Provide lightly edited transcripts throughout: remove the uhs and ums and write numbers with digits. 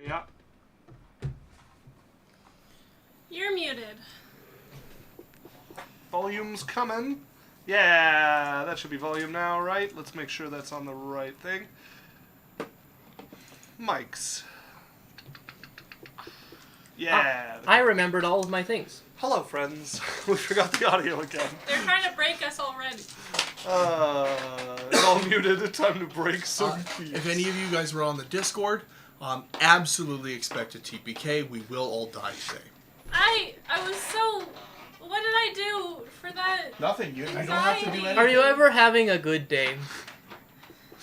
Yeah. You're muted. Volume's coming. Yeah, that should be volume now, right? Let's make sure that's on the right thing. Mics. Yeah. I remembered all of my things. Hello, friends. We forgot the audio again. They're trying to break us already. It's all muted. Time to break some keys. If any of you guys were on the Discord, absolutely expect a TPK. We will all die today. I was so... What did I do for that? Nothing. You don't have to do anything. Are you ever having a good day?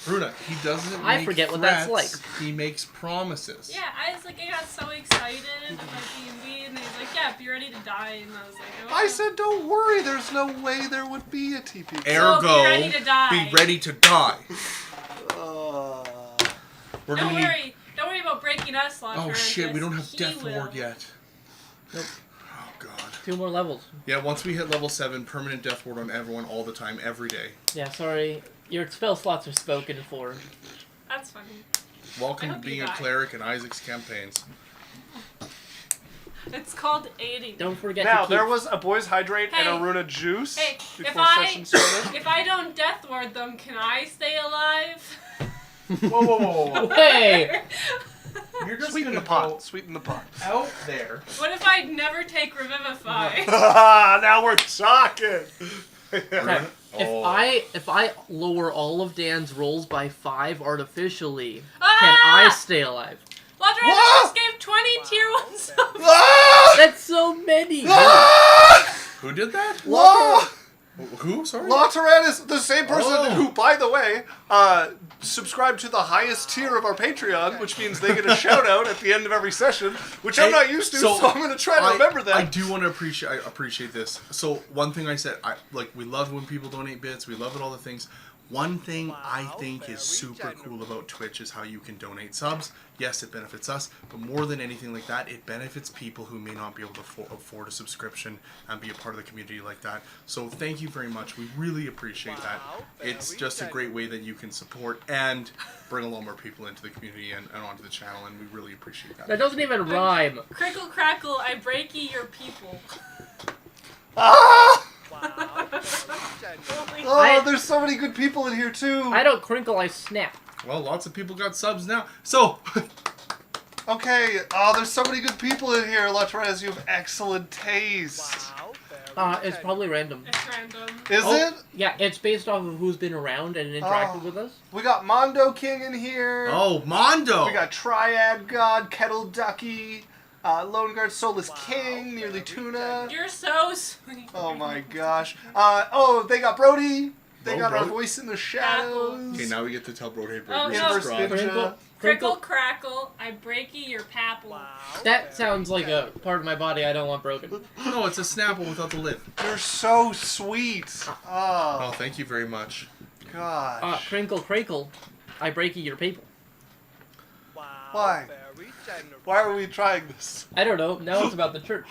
Bruna, he doesn't I make forget what that's threats, like. He makes promises. Yeah, I got so excited about D&D, and he was like, yeah, be ready to die, and I was like, oh. I said, don't worry, there's no way there would be a TP. Ergo, be ready to die. Be ready to die. Don't worry about breaking us, Locker. Oh shit, we don't have He Death will. Ward yet. Nope. Oh god. 2 more levels. Yeah, once we hit level 7, permanent Death Ward on everyone all the time, every day. Yeah, sorry. Your spell slots are spoken for. That's funny. Welcome I to hope you being a die. cleric in Isaac's campaigns. It's called aiding. Don't forget Now, to keep... there was a Boys Hydrate Hey. and a Runa Juice Hey, before session started. if I don't death ward them, can I stay alive? Whoa, whoa, whoa, whoa, whoa. Hey! You're just Sweeten the gonna pot. go Sweeten the pot. out there. What if I never take Revivify? Now we're talking. Okay. Oh. If I lower all of Dan's rolls by 5 artificially, Ah! can I stay alive? Lodra What? just gave 20 tier 1 subs. Ah! That's so many! Ah! Who did that? Ah! Who? Sorry? Lotteran is the same person Oh. who, by the way, subscribed to the highest tier of our Patreon, which means they get a shout out at the end of every session, which I'm Hey, not used to, so I'm going to try to remember that. I do want to appreciate this. So one thing I said, we love when people donate bits. We love it, all the things. One thing I think is super cool about Twitch is how you can donate subs. Yes, it benefits us, but more than anything like that, it benefits people who may not be able to afford a subscription and be a part of the community like that. So thank you very much. We really appreciate that. It's just a great way that you can support and bring a lot more people into the community and onto the channel, and we really appreciate that. That doesn't even rhyme. Crickle crackle, I breaky your people. Ah! Holy Oh, there's so many good people in here, too. I don't crinkle, I snap. Well, lots of people got subs now. So, Okay, there's so many good people in here, Lotteran. You have excellent taste. It's probably random. It's random. Is it? Yeah, it's based off of who's been around and interacted with us. We got Mondo King in here. oh, Mondo! We got Triad God, Kettle Ducky, Lone Guard Soulless King, Nearly Tuna. You're so sweet. Oh my gosh. They got Brody. They Oh, got our Brody. voice in the shadows. Okay, now we get to tell Bro, hey, bro, Oh, you're no. Inverse subscribed. Ninja. Crickle crackle, I breaky your papple. That sounds like a part of my body I don't want broken. No, it's a Snapple without the lid. You're so sweet. Oh, Oh, thank you very much. gosh. Crinkle crackle, I breaky your people. Why? Why are we trying this? I don't know, now it's about the church.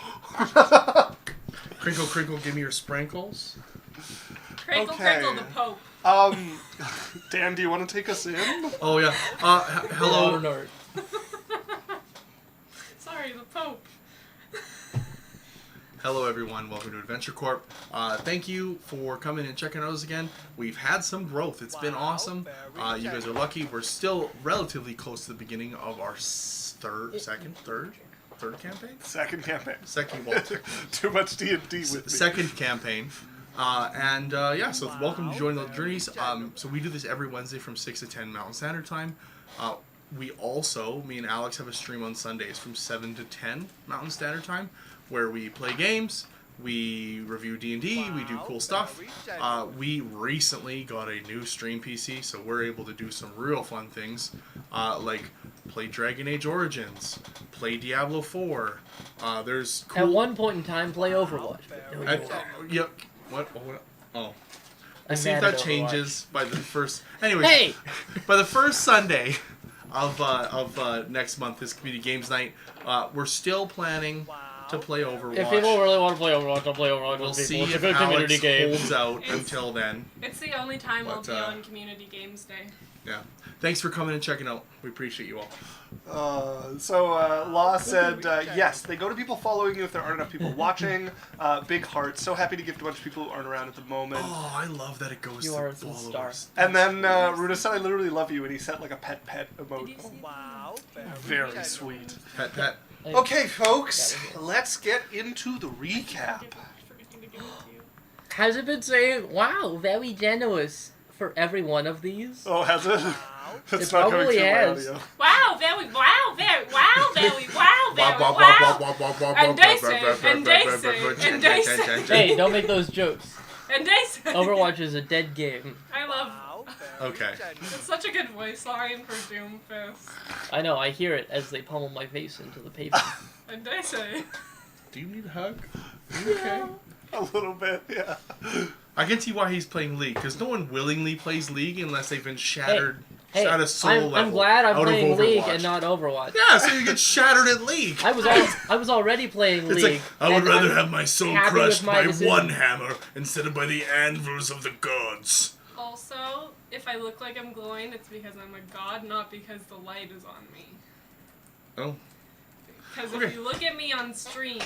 Crinkle, crinkle, give me your sprinkles. Crinkle Okay. crinkle the Pope. Dan, do you want to take us in? Oh, yeah. Hello. Leonard. Sorry, the Pope. Hello, everyone. Welcome to Adventure Corp. Thank you for coming and checking out us again. We've had some growth. It's been awesome. You guys are lucky. We're still relatively close to the beginning of our third campaign? Second campaign. Second, well, Too much D&D with me. second campaign. So welcome to join the journeys. So we do this every Wednesday from 6 to 10 Mountain Standard Time. We also, me and Alex have a stream on Sundays from 7 to 10 Mountain Standard Time, where we play games, we review D&D, we do cool stuff. We recently got a new stream PC, so we're able to do some real fun things, like play Dragon Age Origins, play Diablo 4. There's cool... At one point in time, play Overwatch. But no, you won't. Yep. What? Oh. I'm See if mad that at Overwatch. changes by the first... Anyways, Hey! by the first Sunday of next month, this Community Games Night, we're still planning to play Overwatch. If people really want to play Overwatch, I'll play Overwatch We'll with see people. It's a if good community Alex game. holds out It's- until then. It's the only time we'll But, be on Community Games Day. Yeah. Thanks for coming and checking out. We appreciate you all. Law said, yes, they go to people following you if there aren't enough people watching. Big heart. So happy to gift a bunch of people who aren't around at the moment. Oh, I love that it goes You to are a star. followers. And then Runa said, I literally love you, and he sent like a pet emoji. Did you see Wow. Very sweet. Pet. Okay, folks, let's get into the recap. forgetting to give it to you. Has it been saying, wow, very generous for every one of these? Oh, has it? It's It not coming probably through my has. audio. Wow, very, wow, very, wow, very, wow, very, wow. And they say. Hey, don't make those jokes. And they say. Overwatch is a dead game. I love. Okay. It's such a good voice line for Doomfist. I know, I hear it as they pummel my face into the paper. And they say. Do you need a hug? Are you okay? A little bit, yeah. I can see why he's playing League, because no one willingly plays League unless they've been shattered Hey, at a soul level. I'm glad I'm out of playing League Overwatch. and not Overwatch. Yeah, so you get shattered at League. I was already playing It's League. like, I would and rather I'm have my soul happy with crushed my by decision. one hammer instead of by the anvils of the gods. Also, if I look like I'm glowing, it's because I'm a god, not because the light is on me. Oh. Because Okay. if you look at me on stream,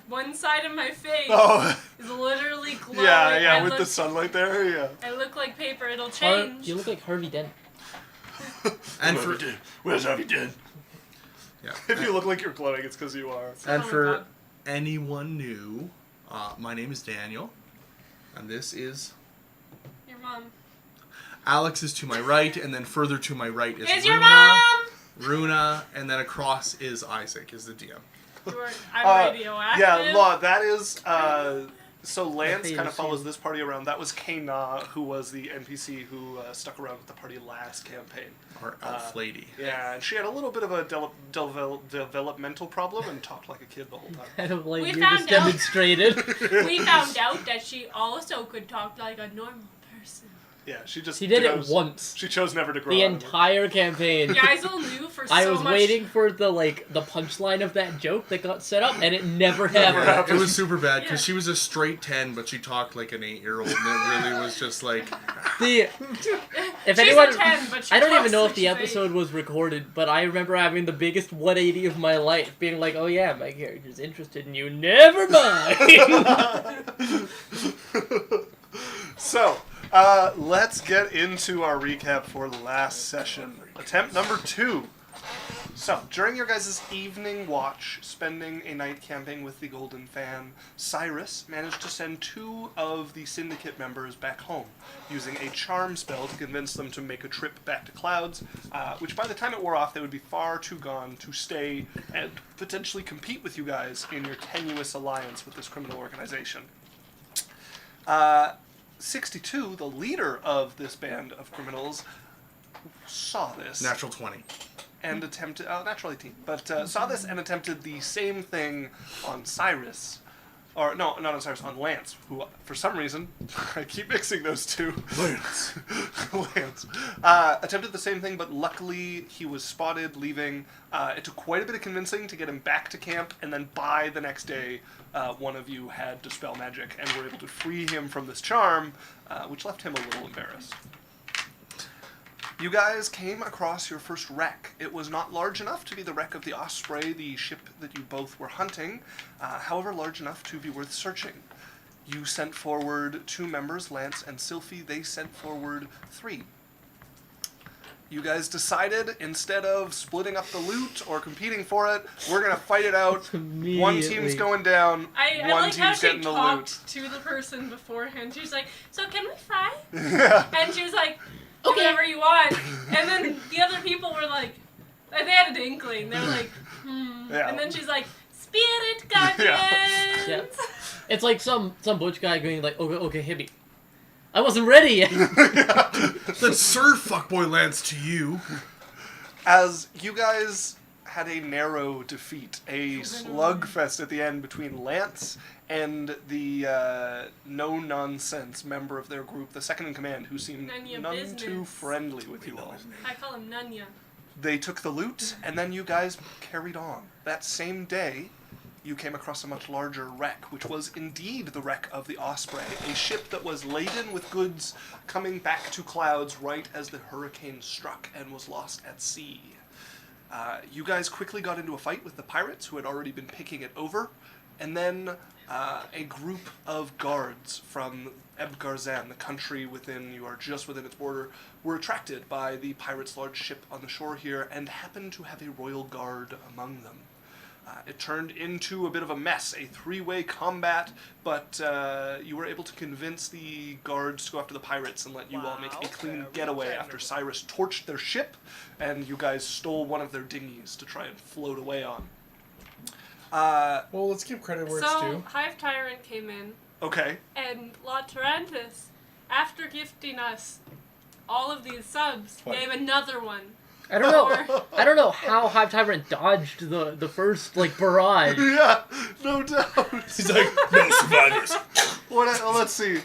one side of my face Oh, is literally glowing. yeah, I with look, the sunlight there, yeah. I look like paper. It'll Har- change. you look like Harvey Dent. And for Where's Harvey Dent? yeah, If you look like you're glowing, it's because you are. and Oh my for God. anyone new, my name is Daniel, and this is Your mom. Alex is to my right, and then further to my right is Is your Runa. mom? Runa, and then across is Isaac, is the DM. I'm radioactive. Yeah, Law, that is, so Lance Okay, kind of you follows see. this party around. That was K-Na, who was the NPC who stuck around with the party last campaign. Our elf lady. Yeah, and she had a little bit of a developmental problem and talked like a kid the whole time. Kind of like We you found just out. demonstrated. We found out that she also could talk like a normal person. Yeah, she just He did it chose- once. She chose never to grow The out of it. entire campaign. Geisel knew for so I was much. waiting for the punchline of that joke that got set up, and it never happened. It was super bad because Yeah. she was a straight 10, but she talked like an 8-year-old, and it really was just like. If She's anyone, a 10, but she I don't even talks know like if the she's episode was recorded, but I remember having the biggest 180 of my life, being like, "Oh yeah, my character's interested in you. Never mind." So, let's get into our recap for the last session. Attempt number 2. So, during your guys' evening watch, spending a night camping with the Golden Fan, Cyrus managed to send 2 of the Syndicate members back home, using a charm spell to convince them to make a trip back to Clouds, which by the time it wore off, they would be far too gone to stay and potentially compete with you guys in your tenuous alliance with this criminal organization. 62, the leader of this band of criminals, saw this Natural 20. and attempted, natural 18, but saw this and attempted the same thing on Cyrus. Or, no, not on Cyrus, on Lance, who, for some reason, I keep mixing those two. Lance. Lance. Attempted the same thing, but luckily he was spotted leaving. It took quite a bit of convincing to get him back to camp, and then by the next day, one of you had Dispel Magic and were able to free him from this charm, which left him a little embarrassed. You guys came across your first wreck. It was not large enough to be the wreck of the Osprey, the ship that you both were hunting, however large enough to be worth searching. You sent forward 2 members, Lance and Sylphie. They sent forward 3. You guys decided, instead of splitting up the loot or competing for it, we're going to fight it out. One team's Immediately. going down, I one like how team's she getting the loot. talked to the person beforehand. She was like, "So can we fry?" Yeah. And she was like, "Do whatever you want." And then the other people were like, they had an inkling. They were like, Yeah. And then she's like, "Spirit guardians." Yeah. It's like some butch guy going like, "Okay, hit me." I wasn't ready yet. Then serve fuckboy Lance to you. As you guys had a narrow defeat, a slugfest at the end between Lance and the no-nonsense member of their group, the second in command, who seemed None ya none business. too friendly with you all. I call him Nunya. They took the loot, and then you guys carried on. That same day, you came across a much larger wreck, which was indeed the wreck of the Osprey, a ship that was laden with goods coming back to Clouds right as the hurricane struck and was lost at sea. You guys quickly got into a fight with the pirates who had already been picking it over, and then a group of guards from Ebgarzan, the country within, you are just within its border, were attracted by the pirates' large ship on the shore here and happened to have a royal guard among them. It turned into a bit of a mess, a three-way combat, but you were able to convince the guards to go after the pirates and let you all make a clean getaway after Cyrus torched their ship, and you guys stole one of their dinghies to try and float away on. Well, let's give credit where it's So, due. Hive Tyrant came in, Okay. and La Tarantis, after gifting us all of these subs, What? gave another one. I don't know how Hive Tyrant dodged the first barrage. Yeah, no doubt. He's like, no survivors. Let's see.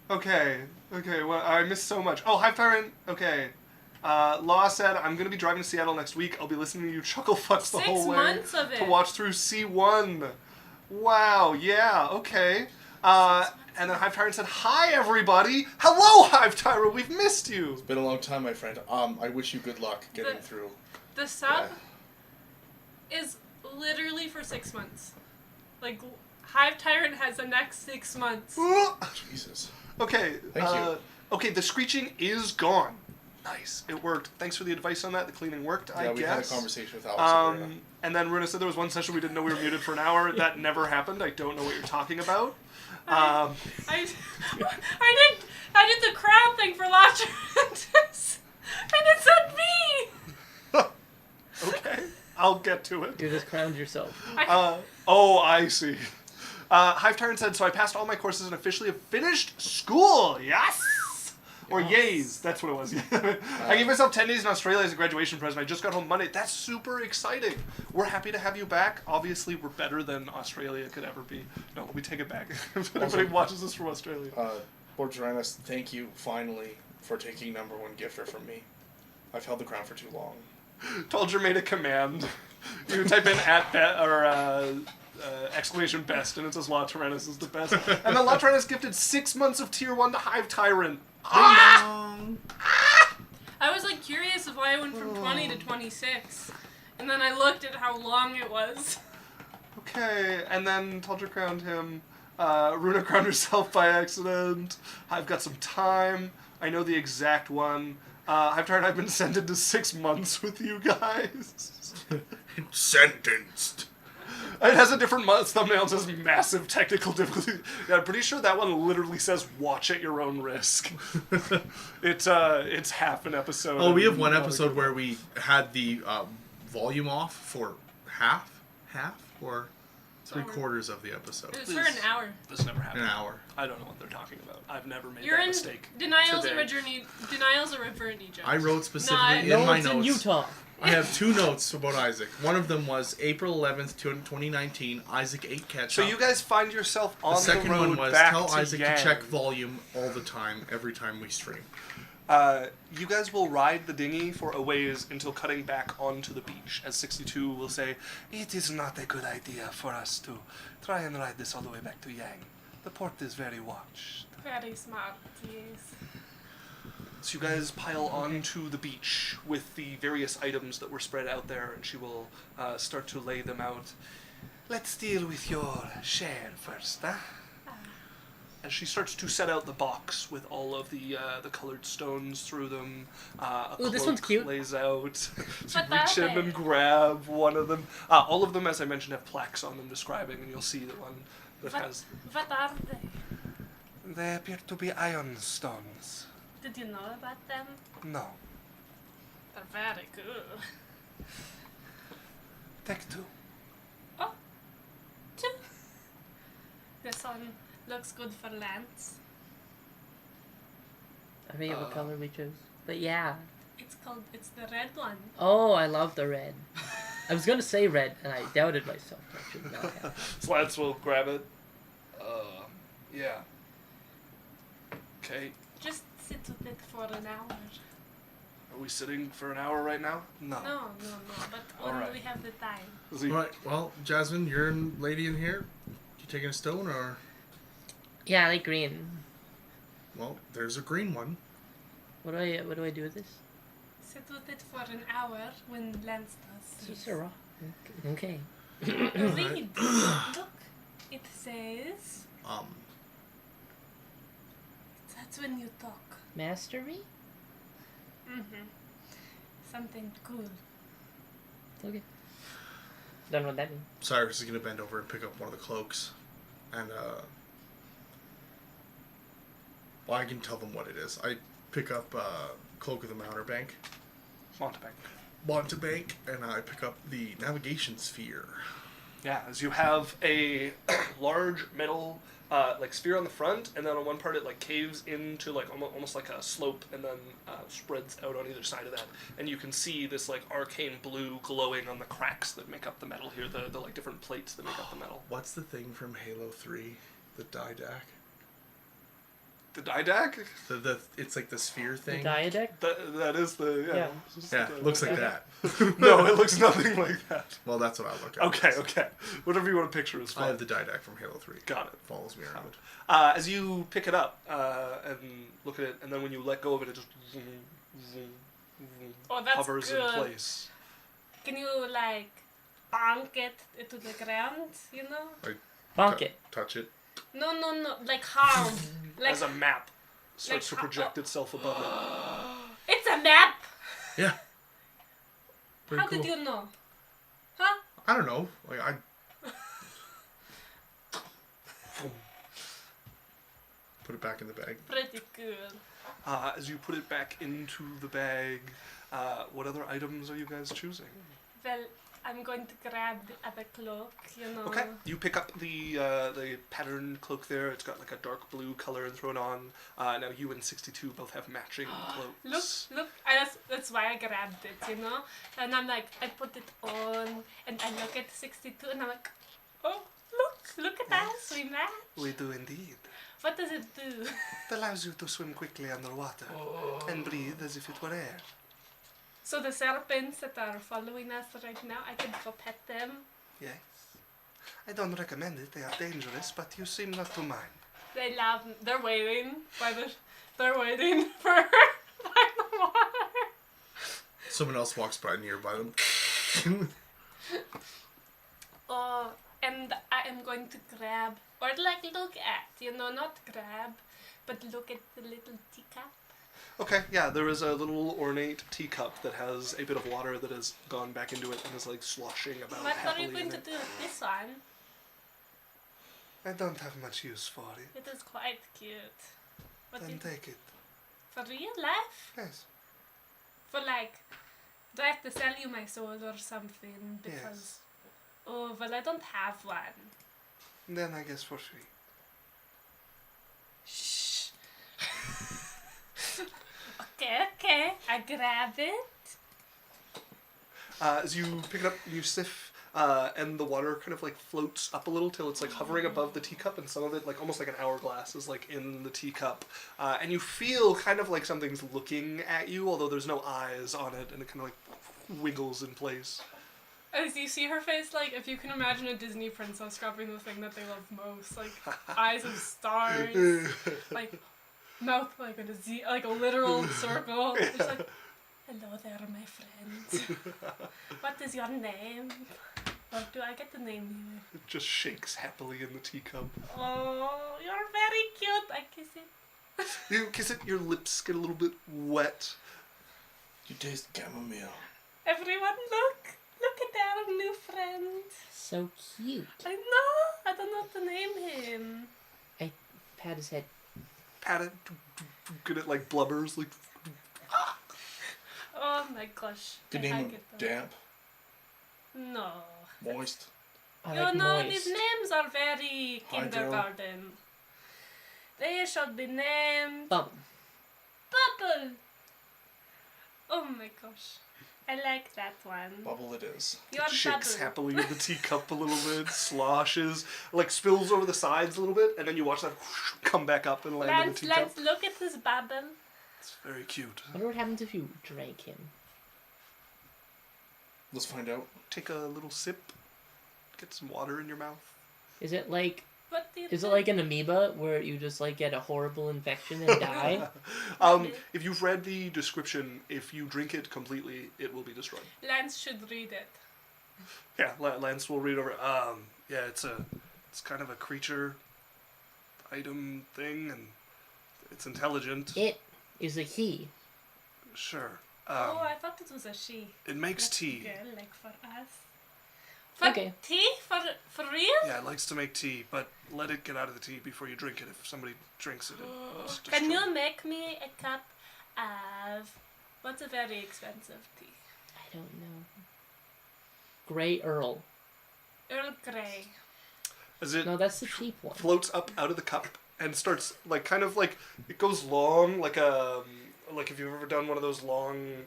Okay, well, I missed so much. Oh, Hive Tyrant, okay. Law said, I'm going to be driving to Seattle next week. I'll be listening to you chuckle fucks the 6 whole way months of it. to watch through C1. Wow, yeah, okay. And then Hive Tyrant said, hi, everybody. Hello, Hive Tyrant, we've missed you. Been a long time, my friend. I wish you good luck getting through. The sub is literally for 6 months. Like, Hive Tyrant has the next 6 months. Jesus. Okay. Thank you. Okay, the screeching is gone. Nice. It worked. Thanks for the advice on that. The cleaning worked, I guess. Yeah, we had a conversation with Alex and Runa. And then Runa said there was one session we didn't know we were muted for an hour. That never happened. I don't know what you're talking about. I did the crown thing for La Tarantis, and it said me! Okay. I'll get to it. You just crowned yourself. Oh, I see. Hive Tyrant said, so I passed all my courses and officially have finished school. Yes! Or yays. That's what it was. I gave myself 10 days in Australia as a graduation present. I just got home Monday. That's super exciting. We're happy to have you back. Obviously, we're better than Australia could ever be. No, let me take it back. If anybody watches this from Australia. Lord Tyrannus, thank you, finally, for taking #1 gifter from me. I've held the crown for too long. Told you made a command. You type in exclamation best, and it says La Tyrannus is the best. And then La Tyrannus gifted 6 months of Tier 1 to Hive Tyrant. I was curious of why I went from 20 to 26. And then I looked at how long it was. Okay, and then Tuldra crowned him. Runa crowned herself by accident. I've got some time. I know the exact one. Hive Tyrant, I've been sentenced to 6 months with you guys. Sentenced. It has a different thumbnail. It says massive technical difficulty. Yeah, I'm pretty sure that one literally says watch at your own risk. It's half an episode. Oh, we have one episode where we had the volume off for half or 3/4 of the episode. It was for an hour. This never happened. An hour. I don't know what they're talking about. I've never made You're that in mistake. Denials today. Denials of River in Egypt. I wrote specifically No, in my it's notes. in Utah. I have 2 notes about Isaac. One of them was April 11th, 2019. Isaac ate ketchup. So you guys find yourself on the second road one was back tell to Isaac Yang. to check volume all the time, every time we stream. You guys will ride the dinghy for a ways until cutting back onto the beach, as 62 will say, it is not a good idea for us to try and ride this all the way back to Yang. The port is very watched. Very smart, yes. So you guys pile onto the beach with the various items that were spread out there, and she will start to lay them out. Let's deal with your share first, huh? As she starts to set out the box with all of the colored stones through them. Ooh, this one's cute. Lays out. So you What reach are in they? and grab one of them. All of them, as I mentioned, have plaques on them describing, and you'll see the one that has. What are they? They appear to be iron stones. Did you know about them? No. They're very good. Take 2. Oh. 2. This one looks good for Lance. I forget what color we chose. But yeah. It's the red one. Oh, I love the red. I was gonna say red, and I doubted myself. I should not have. Slats will grab it. Yeah. Okay. Just sit with it for an hour. Are we sitting for an hour right now? No. No, but All when right. we have the time. Is he- Right. Well, Jasmine, you're a lady in here. You taking a stone or? Yeah, I like green. Well, there's a green one. What do I do with this? Sit with it for an hour when Lance It's does. just a rock. Okay. Read. Look. It says. That's when you talk. Master me? Mm-hmm. Something cool. Okay. Don't know what that means. Cyrus is gonna bend over and pick up one of the cloaks, and well, I can tell them what it is. I pick up Cloak of the Mountebank, Montebank, and I pick up the Navigation Sphere. Yeah, as you have a large metal like sphere on the front, and then on one part it like caves into like almost like a slope, and then spreads out on either side of that, and you can see this like arcane blue glowing on the cracks that make up the metal here, the like different plates that make up the metal. What's the thing from Halo 3? The Didac? The didac? It's like the sphere The thing. diadec? That is the Yeah. Yeah, looks like Okay. that. No, it looks nothing like that. Well, that's what I look at. Okay. Whatever you want to picture is I fine. have the Didac from Halo 3. Got it. Follows me around. As you pick it up and look at it, and then when you let go of it, it just Oh, that's hovers good. in place. Can you like bonk it to the ground? You know? Bonk it. Touch it. No, like hard. Like As a map starts to like- project itself above it. it's a map. Yeah. Pretty How cool. did you know? Huh? I don't know. Like I. Put it back in the bag. Pretty good. As you put it back into the bag, what other items are you guys choosing? Well, I'm going to grab the other cloak. You know. Okay, you pick up the patterned cloak there. It's got like a dark blue color and throw it on. Now you and 62 both have matching cloaks. Look, that's why I grabbed it, you know? And I'm like, I put it on, and I look at 62, and I'm like, oh, look at us, we match. We do indeed. What does it do? It allows you to swim quickly underwater and breathe as if it were air. So the serpents that are following us right now, I can go pet them. Yes. I don't recommend it. They are dangerous, but you seem not to mind. They love, they're waiting they're waiting for by the water. Someone else walks by nearby them. Oh, and I am going to grab, or like look at, you know, not grab, but look at the little teacup. Okay, yeah, there is a little ornate teacup that has a bit of water that has gone back into it and is like sloshing about What are happily you going in to it. do with this one? I don't have much use for it. It is quite cute. What Then you, take it. for real life? Yes. For like, do I have to sell you my soul or something? Because, Yes. oh, well, I don't have one. Then I guess for free. Shh. Okay, I grab it. As you pick it up, you sift, and the water kind of like floats up a little till it's like hovering above the teacup, and some of it, like almost like an hourglass, is like in the teacup. And you feel kind of like something's looking at you, although there's no eyes on it, and it kind of like wiggles in place. As you see her face, like, if you can imagine a Disney princess grabbing the thing that they love most, like, eyes of stars, like, mouth like a Z, like a literal circle. It's like, hello there, my friend. What is your name? Or do I get to name you? It just shakes happily in the teacup. Oh, you're very cute. I kiss it. You kiss it, your lips get a little bit wet. You taste chamomile. Everyone, look. Look at our new friend. So cute. I know. I don't know what to name him. I pat his head. Pat it, get it like blubbers, like. Oh my gosh. Good I name like him it, though. Damp, No. Moist. I You like know, moist. these names are very Hydro. kindergarten. They should be named Bum. Bubble. Oh my gosh. I like that one. Bubble it is. You're Shakes Bubble. happily in the teacup a little bit, sloshes, like spills over the sides a little bit, and then you watch that come back up and land in the Lance, teacup. look at this bubble. It's very cute. I wonder what happens if you drank him. Let's find out. Take a little sip. Get some water in your mouth. Is it like What do you Is it think? like an amoeba where you just like get a horrible infection and die? If you've read the description, if you drink it completely, it will be destroyed. Lance should read it. Yeah, Lance will read over. Yeah, it's kind of a creature, item thing, and it's intelligent. It is a he. Sure. Oh, I thought it was a she. It makes Like tea. Girl, like for us. For Okay. tea? For real? Yeah, it likes to make tea, but let it get out of the tea before you drink it. If somebody drinks it, it's Can destroyed. you make me a cup of what's a very expensive tea? I don't know. Grey Earl. Earl Grey. As it No, that's the cheap one. floats up out of the cup and starts kind of like it goes long like if you've ever done one of those long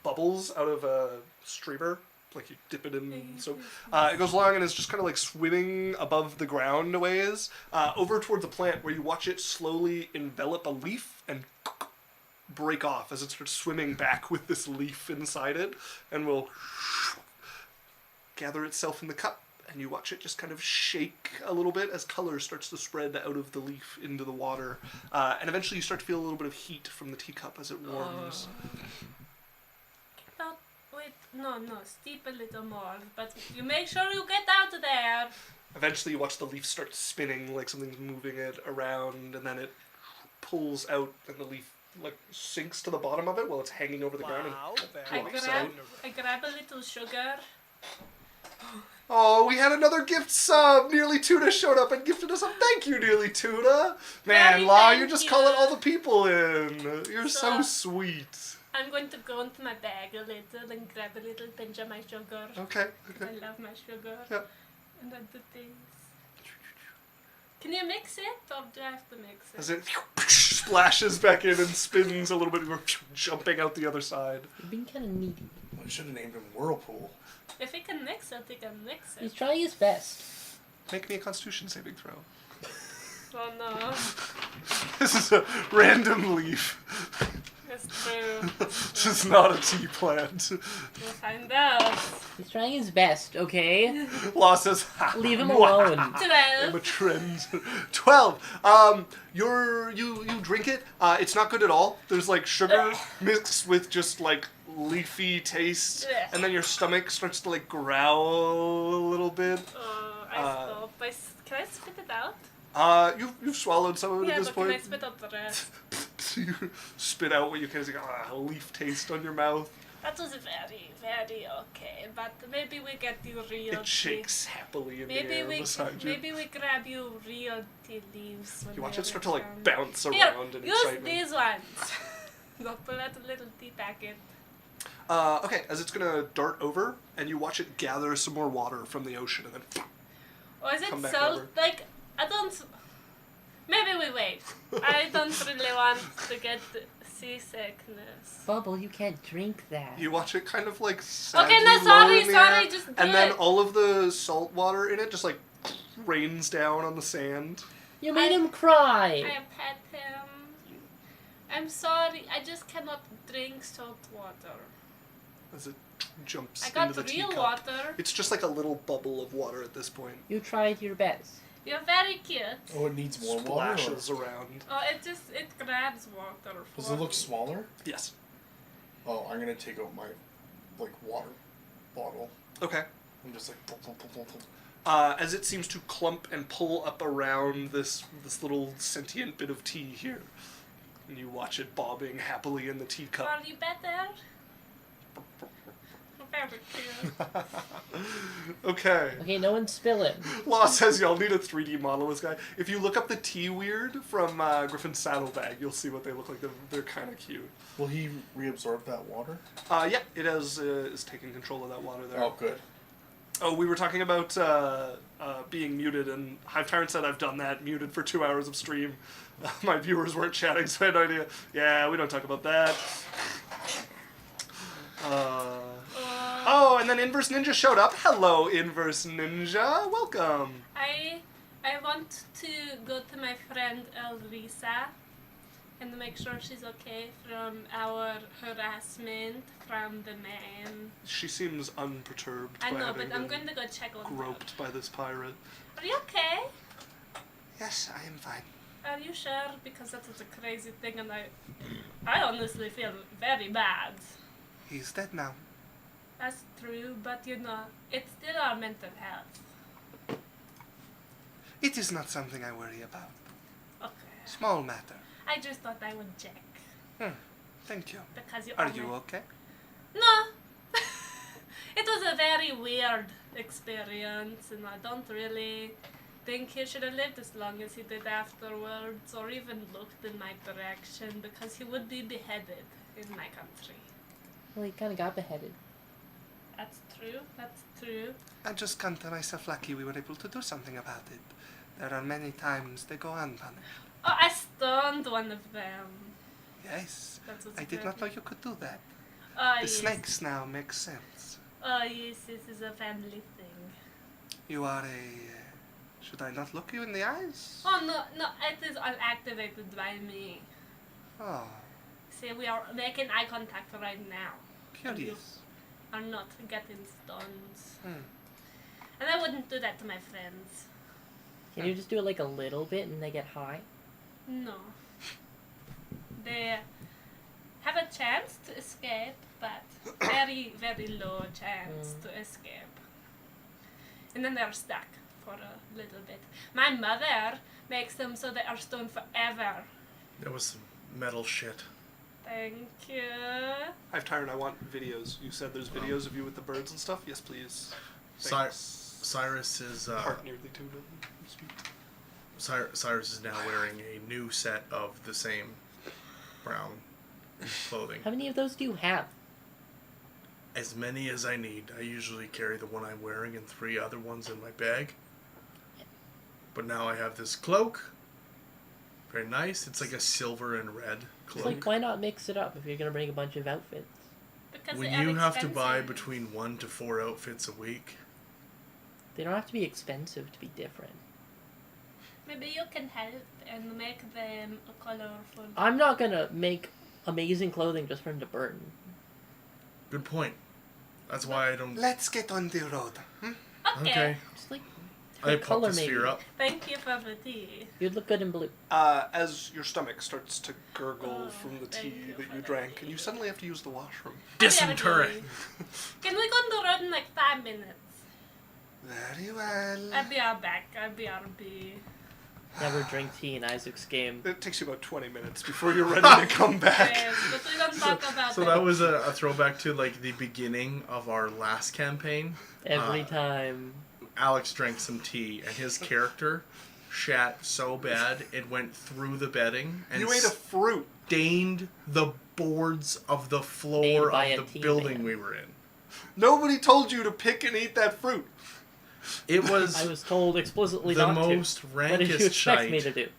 bubbles out of a streamer, like you dip it in soap. It goes long and is just kind of like swimming above the ground a ways over towards the plant, where you watch it slowly envelop a leaf and break off as it starts swimming back with this leaf inside it, and will gather itself in the cup. And you watch it just kind of shake a little bit as color starts to spread out of the leaf into the water. And eventually you start to feel a little bit of heat from the teacup as it warms. But wait, no, steep a little more. But you make sure you get out of there. Eventually you watch the leaf start spinning like something's moving it around, and then it pulls out and the leaf like sinks to the bottom of it while it's hanging over the ground and I drops grab, out. I grab a little sugar. Oh, we had another gift sub. Nearly Tuna showed up and gifted us a thank you, Nearly Tuna. Man, Very Law, thank you're just you. calling all the people in. You're so So- sweet. I'm going to go into my bag a little and grab a little pinch of my sugar. Okay. I love my sugar. Yeah. And then the things. Can you mix it, or do I have to mix it? As it splashes back in and spins a little bit, jumping out the other side. You're being kind of needy. I should have named him Whirlpool. If he can mix it, he can mix He's it. trying his best. Make me a Constitution saving throw. Oh no, This is a random leaf. it's true. This is not a tea plant. We'll find out. He's trying his best, okay? Law says, ha, Leave him mwah. alone. I'm a 12. trend. 12. You drink it. It's not good at all. There's like sugar mixed with just like leafy taste, and then your stomach starts to like growl a little bit. I stop. Can I spit it out? You've swallowed some of it Yeah, at this but can I point. spit out the rest? You spit out what you can. It's like a leaf taste on your mouth. That was very, very okay. But maybe we get you real It shakes happily in the Maybe air we beside you. maybe we grab you real tea leaves. When You watch we it start are to like done. bounce Here, around in use excitement. these ones. Don't pull out a little tea packet. Okay, as it's gonna dart over, and you watch it gather some more water from the ocean, and then Or is it Come back salt? over. Like, I don't. Maybe we wait. I don't really want to get seasickness. Bubble, you can't drink that. you watch it kind of like Okay, no, sadly lower in the sorry, air, just do and then it. all of the salt water in it just like rains down on the sand. You made him I cry. pet him. I'm sorry, I just cannot drink salt water. As it jumps I got into the real teacup. water. It's just like a little bubble of water at this point. You tried your best. You're very cute. Oh, it needs more water? Or Splashes around. Oh, it grabs water. does for it look me. smaller? Yes. Oh, I'm gonna take out my, water bottle. Okay. I'm just like... plunk, plunk, plunk, plunk, plunk. As it seems to clump and pull up around this little sentient bit of tea here. And you watch it bobbing happily in the teacup. Are you better? Very cute. Okay. Okay, no one spill it. Law says y'all need a 3D model of this guy. If you look up the tea weird from Griffin's Saddlebag, you'll see what they look like. They're kind of cute. Will he reabsorb that water? Yeah, it is taking control of that water there. Oh, good. Oh, we were talking about being muted, and Hive Tyrant said I've done that, muted for 2 hours of stream. My viewers weren't chatting, so I had no idea. Yeah, we don't talk about that. Oh, and then Inverse Ninja showed up. Hello, Inverse Ninja. Welcome. I want to go to my friend Elrisa and make sure she's okay from our harassment from the man. She seems unperturbed I by know, having but I'm been going to go check on her. groped by this pirate. Are you okay? Yes, I am fine. Are you sure? Because that is a crazy thing, and I honestly feel very bad. He's dead now. That's true, but you know, it's still our mental health. It is not something I worry about. Okay. Small matter. I just thought I would check. Thank you. Because you Are my- you okay? No. It was a very weird experience, and I don't really think he should have lived as long as he did afterwards, or even looked in my direction, because he would be beheaded in my country. Well, he kind of got beheaded. That's true. That's true. I just consider myself lucky we were able to do something about it. There are many times they go unpunished. Oh, I stoned one of them. Yes, That's what's I did not know you could do that. Oh, The yes. snakes now make sense. Oh, yes, this is a family thing. You are a... should I not look you in the eyes? Oh, no, it is unactivated by me. Oh, See, we are making eye contact right now. curious. Are not getting stones. Hmm. And I wouldn't do that to my friends. Can you just do it like a little bit and they get high? No. They have a chance to escape, but very, very low chance to escape. And then they're stuck for a little bit. My mother makes them so they are stoned forever. That was some metal shit. Thank you. I've tired. I want videos. You said there's videos of you with the birds and stuff? Yes, please. Cyrus is Heart nearly tuned in. Cyrus is now wearing a new set of the same brown clothing. How many of those do you have? As many as I need. I usually carry the one I'm wearing and 3 other ones in my bag. But now I have this cloak. Very nice. It's like a silver and red It's cloak. like, why not mix it up if you're gonna bring a bunch of outfits? Because When they are you have to buy expensive. between 1 to 4 outfits a week, They don't have to be expensive to be different. Maybe you can help and make them colorful. I'm not gonna make amazing clothing just for him to burn. good point. That's why I don't. Let's get on the road. Okay. Just like I color popped the maybe. sphere up. Thank you for the tea. You'd look good in blue. As your stomach starts to gurgle Oh, from the thank tea you that for you the drank, tea. and you suddenly have to use the washroom. Dysentery. Can we go on the road in like 5 minutes? Very well. I'll be right back. I'll be RB. Never drink tea in Isaac's game. It takes you about 20 minutes before you're ready to come back. Yes, but we don't talk about So that was a throwback to like the beginning of our last campaign. Every time. Alex drank some tea, and his character shat so bad it went through the bedding and You ate a fruit. stained the boards of the Made floor by of a the tea building man. we were in. Nobody told you to pick and eat that fruit. It was, I was told explicitly the not most to. What did you rankest expect me shite. to do?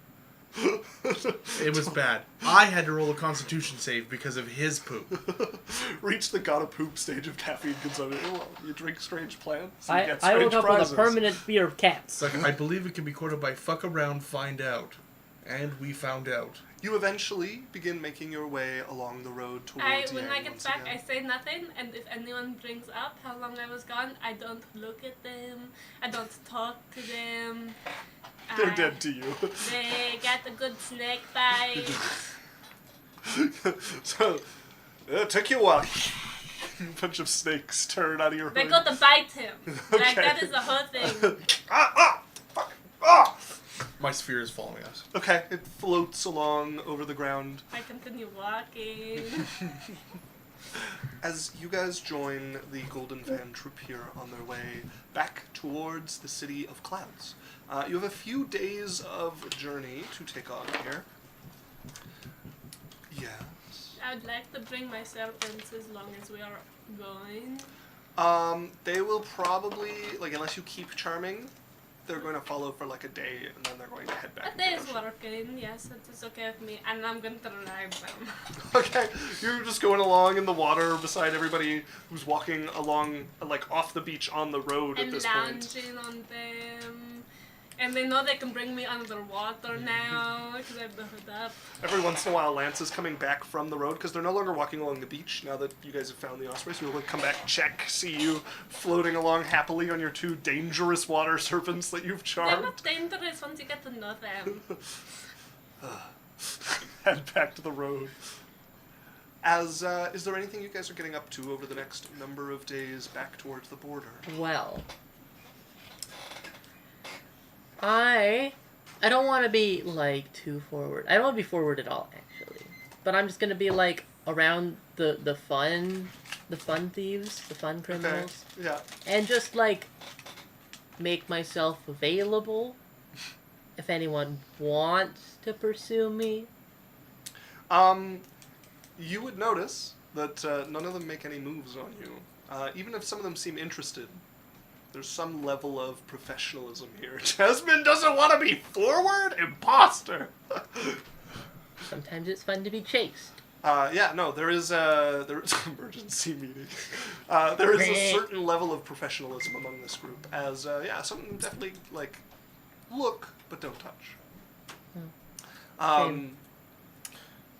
It was bad. I had to roll a constitution save because of his poop. Reach the gotta poop stage of caffeine consumption. Oh, you drink strange plants. You get I strange woke up prizes. with a permanent fear of cats. It's like, I believe it can be quoted by fuck around, find out. And we found out. You eventually begin making your way along the road towards when Yang I get once back, again. I say nothing, and if anyone brings up how long I was gone, I don't look at them, I don't talk to them. They're dead to you. They get a good snake bite. So, it took you a while. A bunch of snakes turn out of your They hood. go to bite him. Like, Okay. that is the whole thing. Fuck! Ah! My sphere is following us. Okay, it floats along over the ground. I continue walking. As you guys join the Golden Fan troop here on their way back towards the City of Clouds. You have a few days of journey to take on here. Yes. I would like to bring my serpents as long as we are going. They will probably, like, unless you keep charming, they're going to follow for like a day, and then they're going to head back. A day is working, yes, it is okay with me, and I'm going to ride them. Okay, you're just going along in the water beside everybody who's walking along, like, off the beach on the road at And this point. lounging on them. And they know they can bring me underwater now because I've built up. Every once in a while, Lance is coming back from the road because they're no longer walking along the beach now that you guys have found the osprey. So he'll like, come back, check, see you floating along happily on your 2 dangerous water serpents that you've They're charmed. not dangerous once you get to know them. Head back to the road. Is there anything you guys are getting up to over the next number of days back towards the border? Well, I don't want to be like too forward. I don't want to be forward at all, actually. But I'm just gonna be like around the fun thieves, the fun criminals, Yeah. and just like make myself available if anyone wants to pursue me. You would notice that none of them make any moves on you. Even if some of them seem interested, there's some level of professionalism here. Jasmine doesn't want to be forward? Imposter! Sometimes it's fun to be chased. There is an emergency meeting. There is a certain level of professionalism among this group, as, some of them definitely, like, look, but don't touch. Same.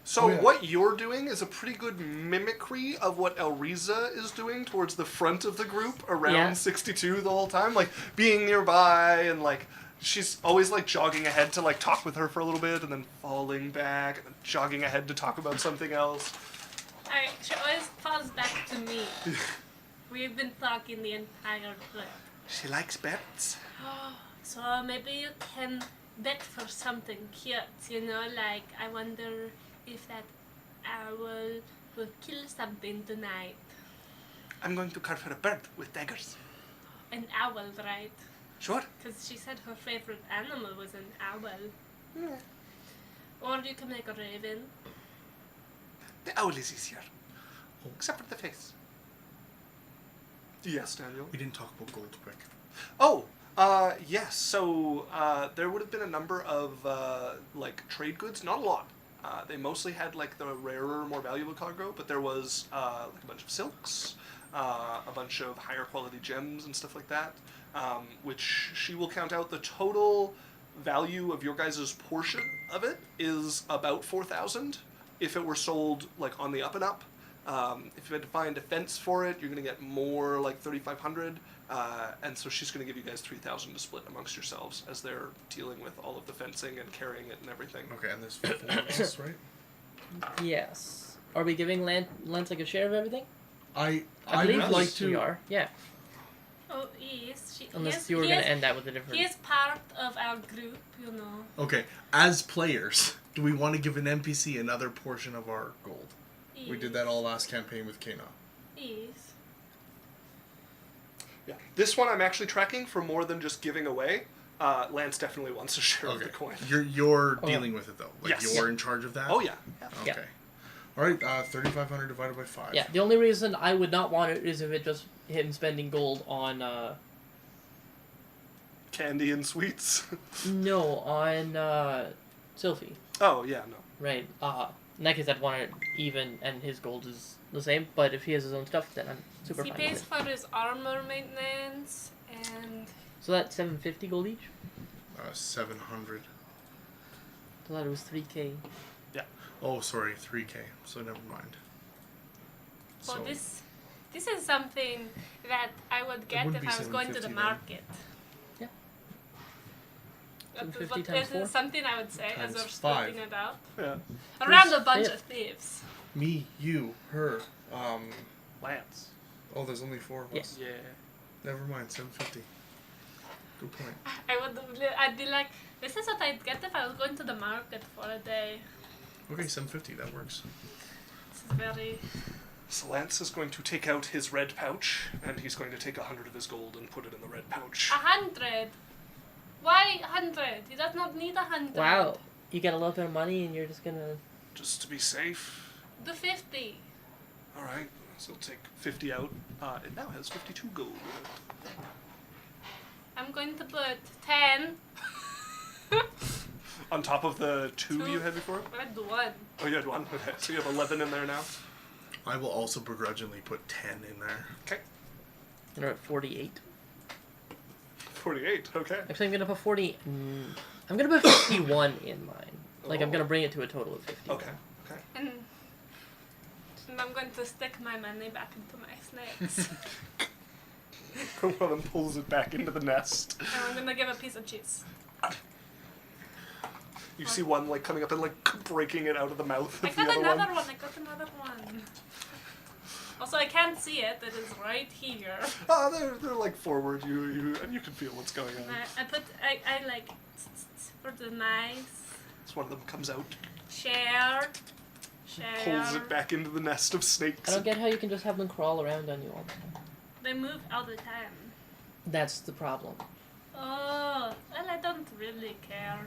So what you're doing is a pretty good mimicry of what Elriza is doing towards the front of the group around 62 the whole time, like being nearby and like she's always like jogging ahead to like talk with her for a little bit and then falling back and then jogging ahead to talk about something else. She always falls back to me. We've been talking the entire trip. She likes bets. So maybe you can bet for something cute, like I wonder if that owl will kill something tonight. I'm going to carve her a bird with daggers. An owl, right? Sure. Because she said her favorite animal was an owl. Yeah. Or you can make a raven. The owl is easier. Except for the face. Yes, Daniel? We didn't talk about gold quick. Oh, yes. So there would have been a number of like trade goods, not a lot. They mostly had like the rarer, more valuable cargo, but there was like a bunch of silks, a bunch of higher quality gems and stuff like that, which she will count out. The total value of your guys' portion of it is about 4,000 if it were sold like on the up and up. If you had to find a fence for it, you're going to get more like 3,500. And so she's going to give you guys 3,000 to split amongst yourselves as they're dealing with all of the fencing and carrying it and everything. Okay, and there's 4 of us, right? Yes. Are we giving Lance like a share of everything? I believe would like we to. are. Yeah. Oh, yes. Unless you were going to end that with a different. He is part of our group, Okay, as players, do we want to give an NPC another portion of our gold? Yes. We did that all last campaign with Kena. Yes. Yeah. This one I'm actually tracking for more than just giving away. Lance definitely wants a share of Okay, the coin. you're dealing with it though. Like Yes. you're in charge of that. Oh, yeah. Okay. All right. 3,500 divided by 5. Yeah. The only reason I would not want it is if it just him spending gold on Candy and sweets. no on Sylphie. Oh, yeah, no. Right. In that case, I'd want it even, and his gold is the same. But if he has his own stuff, then I'm super He fine pays with it. for his armor maintenance and So that's 750 gold each. 700. I thought it was 3K. Oh, sorry, 3K. So never mind. well, So this is something that I would get wouldn't if be I was going to the 750 then. market. Yeah. That is 750 what- times this is 4? something I would say as Times we're 5. splitting it out. Yeah. Around a bunch fifth? of thieves. me, you, her. Lance. Oh, there's only 4 of us. Yeah. Yeah. Never mind. 750. Good point. I'd be like, this is what I'd get if I was going to the market for a day. Okay, 750. That works. This is very... So Lance is going to take out his red pouch, and he's going to take 100 of his gold and put it in the red pouch. 100? Why 100? He does not need 100. Wow. You get a little bit of money, and you're just gonna. Just to be safe. Do 50. Alright, so take 50 out. It now has 52 gold in it. I'm going to put 10. On top of the 2 Two. you had before? I had 1. Oh, you had 1? Okay, so you have 11 in there now? I will also begrudgingly put 10 in there. Okay. You're at 48. 48. Okay. Actually, I'm gonna put 40. I'm gonna put 51 in mine. Like, I'm gonna bring it to a total of 50. Okay. Okay. And I'm going to stick my money back into my snakes. One of them pulls it back into the nest. And I'm going to give a piece of cheese. You see one like coming up and like breaking it out of the mouth I of the got other another one. one. I got another one. Also, I can't see it. It is right here. Oh, they're like forward. You can feel what's going on. I like for the nice So one of them comes out, share. pulls it back into the nest of snakes. I don't get how you can just have them crawl around on you all the time. They move all the time. That's the problem. Oh, well, I don't really care.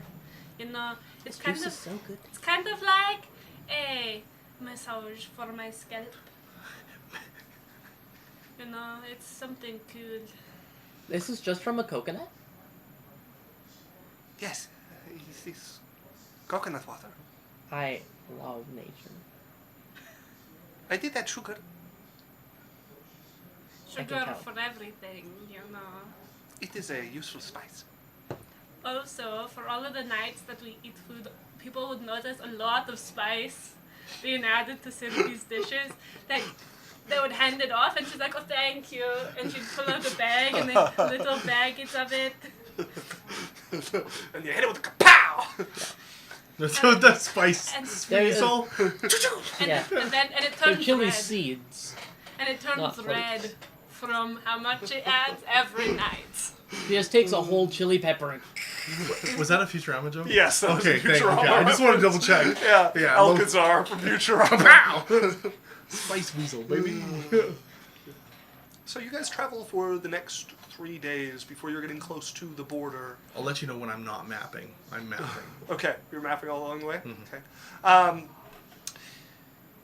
You know, it's This kind juice of is so good. it's kind of like a massage for my scalp. You know, it's something cool. This is just from a coconut? Yes, it's coconut water. I love nature. I did that sugar. I can Sugar tell. for everything, you know. It is a useful spice. Also, for all of the nights that we eat food, people would notice a lot of spice being added to Sylvie's dishes. Like, they would hand it off, and she's like, "Oh, thank you," and she'd pull out a bag and make little baggies of it. And you hit it with a kapow! That's what that spice And There is- weasel. and, Yeah. and then it They're turns chili red, seeds. and it turns Not funny. red from how much it adds every night. He just takes a whole chili pepper and... Was that a Futurama joke? Yes, that was Okay, a thank you. Futurama Okay, I just want to double reference. check. Yeah, Yeah, I love- Alcazar from Futurama. Pow! Spice weasel, baby. So you guys travel for the next 3 days before you're getting close to the border. I'll let you know when I'm not mapping. I'm mapping. Okay, you're mapping all along the way? Mhm. Okay.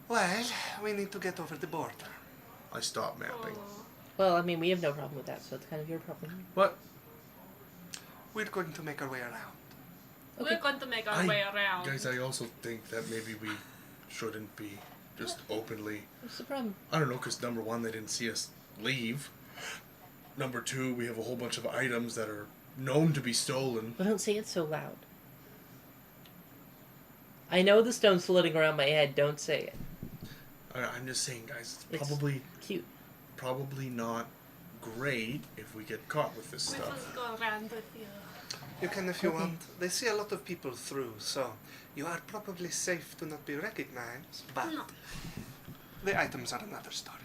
Well, we need to get over the border. I stop mapping. Oh. Well, I mean, we have no problem with that, so it's kind of your problem. What? We're going to make our way around. Okay. We're going to make our way around. Guys, I also think that maybe we shouldn't be just openly. What's the problem? I don't know, because number one, they didn't see us leave. Number two, we have a whole bunch of items that are known to be stolen. Well, don't say it so loud. I know the stone's floating around my head, don't say it. I'm just saying, guys, it's It's- Cute. probably not great if we get caught with this We stuff. will go around with you. You can if you Okay. want. They see a lot of people through, so you are probably safe to not be recognized, but No. the items are another story.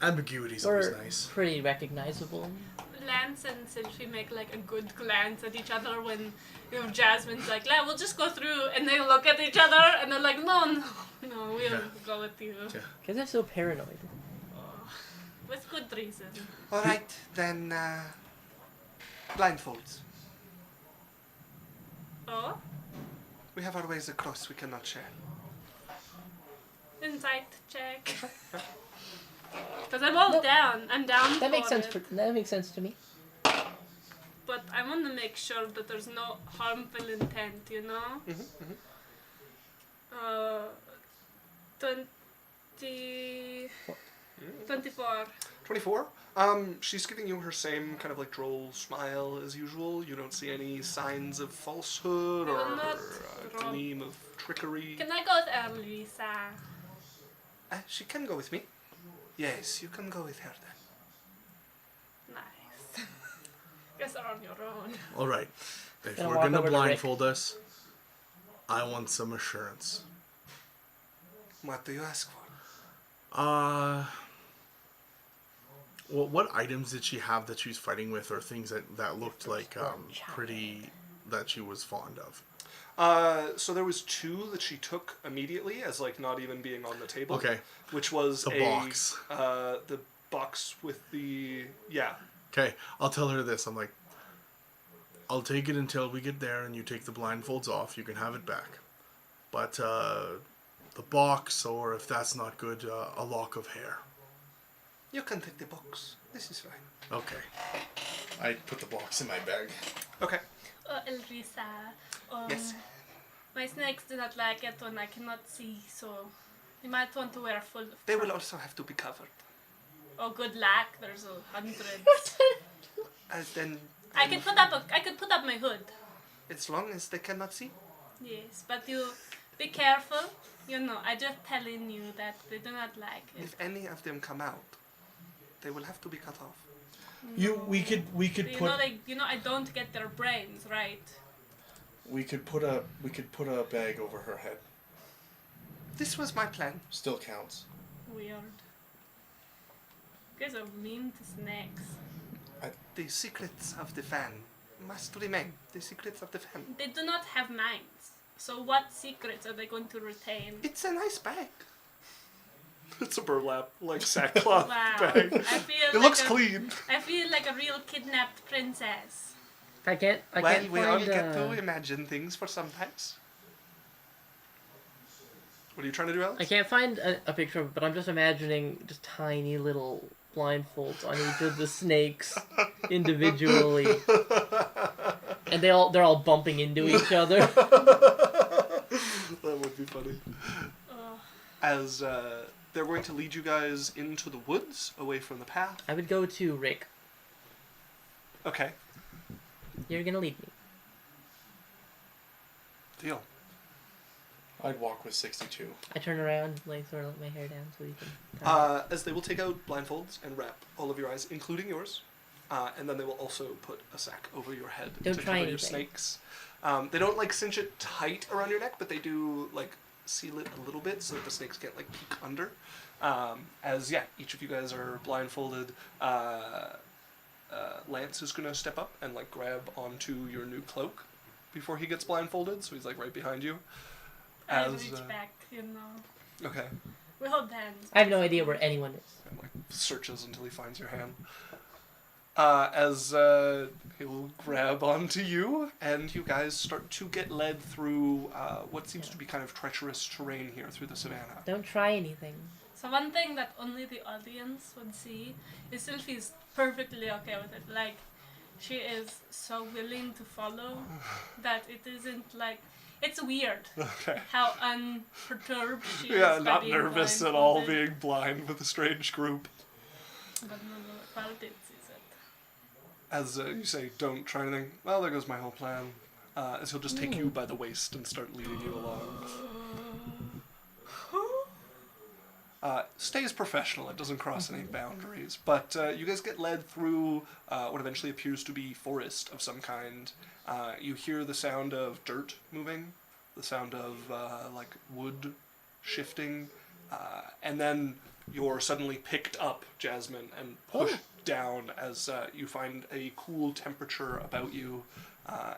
Ambiguity's always We're nice. pretty recognizable. Lance and Sylvie make like a good glance at each other when you know, Jasmine's like, "Yeah, we'll just go through," and they look at each other and they're like, "No, we'll Yeah. go with you." Yeah. Because I'm so paranoid. Oh, with good reason. All right, then blindfolds. Oh, We have our ways across we cannot share. insight check. Because I'm all down. I'm down. That makes for sense. it. That makes sense to me. But I want to make sure that there's no harmful intent, you know? Mm-hmm. 24. 24. She's giving you her same kind of like droll smile as usual. You don't see any signs of falsehood I or will not a drop. gleam of trickery. Can I go with Elisa? She can go with me. Yes, you can go with her then. Nice. Guess you're on your own. All right. If Gonna we're walk gonna over to Rick. blindfold us, I want some assurance. What do you ask for? Well, what items did she have that she was fighting with, or things that looked like pretty that she was fond of? So there was 2 that she took immediately as like not even being on the table. Okay. Which was The box. The box with the Okay, I'll tell her this. I'm like, I'll take it until we get there, and you take the blindfolds off. You can have it back. But the box, or if that's not good, a lock of hair. You can take the box. This is fine. Okay. I put the box in my bag. Okay. Elisa. Yes. My snakes do not like it when I cannot see, so you might want to wear full. They will also have to be covered. Oh, good luck. There's 100. Then I could put up my hood. As long as they cannot see. Yes, but you be careful. You know, I just telling you that they do not like it. If any of them come out, they will have to be cut off. We could You put know, I don't get their brains, right? we could put a bag over her head. This was my plan. Still counts. Weird. You guys are mean to snakes. The secrets of the fan must remain the secrets of the fan. They do not have minds. So what secrets are they going to retain? It's a nice bag. It's a burlap, like sackcloth Wow. bag. I feel It looks clean. I feel like a real kidnapped princess. I can't We find, all get to imagine things for sometimes. What are you trying to do, Alex? I can't find a picture of it, but I'm just imagining just tiny little blindfolds on each of the snakes individually. And they're all bumping into each other. That would be funny. Ugh. As they're going to lead you guys into the woods, away from the path. I would go to Rick. Okay, You're gonna lead me. deal. I'd walk with 62. I turn around, like sort of let my hair down so you can. As they will take out blindfolds and wrap all of your eyes, including yours, and then they will also put a sack over your head Don't to try cover your anything. snakes. They don't like cinch it tight around your neck, but they do like seal it a little bit so that the snakes can't like peek under. Each of you guys are blindfolded. Lance is gonna step up and like grab onto your new cloak before he gets blindfolded, so he's like right behind you. I reach back, you know. Okay. We hold hands. I have no idea where anyone is. And like searches until he finds your hand. He will grab onto you, and you guys start to get led through what seems to be kind of treacherous terrain here through the savannah. Don't try anything. So one thing that only the audience would see is Sylphie's perfectly okay with it. Like, she is so willing to follow that it isn't like... It's weird Okay. how unperturbed she is Yeah, by not being nervous at all blindfolded. being blind with a strange group. But no, Quality sees it. As you say, don't try anything. Well, there goes my whole plan. As he'll just take you by the waist and start leading you along. Stays professional. It doesn't cross any boundaries. But you guys get led through what eventually appears to be forest of some kind. You hear the sound of dirt moving, the sound of like wood shifting, and then you're suddenly picked up, Jasmine, and pushed down as you find a cool temperature about you,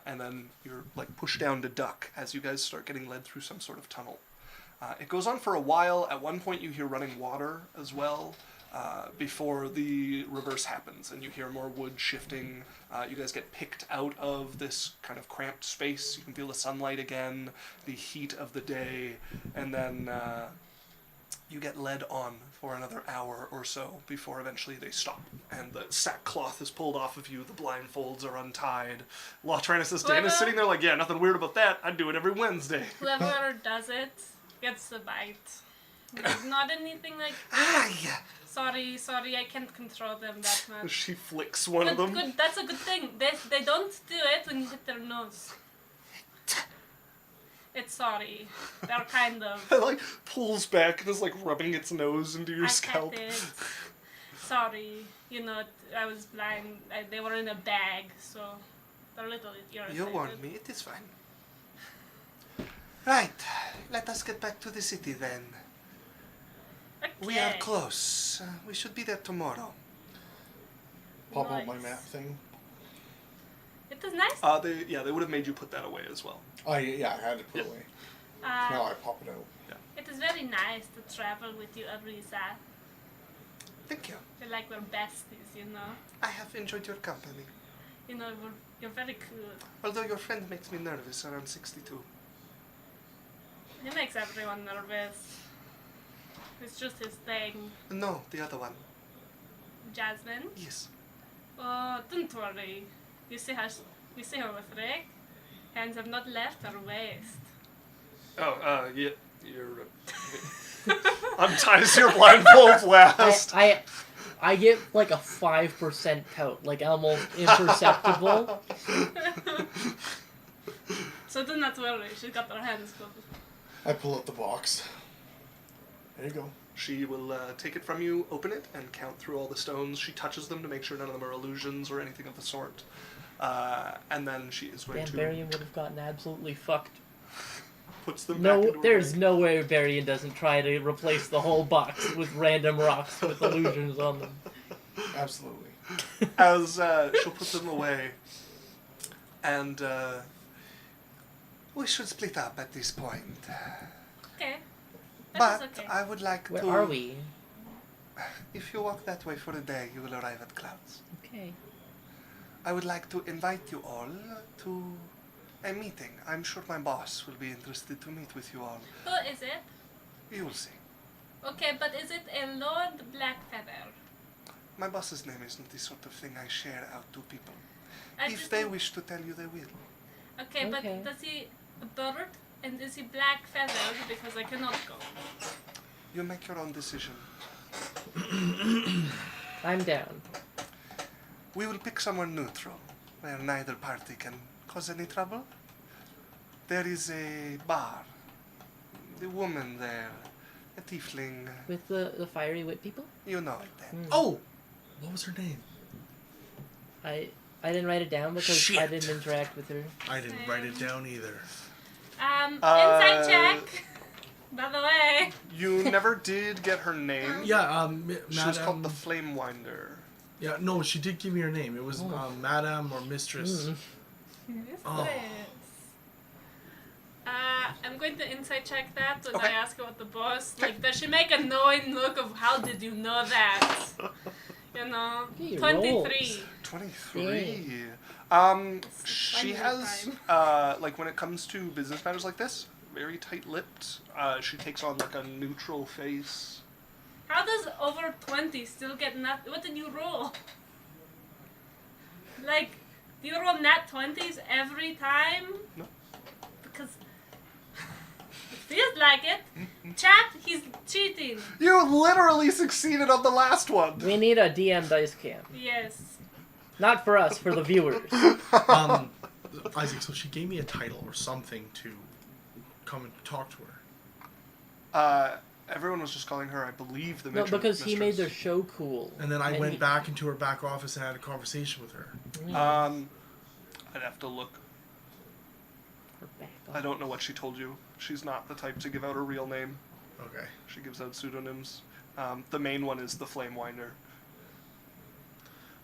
and then you're like pushed down to duck as you guys start getting led through some sort of tunnel. It goes on for a while. At one point you hear running water as well, before the reverse happens, and you hear more wood shifting. You guys get picked out of this kind of cramped space. You can feel the sunlight again, the heat of the day, and then you get led on for another hour or so before eventually they stop, and the sackcloth is pulled off of you, the blindfolds are untied. Lotranus is Dan is sitting there like, yeah, nothing weird about that, I do it every Wednesday. Whoever does it gets the bite. There's not anything like, Yeah. sorry, I can't control them that much. She flicks one of them. Good, that's a good thing. They don't do it when you hit their nose. It's sorry. They're kind of... It like pulls back and is like rubbing its nose into your I scalp. cut it. Sorry. You know, I was blind. They were in a bag, so they're a little irritated. You warned me, it is fine. Right, let us get back to the city then. Okay. We are close. We should be there tomorrow. Pop out my Nice. map thing. It is nice. They would have made you put that away as well. Oh, yeah, I had to put Yep. it away. Now I pop it out. It is very nice to travel with you, Arisa. Thank you. Feel like we're besties, you know. I have enjoyed your company. You know, you're very cool. Although your friend makes me nervous around 62. He makes everyone nervous. It's just his thing. No, the other one. Jasmine. Yes. Oh, don't worry. You see her with Rick? Hands have not left her waist. Oh, yeah, you're... Unties your blindfold last. I I get like a 5% pout, like almost imperceptible. So then that's worry. She's got her hands closed. I pull out the box. There you go. She will take it from you, open it, and count through all the stones. She touches them to make sure none of them are illusions or anything of the sort. And then she is going Damn, to... Barian would have gotten absolutely fucked. Puts them back into No, her there's bag. no way Barian doesn't try to replace the whole box with random rocks with illusions on them. Absolutely. As she'll put them away. And we should split up at this point. Okay. But That is okay. I would like Where to... are we? If you walk that way for a day, you will arrive at Clouds. Okay. I would like to invite you all to a meeting. I'm sure my boss will be interested to meet with you all. Who is it? You will see. Okay, but is it a Lord Blackfeather? My boss's name isn't the sort of thing I share out to people. I If just they don't- wish to tell you, they will. Okay, Okay. but does he a bird? And is he black feathered? Because I cannot go. You make your own decision. I'm down. We will pick somewhere neutral, where neither party can cause any trouble. There is a bar. The woman there, a tiefling. With the fiery wit people? You know it then. Oh! What was her name? I didn't write it down because I Shit. didn't interact with her. I didn't write it down either. Inside check. By the way. You never did get her name. Yeah, She was called Madame... the Flame Winder. Yeah, no, she did give me her name. It was Madame or Mistress. Mm. Yes, Oh. I'm going to insight check that when Okay. I ask about the boss. Like, does she make a knowing look of how did you know that? You know, Get your 23. 23. She Finding has, time. like, when it comes to business matters like this, very tight-lipped. She takes on, like, a neutral face. How does over 20 still get nat? What did you roll? Like, do you roll nat 20s every time? No. Because it feels like it. Chat, he's cheating. You literally succeeded on the last one! We need a DM dice cam. Yes. Not for us, for the viewers. Isaac, so she gave me a title or something to come and talk to her. Everyone was just calling her, I believe, the No, mistress. because he made their show cool. And then I And went he- back into her back office and had a conversation with her. I'd have to look. Her back I don't know what she told you. She's not the type to give out her real name. Okay. She gives out pseudonyms. The main one is the Flame Winder.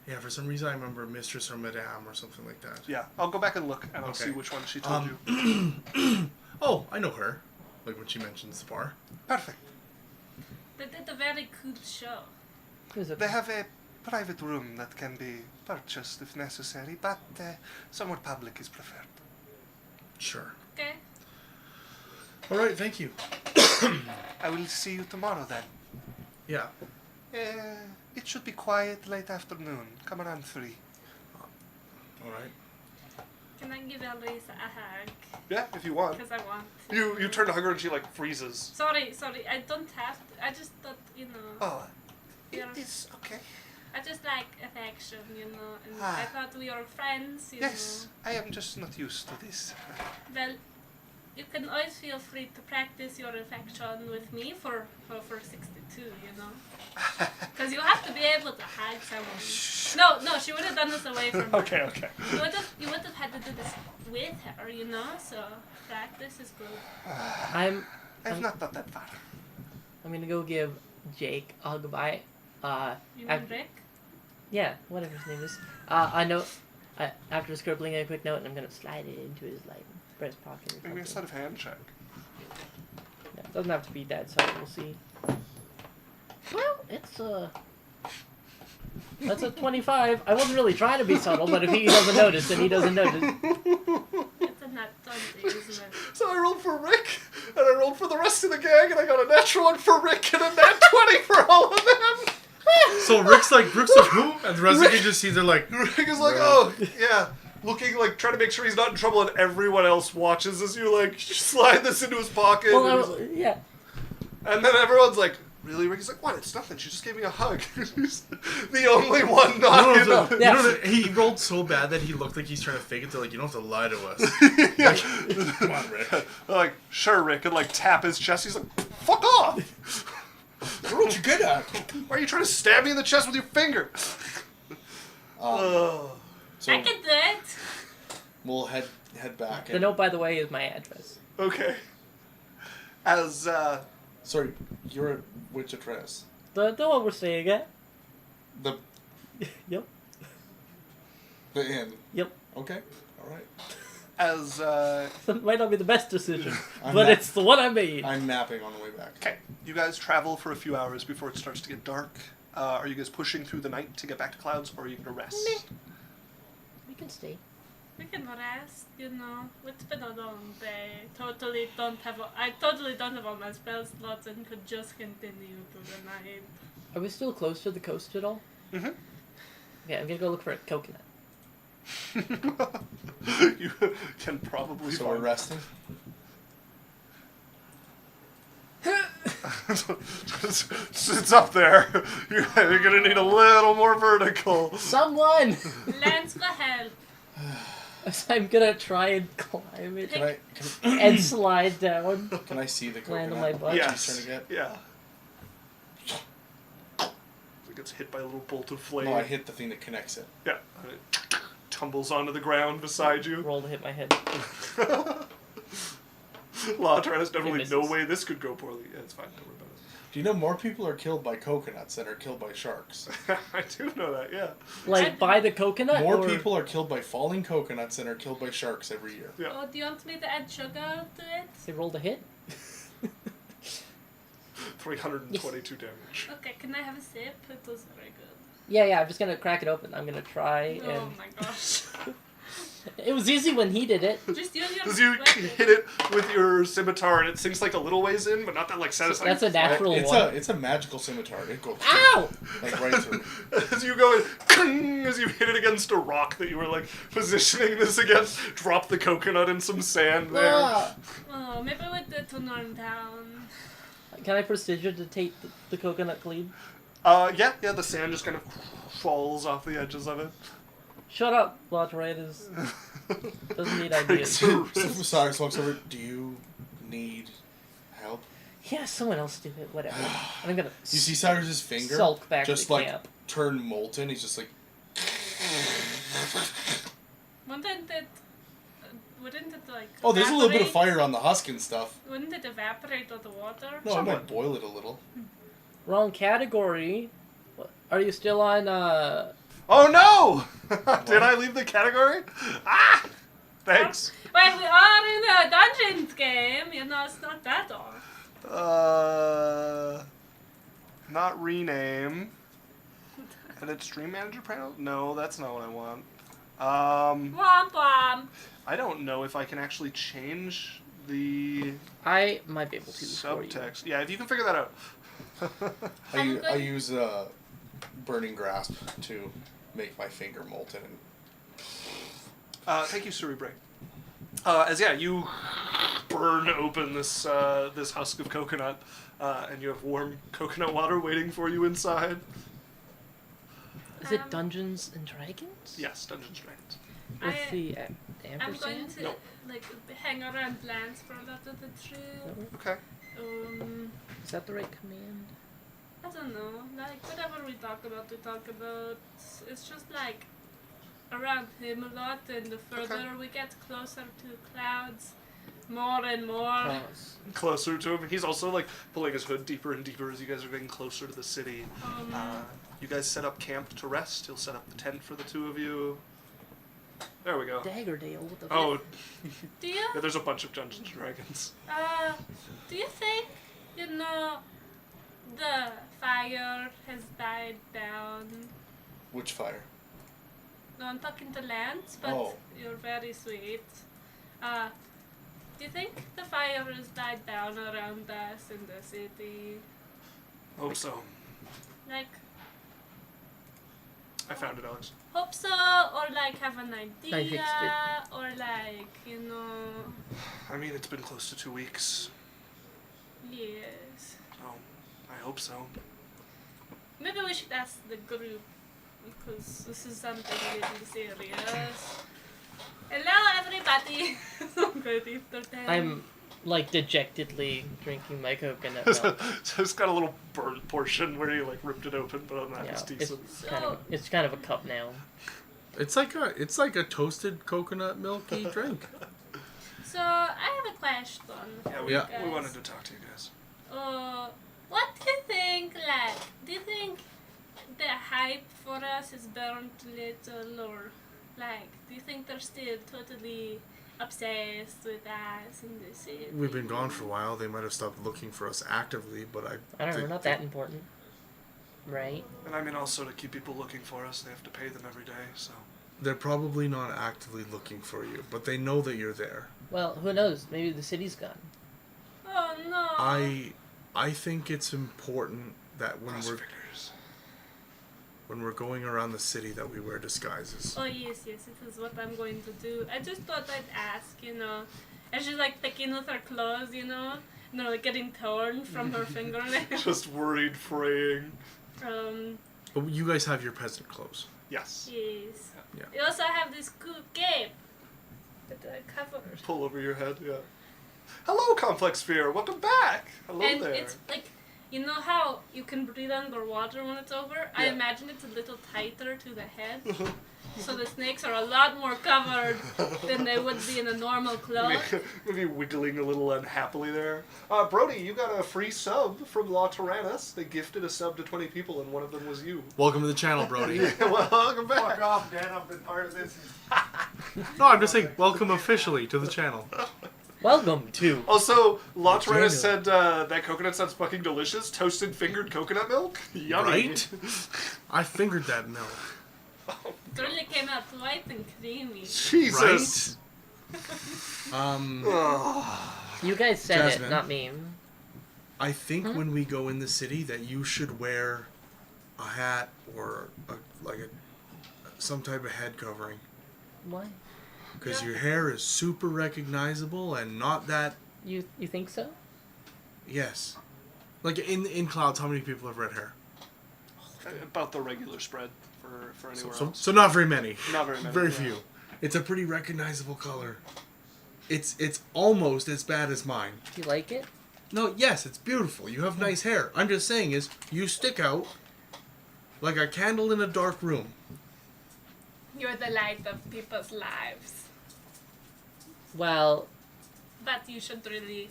Yeah, for some reason I remember Mistress or Madame or something like that. Yeah, I'll go back and look, and I'll Okay. see which one she told you. Oh, I know her. Like when she mentions the bar. Perfect. They did a very good show. Is it? They have a private room that can be purchased if necessary, but somewhere public is preferred. Sure. Okay. All right, thank you. I will see you tomorrow then. Yeah. It should be quiet late afternoon. Come around 3. All right. Can I give Elisa a hug? Yeah, if you want. Because I want. You turn to hug her and she like freezes. Sorry, I don't have to. I just thought, you know. Oh, it Yeah. is okay. I just like affection, you know. And Ah. I thought we were friends, you Yes, I am just not used to this. know. Well, you can always feel free to practice your affection with me for 62, you know. Because you have to be able to hug someone. No, she would have done this away from her. Okay. You would have had to do this with her, you know. So practice is good. I'm Not thought that far. gonna go give Jake a hug goodbye. You mean Rick? Yeah, whatever his name is. I know. After scribbling a quick note, I'm gonna slide it into his like breast pocket or Maybe a something. sleight of hand check. Yeah, it doesn't have to be that subtle. We'll see. Well, it's that's a 25. I wasn't really trying to be subtle, but if he doesn't notice, then he doesn't notice. It's a nat 20, isn't it? So I rolled for Rick, and I rolled for the rest of the gang, and I got a natural one for Rick and a nat 20 for all of them. So Rick's like who? And the rest of you just see they're like, Rick is like, oh, yeah. Looking like, trying to make sure he's not in trouble, and everyone else watches as you, like, slide this into his pocket. Well, and, yeah. and then everyone's like, really, Ricky's like, what? It's nothing. She just gave me a hug. She's the only one not in No, the... Yeah. he rolled so bad that he looked like he's trying to fake it. They're like, you don't have to lie to us. Like, come on, Rick. They're like, sure, Rick, and like tap his chest. He's like, fuck off! What you good at? Why are you trying to stab me in the chest with your finger? I So can do it. we'll head back. The note, by the way, is my address. Okay. As, Sorry, you're at which address? The one we're staying at. The Yep. inn. Yep. Okay. All right. as, It might not be the best decision, I'm but not- it's the one I made. I'm napping on the way back. okay, you guys travel for a few hours before it starts to get dark. Are you guys pushing through the night to get back to Clouds, or are you going to rest? Meh. We can stay. We can rest, you know. It's been a long day. I totally don't have all my spell slots and could just continue through the night. Are we still close to the coast at all? Mm-hmm. Okay, I'm gonna go look for a coconut. You can probably So we're find resting. it's up there. You're gonna need a little more vertical. Someone! Lance for help. I'm gonna try and climb it Can I and slide down. can I see the Land coconut? on my butt. Yes. He's trying to get? Yeah. It gets hit by a little bolt of flame. No, I hit the thing that connects it. Yeah. And it tumbles onto the ground beside you. Roll to hit my head. Latra has definitely misses. no way this could go poorly. Yeah, it's fine. Don't worry Do you know more people are killed by coconuts than are killed by sharks? about it. I do know that, yeah. Like, by the coconut? More or... people are killed by falling coconuts than are killed by sharks every year. Yeah. Oh, do you want me to add sugar to it? They rolled a hit? 322 damage. Okay, can I have a sip? It was very good. Yeah, I'm just gonna crack it open. I'm gonna try Oh and... my gosh. It was easy when he did it. Just use your As you weapon. hit it with your scimitar, and it sinks like a little ways in, but not that like satisfying. That's a natural It's one. a magical scimitar. It goes Ow! like right through. As you go in, as you hit it against a rock that you were like positioning this against, drop the coconut in some sand there. Ah! Oh, maybe with the to Norm Town. Can I prestidigitate the coconut clean? Yeah, the sand just kind of falls off the edges of it. Shut up, Laterators. Doesn't need ideas. Cyrus walks over. Do you need help? Yeah, someone else do it, whatever. And I'm gonna You see Cyrus's finger sulk back just to like camp. turn molten. He's just like, Wouldn't it like oh, there's a little bit of evaporate? fire on the husk and stuff. Wouldn't it evaporate with the water? No, I Somewhat. might boil it a little. Wrong category. What? Are you still on, Oh no! Did I leave the category? Ah! Thanks. Well, we are in a dungeons game, you know, it's not that off. Not rename. Edit stream manager panel? No, that's not what I want. Womp womp. I don't know if I can actually change the I might be able to for you. subtext. Yeah, if you can figure that out. I use burning grasp to make my finger molten. And Thank you, Cerebrae. You burn open this this husk of coconut, and you have warm coconut water waiting for you inside. Is it Dungeons and Dragons? Yes, Dungeons and Dragons. With I- the I'm ampersand? going to Nope. like hang around Lance for a lot of the trip. Okay. Is that the right command? I don't know. Like whatever we talk about. It's just like around him a lot, and the further we get closer to clouds, more and more. Cross. Closer to him. He's also like pulling his hood deeper and deeper as you guys are getting closer to the city. You guys set up camp to rest. He'll set up the tent for the two of you. There we go. Daggerdale, what the Oh, Do you? yeah, there's a bunch of Dungeons and Dragons. Do you think the fire has died down? which fire? No, I'm talking to Lance, but Oh. you're very sweet. Do you think the fire has died down around us in the city? Hope so. Like, I found it, Alex. hope so, or like have an idea, fixed it. or like, you know, I mean, it's been close to 2 weeks. yes. So, I hope so. Maybe we should ask the group, because this is something really serious. Hello, everybody. Good evening. I'm like dejectedly drinking my coconut milk. So it's got a little burnt portion where you like ripped it open, but on that it's Yeah, decent. it's kind of a cup now. It's like a toasted coconut milky drink. So, I have a question. Yeah, for we, you we guys. wanted to talk to you guys. What do you think, like, do you think the hype for us is burnt little, or, like, do you think they're still totally obsessed with us in the city? We've been gone for a while. They might have stopped looking for us actively, but I don't know, we're not that important. Right? And I mean, also to keep people looking for us, they have to pay them every day, so. They're probably not actively looking for you, but they know that you're there. Well, who knows? Maybe the city's gone. Oh, no. I think it's important that Crossfighters. when we're going around the city that we wear disguises. Oh, yes, it is what I'm going to do. I just thought I'd ask, And she's, like, taking off her clothes, and they're, like, getting torn from her fingernails. Just worried, fraying. But you guys have your peasant clothes. Yes. Yes. Yeah. You also have this cool cape with the covers. Pull over your head, yeah. Hello, Complex Sphere. Welcome back. Hello And there. it's like, you know how you can breathe underwater when it's over? I Yeah. imagine it's a little tighter to the head. So the snakes are a lot more covered than they would be in a normal cloth. Maybe wiggling a little unhappily there. Brody, you got a free sub from La Tyrannus. They gifted a sub to 20 people, and one of them was you. Welcome to the channel, Brody. Well, welcome back. Fuck off, Dan. I've been part of this. No, I'm just saying, welcome officially to the channel. Welcome to. Also, La The Tyrannus channel. said that coconut sounds fucking delicious. Toasted fingered coconut milk? Yummy. Right? I fingered that milk. It really came out white and creamy. Jesus. Ugh. You guys said Jasmine. it, not me. I think when we go in the city that you should wear a hat or some type of head covering. Why? Because Yeah. your hair is super recognizable and not that. You think so? Yes. Like in clouds, how many people have red hair? About the regular spread for anywhere else. So not very many. Not very many. Very yeah. few. It's a pretty recognizable color. It's almost as bad as mine. Do you like it? No, yes, it's beautiful. You have nice hair. I'm just saying is you stick out like a candle in a dark room. You're the light of people's lives. Well, But you should really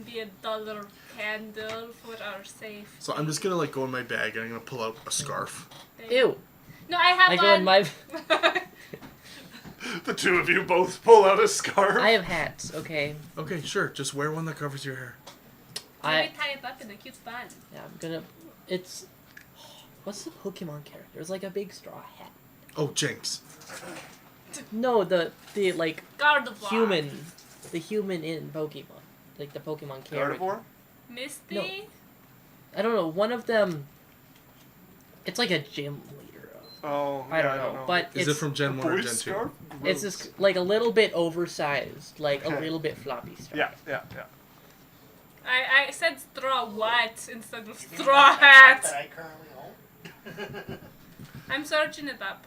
be a dollar candle for our safety. So I'm just gonna go in my bag and I'm gonna pull out a scarf. ew. No, I have I one. go in my. The two of you both pull out a scarf. I have hats. Okay. Okay, sure. Just wear one that covers your hair. Maybe tie it up in a cute bun. Yeah, I'm gonna. It's. What's the Pokemon character? It's like a big straw hat. Oh, Jinx. No, the like Gardevoir. human, the human in Pokemon, like the Pokemon character. Gardevoir? Misty? No. I don't know. One of them. It's like a gym leader. Oh, I don't yeah, know, but Is it's it from Gen 1 or Boy Gen 2? scarf? it's Gross. just like a little bit oversized, like a Okay. little bit floppy straw. Yeah. I said straw what instead of straw hat. That I currently own. I'm searching it up.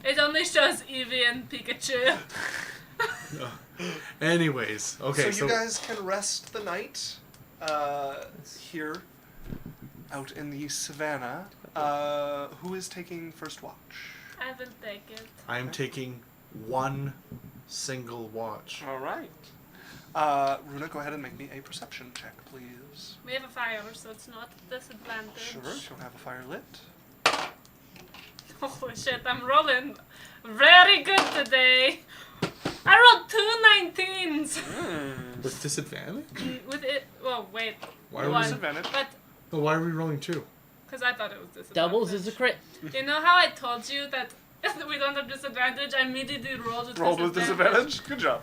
It only shows Eevee and Pikachu. Anyways, okay, so you guys can rest the night here out in the savannah. Who is taking first watch? I will take it. I am taking one single watch. All right. Runa, go ahead and make me a perception check, please. We have a fire, so it's not a disadvantage. Sure, she'll have a fire lit. Oh shit, I'm rolling very good today. I rolled 2 19s. With disadvantage? With it, well, wait. Why are we one. disadvantage? But, Oh, why are we rolling 2? because I thought it was disadvantage. Doubles is a crit. You know how I told you that we don't have disadvantage? I immediately rolled with Rolled with disadvantage? Good job.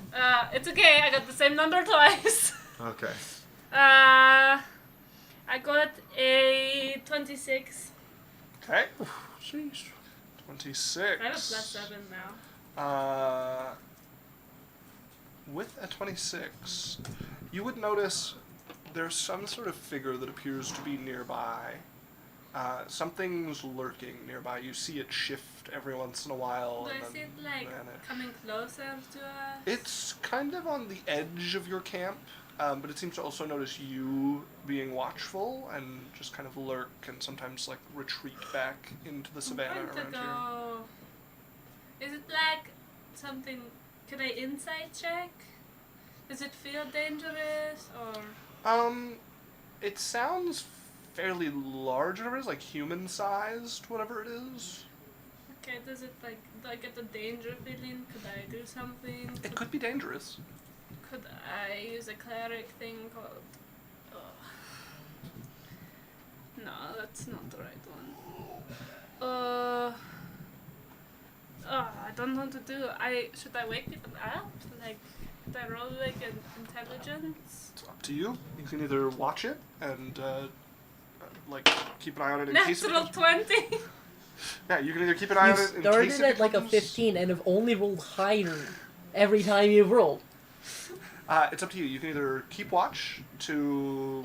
It's okay, I got the same number twice. Okay. I got a 26. Okay. Sheesh. 26. I have a +7 now. With a 26, you would notice There's some sort of figure that appears to be nearby. Something's lurking nearby. You see it shift every once in a while. Do and I then see it like vanish. coming closer to us? It's kind of on the edge of your camp, but it seems to also notice you being watchful and just kind of lurk and sometimes like retreat back into the savannah I'm going to around here. go. Is it like something? Could I insight check? Does it feel dangerous or? It sounds fairly large, whatever it is, like human-sized, whatever it is. Okay, does it like? Do I get the danger feeling? Could I do something? It could be dangerous. Could I use a cleric thing called? No, that's not the right one. I don't know what to do. Should I wake people up? Like, could I roll like an intelligence? It's up to you. You can either watch it and like keep an eye on it in case. Natural 20. Yeah, you can either keep an eye You on it in started case at like a becomes- 15 and have only rolled higher every time you've rolled. It's up to you. You can either keep watch to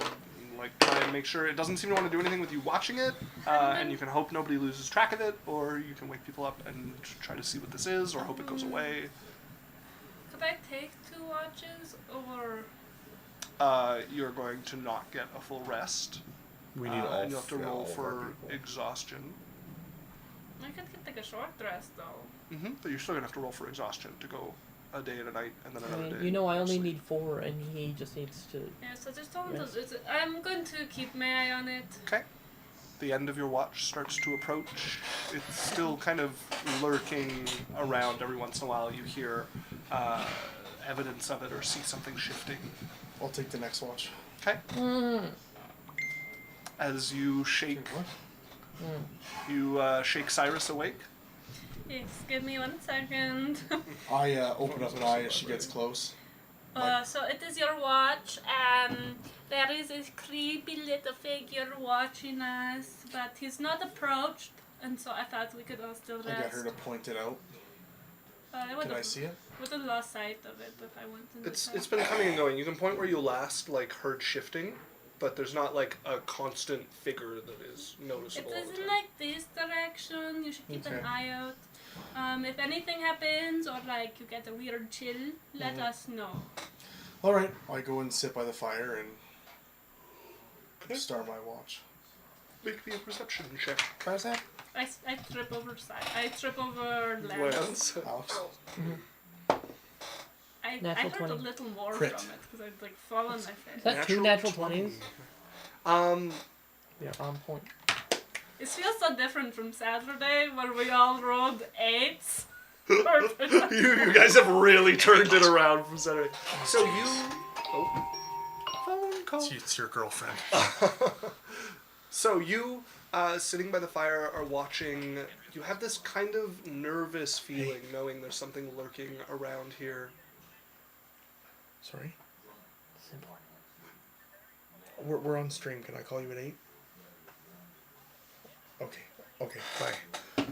like try and make sure it doesn't seem to want to do anything with you watching it, and you can hope nobody loses track of it, or you can wake people up and try to see what this is, or hope it goes away. Could I take 2 watches or? You're going to not get a full rest. We need all. And you'll have to yeah, roll all of our for people. exhaustion. I could get like a short rest though. But you're still gonna have to roll for exhaustion to go a day and a night, and then another day. You know, I only sleep. need 4 and he just needs to... Yeah, so just don't. Rest. I'm going to keep my eye on it. Okay. The end of your watch starts to approach. It's still kind of lurking around every once in a while. You hear evidence of it or see something shifting. I'll take the next watch. Okay. As you shake, you shake Cyrus awake. Yes, give me 1 second. I open up an eye as she gets close. So it is your watch. There is a creepy little figure watching us, but he's not approached, and so I thought we could all still rest. I get her to point it out. Can I see it? Would have lost sight of it if I went in the It's been coming and going. You can point where you last like heard shifting, but there's not like a constant figure that is noticeable. It all the is time. in like this direction. You should keep an Okay. eye out. If anything happens or like you get a weird chill, let us know. All right. I go and sit by the fire and Okay. start my watch. Make me a perception check. Where's that? I trip over I trip over land. Lance. Alex. I Natural heard 20. a little more Crit. from it because I'd like fall on my face. Is that 2 natural 20s? Yeah, on point. It feels so different from Saturday where we all rolled 8s. you guys have really turned it around from Saturday. So you. Oh. Phone call. It's your girlfriend. So you, sitting by the fire, are watching. You have this kind of nervous feeling, knowing there's something lurking around here. Sorry. Simple. We're on stream. Can I call you at 8? Okay. Bye.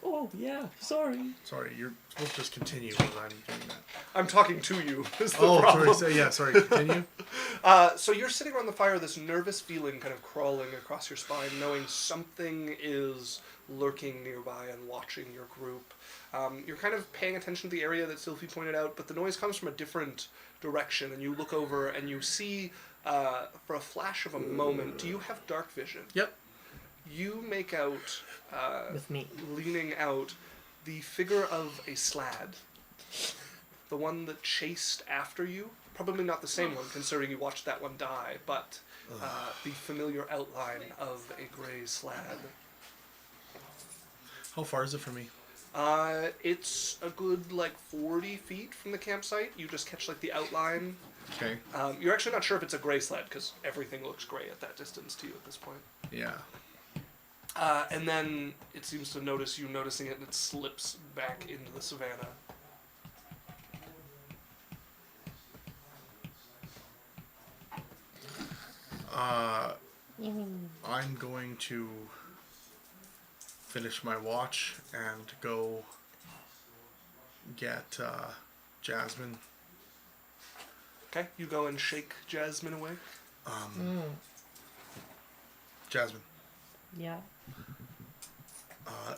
Oh, yeah, sorry. Sorry. You're supposed to just continue as I'm doing that. I'm talking to you. Is the Oh, problem. sorry. Sorry. Continue. So you're sitting around the fire, this nervous feeling kind of crawling across your spine, knowing something is lurking nearby and watching your group. You're kind of paying attention to the area that Sylvie pointed out, but the noise comes from a different direction, and you look over and you see, for a flash of a moment, do you have dark vision? Yep. You make out, With me. leaning out, the figure of a slad. The one that chased after you. Probably not the same one, considering you watched that one die, but the familiar outline of a grey slad. How far is it from me? It's a good, 40 feet from the campsite. You just catch, the outline. Okay. You're actually not sure if it's a grey sled, because everything looks grey at that distance to you at this point. Yeah. And then it seems to notice you noticing it, and it slips back into the savannah. I'm going to finish my watch and go get Jasmine Okay, you go and shake Jasmine awake. Jasmine, Yeah.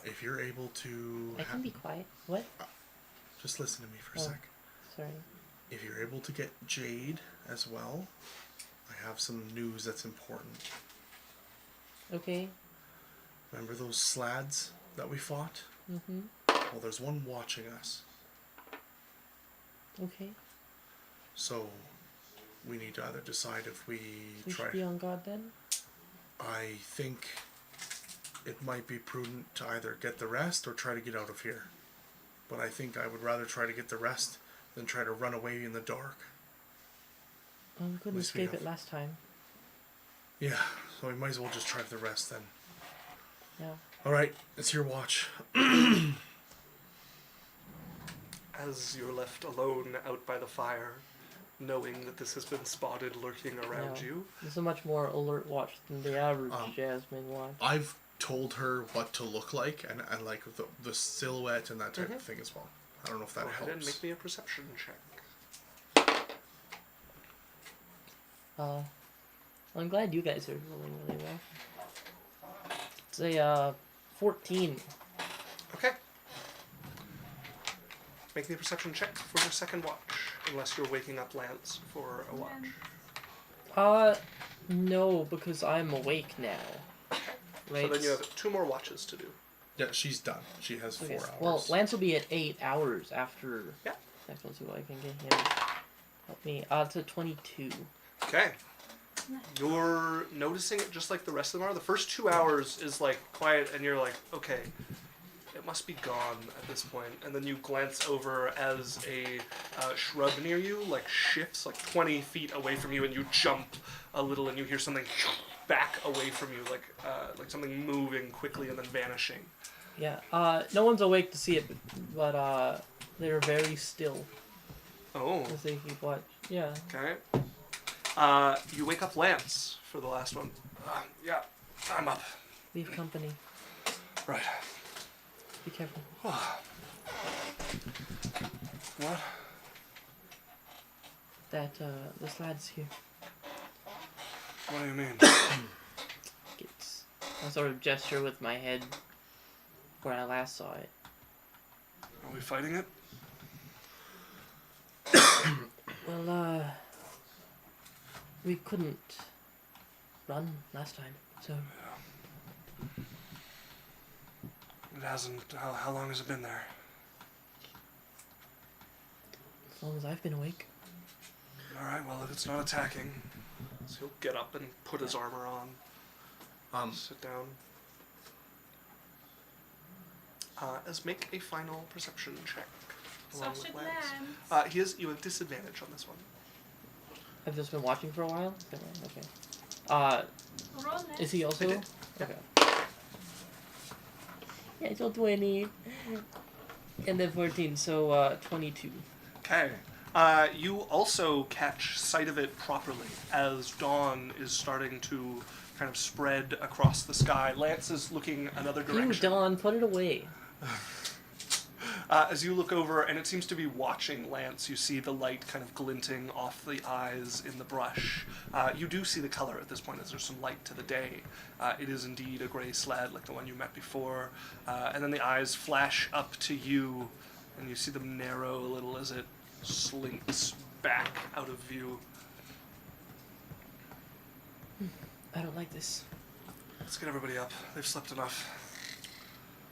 if you're able to... I can be quiet. What? Just listen to me for a Oh. sec. Sorry. If you're able to get Jade as well, I have some news that's important. Okay. Remember those slads that we fought? Mm-hmm. Well, there's one watching us. Okay. So, we need to either decide if we We try... should be on guard then. I think it might be prudent to either get the rest or try to get out of here. But I think I would rather try to get the rest than try to run away in the dark. Oh, we couldn't Least we escape have- it last time. Yeah, so we might as well just try the rest then. Yeah. Alright, it's your watch. As you're left alone out by the fire, knowing that this has been spotted lurking around Yeah. you. This is a much more alert watch than the average Um, Jasmine watch. I've told her what to look like and like the silhouette and that type Mhm. of thing as well. I don't know if that Go ahead and helps. make me a perception check. I'm glad you guys are rolling really well. It's a 14. Okay. Make me a perception check for your second watch, unless you're waking up Lance for a watch. No, because I'm awake now. Right. So then you have 2 more watches to do. Yeah, she's done. She has 4 Okay. hours. Well, Lance will be at 8 hours after. Yeah. Next one, see what I can get him. Help me. It's a 22. Okay. You're noticing it just like the rest of them are. The first 2 hours is like quiet, and you're like, okay, it must be gone at this point. And then you glance over as a shrub near you like shifts like 20 feet away from you, and you jump a little, and you hear something back away from you, like something moving quickly and then vanishing. Yeah. No one's awake to see it, but they're very still Oh. as they keep watch. Yeah. Okay. You wake up Lance for the last one. Yeah, I'm up. Leave company. Right. Be careful. What? That this lad's here. What do you mean? It's a sort of gesture with my head where I last saw it. Are we fighting it? Well, we couldn't run last time, so It hasn't. How long has it been there? as long as I've been awake. All right. Well, if it's not attacking, so he'll get up and put his armor on. Sit down. As make a final perception check. So along with should Lance. Lance. You have disadvantage on this one. I've just been watching for a while. Is that right? Okay. Roll it. Is he also? I did. Okay. Yeah, so 20. And then 14, so 22. Okay. You also catch sight of it properly as dawn is starting to kind of spread across the sky. Lance is looking another You, direction. Dawn, put it away. As you look over, and it seems to be watching Lance, you see the light kind of glinting off the eyes in the brush. You do see the color at this point as there's some light to the day. It is indeed a gray sled like the one you met before. And then the eyes flash up to you, and you see them narrow a little as it slinks back out of view. I don't like this. Let's get everybody up. They've slept enough.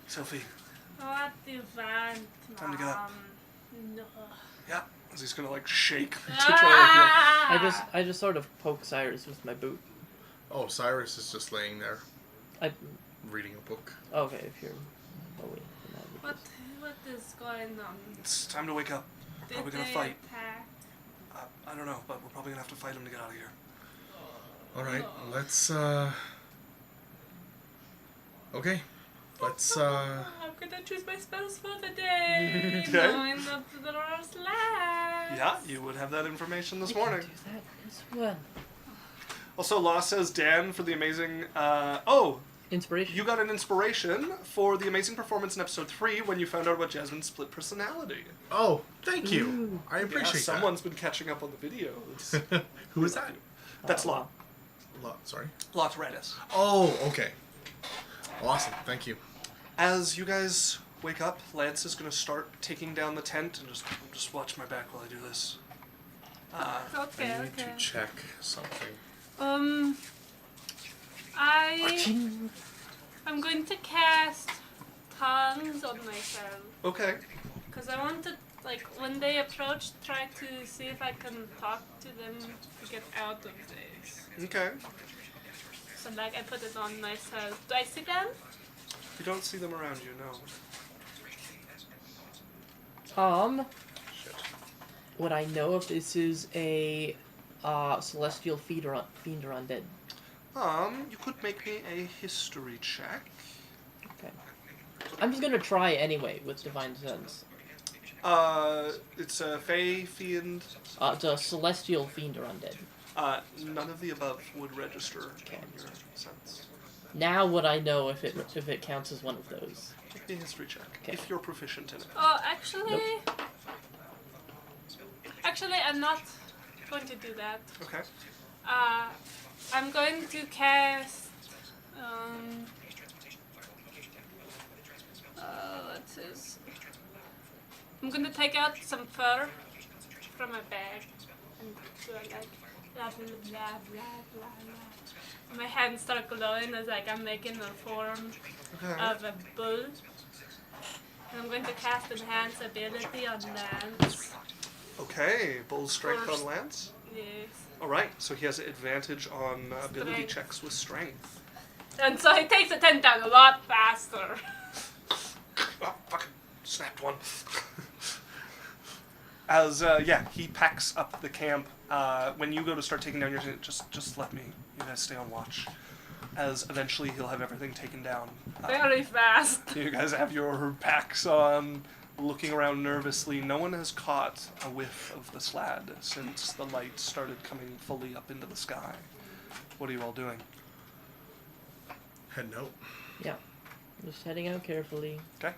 Sophie. What do you want, Time to get up. No. Yeah. As he's gonna like shake to try to I just sort of poke Cyrus with my boot. Oh, Cyrus is just laying there I reading a book. okay if you're. Oh wait. What is going on? It's time to wake up. We're Did probably gonna they fight. attack? I don't know, but we're probably gonna have to fight him to get out of here. All right, let's. Okay, let's. How could I choose my spells for the day? Okay. Knowing that there are slabs. Yeah, you would have that information this I can morning. do that as well. Also, Law says Dan for the amazing. Oh, Inspiration. You got an inspiration for the amazing performance in episode 3 when you found out about Jasmine's split personality. Oh, thank you. Ooh. I appreciate Yeah, someone's been catching up on the videos. that. Who is that? That's Lot. Sorry. Lot Redis. Oh, okay. Awesome. Thank you. As you guys wake up, Lance is going to start taking down the tent and just watch my back while I do this. Okay, I need okay. to check something. I'm going to cast tongues on myself. Okay. Because I want to, like, when they approach, try to see if I can talk to them to get out of this. Okay. So, like, I put it on myself. Do I see them? You don't see them around you, no. Shit. Would I know if this is a celestial fiend or undead? You could make me a history check. Okay. I'm just gonna try anyway with Divine Sense. It's a Fey Fiend. It's a celestial fiend or undead. None of the above would register Okay. on your sense. Now would I know if it counts as one of those? Make me a history check, Okay. if you're proficient in it. Oh, actually... Actually, I'm not going to do that. Okay. I'm going to cast... what's this? I'm going to take out some fur from my bag and do it like... Blah, blah, blah, blah, blah, blah. My hands start glowing as like I'm making a form Okay. of a bull. And I'm going to cast Enhance Ability on Lance. Okay, Bull Strength First. on Lance. Yes. Alright, so he has advantage on ability Strength. checks with strength. And so he takes the tent down a lot faster. Oh, fucking snapped one. As, he packs up the camp. When you go to start taking down your tent, just let me. You guys stay on watch. As eventually he'll have everything taken down. Very fast. You guys have your packs on, looking around nervously. No one has caught a whiff of the slad since the light started coming fully up into the sky. What are you all doing? Head note. Yeah. Just heading out carefully. Okay.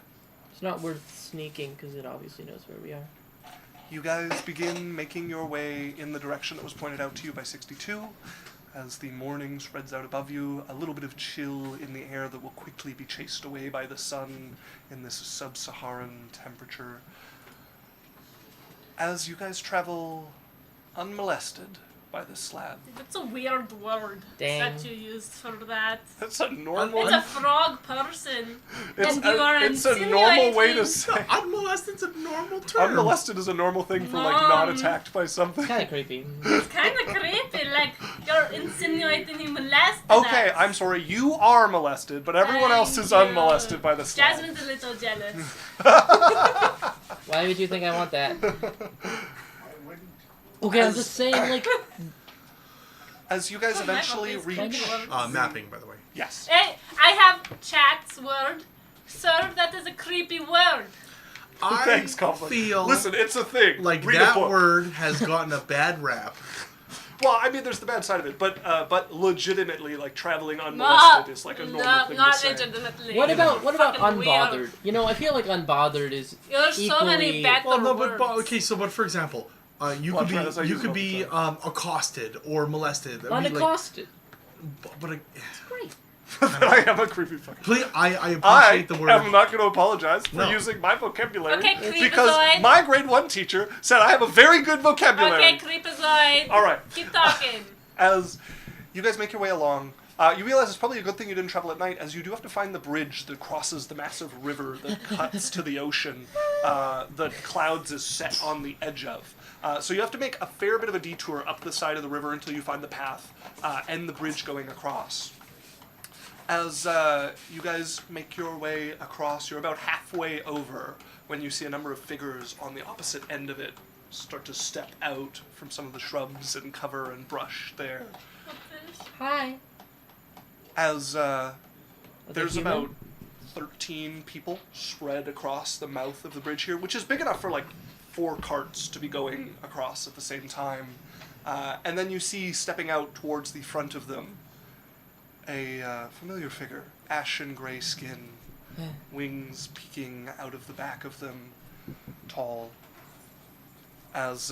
It's not worth sneaking because it obviously knows where we are. You guys begin making your way in the direction that was pointed out to you by 62. As the morning spreads out above you, a little bit of chill in the air that will quickly be chased away by the sun in this sub-Saharan temperature. As you guys travel unmolested by the slab. That's a weird word Dang. that you used for that. That's a normal... It's a frog person. It's and you are it's a normal way to insinuating- say... Unmolested's a normal term. Unmolested is a normal thing for, like, not Mom. attacked by something. Kind of creepy. It's kind of creepy, like you're insinuating he molested Okay, us. I'm sorry, you are molested, but everyone else is Thank you. unmolested by the slab. Jasmine's a little jealous. Why would you think I want that? I wouldn't. Okay, I'm As- just saying, like, As you guys Oh, eventually Michael, reach... this kind of Mapping, by the way. Yes. Hey, I have chat's word. Sir, that is a creepy word. Thanks, I Coughlin. feel Listen, it's a thing. like Read a that book. word has gotten a bad rap. Well, I mean, there's the bad side of it, but legitimately, like, traveling Not, unmolested is like a normal thing not to say. legitimately. what about Fucking unbothered? weird. You know, I feel like unbothered is There's so many equally- better Well, no, words. but okay. So, but for example, you Well, could I'm trying to be use it all the time. accosted or molested. I mean, like, unaccosted. but Great. I am a creepy fucking... please, I I appreciate the word. am not going to apologize for No. using my vocabulary Okay, creepazoid. because my grade 1 teacher said I have a very good vocabulary. Okay, creepazoid. All right. Keep talking. As you guys make your way along, you realize it's probably a good thing you didn't travel at night, as you do have to find the bridge that crosses the massive river that cuts to the ocean that Clouds is set on the edge of. So you have to make a fair bit of a detour up the side of the river until you find the path and the bridge going across. As you guys make your way across, you're about halfway over when you see a number of figures on the opposite end of it start to step out from some of the shrubs and cover and brush there. Hi. As Are they there's human? about 13 people spread across the mouth of the bridge here, which is big enough for like 4 carts to be going across at the same time. And then you see stepping out towards the front of them a familiar figure. ashen gray skin, wings peeking out of the back of them, tall. As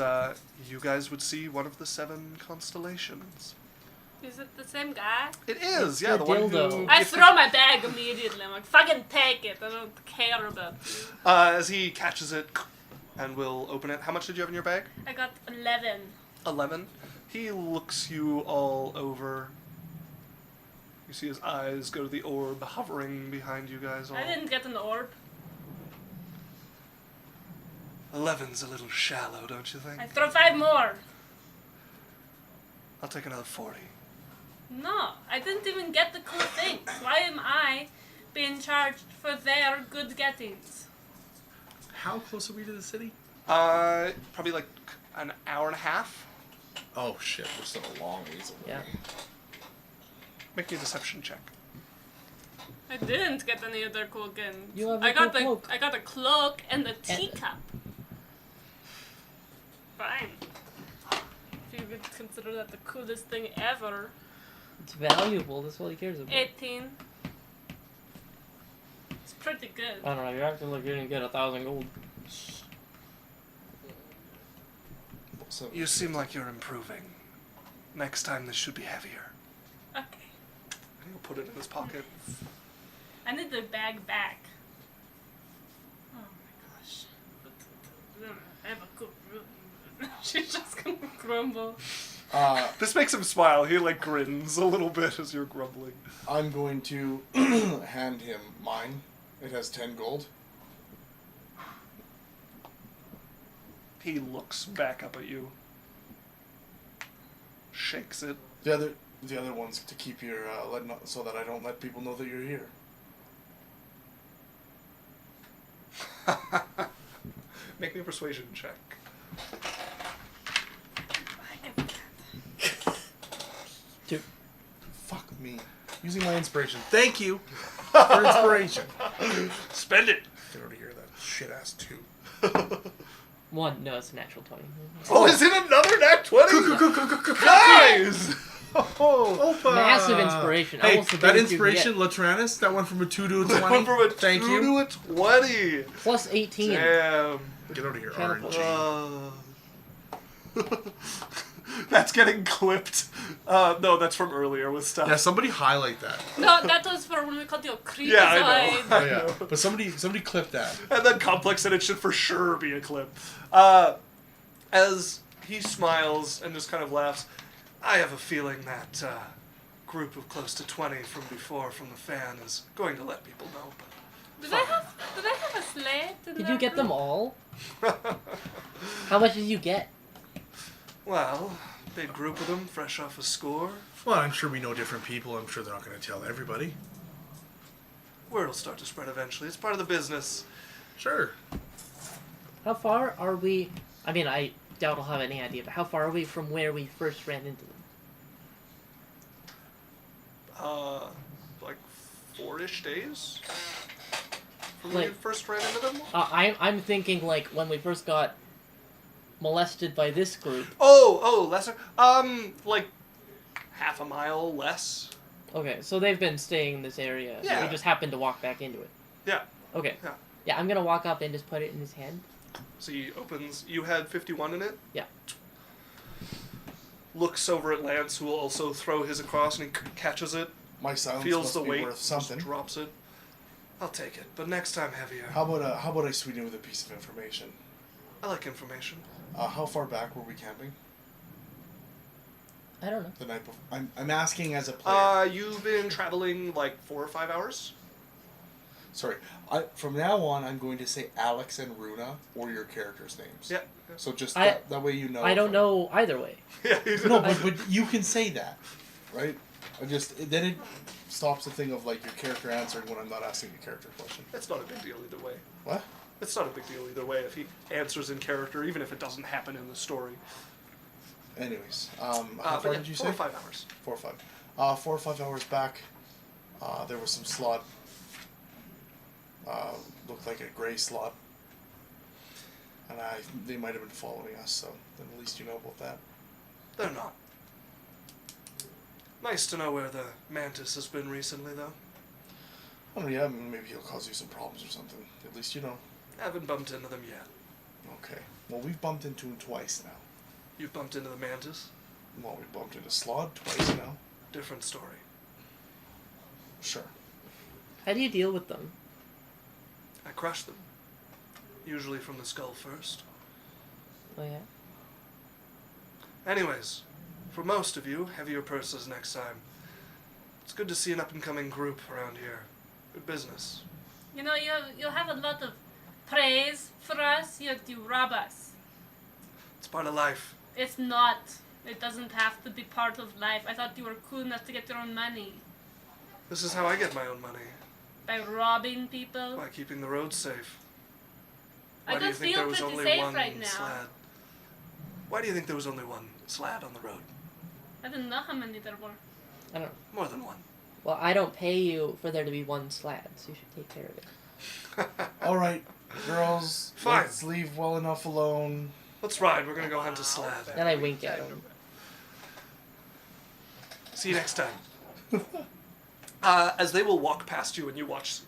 you guys would see one of the 7 constellations. Is it the same guy? It is, It's yeah, the the one dildo. who I gifted- throw my bag immediately. I'm like, fucking take it. I don't care about you. As he catches it and will open it. How much did you have in your bag? I got 11. 11. He looks you all over. You see his eyes go to the orb hovering behind you guys all. I didn't get an orb. 11's a little shallow, don't you think? I throw 5 more. I'll take another 40. No, I didn't even get the cool things. Why am I being charged for their good gettings? How close are we to the city? Probably like an hour and a half. Oh shit, we're still a long ways away. Yeah. Make me a deception check. I didn't get any of their cool things. You have a I got cool the cloak. I got a cloak and a teacup. Fine. If you would consider that the coolest thing ever. It's valuable. That's all he cares about. 18. It's pretty good. I don't know. You're acting like you didn't get 1,000 gold. So, You seem like you're improving. Next time this should be heavier. Okay. And he'll put it in his pocket. I need the bag back. Oh my gosh. I have a cool room. She's just gonna grumble. This makes him smile. He like grins a little bit as you're grumbling. I'm going to hand him mine. It has 10 gold. He looks back up at you. Shakes it. The other one's to keep your so that I don't let people know that you're here. Make me a persuasion check. Two. Fuck me. Using my inspiration. Thank you for inspiration. Spend it. Get out of here, that shit ass 2. 1. No, it's a natural 20. Oh, is it another nat 20? Guys! Oh, Massive inspiration. Hey, Almost the that biggest you can inspiration, Latranis, that went from a 2 to a 20. went from a Thank 2 you. to a 20. get. Plus 18. Damn. Get out of here, Catapult. RNG. That's getting clipped. No, that's from earlier with stuff. Yeah, somebody highlight that. No, that was for when we cut your creepy Yeah, I know. side. Oh yeah, but somebody clip that. And then Complex said it should for sure be a clip. As he smiles and just kind of laughs, I have a feeling that group of close to 20 from before from the fan is going to let people know. Do they have a slate? in Did their you get them group? all? How much did you get? Well, big group of them, fresh off a score. Well, I'm sure we know different people. I'm sure they're not going to tell everybody. Word will start to spread eventually. It's part of the business. Sure. How far are we? I mean, I doubt I'll have any idea, but how far are we from where we first ran into them? Like 4-ish days from Like- when you first ran into them. I'm thinking like when we first got molested by this group. Oh, lesser. Like half a mile less. Okay, so they've been staying in this area. So Yeah. we just happened to walk back into it. Yeah. Okay. Yeah. Yeah, I'm gonna walk up and just put it in his hand. So he opens. You had 51 in it. Yeah. Looks over at Lance, who will also throw his across, and he catches it. My silence Feels must the be weight. worth Just something. drops it. I'll take it, but next time heavier. How about I sweeten it with a piece of information? I like information. How far back were we camping I don't know. the night before? I'm asking as a player. You've been traveling like 4 or 5 hours. Sorry. From now on, I'm going to say Alex and Runa or your characters' names. Yeah. So just I- that way you know. I don't know either way. Yeah. No, but you can say that, right? Then it stops the thing of like your character answering when I'm not asking a character question. It's not a big deal either way. What? It's not a big deal either way if he answers in character, even if it doesn't happen in the story. Anyways, how But far yeah, did you 4 say? or 5 hours. 4 or 5. 4 or 5 hours back, there was some slot. Looked like a gray slot. And they might have been following us, so then at least you know about that. They're not. Nice to know where the mantis has been recently, though. Oh yeah, maybe he'll cause you some problems or something. At least you know. Haven't bumped into them yet. Okay. Well, we've bumped into him twice now. You've bumped into the Mantis? Well, we bumped into Slod twice now. Different story. Sure. How do you deal with them? I crush them. Usually from the skull first. Oh yeah. Anyways, for most of you, heavier purses next time. It's good to see an up-and-coming group around here. Good business. You know, you have a lot of praise for us, yet you rob us. It's part of life. It's not. It doesn't have to be part of life. I thought you were cool enough to get your own money. This is how I get my own money. By robbing people. By keeping the roads safe. I Why do you don't think feel there was pretty only safe one right now. slad? Why do you think there was only one slad on the road? I didn't know how many there were. I don't know. More than one. Well, I don't pay you for there to be one slab, so you should take care of it. All right, girls. Fine. Let's leave well enough alone. Let's ride. We're gonna go hunt a slad. Then I wink at him. See you next time. As they will walk past you and you watch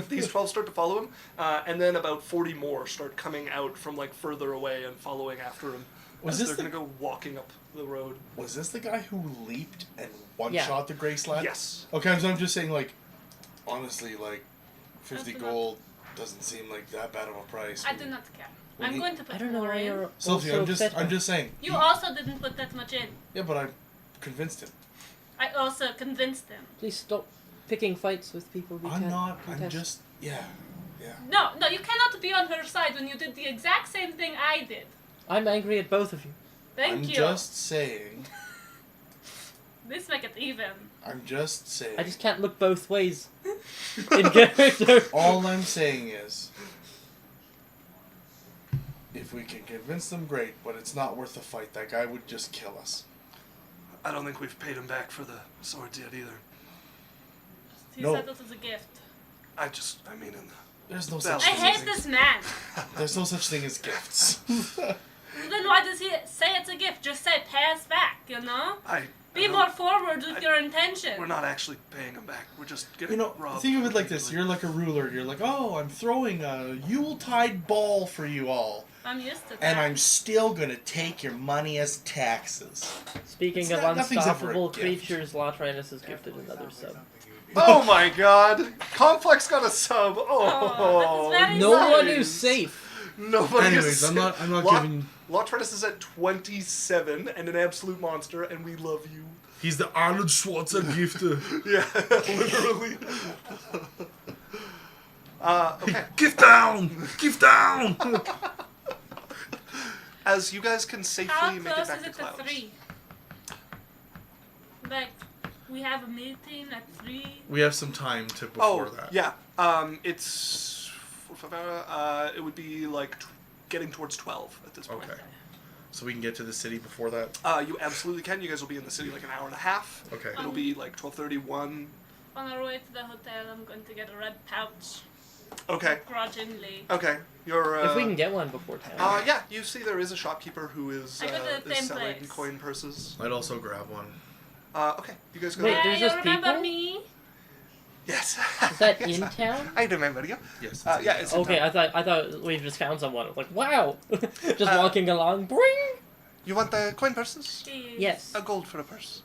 these 12 start to follow him, and then about 40 more start coming out from like further away and following after him. Was as this they're going to go walking up the road. Was this the guy who leaped and one-shot the gray slad? Yes. Okay, so I'm just saying, like, honestly, like, 50 That's enough. gold doesn't seem like that bad of a price. I do not care. When I'm you- going to put I don't know more why in. you're Sylvia, also I'm upset. just saying. You also didn't put that much in. Yeah, but I convinced him. I also convinced them. Please stop picking fights with people we I'm can't not. I'm contest. just. Yeah. No, you cannot be on her side when you did the exact same thing I did. I'm angry at both of you. Thank I'm you. just saying. This make it even. I'm just saying. I just can't look both ways in character. All I'm saying is, if we can convince them, great. But it's not worth the fight. That guy would just kill us. I don't think we've paid him back for the swords yet either. He No. said it was a gift. I mean, in the... There's no Well, such. I thing hate as, this man. There's no such thing as gifts. Then why does he say it's a gift? Just say pay us back, you know? Be I don't- more forward with your intention. We're not actually paying him back. We're just getting You know, robbed. think of it like this. You're like a ruler. You're like, oh, I'm throwing a Yuletide ball for you all. I'm used to that. And I'm still going to take your money as taxes. Speaking It's of not- nothing's ever a unstoppable gift. creatures, Latrinus has gifted another sub. Oh my god! Complex got a sub. Oh, that is very No nice. one is safe. Anyways, Nobody is I'm safe. not Lot- giving... Lotrinus is at 27 and an absolute monster, and we love you. He's the Arnold Schwarzenegger. Yeah, literally. Okay. Gift down! Gift down! As you guys can safely How make it close back is to it to Clouds. 3? Like, we have a meeting at 3. We have some time to before Oh, that. yeah. It's... it would be like getting towards 12 at this point. Okay. So we can get to the city before that? You absolutely can. You guys will be in the city like an hour and a half. Okay. It'll be like 12:31. On our way to the hotel, I'm going to get a red pouch. Okay. Grudgingly. Okay. You're. If we can get one before town. Yeah. You see, there is a shopkeeper who is I go to the same selling place. coin purses. I'd also grab one. Okay. You guys go. Wait, there. there's you just remember people? me? Yes. Is that Yes, in town? I remember you. Yes. Yeah. It's in Okay, town. I thought we just found someone. Like, wow! Just Uh, walking along. Bring! You want the coin purses? Jeez. Yes. A gold for a purse.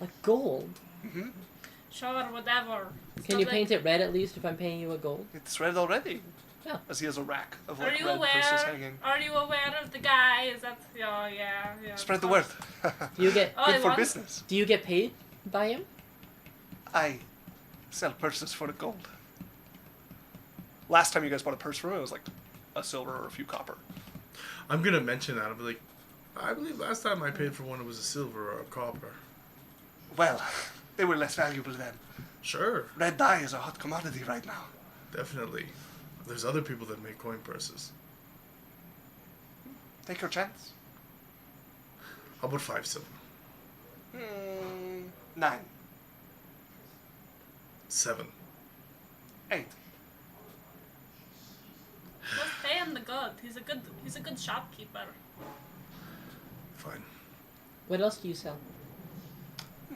Like gold. Mm-hmm. Sure, whatever. Can you paint it red at least if I'm paying you a gold? It's red already. Yeah. As he has a rack of Are like you red purses aware? hanging. Are you aware of the guy? Is that? Oh yeah. Spread the word. Do you get Oh, Good I for want- business. Do you get paid by him? I sell purses for the gold. Last time you guys bought a purse from him, it was like a silver or a few copper. I'm going to mention that. I'll be like, I believe last time I paid for one, it was a silver or a copper. Well, they were less valuable then. Sure. Red dye is a hot commodity right now. Definitely. There's other people that make coin purses. Take your chance. How about 5 silver? 9, 7. 8. Let's pay him the good. He's a good shopkeeper. Fine. What else do you sell?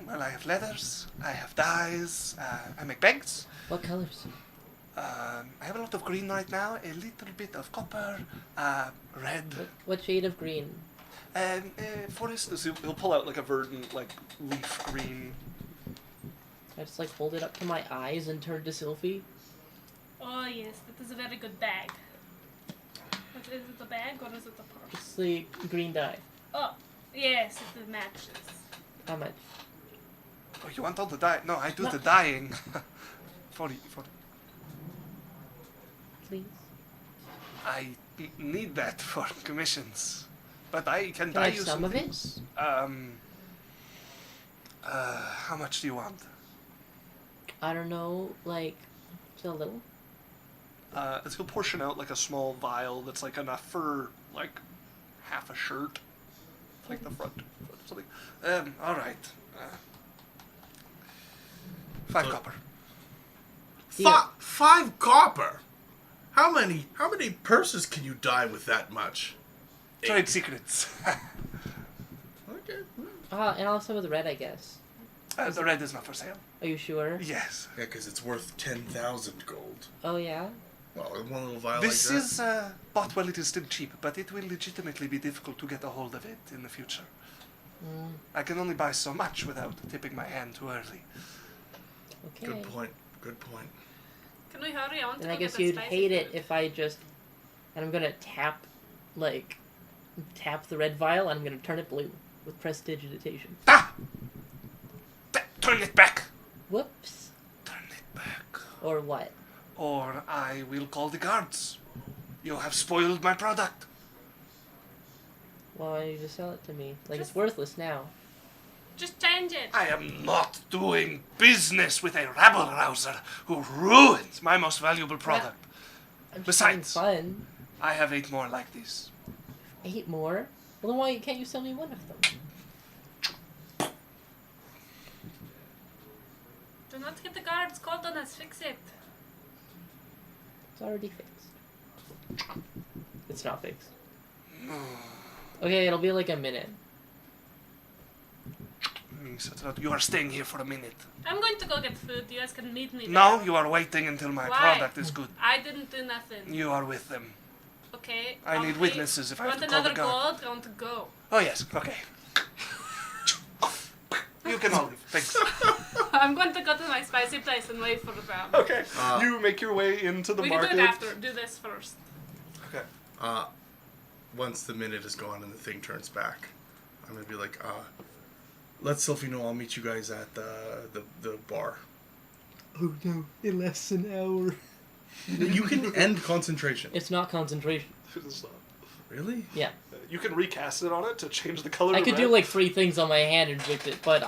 Well, I have leathers, I have dyes, I make bags. What colors? I have a lot of green right now, a little bit of copper, red. What shade of green? Forest, so he'll pull out like a verdant, like leaf green. I just like hold it up to my eyes and turn to Sylphie. Oh yes, that is a very good bag. Is it the bag or is it the purse? It's the green dye. Oh, yes, it matches. How much? Oh, you want all the dye? No, I do No. the dyeing. 40. Please. I need that for commissions. But I can Can I dye have you some of it? things. How much do you want? I don't know, like, just a little. As he'll portion out like a small vial that's like enough for like half a shirt, like the front or something. All right. 5 So- copper. Deal. 5 copper. How many purses can you dye with that much? Trade secrets. Okay. And I'll have some of the red, I guess. The red is not for sale. Are you sure? Yes. Yeah, because it's worth 10,000 gold. Oh, yeah? Well, one little vial This like that. is bought while it is still cheap, but it will legitimately be difficult to get a hold of it in the future. Mm, I can only buy so much without tipping my hand too early. okay. Good point. Good point. Can we hurry? I want to And I go guess get the you'd spicy hate it food. if I just... And I'm gonna tap the red vial, and I'm gonna turn it blue with prestidigitation. Ah! Turn it back! Whoops. Turn it back. Or what? Or I will call the guards. You have spoiled my product. Why don't you just sell it to me? Like, it's Just- worthless now. Just change it. I am not doing business with a rabble-rouser who ruins my most valuable product. I'm just having Besides- fun. I have 8 more like these. 8 more? Well, then why can't you sell me one of them? Do not get the guards called on us. Fix it. It's already fixed. It's not fixed. Okay, it'll be like a minute. You are staying here for a minute. I'm going to go get food. You guys can meet me No, there. you are waiting until my Why? product is good. I didn't do nothing. You are with them. Okay. I I'll need pay- witnesses if I have want to call the another guard. gold? I want to go. Oh yes, okay. You can all leave. Thanks. I'm going to go to my spicy place and wait for them. Okay. You make your way into the We market. can do it after. Do this first. Okay. Once the minute is gone and the thing turns back, I'm gonna be like, let Sylphie know I'll meet you guys at the bar. Oh no, it lasts an hour. You can end concentration. It's not concentration. It's not. Really? Yeah. You can recast it on it to change the color. I to could red. do like 3 things on my hand and with it, but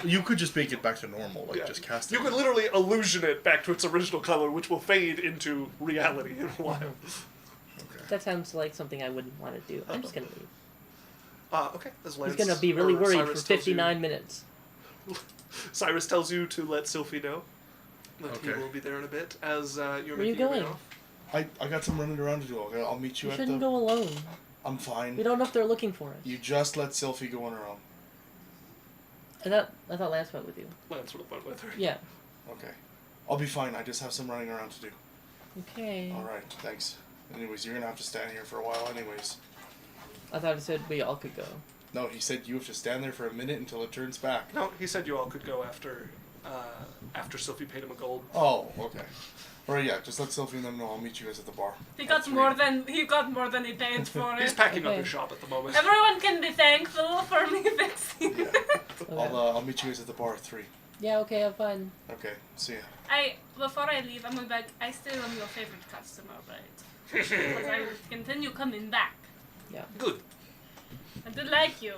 You could just make it back to normal, like Yeah. just cast it. You could literally illusion it back to its original color, which will fade into reality in a while. Okay. that sounds like something I wouldn't want to do. I'm just gonna leave. Okay. As Lance, He's gonna be really or worried Cyrus for tells you- 59 minutes. Cyrus tells you to let Sylphie know that he Okay. will be there in a bit. As you're Where are you making your way going? off. I got some running around to do. Okay, I'll meet you You at shouldn't the. go alone. I'm fine. We don't know if they're looking for us. You just let Sylphie go on her own. I thought Lance went with you. Lance would have went with her. Yeah. Okay. I'll be fine. I just have some running around to do. Okay. All right. Thanks. Anyways, you're gonna have to stand here for a while. Anyways. I thought it said we all could go. No, he said you have to stand there for a minute until it turns back. No, he said you all could go after Sylphie paid him a gold. Oh, okay. Alright, yeah. Just let Sylphie and them know. I'll meet you guys at the bar. He At got 3. more than he paid for He's it. packing up Okay. his shop at the moment. Everyone can be thankful for me fixing Yeah. it. Okay. I'll meet you guys at the bar at 3. Yeah, okay, have fun. Okay. See ya. Before I leave, I'm going back. I still am your favorite customer, right? Because I will continue coming back. Good. I do like you.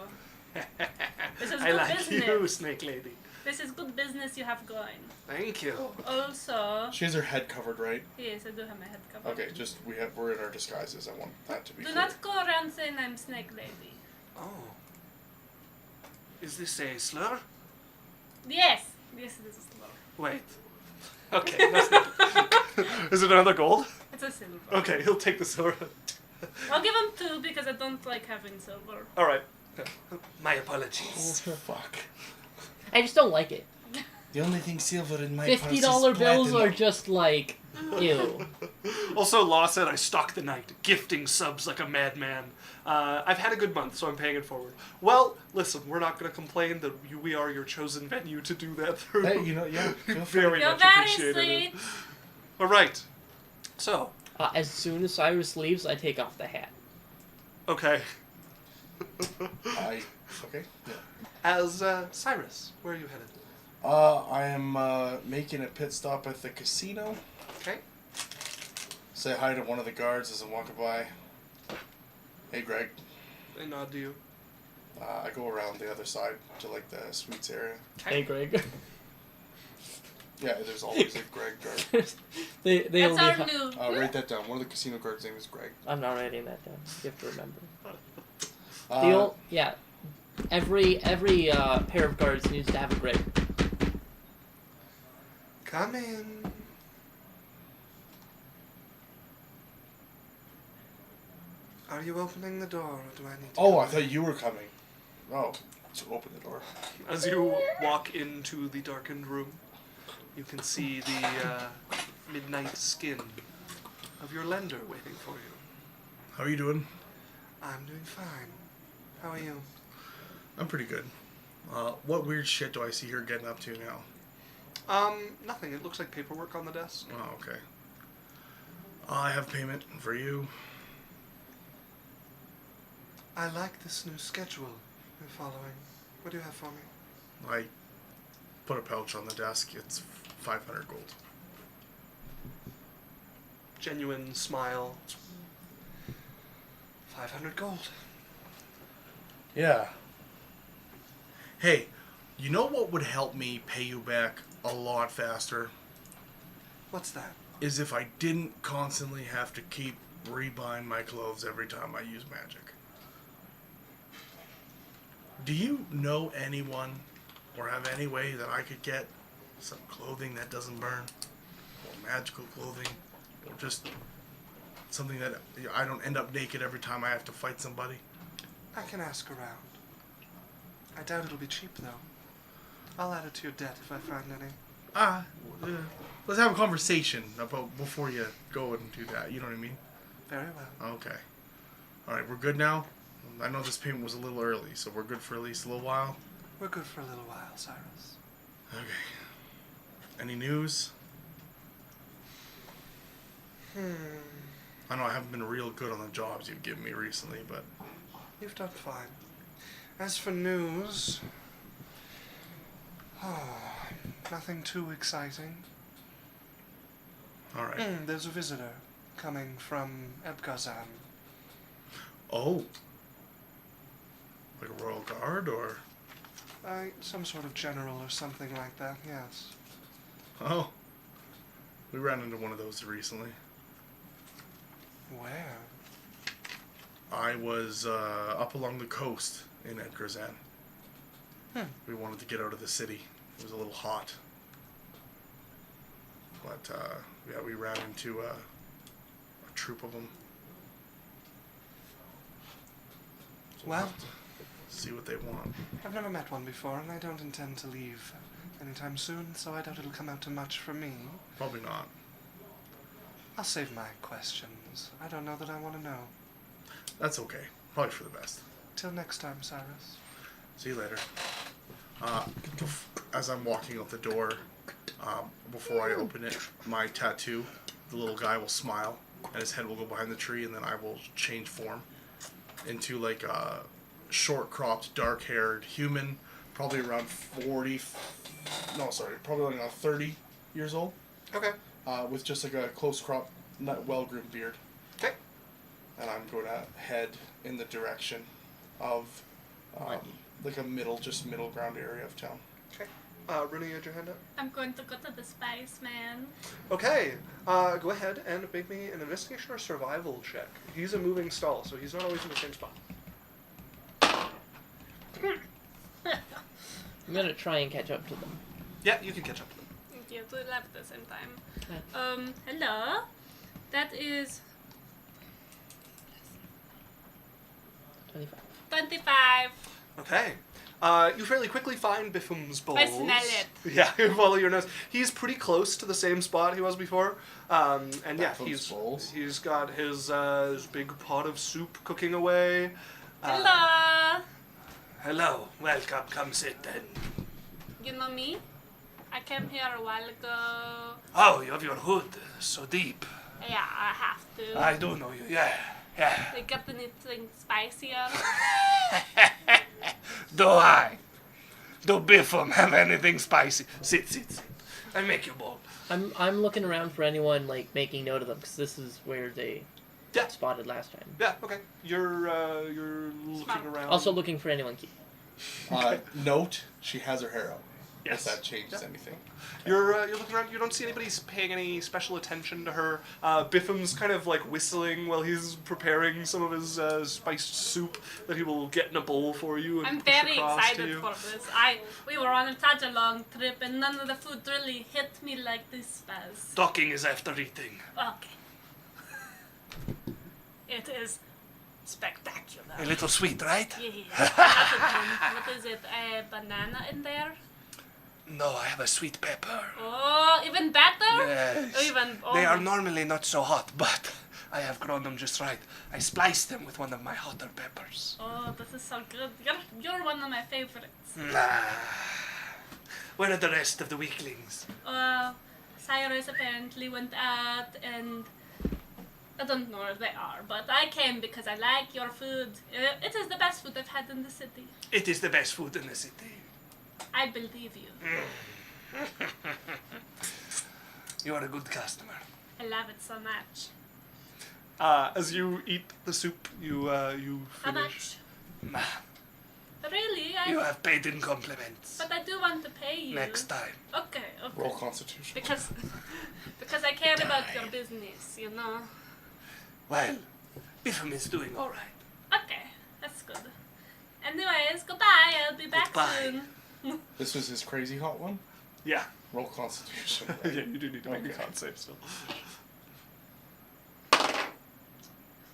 This is I good like business. you, Snake Lady. This is good business you have going. Thank you. Also, She has her head covered, right? yes, I do have my head covered. Okay. Just we're in our disguises. I want that to be Do clear. not go around saying I'm Snake Lady. Oh. Is this a slur? Yes, yes, it is a slur. Wait. Okay, that's not. Is it another gold? It's a silver. Okay, he'll take the silver. I'll give him 2 because I don't like having silver. All right. My apologies. Fuck. I just don't like it. The only thing silver in my $50 purse is bills are platinum. just like, ew. Also, Law said, I stalk the night, gifting subs like a madman. I've had a good month, so I'm paying it forward. Well, listen, we're not going to complain that we are your chosen venue to do that through. Hey, you know, yeah. Feel free. Very You're much very appreciated. sweet. All right. So, As soon as Cyrus leaves, I take off the hat. okay. Okay. Yeah. As Cyrus, where are you headed? I am making a pit stop at the casino. Okay. Say hi to one of the guards as I'm walking by. Hey, Greg. They nod to you. I go around the other side to like the suites area. Hey, Greg. Yeah, there's always a Greg guard. they That's only our new. Write that down. One of the casino guards' name is Greg. I'm not writing that down. You have to remember. Uh, Yeah. Every pair of guards needs to have a Greg. Come in. Are you opening the door, or do I need to Oh, come I in? thought you were coming. Oh, so open the door. As you walk into the darkened room, you can see the midnight skin of your lender waiting for you. How are you doing? I'm doing fine. How are you? I'm pretty good. What weird shit do I see her getting up to now? Nothing. It looks like paperwork on the desk. Oh, okay. I have payment for you. I like this new schedule you're following. What do you have for me? I put a pouch on the desk. It's 500 gold. Genuine smile. 500 gold. Yeah. Hey, you know what would help me pay you back a lot faster? What's that? Is if I didn't constantly have to keep rebuying my clothes every time I use magic. Do you know anyone or have any way that I could get some clothing that doesn't burn? Or magical clothing? Or just something that I don't end up naked every time I have to fight somebody? I can ask around. I doubt it'll be cheap, though. I'll add it to your debt if I find any. Let's have a conversation about before you go and do that. You know what I mean? Very well. Okay. Alright, we're good now? I know this payment was a little early, so we're good for at least a little while. We're good for a little while, Cyrus. Okay. Any news? I know I haven't been real good on the jobs you've given me recently, but... You've done fine. As for news... nothing too exciting. Alright. There's a visitor coming from Ebgazan. Oh. Like a royal guard, or... Some sort of general or something like that, yes. Oh. We ran into one of those recently. Where? I was up along the coast in Edgarzan. We wanted to get out of the city. It was a little hot. But, yeah, we ran into a troop of them. So we'll Well, have to see what they want. I've never met one before, and I don't intend to leave anytime soon, so I doubt it'll come out to much for me. Probably not. I'll save my questions. I don't know that I want to know. That's okay. Probably for the best. Till next time, Cyrus. See you later. As I'm walking out the door, before I open it, my tattoo, the little guy will smile, and his head will go behind the tree, and then I will change form into like a short-cropped, dark-haired human, probably around 40, no, sorry, probably around 30 years old, Okay. with just like a close-cropped, not well-groomed beard. Okay. And I'm going to head in the direction of like a middle ground area of town. Okay. Rooney, you had your hand up? I'm going to go to the spaceman. Okay. Go ahead and make me an investigation or survival check. He's a moving stall, so he's not always in the same spot. I'm gonna try and catch up to them. Yeah, you can catch up to them. You have to laugh at the same time. Hello? That is 25. 25. Okay. You fairly quickly find Biffum's bowls. I smell it. Yeah, you follow your nose. He's pretty close to the same spot he was before. And yeah, Biffum's bowls. he's got his big pot of soup cooking away. Hello. Hello, welcome, come sit then. You know me? I came here a while ago. Oh, you have your hood so deep. Yeah, I have to. I do know you, yeah. They got anything spicier? Do I? Do Biffum have anything spicy? Sit. I make you bowl. I'm looking around for anyone like making note of them because this is where they Yeah. got spotted last time. Yeah, okay. You're looking Smart. around. Also looking for anyone key. Note, she has her hair out. Yes. If that changes anything. You're looking around. You don't see anybody paying any special attention to her. Biffum's kind of like whistling while he's preparing some of his spiced soup that he will get in a bowl for you and I'm push very across to excited you. for this. We were on such a long trip and none of the food really hit me like this does. Talking is after eating. Okay. It is spectacular. A little sweet, right? Yeah. What is it? A banana in there? No, I have a sweet pepper. Oh, even better? Yes. Oh They are normally not so hot, but I have grown them just right. I spliced them with one of my hotter peppers. Oh, this is so good. You're one of my favorites. Where are the rest of the weaklings? Cyrus apparently went out and I don't know where they are, but I came because I like your food. It is the best food I've had in the city. It is the best food in the city. I believe you. You are a good customer. I love it so much. As you eat the soup, you How finish. much? Really? You have paid in compliments. But I do want to pay you. Next time. Okay. Roll Constitution. Because I care about your business, you know. Well, Biffum is doing all right. Okay, that's good. Anyways, goodbye. I'll be back Goodbye. soon. This was his crazy hot one? Yeah. Roll Constitution. Yeah, you do need to make a Okay. con save still.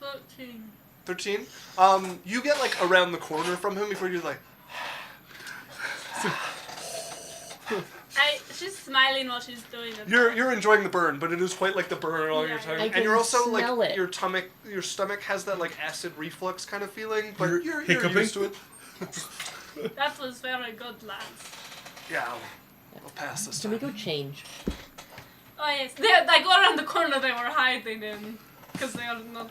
13. 13. You get like around the corner from him before you're like. She's smiling while she's doing it. You're enjoying the burn, but it is quite like the burn on your Yeah, tongue, yeah. I and you're can also smell like it. your stomach has that like acid reflux kind of feeling, but You're you're hiccuping? used to it. That was very good, lads. Yeah, we'll pass this Can we time. go change? Oh yes, they go around the corner they were hiding in, because they are not.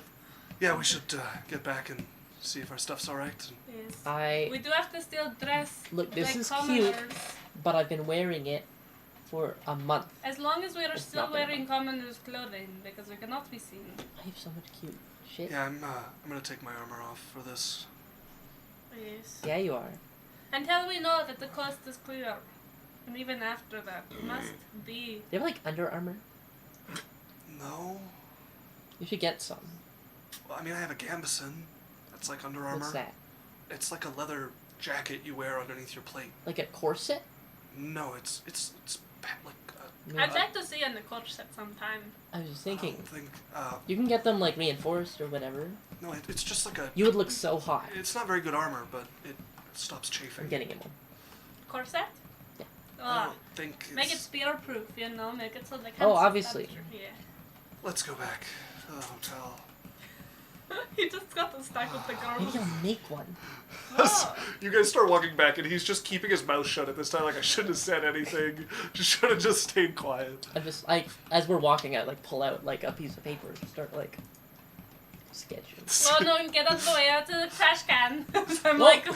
Yeah, we should get back and see if our stuff's all right. Yes. We do have to still dress. Look, this like is commoners. cute, but I've been wearing it for a month. As long as we are It's still not been a wearing commoners' clothing, because we cannot be seen. I have so much cute shit. Yeah, I'm gonna take my armor off for this. Yes. Yeah, you are. Until we know that the coast is clear, and even after that, it must be. You have like Under Armour? No. You should get some. Well, I mean, I have a gambeson. That's like Under Armour. What's that? It's like a leather jacket you wear underneath your plate. Like a corset? No, it's like. No, I'd like to see in the corset sometime. I was just I thinking. don't think. You can get them like reinforced or whatever. No, it's just like a. You would look so hot. It's not very good armor, but it stops chafing. I'm getting him one. Corset? Yeah. I don't think. Make it It's... spear-proof, you know? Make it so they can't Oh, see obviously. that- Yeah. Let's go back to the hotel. He just got stuck with the girl. Maybe I'll make one. Oh. You guys start walking back, and he's just keeping his mouth shut at this time. Like I shouldn't have said anything. Just should have just stayed quiet. I just like as we're walking, I like pull out like a piece of paper and start like sketching. Oh no, get out of the way, out to the trash can. So I'm Oh. like,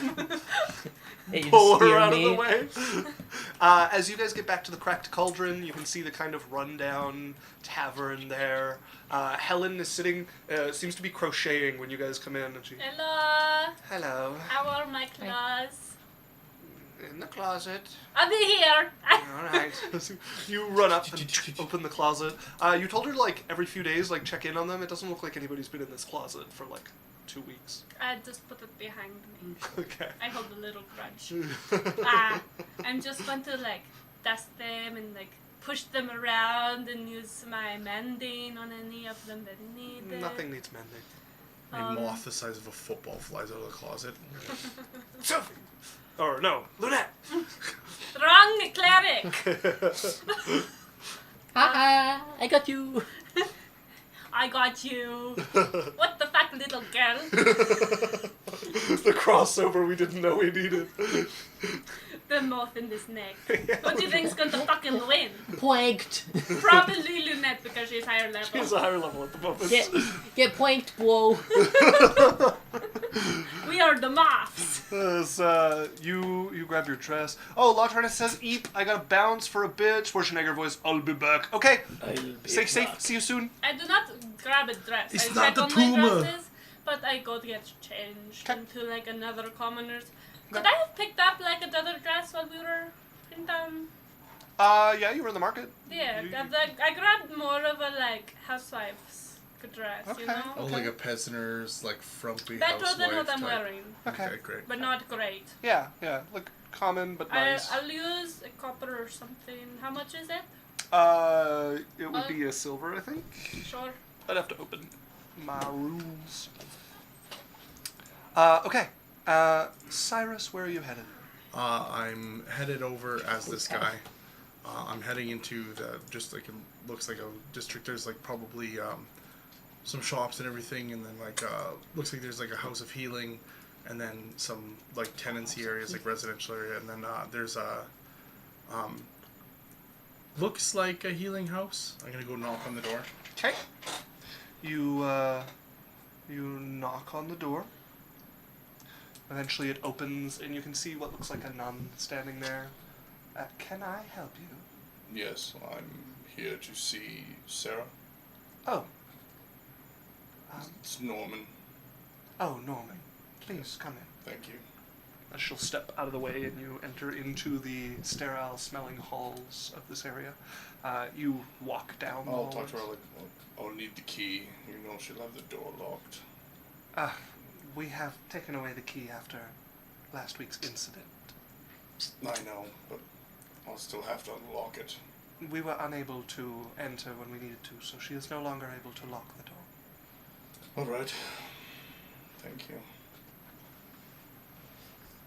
Hey, you Pull her steer out me. of the way. As you guys get back to the Cracked Cauldron, you can see the kind of rundown tavern there. Helen is sitting, seems to be crocheting when you guys come in, and she. hello, Hello. how are my clothes? In the closet. I'll be here. All right. You run up and open the closet. You told her like every few days, like check in on them. It doesn't look like anybody's been in this closet for like 2 weeks. I just put it behind me. Okay. I hold a little grudge. I'm just going to like dust them and like push them around and use my mending on any of them that need it. Nothing needs mending. A moth the size of a football flies out of the closet. Sophie! Or no, Lunette! Wrong cleric! Haha, I got you. I got you. What the fuck, little girl? The crossover we didn't know we needed. The moth in this neck. What do you think's going to fucking win? Planked. Probably Lunette because she's higher level. She's a higher level at the moment. Get planked, whoa. We are the moths. You grab your dress. Oh, Lotrinus says, "Eep, I gotta bounce for a bit." Schwarzenegger voice, "I'll be back." Okay, stay safe. See you soon. I do not grab a dress. It's I not check the on tumor. my dresses, but I go to get changed Okay. into like another commoner's. Could Okay. I have picked up like another dress while we were in town? Yeah, you were in the market. Yeah, You- I grabbed more of a like housewife's dress, Okay. you know? Oh, like a peasant's, like, frumpy Better than what housewife I'm type. wearing, Okay. Great. but not great. Yeah, like common but nice. I'll use a copper or something. How much is it? It would be a silver, I think. Sure. I'd have to open my rules. Okay. Cyrus, where are you headed? I'm headed over as this guy. I'm heading into just like, it looks like a district. There's like probably some shops and everything, and then like looks like there's like a house of healing, and then some like tenancy areas, like residential area, and then there's a looks like a healing house. I'm gonna go knock on the door. Okay. You knock on the door. Eventually it opens and you can see what looks like a nun standing there. Can I help you? Yes, I'm here to see Sarah. Oh. It's Norman. Oh, Norman. Please come in. Thank you. She'll step out of the way and you enter into the sterile smelling halls of this area. You walk down the I'll halls. talk to her like, I'll need the key. You know she'll have the door locked. We have taken away the key after last week's incident. I know, but I'll still have to unlock it. We were unable to enter when we needed to, so she is no longer able to lock the door. Alright. Thank you.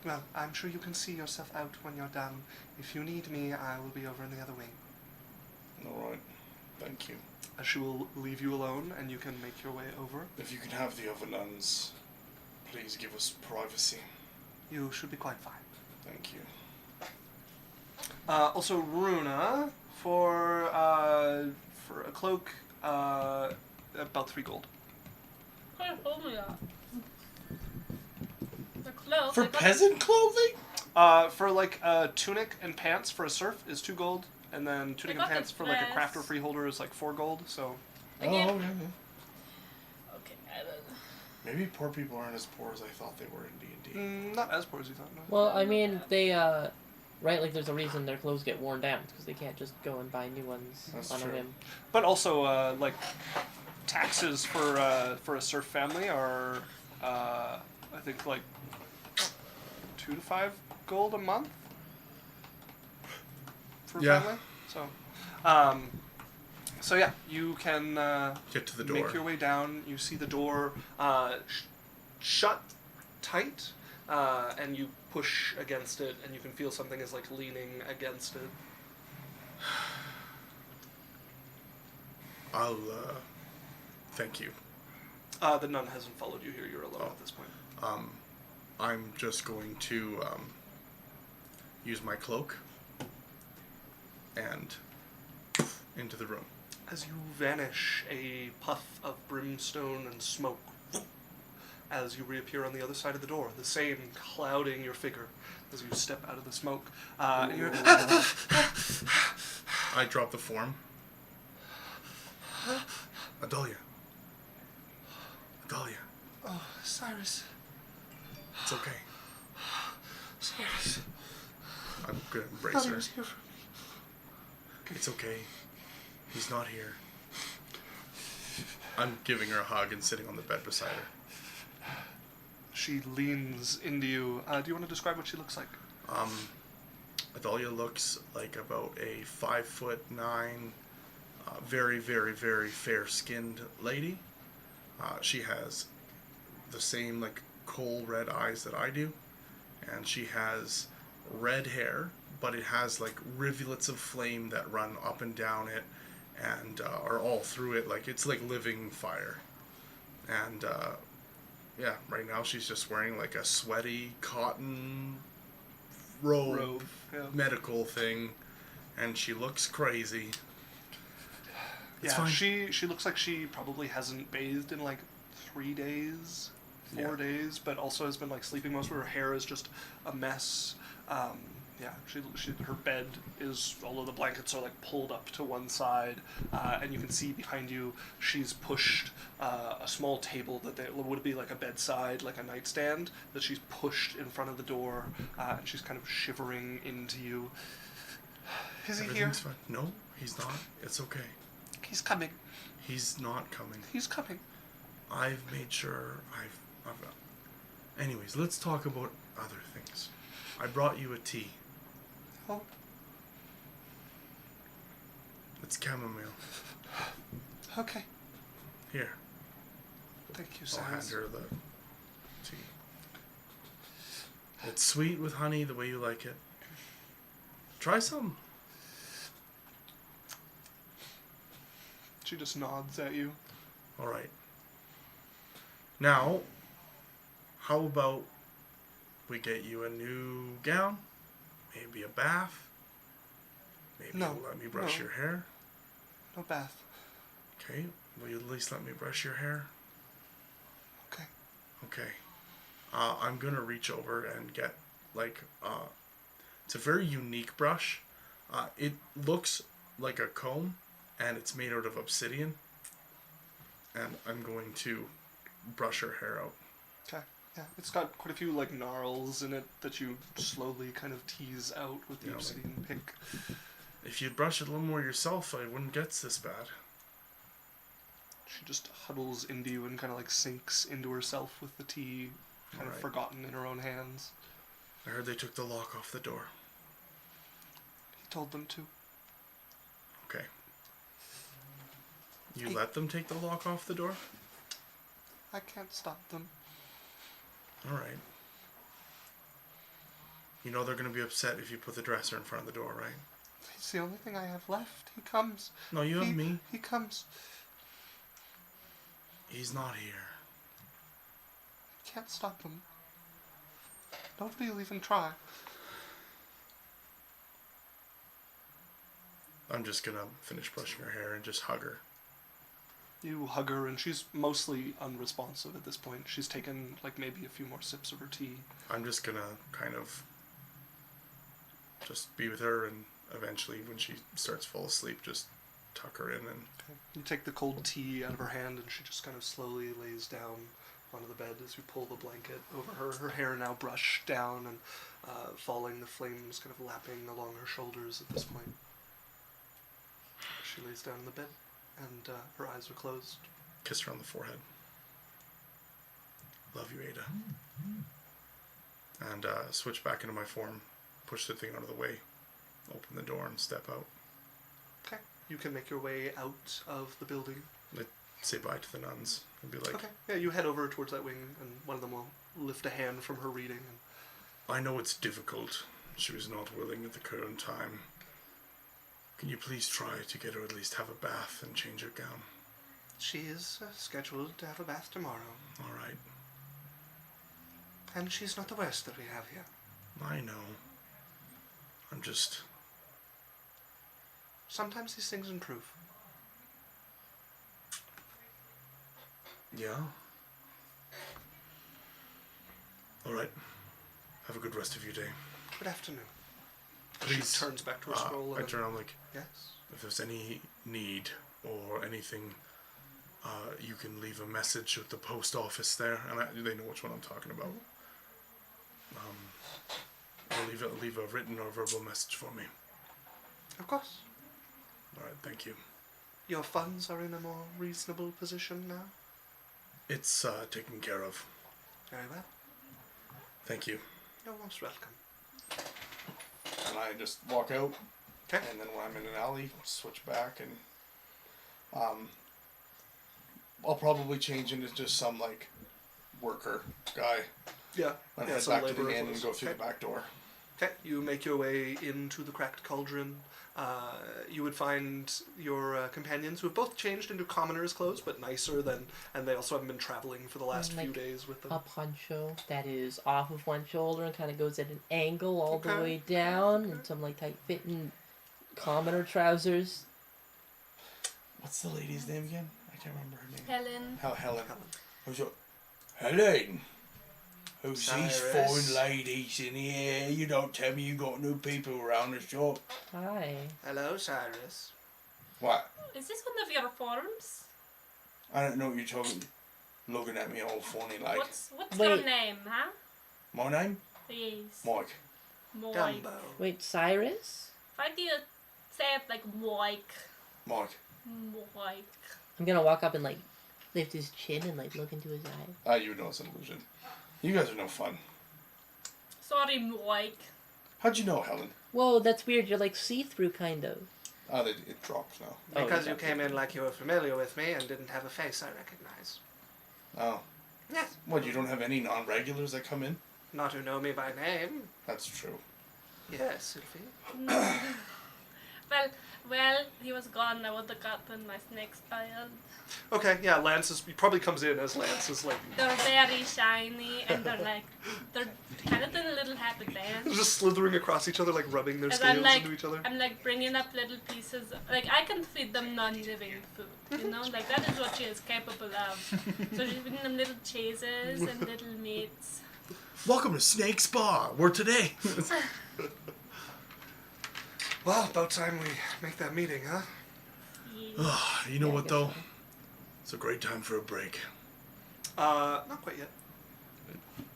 Well, I'm sure you can see yourself out when you're done. If you need me, I will be over in the other wing. Alright. Thank you. She will leave you alone, and you can make your way over. If you can have the other nuns, please give us privacy. You should be quite fine. Thank you. Also, Runa, for a cloak, about 3 gold. Hey, hold me up. The clothes. For I got- peasant clothing? For like a tunic and pants for a serf is 2 gold, and then tunic and got the pants for like a dress. crafter freeholder is like 4 gold. So I gave- yeah. Okay, I don't- Maybe poor people aren't as poor as I thought they were in D&D. not as poor as you thought. No. Well, I mean, they, right, like, there's a reason their clothes get worn down, because they can't just go and buy new ones That's on true. a whim. But also, like taxes for a serf family are, I think like 2 to 5 gold a month for a Yeah. family. So yeah, you can Get to the door. make your way down. You see the door shut tight, and you push against it, and you can feel something is like leaning against it. I'll thank you. The nun hasn't followed you here. You're alone Oh. at this point. I'm just going to use my cloak and into the room. As you vanish, a puff of brimstone and smoke as you reappear on the other side of the door, the same clouding your figure as you step out of the smoke. And you're I drop the form. Adalia. Adalia. oh, Cyrus, It's okay. Cyrus, I'm gonna embrace thought he her. was here for me. It's okay. He's not here. I'm giving her a hug and sitting on the bed beside her. She leans into you. Do you want to describe what she looks like? Adalia looks like about a 5'9", very, very, very fair-skinned lady. She has the same like coal red eyes that I do, and she has red hair, but it has like rivulets of flame that run up and down it, and are all through it. Like it's like living fire, and yeah, right now she's just wearing like a sweaty cotton robe. Yeah. Medical thing, and she looks crazy. It's Yeah, fine. she looks like she probably hasn't bathed in like 3 days, 4 Yeah. days, but also has been like sleeping most of her hair is just a mess. Yeah, she her bed is, all of the blankets are like pulled up to one side, and you can see behind you she's pushed a small table that would be like a bedside, like a nightstand, that she's pushed in front of the door, and she's kind of shivering into you. Is he here? Everything's fine. No, he's not. It's okay. He's coming. He's not coming. He's coming. I've made sure I've anyways, let's talk about other things. I brought you a tea. Oh, It's chamomile. okay. Here, Thank you, I'll hand Sans. her the tea. It's sweet with honey, the way you like it. Try some. She just nods at you. All right. Now, how about we get you a new gown? Maybe a bath? Maybe No, you'll let me brush no. your hair? No bath. Okay. Will you at least let me brush your hair? Okay. Okay. I'm going to reach over and get, like, it's a very unique brush. It looks like a comb, and it's made out of obsidian. And I'm going to brush her hair out. Okay. Yeah, it's got quite a few like gnarls in it that you slowly kind of tease out with the Yeah, like- obsidian pick. If you'd brush it a little more yourself, I wouldn't get this bad. She just huddles into you and kind of like sinks into herself with the tea, kind of Alright. forgotten in her own hands. I heard they took the lock off the door. He told them to. Okay. You Hey. let them take the lock off the door? I can't stop them. Alright. You know they're going to be upset if you put the dresser in front of the door, right? He's the only thing I have left. He comes. No, you have he, me. He comes. He's not here. Can't stop him. Nobody will even try. I'm just going to finish brushing her hair and just hug her. You hug her, and she's mostly unresponsive at this point. She's taken like maybe a few more sips of her tea. I'm just going to kind of just be with her, and eventually when she starts to fall asleep, just tuck her in and Okay. You take the cold tea out of her hand, and she just kind of slowly lays down onto the bed as you pull the blanket over her. Her hair now brushed down and falling, the flames kind of lapping along her shoulders at this point. She lays down in the bed, and her eyes are closed. kiss her on the forehead. Love you, Ada. And switch back into my form, push the thing out of the way, open the door and step out. Okay. You can make your way out of the building. Like, say bye to the nuns and be like, Okay. Yeah, you head over towards that wing, and one of them will lift a hand from her reading. And I know it's difficult. She was not willing at the current time. Can you please try to get her at least have a bath and change her gown? she is scheduled to have a bath tomorrow, All right. and she's not the worst that we have here. I know. I'm just... Sometimes these things improve. Yeah? All right. Have a good rest of your day. Good afternoon. Please. She turns back to her scroll. I And turn, I'm like, yes. if there's any need or anything, you can leave a message with the post office there, and they know which one I'm talking about. Or leave a written or verbal message for me. Of course. All right, thank you. Your funds are in a more reasonable position now. It's taken care of. Very well. Thank you. You're most welcome. And I just walk out, Okay. and then when I'm in an alley, switch back, and I'll probably change into just some like worker guy. Yeah. And Yeah, head some back to the laborers inn with and us. go through Okay. the back door. Okay, you make your way into the cracked cauldron. You would find your companions who have both changed into commoners' clothes, but nicer than, and they also haven't been traveling for the last few Like days with them. a poncho that is off of one shoulder and kind of goes at an angle all the Okay, way down, okay. and some like tight fitting commoner trousers. What's the lady's name again? I can't remember her name. Helen. Helen. Who's your... Helen? Who's these Cyrus. fine ladies in here? You don't tell me you got new people around the shop. Hi. Hello, Cyrus. What? Is this one of your forms? I don't know what you're talking. Looking at me all funny like. What's Wait. your name, huh? My name? Yes. Mike. Mike. Dumbo. Wait, Cyrus? Why do you say it like Mike? Mike. Mike. I'm gonna walk up and like lift his chin and like look into his eye. Ah, you know it's an illusion. You guys are no fun. Sorry, Mike. How'd you know, Helen? Whoa, that's weird. You're like see-through kind of. Ah, it drops now. Oh, Because you okay. came in like you were familiar with me and didn't have a face I recognize. Oh. Yes. What, you don't have any non-regulars that come in? Not who know me by name. That's true. Yes, Sylvie. Well, he was gone. I would have gotten my snakes spoiled. Okay, yeah, Lance he probably comes in as Lance is like They're very shiny and they're kind of doing a little happy dance. just slithering across each other, like rubbing their And scales into each other. I'm like bringing up little pieces. Like I can feed them non-living food, you know. Like that is what she is capable of. So she's feeding them little cheeses and little meats. Welcome to Snake Spa. Where today? Well, about time we make that meeting, huh? Yeah. You know Yeah, I what guess though? so. It's a great time for a break. Not quite yet.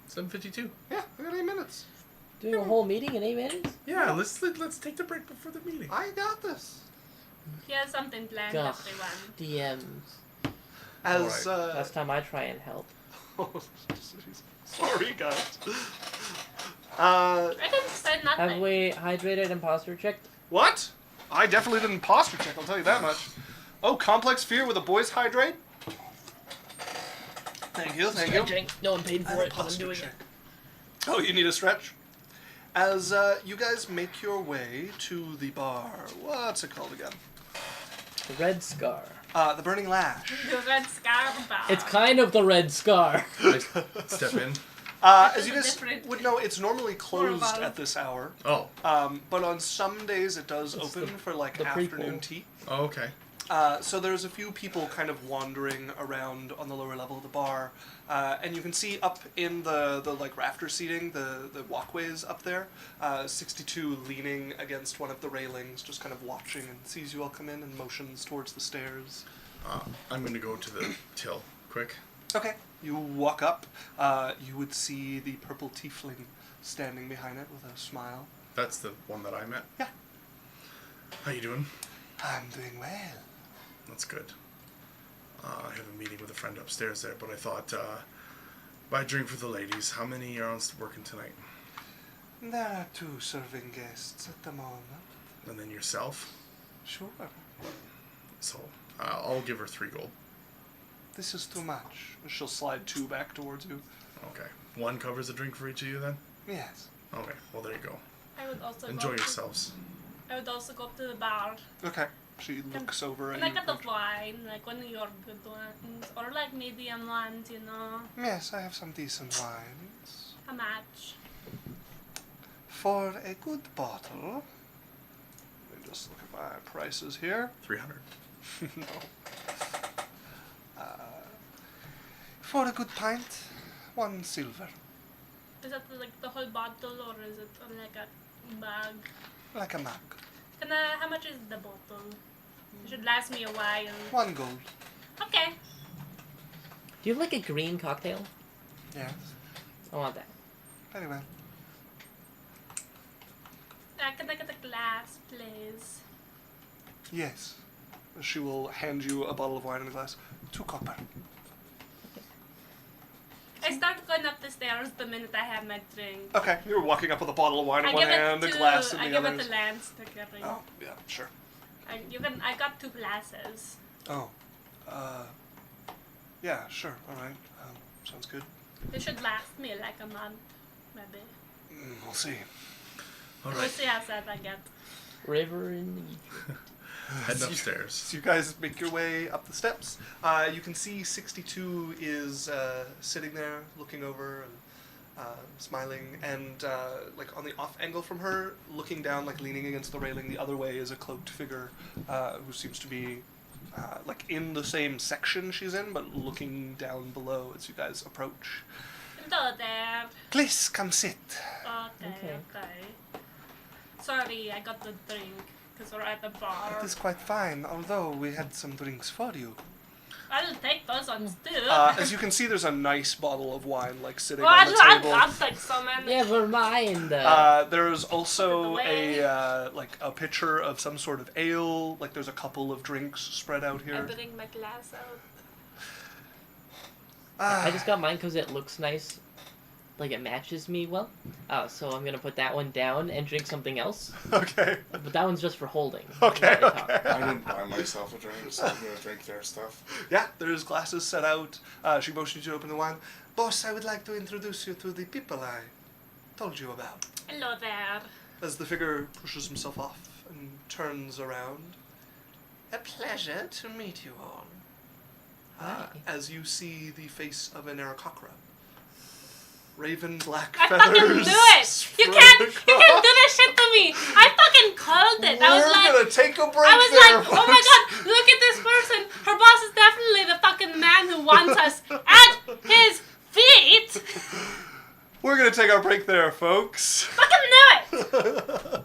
7:52. Yeah, we got 8 minutes. Doing a whole meeting in 8 minutes? Yeah, let's take the break before the meeting. I got this. He has something planned, Gosh. everyone. DMs. As Last time I try and help. sorry, guys. I didn't say nothing. Have we hydrated imposter checked? What? I definitely didn't imposter check. I'll tell you that much. Oh, complex fear with a boys hydrate. Thank you, thank you. Stretching. No one paid for it, but I'm Imposter doing check. it. Oh, you need a stretch? As you guys make your way to the bar, what's it called again? The Red Scar. The Burning Lash. The red scar bar. It's kind of the Red Scar. I step in. As is you a guys different- would know, it's normally closed Horrible. at this hour. Oh. But on some days it does It's open the- for like the afternoon prequel. tea. Oh, okay. So there's a few people kind of wandering around on the lower level of the bar, and you can see up in the like rafter seating, the walkways up there, 62 leaning against one of the railings, just kind of watching, and sees you all come in and motions towards the stairs. I'm gonna go to the till quick. Okay. You walk up, you would see the purple tiefling standing behind it with a smile. That's the one that I met. Yeah. How you doing? I'm doing well. That's good. I have a meeting with a friend upstairs there, but I thought, buy a drink for the ladies. How many are on working tonight? There are 2 serving guests at the moment. And then yourself. Sure. So I'll give her 3 gold. This is too much. She'll slide 2 back towards you. Okay. 1 covers a drink for each of you then? Yes. Okay. Well, there you go. I would also Enjoy go yourselves. I would also go to the bar. Okay. She looks over at And I you. got the wine, like one of your good ones, or like medium ones, you know. Yes, I have some decent wines. How much? For a good bottle. Let me just look at my prices here. 300. No. For a good pint, 1 silver. Is that like the whole bottle, or is it like a bag? Like a mug. How much is the bottle? It should last me a while. 1 gold. Okay. Do you have like a green cocktail? Yes. I want that. Very well. Can I get a glass, please? Yes. She will hand you a bottle of wine and a glass. 2 copper. I start going up the stairs the minute I have my drink. Okay, you were walking up with a bottle of wine in I one give hand, it a to glass in I the give other. it to Lance to carry. Oh, yeah, sure. I got 2 glasses. Oh, yeah, sure, all right. Sounds good. It should last me like a month, maybe. We'll see. All We'll right. see how sad I get. River in Egypt. Heading upstairs. So you guys make your way up the steps. You can see 62 is sitting there, looking over and smiling, and like on the off angle from her, looking down, like leaning against the railing the other way, is a cloaked figure who seems to be like in the same section she's in, but looking down below as you guys approach. Hello there. Please come sit. Okay. Sorry, I got the drink because we're at the bar. It is quite fine, although we had some drinks for you. I'll take those ones too. As you can see, there's a nice bottle of wine like sitting well, on the table. I'll take some and Never mind. There's also Put it a like a pitcher of some sort of ale. Like there's a couple of drinks spread out I here. bring my glass out. I just got mine because it looks nice. Like it matches me well. So I'm gonna put that one down and drink something else. Okay. But that one's just for holding. Okay. while I talk. Okay. I didn't buy myself a drink, so I'm gonna drink their stuff. Yeah, there's glasses set out. She motions you to open the wine. Boss, I would like to introduce you to the people I told you about. Hello there. As the figure pushes himself off and turns around. A pleasure to meet you all. Hi. As you see the face of an Aarakocra. Raven black I feathers. fucking knew it! You can't do this shit to me! I fucking called it! I was We're like, gonna take a break I was there, like, oh my god, look at this person! Her boss is definitely the fucking man who wants us at his feet! We're gonna take our break there, folks. Fucking knew it!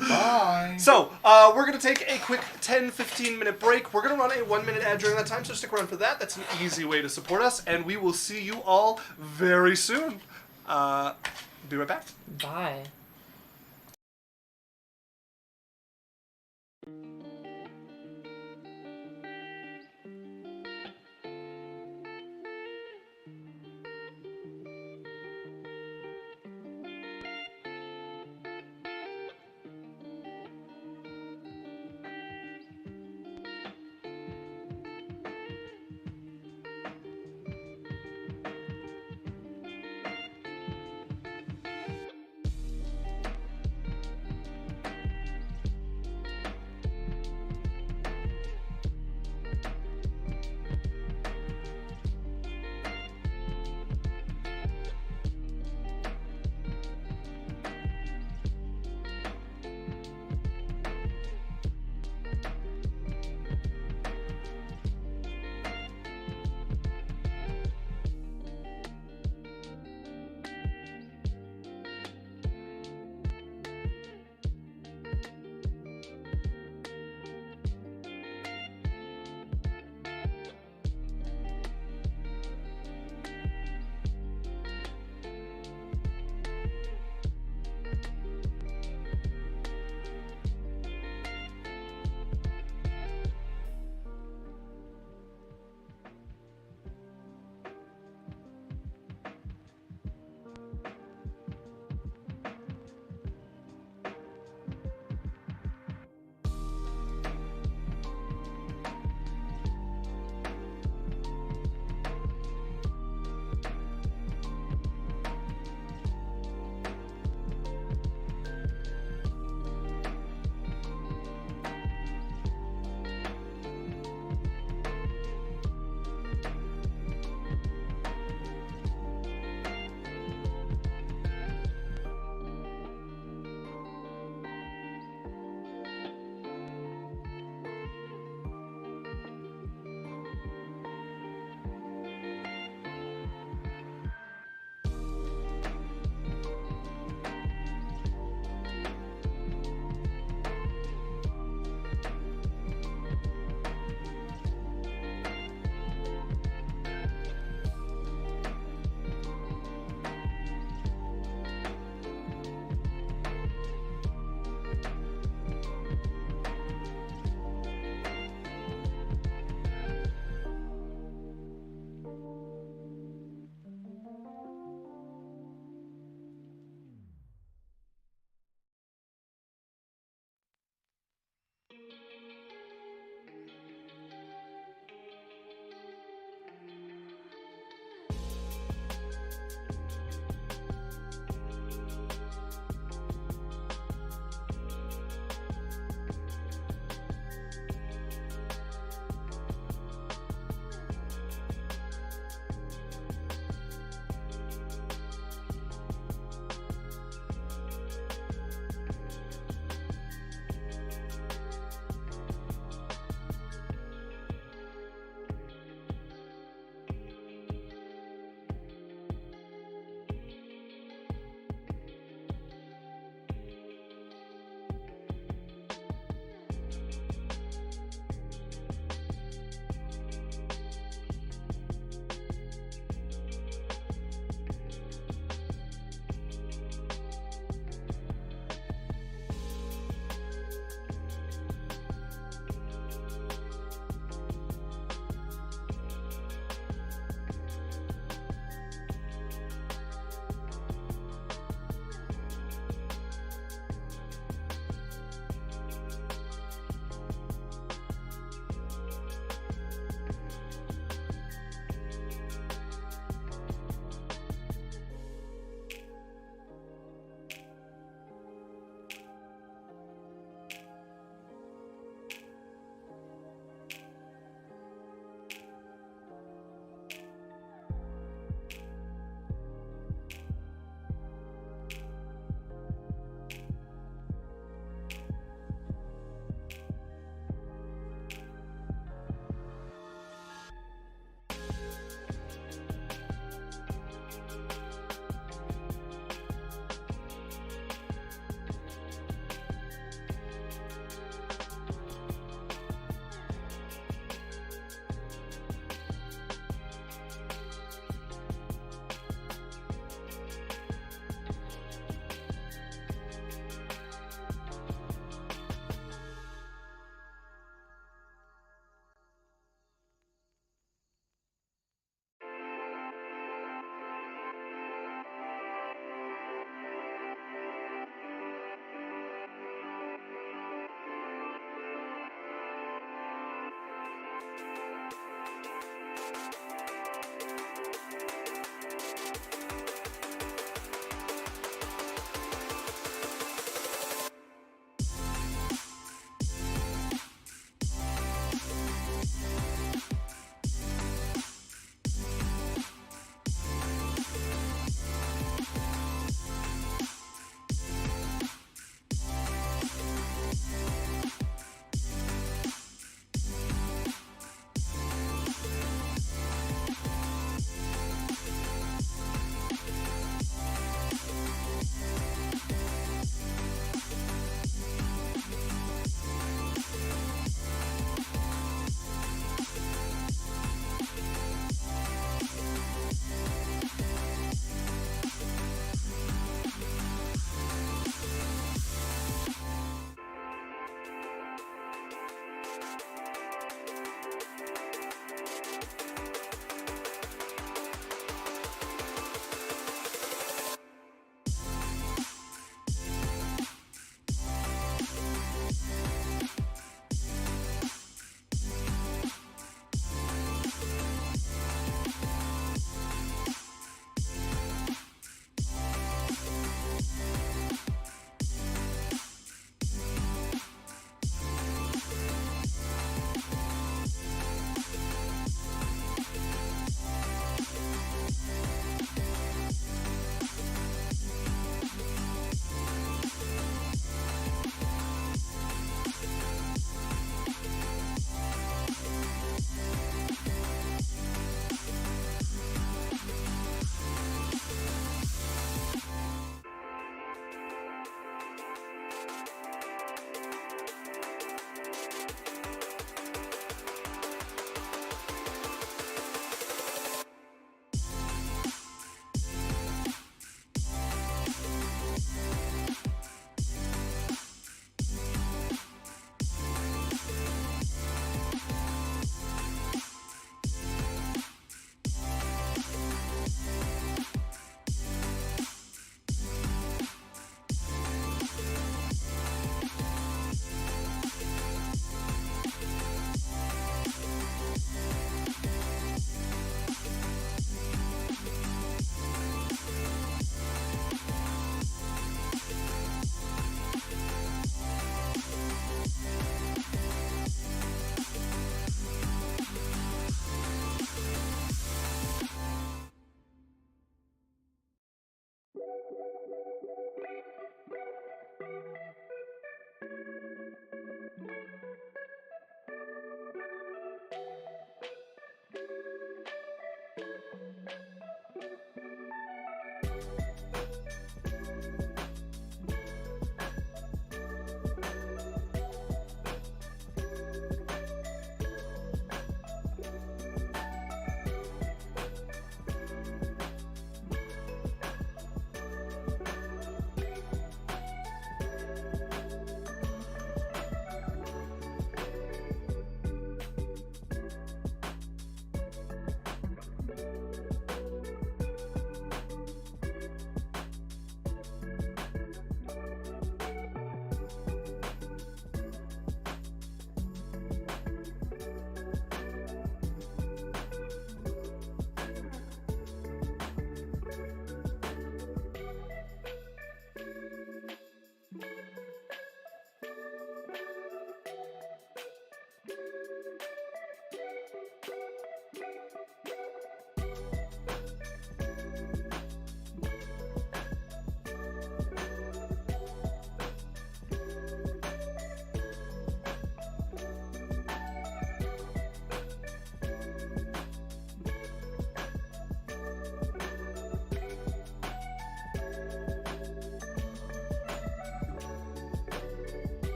Bye. So, we're gonna take a quick 10-15 minute break. We're gonna run a 1 minute ad during that time, so stick around for that. That's an easy way to support us, and we will see you all very soon. Be right back. Bye.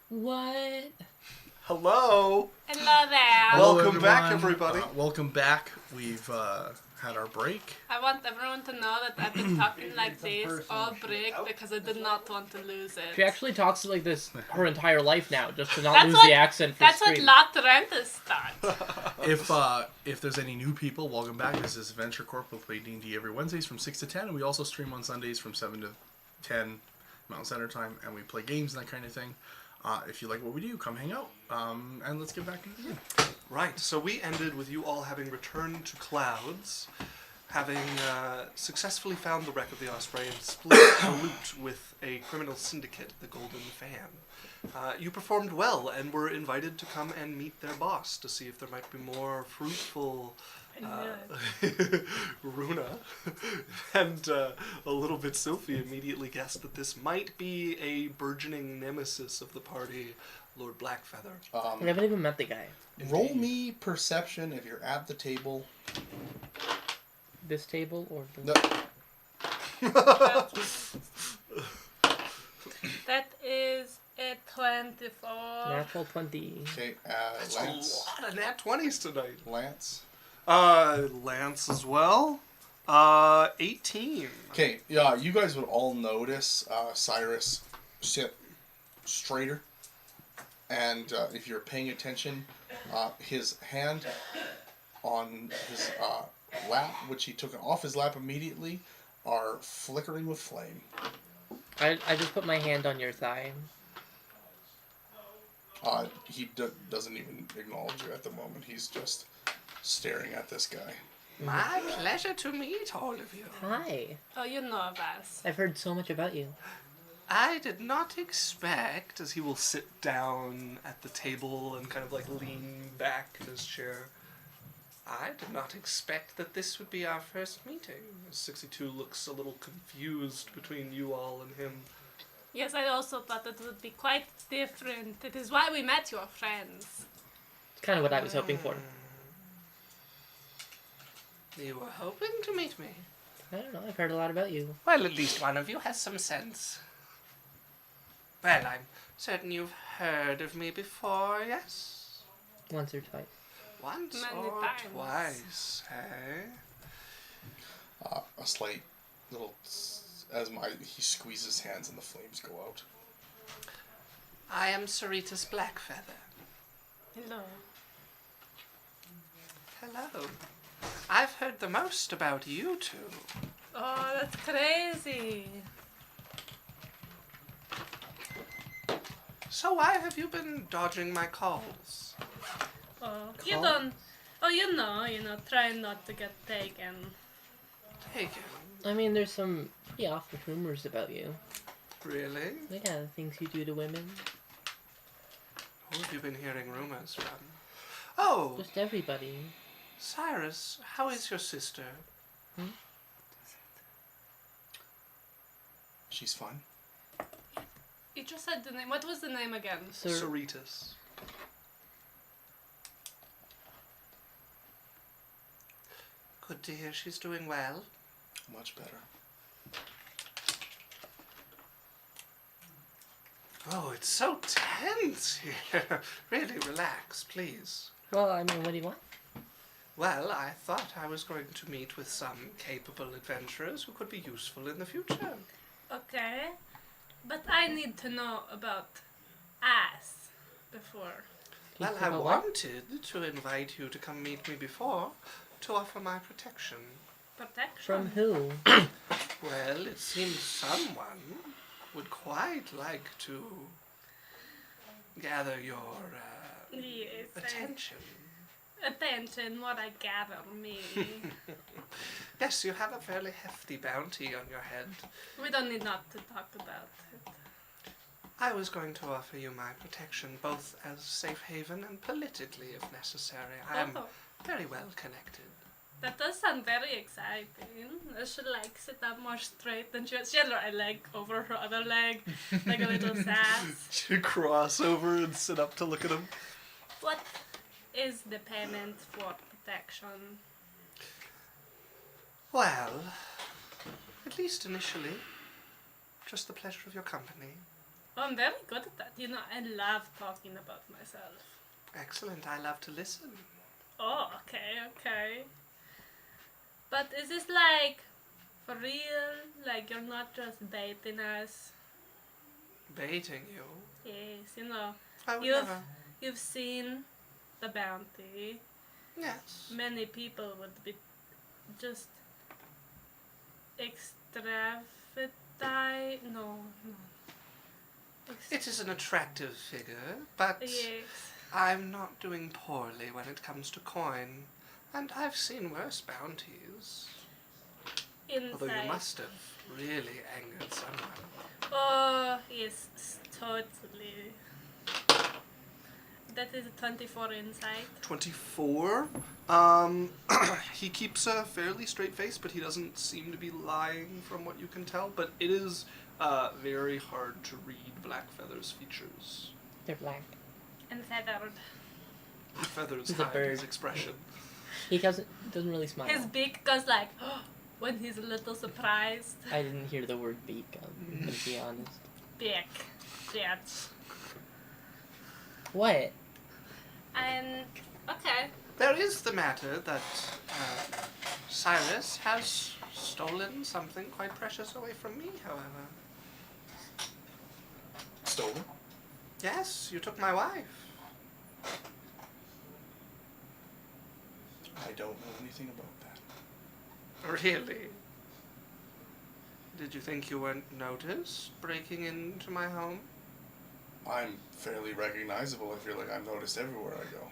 What? Hello. Hello there. Well- Hello, Welcome back, everyone. everybody. Welcome back. We've had our break. I want everyone to know that I've been talking like this all break because I did not want to lose it. She actually talks like this her entire life now, just to not That's lose what- the accent for That's what stream. La Torrentes thought. If there's any new people, welcome back. This is Adventure Corp. We'll play D&D every Wednesdays from 6 to 10, and we also stream on Sundays from 7 to 10 Mountain Standard Time, and we play games and that kind of thing. If you like what we do, come hang out, and let's get back into the game. Right, so we ended with you all having returned to Clouds, having successfully found the wreck of the Osprey and split the loot with a criminal syndicate, the Golden Fan. You performed well and were invited to come and meet their boss to see if there might be more fruitful Runa. And a little bit Sophie immediately guessed that this might be a burgeoning nemesis of the party, Lord Blackfeather. We haven't even met the guy. Roll me perception if you're at the table. This table or the... No, That is a 24. Natural 20. okay, That's Lance. a lot of nat 20s tonight. Lance. Lance as well. 18. Okay, yeah, you guys would all notice Cyrus sit straighter. And if you're paying attention, his hand on his lap, which he took off his lap immediately, are flickering with flame. I just put my hand on your thigh. He doesn't even acknowledge you at the moment. He's just staring at this guy. My pleasure to meet all of you. Hi. Oh, you know of us. I've heard so much about you. I did not expect, as he will sit down at the table and kind of like lean back in his chair, I did not expect that this would be our first meeting. 62 looks a little confused between you all and him. Yes, I also thought it would be quite different. It is why we met your friends. It's kind of what I was hoping for. You were hoping to meet me? I don't know, I've heard a lot about you. Well, at least one of you has some sense. Well, I'm certain you've heard of me before, yes? Once or twice. Once Many or times. twice, eh? A slight little as he squeezes his hands and the flames go out. I am Sarita's Blackfeather. Hello. Hello. I've heard the most about you two. Oh, that's crazy. So why have you been dodging my calls? Oh, you Call? don't. Oh, you know, try not to get taken. Taken. I mean, there's some pretty awful rumors about you. Really? Yeah, the things you do to women. Who have you been hearing rumors from? Oh, Just everybody. Cyrus, how is your sister? She's fine. You just said the name. What was the name again? So, Saritas. Good to hear she's doing well. Much better. Oh, it's so tense here. Really, relax, please. well, I mean, what do you want? Well, I thought I was going to meet with some capable adventurers who could be useful in the future. Okay. But I need to know about us before. Well, I wanted to invite you to come meet me before to offer my protection. Protection. From who? Well, it seems someone would quite like to gather your Yes. attention. Attention, what I gather me. Yes, you have a fairly hefty bounty on your head. We don't need not to talk about it. I was going to offer you my protection, both as safe haven and politically, if necessary. I am Oh, very well connected. that does sound very exciting. I should sit up more straight than she had her leg over her other leg, like a little sass. You cross over and sit up to look at him. What is the payment for protection? Well, at least initially, just the pleasure of your company. Oh, I'm very good at that. You know, I love talking about myself. Excellent. I love to listen. Oh, okay. But is this like for real? Like you're not just baiting us? Baiting you? Yes, you know, I would You've- never. you've seen the bounty. Yes. Many people would be just extravagant. No. It is an attractive figure, but Yes. I'm not doing poorly when it comes to coin. And I've seen worse bounties. Although you Inside. must have really angered someone. Oh, yes, totally. That is a 24 inside. 24. He keeps a fairly straight face, but he doesn't seem to be lying from what you can tell. But it is very hard to read Blackfeather's features. They're black. And feathered. Feathers He's a hide bird. his expression. He doesn't really smile. His beak goes like, when he's a little surprised. I didn't hear the word beak. I'm gonna be honest. Beak. Bitch. What? And, okay. There is the matter that Cyrus has stolen something quite precious away from me, however. Stolen? Yes, you took my wife. I don't know anything about that. Really? Did you think you weren't noticed breaking into my home? I'm fairly recognizable. I feel like I'm noticed everywhere I go.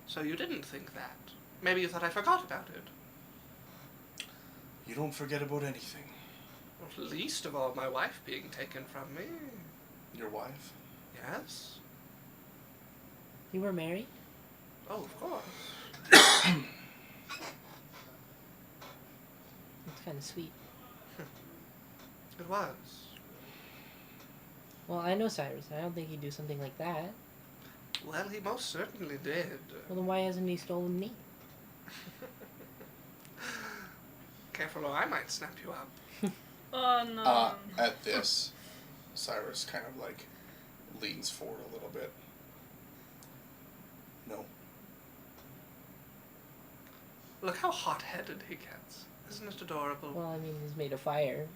So you didn't think that. Maybe you thought I forgot about it. You don't forget about anything. Well, least of all my wife being taken from me. Your wife? Yes? You were married? Oh, of course. That's kind of sweet. It was. Well, I know Cyrus. I don't think he'd do something like that. Well, he most certainly did. Well, then why hasn't he stolen me? Careful or I might snap you up. Oh, no. At this, Cyrus kind of like leans forward a little bit. No. Look how hot-headed he gets. Isn't it adorable? Well, I mean, he's made of fire.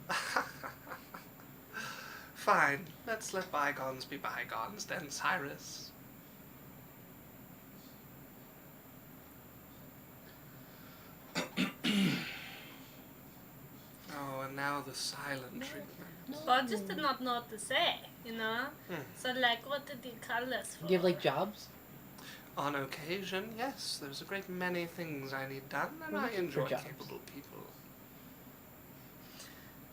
Fine. Let's let bygones be bygones then, Cyrus. Oh, and now the silent treatment. Well, I just did not know what to say, you know? Hmm. So, like, what did he call us for? Do you have, like, jobs? On occasion, yes, there's a great many things I need done, and We're I looking for enjoy jobs. capable people.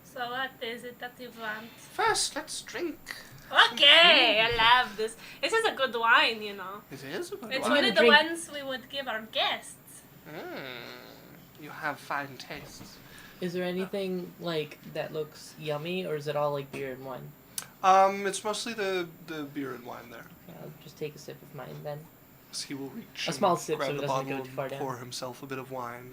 So, what is it that you want? First, let's drink. Okay, I love this. This is a good wine, you know. It is a good It's I'm wine. one gonna of the drink- ones we would give our guests. You have fine tastes. Is there anything, like, that looks yummy, or is it all, like, beer and wine? It's mostly the beer and wine there. Yeah, I'll just take a sip of mine then. So he will reach A and small sip grab so it the doesn't go bottle too far and down. pour himself a bit of wine.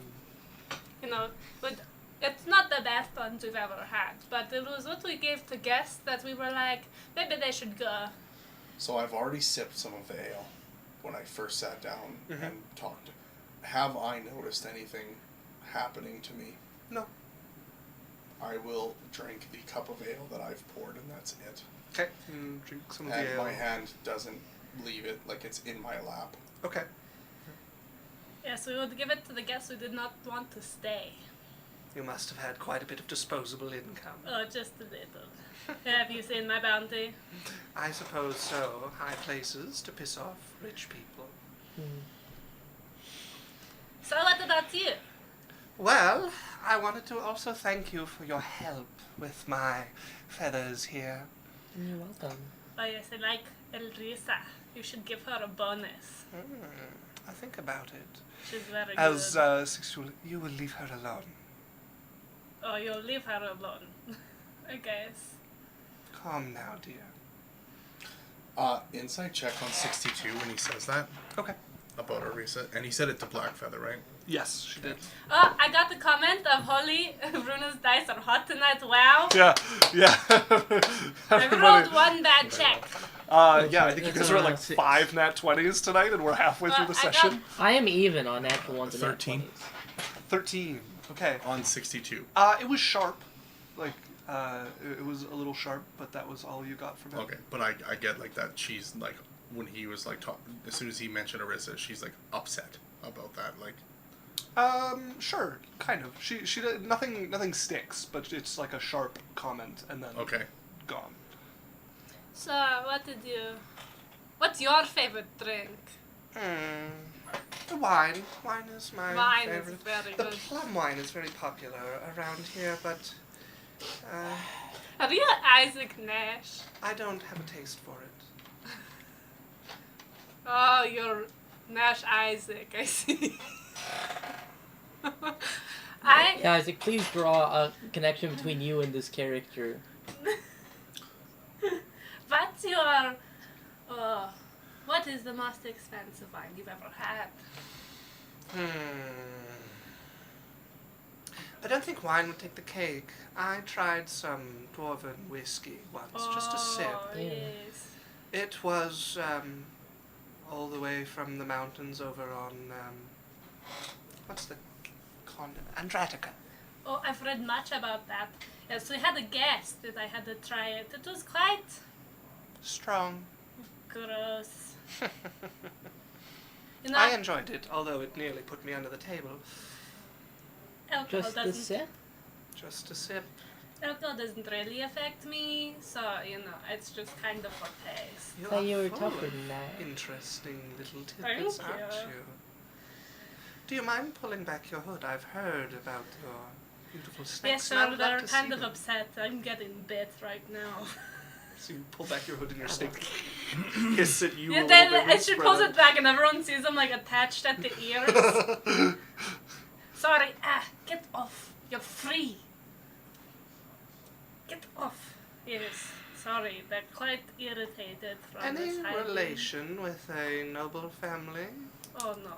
You know, but it's not the best ones we've ever had. But it was what we gave to guests that we were like, maybe they should go. So I've already sipped some of the ale when I first sat down Mhm. and talked. Have I noticed anything happening to me? No. I will drink the cup of ale that I've poured, and that's it. Okay. Drink some of the And ale. my hand doesn't leave it, like it's in my lap. Okay. Yes, we would give it to the guests who did not want to stay. You must have had quite a bit of disposable income. Oh, just a little. Have you seen my bounty? I suppose so. High places to piss off rich people. Hmm. So what about you? Well, I wanted to also thank you for your help with my feathers here. You're welcome. Oh yes, I like Elrisa. You should give her a bonus. I think about it. She's very As good. sexual, you will leave her alone. Oh, you'll leave her alone. I guess. Calm now, dear. Insight check on 62 when he says that Okay. about Arisa. And he said it to Blackfeather, right? Yes, she did. Oh, I got the comment of Holly. Bruno's dice are hot tonight. Wow. Yeah, yeah. I rolled one bad check. Yeah, I think you That's guys are at like six. 5 nat 20s tonight, and we're halfway through the I got- session. I am even on natural ones and nat 13. 20s. 13. Okay. On 62. It was sharp. Like, it was a little sharp, but that was all you got from it. Okay, but I get like that she's like, when he was like, as soon as he mentioned Arissa, she's like upset about that. Like, Sure, kind of. She nothing sticks, but it's like a sharp comment, and then okay. gone. So, what's your favorite drink? The wine. Wine is my Wine is favorite. very The good. plum wine is very popular around here, but Are you Isaac Nash? I don't have a taste for it. Oh, you're Nash Isaac, I see. Yeah, Isaac, please draw a connection between you and this character. What's what is the most expensive wine you've ever had? I don't think wine would take the cake. I tried some dwarven whiskey once, just a sip. Oh, Yeah. yes. It was all the way from the mountains over on what's the continent? Antarctica. Oh, I've read much about that. Yes, we had a guest that I had to try it. It was quite Strong. gross. You know, I enjoyed it, although it nearly put me under the table. alcohol Just the doesn't sip? Just a sip. alcohol doesn't really affect me, so it's just kind of for taste. You Thought are you were full tougher of than that. interesting little Thank tidbits, you. aren't you? Do you mind pulling back your hood? I've heard about your beautiful snakes. Yes, and I sir, would they're love to kind see of them. upset. I'm getting bit right now. So you pull back your hood and your snake hiss at you a Yeah, little then bit. I with should spread pose out. it back and everyone sees them like attached at the ears. Sorry, get off. You're free. Get off. Yes, sorry, they're quite irritated from Any this hiding. relation with a noble family? Oh no.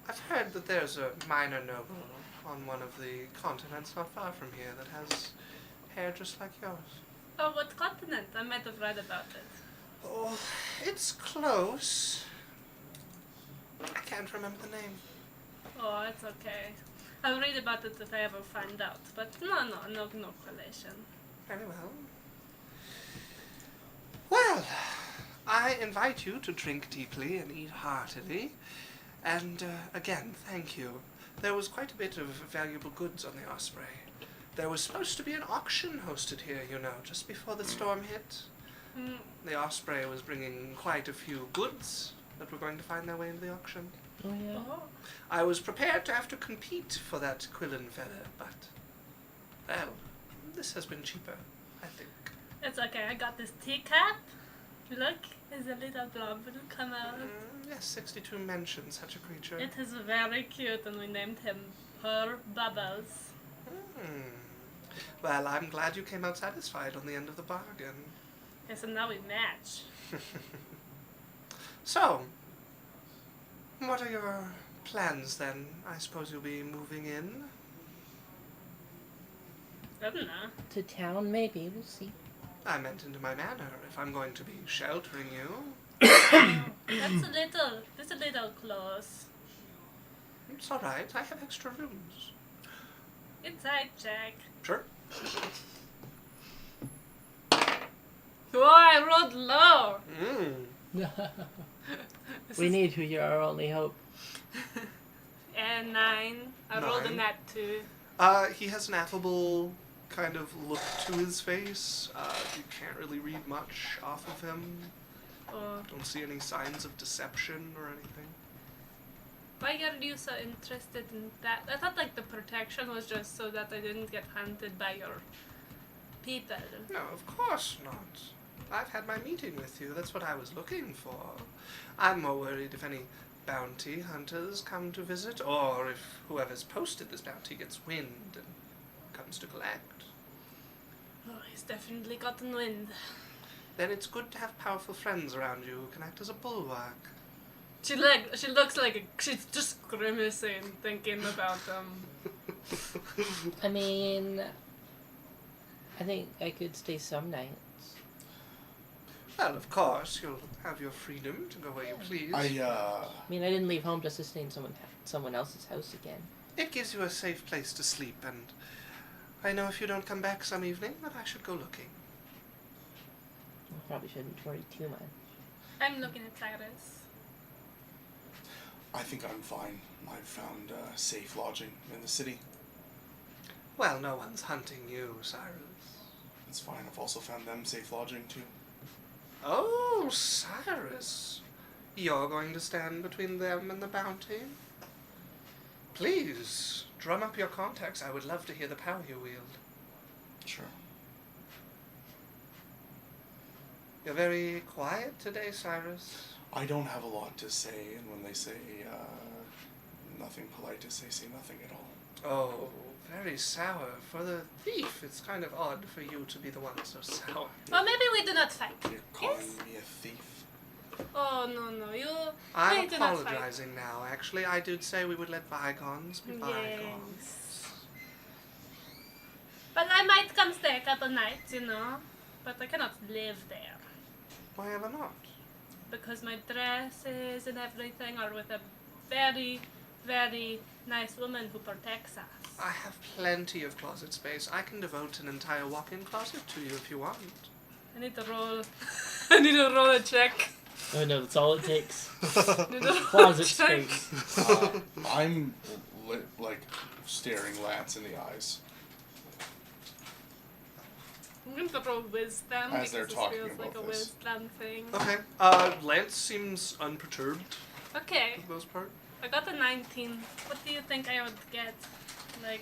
I've heard that there's a minor noble on one of the continents not far from here that has hair just like yours. Oh, what continent? I might have read about it. Oh, it's close. I can't remember the name. Oh, it's okay. I'll read about it if I ever find out. But no relation. Very well. Well, I invite you to drink deeply and eat heartily. And again, thank you. There was quite a bit of valuable goods on the Osprey. There was supposed to be an auction hosted here, just before the storm hit. Mm, The Osprey was bringing quite a few goods that were going to find their way into the auction. Oh, yeah. oh, I was prepared to have to compete for that Quillen feather, but, well, this has been cheaper, I think. it's okay. I got this teacup. Look, there's a little blob. It'll come out. Yes, 62 mention such a creature. It is very cute, and we named him Her Bubbles. Well, I'm glad you came out satisfied on the end of the bargain. Yes, and now we match. So, what are your plans then? I suppose you'll be moving in? I don't know. To town, maybe. We'll see. I meant into my manor, if I'm going to be sheltering you. That's a little close. It's alright, I have extra rooms. Inside, Jack. Sure. Oh, I rolled low. This We is- need you. You're our only hope. And 9. I rolled a 9. nat 2. He has an affable kind of look to his face. You can't really read much off of him. Oh, Don't see any signs of deception or anything. why are you so interested in that? I thought like the protection was just so that I didn't get hunted by your people. No, of course not. I've had my meeting with you. That's what I was looking for. I'm more worried if any bounty hunters come to visit, or if whoever's posted this bounty gets wind and comes to collect. Oh, he's definitely gotten wind. Then it's good to have powerful friends around you who can act as a bulwark. She looks like she's just grimacing, thinking about them. I mean, I think I could stay some nights. Well, of course, you'll have your freedom to go where you please. I mean, I didn't leave home just to stay in someone else's house again. It gives you a safe place to sleep, and I know if you don't come back some evening that I should go looking. I probably shouldn't worry too much. I'm looking at Cyrus. I think I'm fine. I've found safe lodging in the city. Well, no one's hunting you, Cyrus. It's fine. I've also found them safe lodging too. Oh, Cyrus. You're going to stand between them and the bounty? Please, drum up your contacts. I would love to hear the power you wield. Sure. You're very quiet today, Cyrus. I don't have a lot to say, and when they say nothing polite to say nothing at all. Oh, very sour. For the thief, it's kind of odd for you to be the one so sour. Well, maybe we do not fight. You're calling Yes? me a thief? Oh, no, you... I'm we do not fight. apologizing now. Actually, I did say we would let bygones be bygones. Yes. But I might come stay a couple nights, you know. But I cannot live there. Why ever not? Because my dresses and everything are with a very, very nice woman who protects us. I have plenty of closet space. I can devote an entire walk-in closet to you if you want. I need to roll... I need to roll a check. Oh no, that's all it takes. I need to roll a Closet check. space. I'm like staring Lance in the eyes. I'm going to roll wisdom As they're because talking this feels like a about this. wisdom thing. Okay. Lance seems unperturbed Okay, for the most part. I got a 19. What do you think I would get? Like,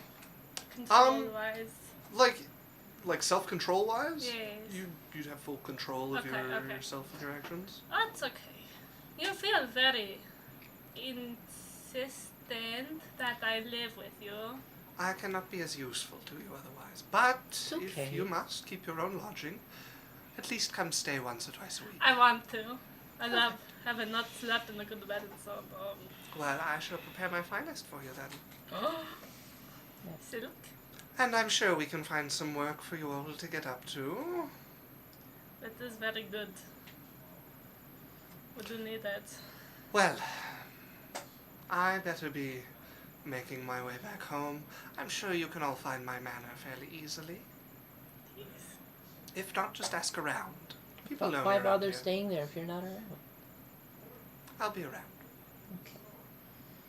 control-wise? Like self-control wise? Yes. You'd have full control of Okay, okay. yourself and your actions. That's okay. You feel very insistent that I live with you. I cannot be as useful to you otherwise. But okay. if you must keep your own lodging, at least come stay once or twice a week. I want to. I love having not slept in a good bed in so long. Well, I shall prepare my finest for you then. Silk? And I'm sure we can find some work for you all to get up to. That is very good. We do need that. Well, I better be making my way back home. I'm sure you can all find my manor fairly easily. Yes. If not, just ask around. People know But me why around bother here. staying there if you're not around? I'll be around. Okay.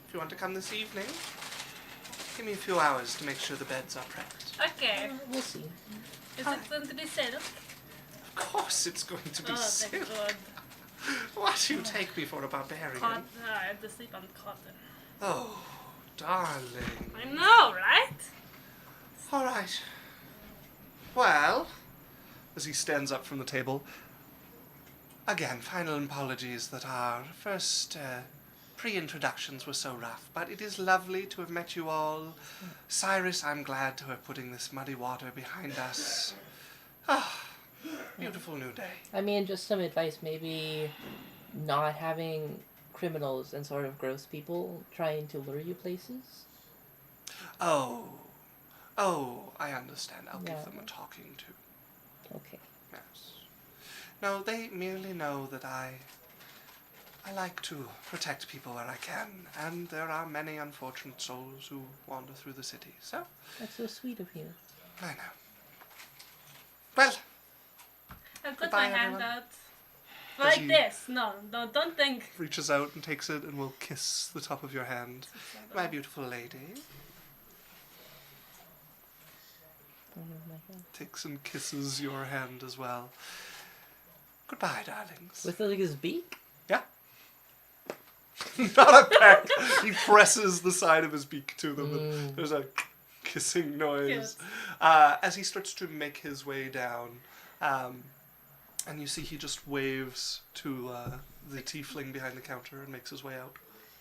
If you want to come this evening, give me a few hours to make sure the beds are prepped. Okay. We'll see. Is it going to be silk? Of course it's going to be Oh, thank silk. God. What do you take me for a barbarian? Cotton. I had to sleep on cotton. Oh, darling. I know, right? All right. Well, as he stands up from the table, again, final apologies that our first pre-introductions were so rough, but it is lovely to have met you all. Cyrus, I'm glad to have putting this muddy water behind us. Ah, beautiful new day. I mean, just some advice. Maybe not having criminals and sort of gross people trying to lure you places. Oh, I understand. I'll Yeah. give them a talking to. Okay. Yes. No, they merely know that I like to protect people where I can, and there are many unfortunate souls who wander through the city, so That's so sweet of you. I know. Well, I'll put Goodbye, my hand everyone. out. Like he- this. No, don't think. reaches out and takes it and will kiss the top of your hand. My beautiful lady. Takes and kisses your hand as well. Goodbye, darlings. With like his beak? Yeah. Not a peck. He presses the side of his beak to them. And there's a kissing noise. As he starts to make his way down, and you see he just waves to the tiefling behind the counter and makes his way out.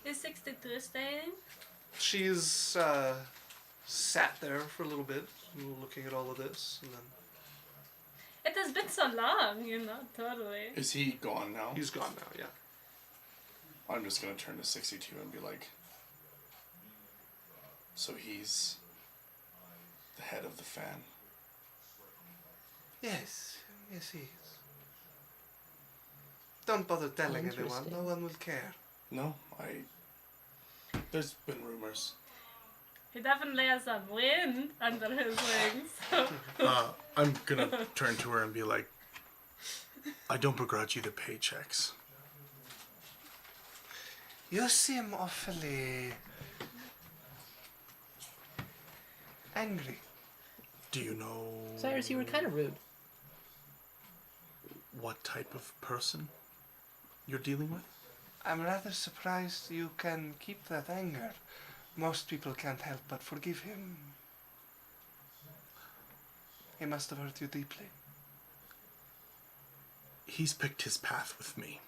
Is 62 staying? She's sat there for a little bit, looking at all of this, and then It has been so long, you know, totally. Is he gone now? he's gone now, yeah. I'm just gonna turn to 62 and be like, so he's the head of the fan. Yes, yes, he is. Don't bother telling anyone. Interesting. No one will care. No, there's been rumors. He definitely has some wind under his wings. I'm gonna turn to her and be like, I don't begrudge you the paychecks. You seem awfully angry. Do you know Cyrus, you were kind of rude. what type of person you're dealing with? I'm rather surprised you can keep that anger. Most people can't help but forgive him. He must have hurt you deeply. He's picked his path with me.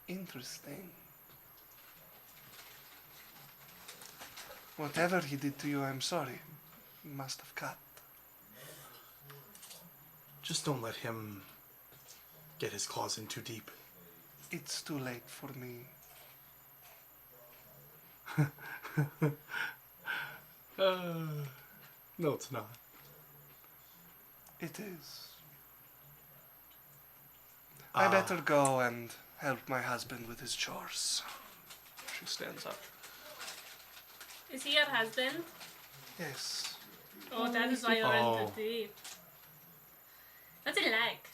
Interesting. Whatever he did to you, I'm sorry. He must have cut. Just don't let him get his claws in too deep. It's too late for me. No, it's not. It is. I better go and help my husband with his chores. She stands up. Is he your husband? Yes. Oh, that is why you're Oh. in the deep. What's he like?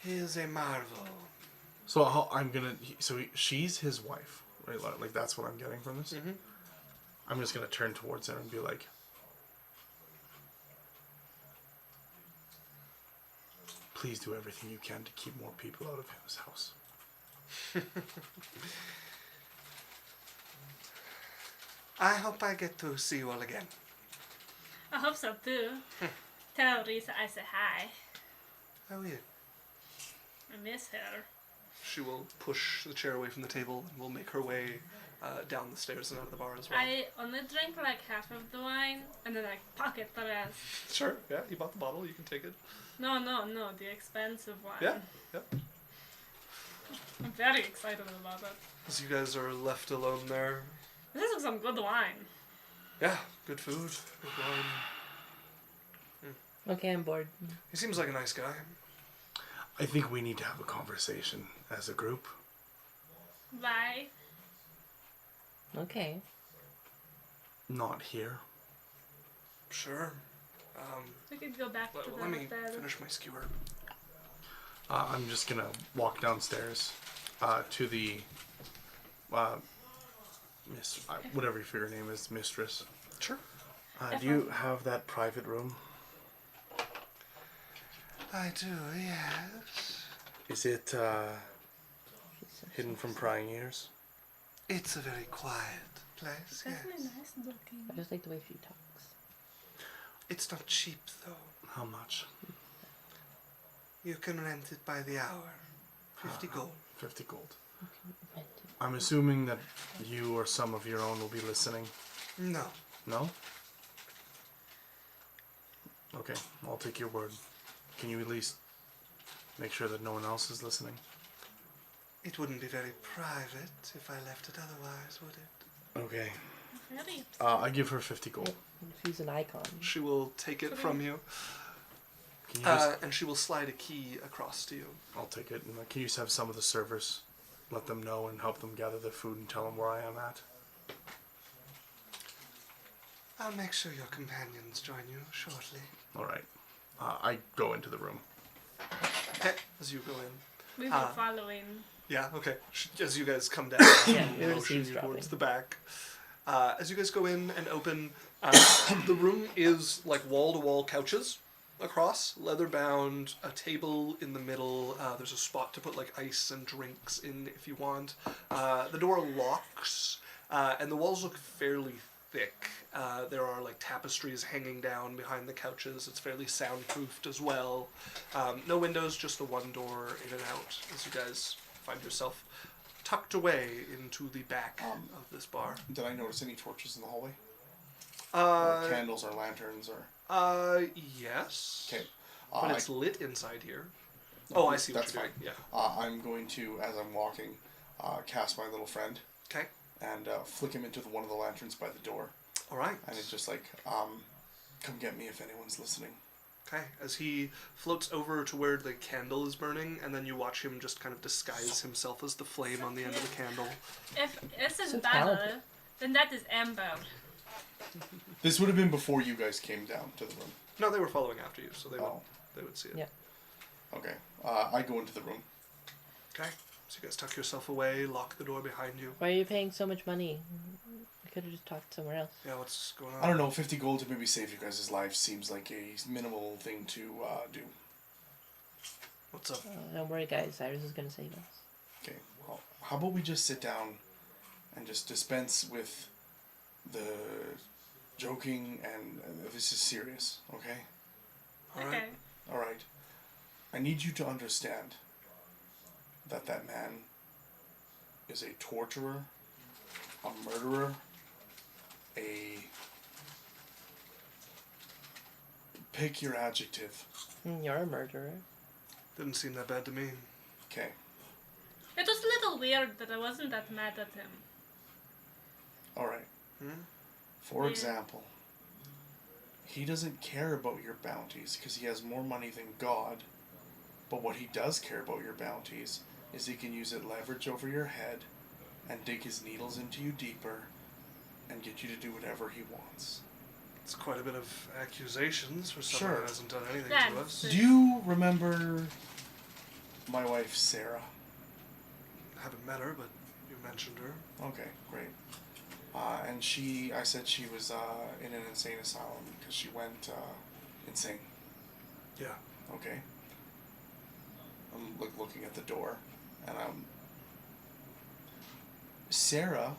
He is a marvel. So I'm gonna. She's his wife, right? Like that's what I'm getting from this. Mm-hmm. I'm just gonna turn towards her and be like, please do everything you can to keep more people out of his house. I hope I get to see you all again. I hope so too. Tell Risa I say hi. How are you? I miss her. She will push the chair away from the table and will make her way down the stairs and out of the bar as well. I only drink like half of the wine and then I pocket the rest. Sure, yeah, you bought the bottle, you can take it. No, the expensive wine. Yeah, yep. I'm very excited about it. As you guys are left alone there. This is some good wine. Yeah, good food, good wine. Okay, I'm bored. He seems like a nice guy. I think we need to have a conversation as a group. Bye. Okay. Not here. Sure. We could go back to Let me the bed. finish my skewer. I'm just gonna walk downstairs to the whatever your name is, mistress. Sure. Do you have that private room? I do, yes. Is it hidden from prying ears? It's a very quiet place, Definitely yes. nice looking. I just like the way she talks. It's not cheap, though. How much? You can rent it by the hour. 50 gold. 50 gold. Rent it. I'm assuming that you or some of your own will be listening. No. No? Okay, I'll take your word. Can you at least make sure that no one else is listening? It wouldn't be very private if I left it otherwise, would it? Okay. Very. I give her 50 gold. She's an icon. She will take it from you, Can you just, and she will slide a key across to you. I'll take it. And can you just have some of the servers let them know and help them gather their food and tell them where I am at? I'll make sure your companions join you shortly. All right. I go into the room. Okay, as you go in. We were following. Yeah, okay. As you guys come down, Yeah, she'll we were just motion you eavesdropping. towards the back. As you guys go in and open, the room is like wall-to-wall couches across, leather-bound, a table in the middle. There's a spot to put like ice and drinks in if you want. The door locks, and the walls look fairly thick. There are like tapestries hanging down behind the couches. It's fairly soundproofed as well. No windows, just the one door in and out as you guys find yourself tucked away into the back of this bar. Did I notice any torches in the hallway? Or candles or lanterns or... Yes. Okay. But it's lit inside here. Oh, I see what That's you're fine. doing. Yeah. I'm going to, as I'm walking, cast my little friend Okay. and flick him into one of the lanterns by the door. All right. And it's just like, come get me if anyone's listening. Okay, as he floats over to where the candle is burning, and then you watch him just kind of disguise himself as the flame on the end of the candle. If it's in So battle, talented. then that is Amber. This would have been before you guys came down to the room. No, they were following after you, so Oh. they would see it. Yeah. Okay. I go into the room. Okay, so you guys tuck yourself away, lock the door behind you. Why are you paying so much money? I could have just talked somewhere else. Yeah, what's going on? I don't know, 50 gold to maybe save you guys' lives seems like a minimal thing to do. What's up? Don't worry, guys. Cyrus is gonna save us. Okay, well, how about we just sit down and just dispense with the joking and this is serious, okay? All Okay. right. Alright. I need you to understand that that man is a torturer, a murderer, pick your adjective. You're a murderer. Didn't seem that bad to me. Okay. It was a little weird that I wasn't that mad at him. Alright. Hmm? For Yeah. example, he doesn't care about your bounties because he has more money than God. But what he does care about your bounties is he can use it leverage over your head and dig his needles into you deeper and get you to do whatever he wants. It's quite a bit of accusations for someone Sure. who hasn't done anything Yeah, to us. it's- Do you remember my wife Sarah? Haven't met her, but you mentioned her. Okay, great. And I said she was in an insane asylum because she went insane. Yeah. Okay. I'm looking at the door, and Sarah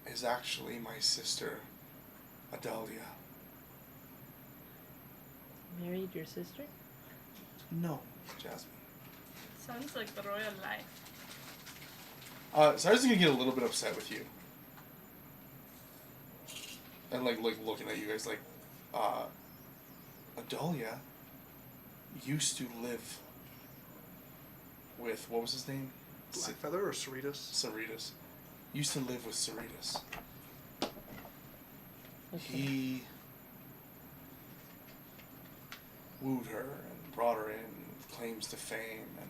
is actually my sister, Adalia. Married your sister? No, Jasmine. Sounds like the royal life. So I was gonna get a little bit upset with you, and like looking at you guys like, Adalia used to live with what was his name? Blackfeather or Cerritus? Cerritus. Used to live with Cerritus. Okay. He wooed her and brought her in, claims to fame, and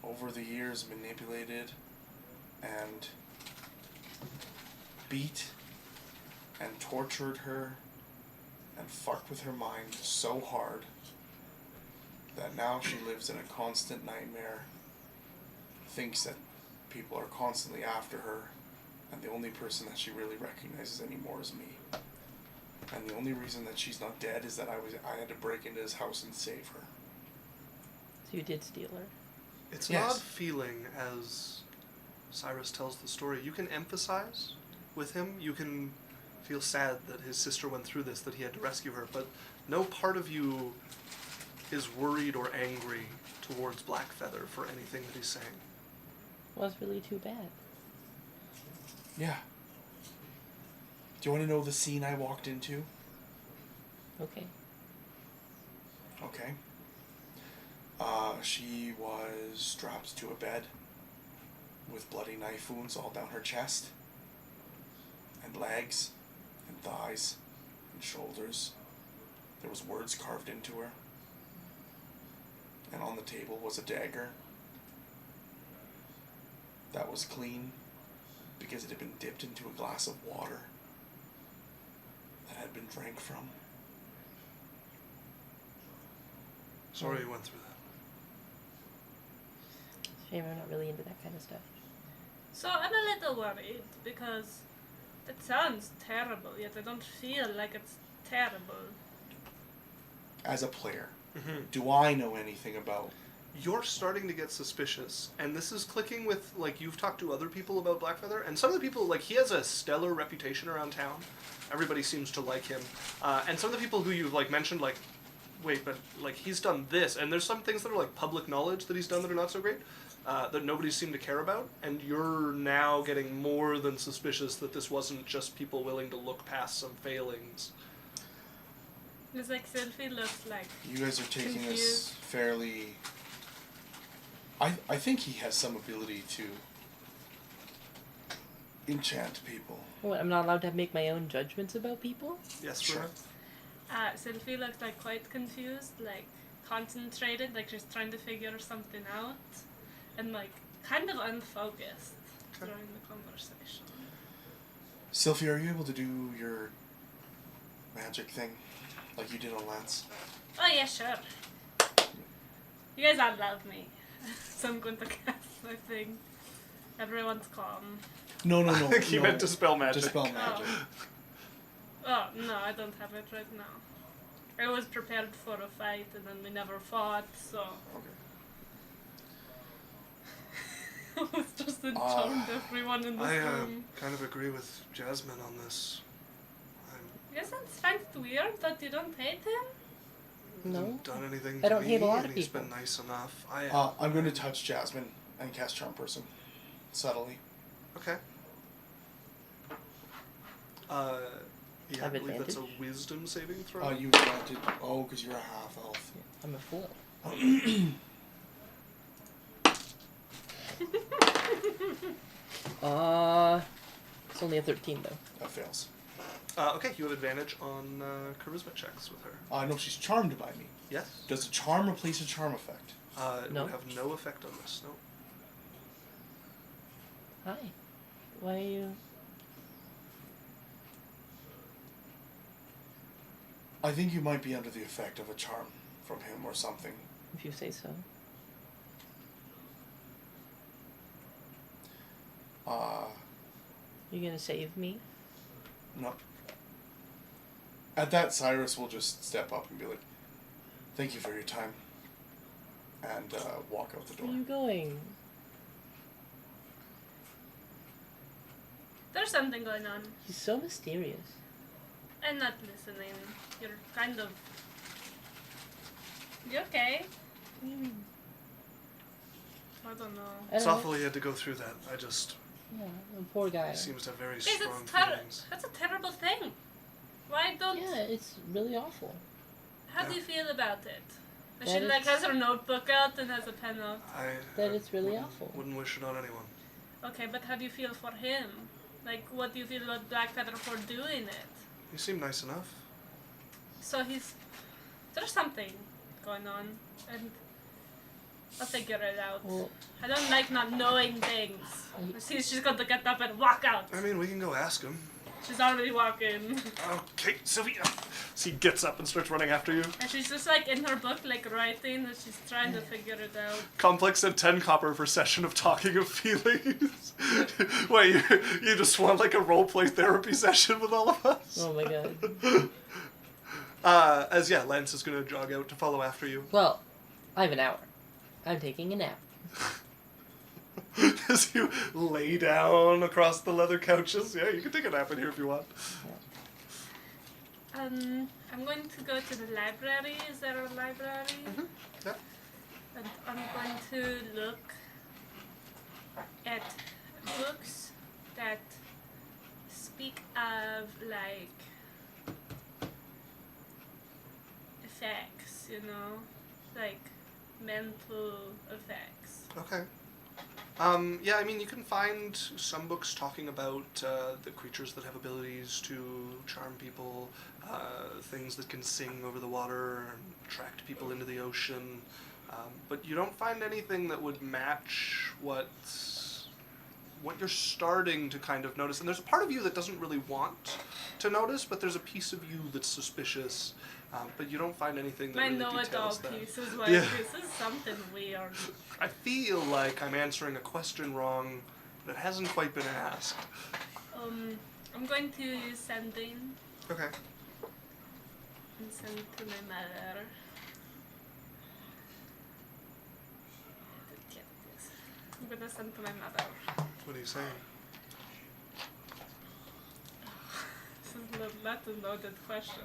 over the years manipulated and beat and tortured her and fucked with her mind so hard that now she lives in a constant nightmare, thinks that people are constantly after her, and the only person that she really recognizes anymore is me. And the only reason that she's not dead is that I had to break into his house and save her. So you did steal her. It's an Yes. odd feeling as Cyrus tells the story. You can empathize with him. You can feel sad that his sister went through this, that he had to rescue her, but no part of you is worried or angry towards Blackfeather for anything that he's saying. Was really too bad. Yeah. Do you want to know the scene I walked into? Okay. Okay. She was strapped to a bed with bloody knife wounds all down her chest and legs and thighs and shoulders. There was words carved into her. And on the table was a dagger that was clean because it had been dipped into a glass of water that had been drank from. Sorry you went through that. Shame I'm not really into that kind of stuff. So I'm a little worried because it sounds terrible, yet I don't feel like it's terrible. As a player, Mm-hmm. do I know anything about? You're starting to get suspicious, and this is clicking with, like, you've talked to other people about Blackfeather, and some of the people, like, he has a stellar reputation around town. Everybody seems to like him. And some of the people who you've, like, mentioned, like, wait, but, like, he's done this, and there's some things that are, like, public knowledge that he's done that are not so great, that nobody seemed to care about, and you're now getting more than suspicious that this wasn't just people willing to look past some failings. It's like Sylphie looks like You guys are taking this Confused. fairly. I think he has some ability to enchant people. What, I'm not allowed to make my own judgments about people? Yes, Sure. Runa? Sylvie looked like quite confused, like concentrated, like she's trying to figure something out, and like kind of unfocused Okay. during the conversation. Sylvie, are you able to do your magic thing like you did on Lance? Oh yeah, sure. You guys all love me. So I'm going to cast my thing. Everyone's calm. No. I think he no. meant dispel magic. Dispel magic. Oh, no, I don't have it right now. I was prepared for a fight and then we never fought, so Okay. I was just charmed everyone in this I room. kind of agree with Jasmine on this. You guys don't find it weird that you don't hate him? He No. hasn't done anything I to don't me, hate a lot of and he's people. been nice enough. I'm going to touch Jasmine and cast Charm Person. Subtly. Okay. Yeah, I Have believe that's a advantage? wisdom saving throw. You wanted... Oh, because you're a half elf. I'm a fool. It's only a 13 though. That fails. Okay, you have advantage on charisma checks with her. No, she's charmed by me. Yes? Does a charm replace a charm effect? It No. would have no effect on this, no. Hi. Why are you... I think you might be under the effect of a charm from him or something. If you say so. You gonna save me? No. At that, Cyrus will just step up and be like, "Thank you for your time," and walk out the Where are door. you going? There's something going on. He's so mysterious. I'm not listening. You're kind of... You okay? What do you mean? I don't know. I don't It's know. awful he had to go through that. I just... Yeah, the poor guy. He seems to have very Guys, strong that's, feelings. that's a terrible thing. Why don't... Yeah, it's really awful. How do you feel about it? And That she is- like has her notebook out and has a pen out. That it's really wouldn't- awful. Wouldn't wish it on anyone. Okay, but how do you feel for him? Like, what do you feel about Blackfeather for doing it? He seemed nice enough. So there's something going on, and I'll figure it out. Well, I don't like not knowing things. I- She's going to get up and walk out. I mean, we can go ask him. She's already walking. Okay, Sylvia. So he gets up and starts running after you. And she's just like in her book, like writing, and she's trying to figure it out. Complex said 10 copper for session of talking of feelings. Wait, you just want like a roleplay therapy session with all of us? oh my god. Lance is gonna jog out to follow after you. Well, I have an hour. I'm taking a nap. As you lay down across the leather couches. Yeah, you can take a nap in here if you want. I'm going to go to the library. Is there a library? Yeah. And I'm going to look at books that speak of, like, effects, you know? Like, mental effects. Okay. Yeah, I mean, you can find some books talking about the creatures that have abilities to charm people, things that can sing over the water and attract people into the ocean, but you don't find anything that would match what you're starting to kind of notice. And there's a part of you that doesn't really want to notice, but there's a piece of you that's suspicious, but you don't find anything that My really know-it-all details that. piece is like, Yeah. this is something weird. I feel like I'm answering a question wrong that hasn't quite been asked. I'm going to use sending Okay. and send to my mother. I'm gonna send to my mother. What are you saying? This is not a loaded question.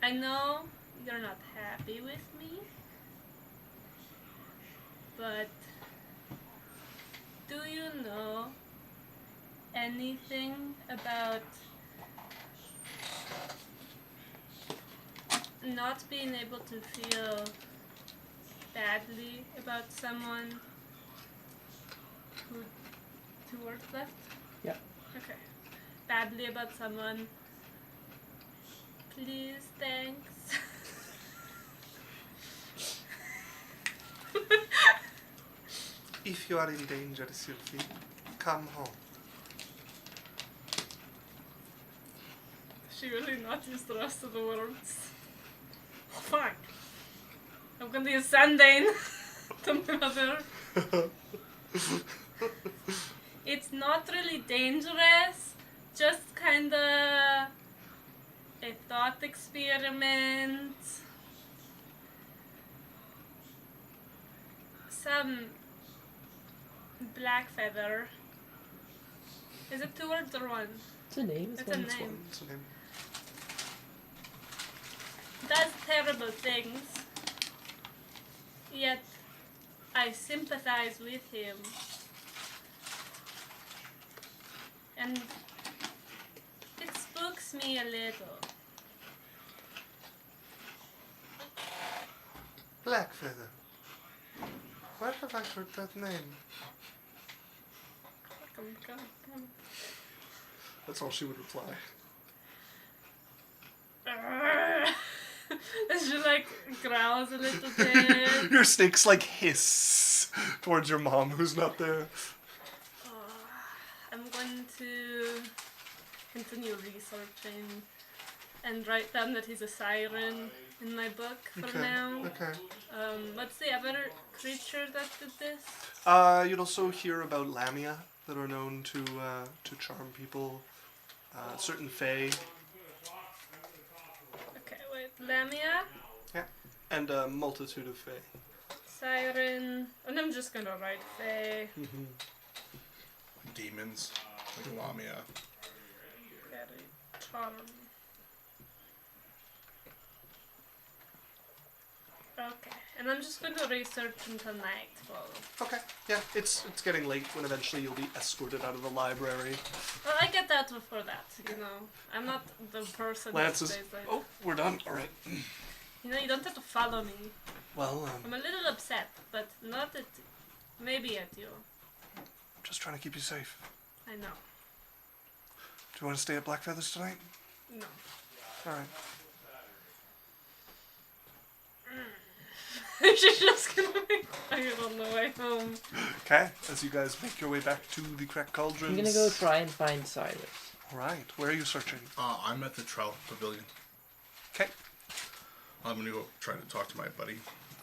I know you're not happy with me, but do you know anything about not being able to feel badly about someone who... 2 words left? Yeah. Okay. Badly about someone. Please, thanks. If you are in danger, Sylvie, come home. She really not used the rest of the words. Fuck. I'm gonna use Sandane to mother. It's not really dangerous, just kinda a thought experiment. Some black feather. Is it 2 words or 1? It's a name. It's It's a one. name. What's the name? Does terrible things, yet I sympathize with him. And it spooks me a little. Blackfeather. Where have I heard that name? That's all she would reply. She like growls a little bit. Your snakes like hiss towards your mom who's not there. I'm going to continue researching and write down that he's a siren in my book for now. Okay. What's the other creature that did this? You'd also hear about Lamia that are known to charm people. Certain fae. Okay, wait. Lamia, And a multitude of fae. siren, and I'm just gonna write fae. Demons, like Lamia. Very charm. Okay, and I'm just going to research until nightfall. Okay. Yeah, it's getting late when eventually you'll be escorted out of the library. Well, I get out before that, you know. I'm not the person Lance that is, stays late. oh, we're done. All right. You know, you don't have to follow me. Well, I'm a little upset, but not at... maybe at you. I'm just trying to keep you safe. I know. Do you want to stay at Blackfeathers tonight? No. All right. She's just gonna be tired on the way home. Okay. As you guys make your way back to the cracked cauldrons. I'm gonna go try and find Cyrus. All right. Where are you searching? I'm at the Trout Pavilion. Okay. I'm gonna go try to talk to my buddy.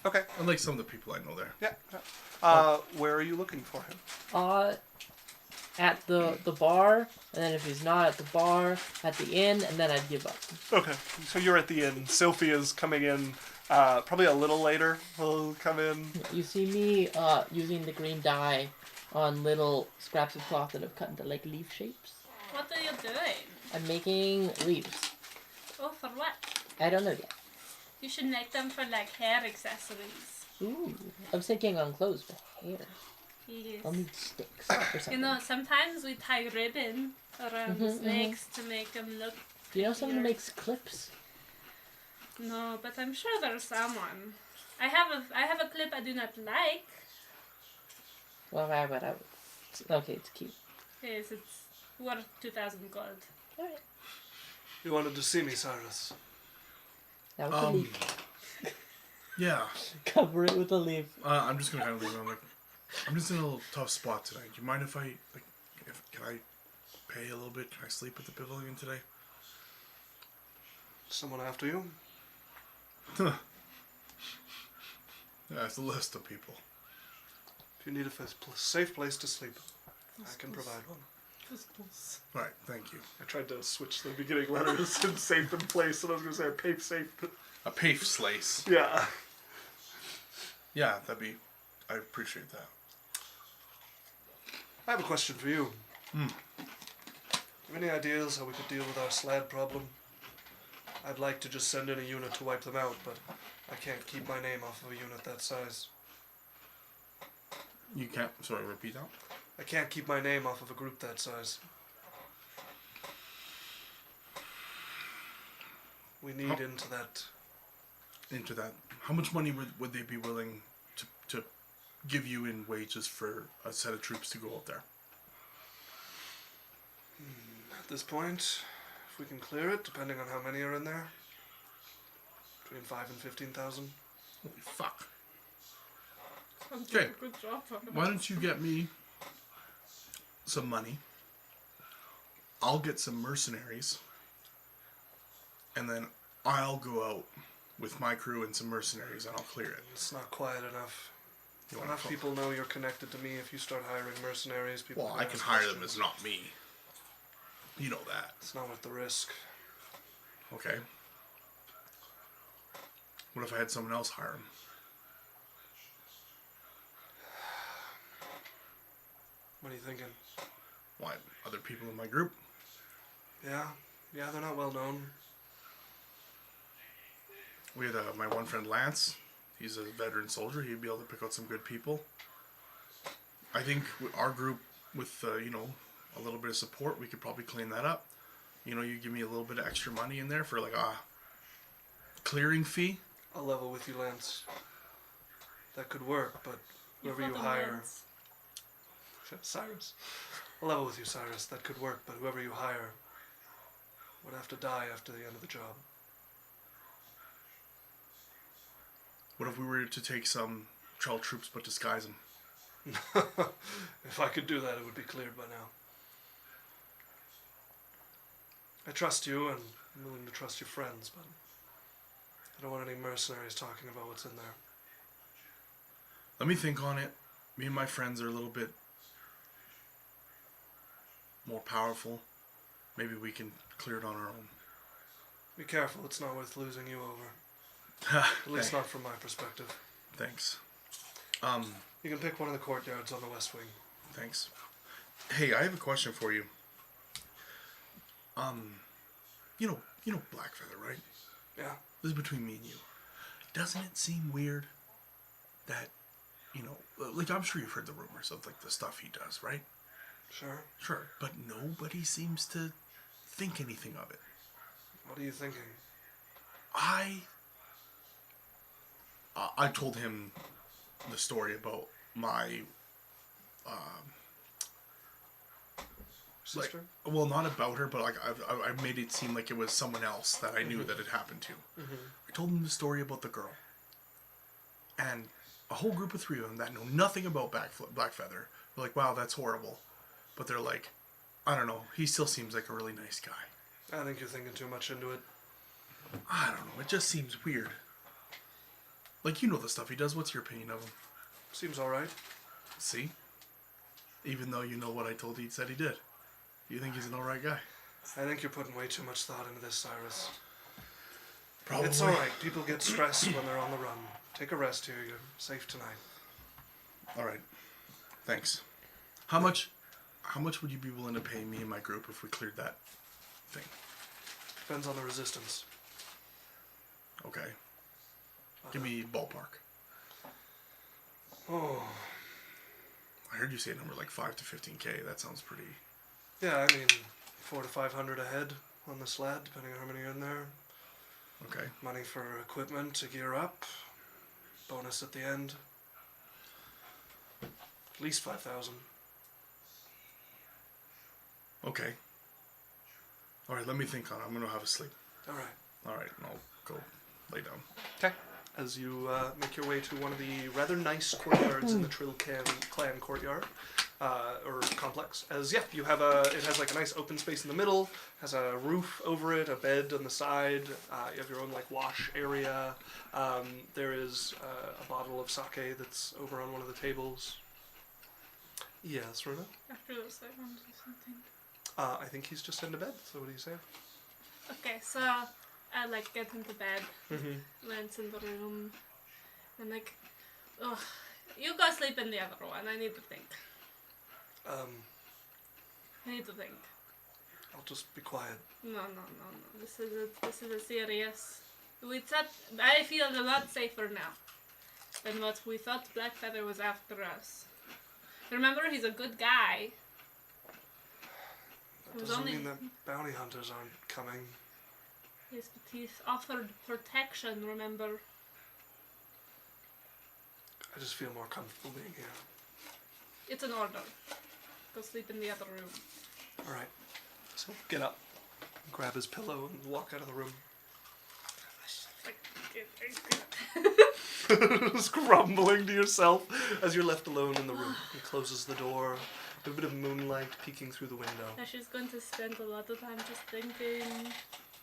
Okay. Unlike some of the people I know there. Yeah. Where are you looking for him? At the bar, and then if he's not at the bar, at the inn, and then I'd give up. Okay. So you're at the inn. Sophia's coming in. Probably a little later. Will come in. You see me using the green dye on little scraps of cloth that I've cut into like leaf shapes. What are you doing? I'm making leaves. Oh, for what? I don't know yet. You should make them for like hair accessories. Ooh, I'm thinking on clothes, but hair. Yes. I'll need sticks or something. You know, sometimes we tie ribbon around the snakes to make them look... Do you know someone who here. makes clips? No, but I'm sure there's someone. I have a clip I do not like. Well, whatever. Okay, it's cute. Yes, it's worth 2,000 gold. Alright. You wanted to see me, Cyrus. Now with the leaf. Yeah. Cover it with a leaf. I'm just gonna kind of leave it. I'm just in a little tough spot tonight. Do you mind if I can I pay a little bit? Can I sleep at the pavilion today? Someone after you? Yeah, it's a list of people. If you need a safe place to sleep, I can provide one. All right, thank you. I tried to switch the beginning letters in safe in place, and I was going to say a pafe safe. A pafe slice. Yeah. Yeah, I appreciate that. I have a question for you. Do you have any ideas how we could deal with our slad problem? I'd like to just send in a unit to wipe them out, but I can't keep my name off of a unit that size. You can't. Sorry, repeat that. I can't keep my name off of a group that size. We need into that into that. How much money would they be willing to give you in wages for a set of troops to go out there? At this point, if we can clear it, depending on how many are in there, between 5 and 15,000. Holy fuck. Sounds Okay. like a good job. Why don't you get me some money? I'll get some mercenaries. And then I'll go out with my crew and some mercenaries and I'll clear it. It's not quiet enough. You wanna Enough call- people know you're connected to me. If you start hiring mercenaries, people. Well, are I gonna can ask hire them questions. as not me. You know that. It's not worth the risk. Okay. What if I had someone else hire them? What are you thinking? Why? Other people in my group? Yeah, they're not well known. We had my one friend Lance. He's a veteran soldier. He'd be able to pick out some good people. I think our group, with a little bit of support, we could probably clean that up. You give me a little bit of extra money in there for like a clearing fee. I'll level with you, Lance. That could work, but whoever got you the hire, wins. Cyrus. I'll level with you, Cyrus. That could work, but whoever you hire would have to die after the end of the job. What if we were to take some Trell troops but disguise them? If I could do that, it would be cleared by now. I trust you, and I'm willing to trust your friends, but I don't want any mercenaries talking about what's in there. Let me think on it. Me and my friends are a little bit more powerful. Maybe we can clear it on our own. Be careful, it's not worth losing you over. At least not from my perspective. Thanks. You can pick one of the courtyards on the west wing. Thanks. Hey, I have a question for you. You know Blackfeather, right? Yeah. This is between me and you. Doesn't it seem weird that, like I'm sure you've heard the rumors of like the stuff he does, right? Sure. Sure. But nobody seems to think anything of it. What are you thinking? I told him the story about my Sister? well, not about her, but like I made it seem like it was someone else that I knew that it happened to. I told him the story about the girl, and a whole group of 3 of them that know nothing about Blackfeather were like, "Wow, that's horrible," but they're like, "I don't know, he still seems like a really nice guy." I think you're thinking too much into it. I don't know, it just seems weird. Like, the stuff he does. What's your opinion of him? Seems alright. See? Even though you know what I told you he said he did. You think he's an alright guy? I think you're putting way too much thought into this, Cyrus. Probably. It's alright. People get stressed when they're on the run. Take a rest here. You're safe tonight. Alright. Thanks. How much would you be willing to pay me and my group if we cleared that thing? Depends on the resistance. Okay. Give me ballpark. Oh. I heard you say a number like 5 to 15K. That sounds pretty... Yeah, I mean, 400 to 500 a head on the sled, depending on how many are in there. Okay. Money for equipment to gear up. Bonus at the end. At least 5,000. Okay. Alright, let me think on it. I'm going to have a sleep. Alright. Alright, and I'll go lay down. Okay. As you make your way to one of the rather nice courtyards in the Trill Clan courtyard, or complex, you have it has like a nice open space in the middle, has a roof over it, a bed on the side, you have your own like wash area, there is a bottle of sake that's over on one of the tables. Yes, Runa? After this, I want to do something. I think he's just into bed, so what do you say? Okay, so I like get into bed, Mm-hmm. Lance in the room, and like, ugh, you go sleep in the other one. I need to think. I need to think. I'll just be quiet. No. This is a serious. I feel a lot safer now than what we thought Blackfeather was after us. Remember, he's a good guy. That It was doesn't only- mean that bounty hunters aren't coming. Yes, but he's offered protection, remember? I just feel more comfortable being here. It's an order. Go sleep in the other room. All right. So get up, grab his pillow, and walk out of the room. Just grumbling to yourself as you're left alone in the room. He closes the door. A bit of moonlight peeking through the window. She's going to spend a lot of time just thinking.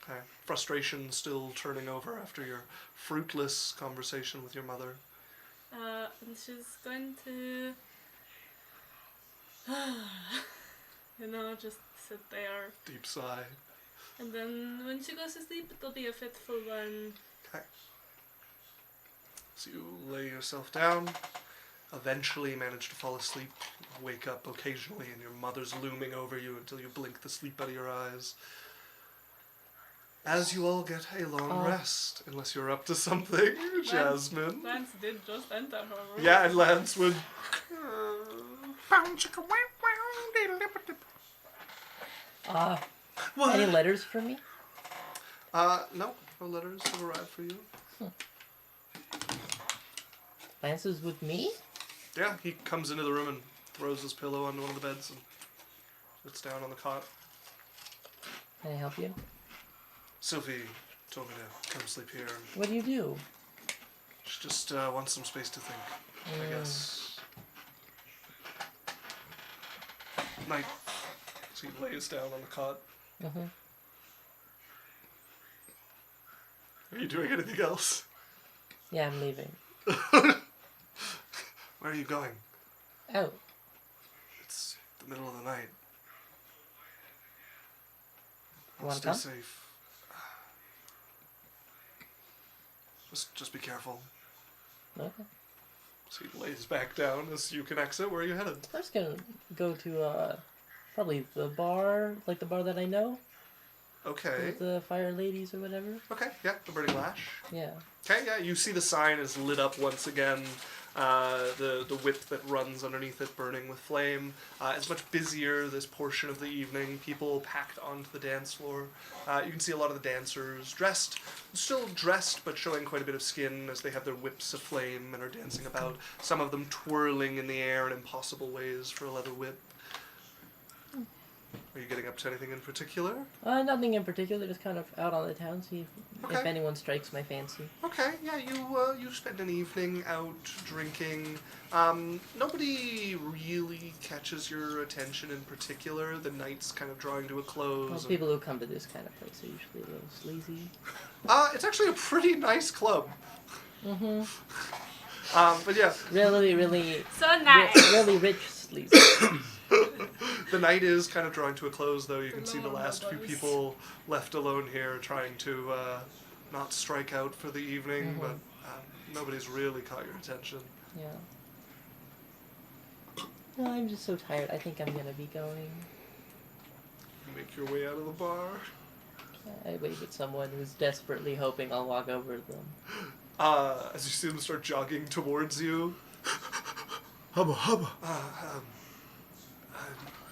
Okay. Frustration still turning over after your fruitless conversation with your mother. And she's going to, just sit there. Deep sigh. And then when she goes to sleep, it'll be a fitful one. Okay. So you lay yourself down, eventually manage to fall asleep, wake up occasionally, and your mother's looming over you until you blink the sleep out of your eyes. As you all get a long rest, unless you're up to something, Jasmine. Lance did just enter her room. Yeah, and Lance would... Any letters for me? No letters have arrived for you. Lance is with me? Yeah, he comes into the room and throws his pillow onto one of the beds and sits down on the cot. Can I help you? Sophie told me to come sleep here. What do you do? She just wants some space to think, I guess. Night. So he lays down on the cot. Mm-hmm. Are you doing anything else? Yeah, I'm leaving. Where are you going? Out. It's the middle of the night. You wanna Stay come? safe. Just be careful. Okay. So he lays back down as you can exit. Where are you headed? I'm just gonna go to, probably the bar, like the bar that I know. Okay. With the fire ladies or whatever. Okay, yeah, the Burning Lash. Yeah. Okay, yeah, you see the sign is lit up once again. The wick that runs underneath it burning with flame. It's much busier this portion of the evening. People packed onto the dance floor. You can see a lot of the dancers still dressed, but showing quite a bit of skin as they have their whips aflame and are dancing about. Some of them twirling in the air in impossible ways for a leather whip. Are you getting up to anything in particular? Nothing in particular, just kind of out on the town, see if Okay. anyone strikes my fancy. Okay, yeah, you spend an evening out drinking. Nobody really catches your attention in particular. The night's kind of drawing to a close. Well, people who come to this kind of place are usually a little sleazy. It's actually a pretty nice club. Mm-hmm. But yeah, So nice. Really rich sleazy. the night is kind of drawing to a close, though. You can see the Lord, last few brothers. people left alone here trying to not strike out for the evening, but nobody's really caught your attention. Yeah. No, I'm just so tired. I think I'm gonna be going. You make your way out of the bar. I wave at someone who's desperately hoping I'll walk over to them. As you see them start jogging towards you. Hubba hubba.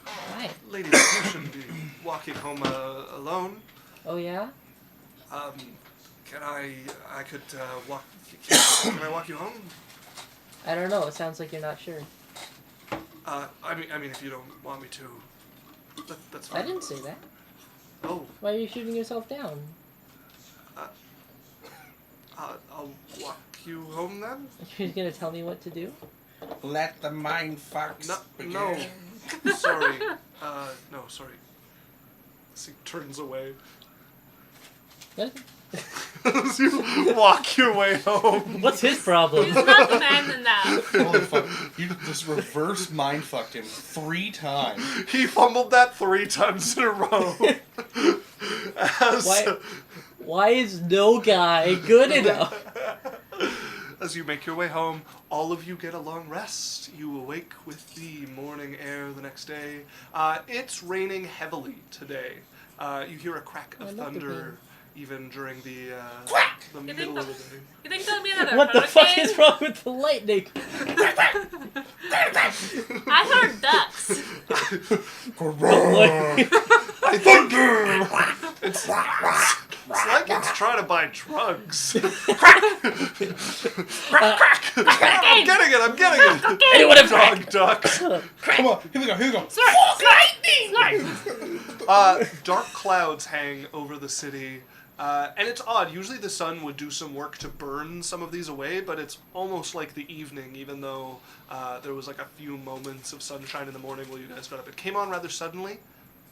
Hi. Ladies, you shouldn't be walking home alone. Oh yeah? Can I could walk, can I walk you home? I don't know. It sounds like you're not sure. I mean, if you don't want me to, that's fine. I didn't say that. Oh, Why are you shooting yourself down? I'll walk you home then? You're gonna tell me what to do? Let the mind fucks begin. No, sorry. No, sorry. As he turns away. What? As you walk your way home. What's his problem? He's not the man enough. Holy fuck. You just reverse mind fucked him 3 times. He fumbled that 3 times in a row. Why is no guy good enough? As you make your way home, all of you get a long rest. You awake with the morning air the next day. It's raining heavily today. You hear a crack of I love the thunder rain. even during the You think middle of the- the day. You think there'll be another What the fuck hurricane? is wrong with the lightning? I heard ducks. I think it's like it's trying to buy drugs. Crack! I'm getting it! Anyone have Dog ducks. Come on, here we go. Dark clouds hang over the city. And it's odd. Usually the sun would do some work to burn some of these away, but it's almost like the evening, even though there was like a few moments of sunshine in the morning while you guys got up. It came on rather suddenly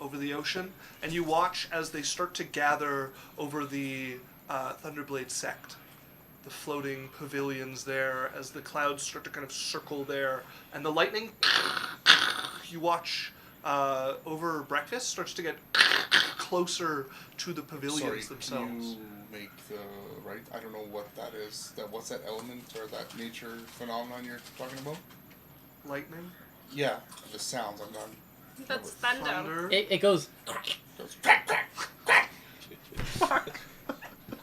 over the ocean, and you watch as they start to gather over the Thunderblade sect. The floating pavilions there, as the clouds start to kind of circle there, and the lightning, you watch over breakfast, starts to get closer to the pavilions themselves. Can you make the right? I don't know what that is. What's that element or that nature phenomenon you're talking about? Lightning? Yeah, the sounds. I'm done. That's thunder. It goes. Goes crack, crack, crack.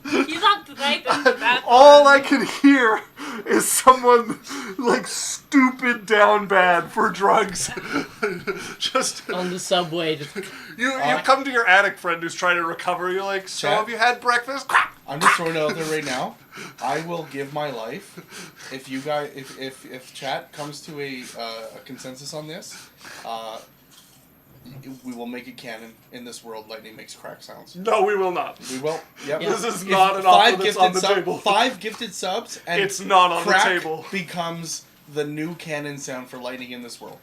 You looked right into that. All I can hear is someone like stupid down bad for drugs. Just On the subway, just you come to your addict friend who's trying to recover. You're like, so Chat? have you had breakfast? I'm just throwing it out there right now. I will give my life if you guys, if chat comes to a consensus on this. We will make it canon in this world. Lightning makes crack sounds. No, we will not. We will. Yep. Yeah. This is not an offer that's on the table. 5 gifted subs, and It's not on the crack table. becomes the new canon sound for lightning in this world.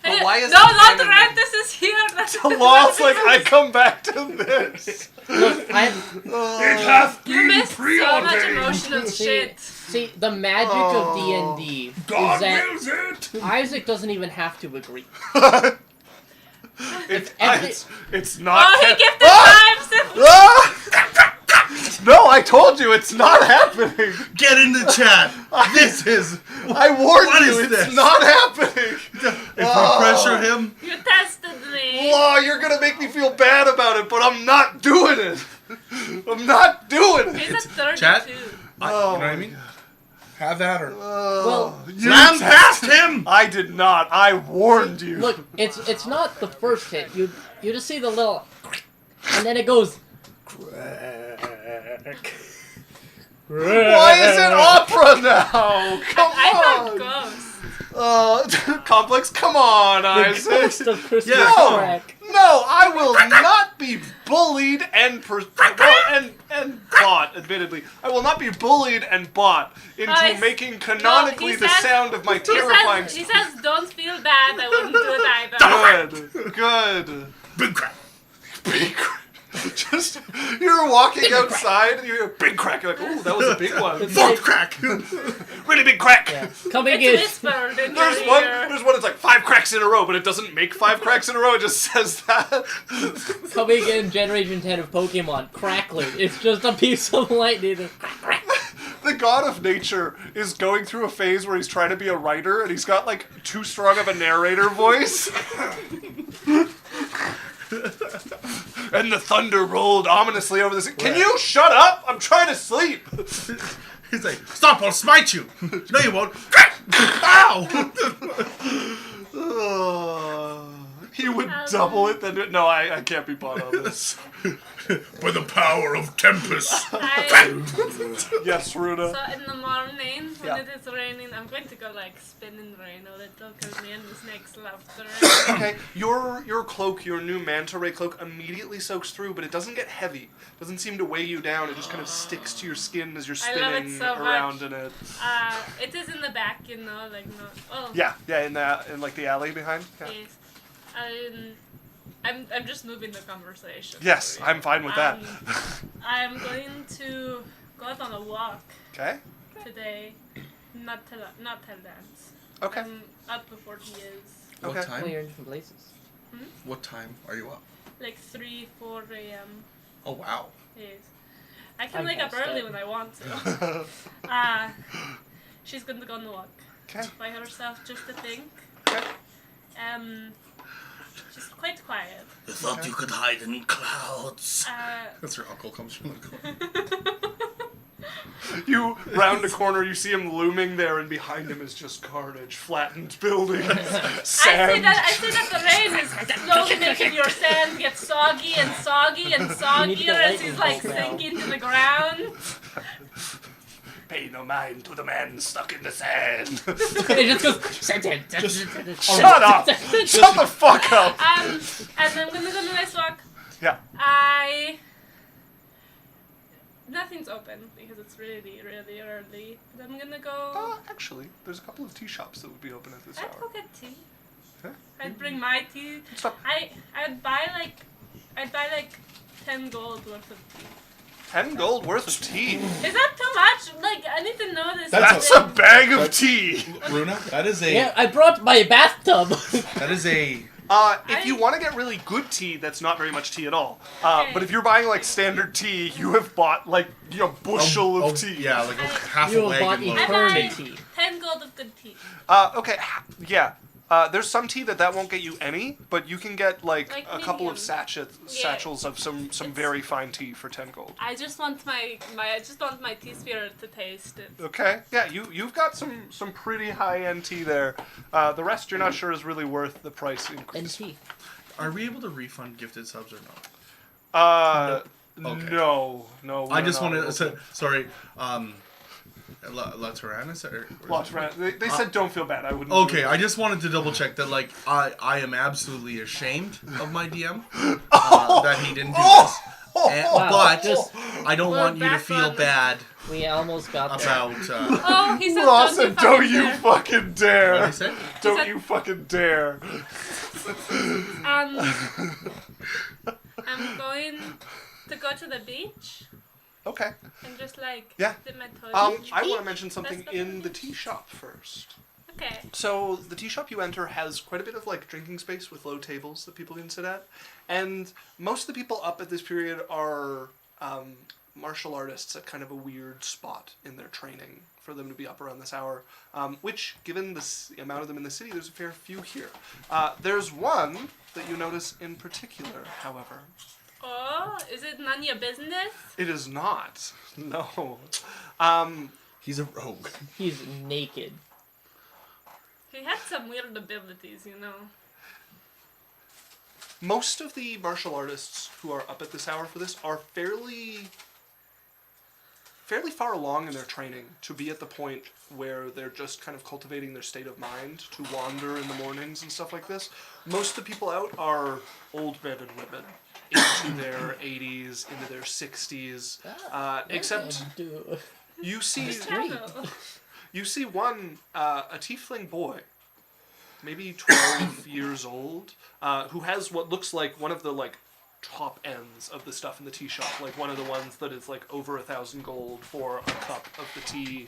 But why is no, it not canon? right. This is here. The law's like, I come back to this. look. It hath You missed so much emotional shit. See, the magic of D&D is God that wills it. Isaac doesn't even have to agree. It's not. Oh, he ca- gifted Ah! 5 Ah! No, I told you it's not happening. Get in the chat. This is. I warned What you, is it's this? not happening. If we pressure him, You tested me. Law, you're gonna make me feel bad about it, but I'm not doing it. I'm not doing it. He's at 32. Chat? you Oh know what I mean? Have at her. Well, You Slam past tested- him. I did not. I warned you. look, it's not the first hit. You just see the little, and then it goes. Why is it opera now? Come I on. thought ghost. Complex, come on, The Isaac. ghost of Christmas No, crack. no, I will not be bullied and bought. Admittedly, I will not be bullied and bought into Guys, making canonically he the says- sound of my terrifying. He says, don't feel bad. I wouldn't do it either. Good. Big crack. Big crack. Just you're walking outside and you hear a big crack. You're like, ooh, that was a big one. It's Fuck like- crack. Really big crack. Yeah. Coming It's in. whispered in There's your one. ear. There's one that's like 5 cracks in a row, but it doesn't make 5 cracks in a row. It just says that. Coming in Generation 10 of Pokemon, Crackling. It's just a piece of lightning. The god of nature is going through a phase where he's trying to be a writer, and he's got like too strong of a narrator voice. And the thunder rolled ominously over the. Can you shut up? I'm trying to sleep. He's like, stop, I'll smite you. No, you won't. Ow. He would double it, then. No, I can't be bought on this. By the power of Tempest. Yes, Runa. So in the morning, when Yeah. it is raining, I'm going to go like spin in rain a little because me and the snakes love the rain. Okay, your cloak, your new manta ray cloak, immediately soaks through, but it doesn't get heavy. It doesn't seem to weigh you down. It just kind of sticks to your skin as you're I love it spinning so around much. in it. It is in the back, you know, like not. Oh. Yeah, in like the alley behind. Yeah. Yes. I'm just moving the conversation. Yes, I'm fine with that. I'm going to go out on a walk Okay. today. Not tell dance. Okay. I'm up before he is. What Okay. Well, time? you're in different places. What time are you up? Like 3-4 a.m. Oh, wow. Yes. I can I'm wake up past early that. when I want to. She's going to go on the walk Okay. by herself just to think. Okay. She's quite quiet. You thought you could hide in clouds. Uh, That's where Uncle comes from. The You round a corner, you see him looming there, and behind him is just carnage, flattened buildings, I sand. see that the rain is slowly making your sand get soggy and soggy and You need to soggier get as he's like lightning bolt now. sinking to the ground. pay no mind to the man stuck in the sand. It just goes. Shut up! Shut the fuck up! And I'm gonna go on a nice walk. Yeah. Nothing's open because it's really, really early. But I'm gonna go. Actually, there's a couple of tea shops that would be open at this I'd hour. go get tea. Huh? I'd bring my tea. Stop. I'd buy like 10 gold worth of tea. 10 gold worth of tea. Is that too much? Like, I need to know this. That's a bag of tea. Runa, that is a Yeah, I brought my bathtub. that is a If you want to get really good tea, that's not very much tea at all. Okay. But if you're buying like standard tea, you have bought like bushel of tea. Yeah, like half You a have bought wagon I load. buy eternity. 10 gold of good tea. Okay. Yeah. There's some tea that won't get you any, but you can get like a couple of medium. satchels of some very fine tea for 10 gold. I just want my tea spirit to taste it. Okay. Yeah, you've got some pretty high end tea there. The rest you're not sure is really worth the price And increase. tea. Are we able to refund gifted subs or no? Okay. No. I just want wanted to. Sorry. La Tyrannis? They said don't feel bad. I wouldn't. do Okay, it. I just wanted to double check that, like, I am absolutely ashamed of my DM that he didn't do this. And, Wow, but just- I don't We're want you to back feel on- bad We almost got there. about. Oh, he said Lawson, don't you dare. fucking What dare! did I say? Don't said- you fucking dare! I'm going to go to the beach Okay. and just like Yeah. dip my toes. I want to mention something That's in the beach. tea shop first. Okay. So the tea shop you enter has quite a bit of like drinking space with low tables that people can sit at, and most of the people up at this period are martial artists at kind of a weird spot in their training for them to be up around this hour. Which, given the amount of them in the city, there's a fair few here. There's one that you notice in particular, however. Oh, is it none of your business? It is not. No. He's a rogue. He's naked. He had some weird abilities, you know. Most of the martial artists who are up at this hour for this are fairly far along in their training to be at the point where they're just kind of cultivating their state of mind to wander in the mornings and stuff like this. Most of the people out are old men and women into their 80s, into their 60s, except you see Travel. you see one, a tiefling boy, maybe 12 years old, who has what looks like one of the like top ends of the stuff in the tea shop, like one of the ones that is like over 1,000 gold for a cup of the tea,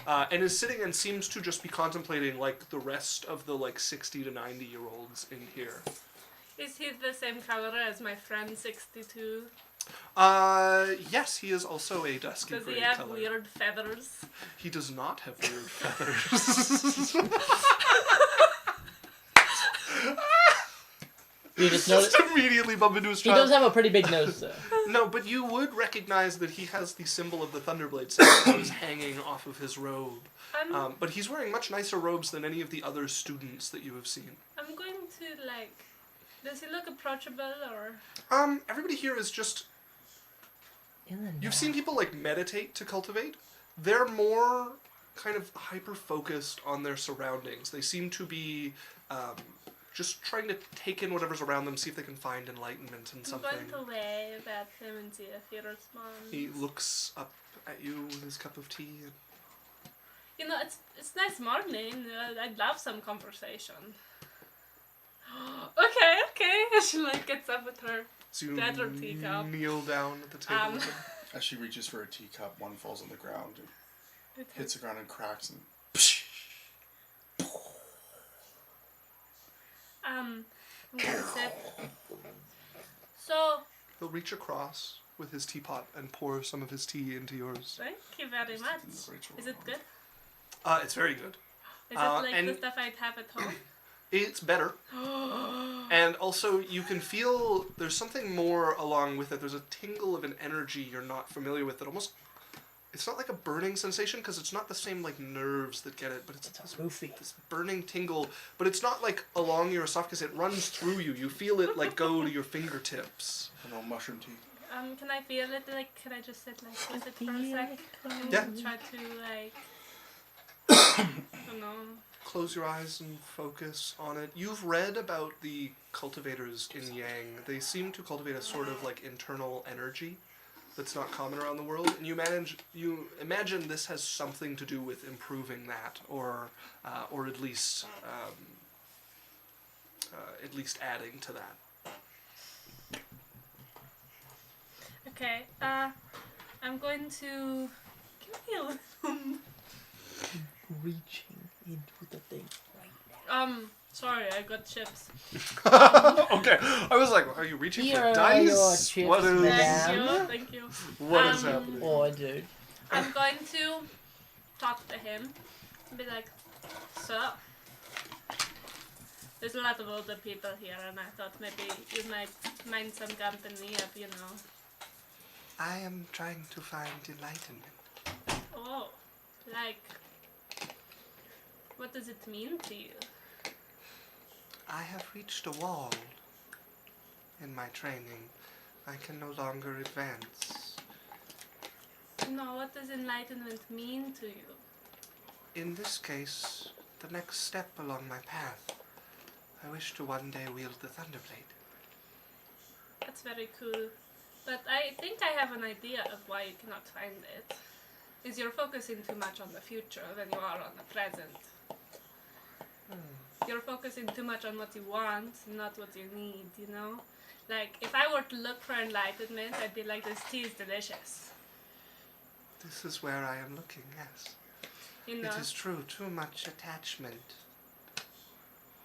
and is sitting and seems to just be contemplating like the rest of the like 60 to 90 year olds in here. Is he the same color as my friend 62? Yes, he is also a dusky Does gray he have color. weird feathers? He does not have weird feathers. You just notice Just immediately bump into his he child. does have a pretty big nose, though. No, but you would recognize that he has the symbol of the Thunderblade that is hanging off of his robe. But he's wearing much nicer robes than any of the other students that you have seen. I'm going to like. Does he look approachable or? Everybody here is just. In the You've seen people like meditate to cultivate. They're more kind of hyper focused on their surroundings. They seem to be just trying to take in whatever's around them, see if they can find enlightenment in I'm something. going to wave at him and see if he responds. He looks up at you with his cup of tea. And You know, it's nice morning. I'd love some conversation. okay. She like gets up with her. so you That or teacup. kneel down at the table. with him. As she reaches for a teacup, one falls on the ground and hits the ground and cracks and I'm gonna sip. So, He'll reach across with his teapot and pour some of his tea into yours. thank you very much. Is it good? It's very good. Is it Uh, like and- the stuff I'd have at home? It's better. And also, you can feel there's something more along with it. There's a tingle of an energy you're not familiar with that almost... It's not like a burning sensation, because it's not the same, like, nerves that get it, but it's this burning tingle. But it's not, like, along your esophagus. It runs through you. You feel it, like, go to your fingertips. mushroom tea. Can I feel it? Like, can I just sit like with it for a sec? And Yeah. try to like, I don't know. Close your eyes and focus on it. You've read about the cultivators in Yang. They seem to cultivate a sort of like internal energy that's not common around the world, and you imagine this has something to do with improving that, or at least adding to that. Okay. I'm going to give me a little. Reaching into the thing. Sorry, I got chips. Okay, I was like, are you reaching Here for are dice? your chips, What is madame. Thank you. what is happening? Oh, dude. I'm going to talk to him. Be like, so, there's a lot of older people here, and I thought maybe you might mind some company of, you know. I am trying to find enlightenment. Oh, like, what does it mean to you? I have reached a wall in my training. I can no longer advance. No, what does enlightenment mean to you? In this case, the next step along my path. I wish to one day wield the Thunderblade. That's very cool. But I think I have an idea of why you cannot find it. Is you're focusing too much on the future than you are on the present. You're focusing too much on what you want, not what you need, you know? Like, if I were to look for enlightenment, I'd be like, this tea is delicious. This is where I am looking, yes. You know? It is true, too much attachment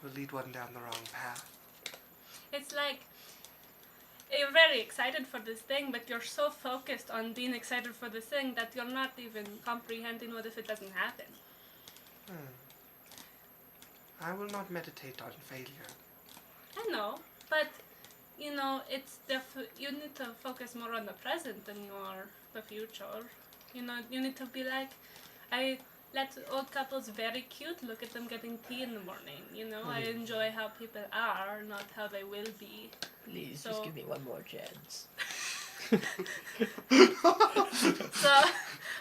will lead one down the wrong path. It's like, you're very excited for this thing, but you're so focused on being excited for this thing that you're not even comprehending what if it doesn't happen. I will not meditate on failure. I know, but you know, it's you need to focus more on the present than you are the future. You know, you need to be like, I let old couples very cute. Look at them getting tea in the morning. You know, I enjoy how people are, not how they will be. Please, So- just give me one more chance.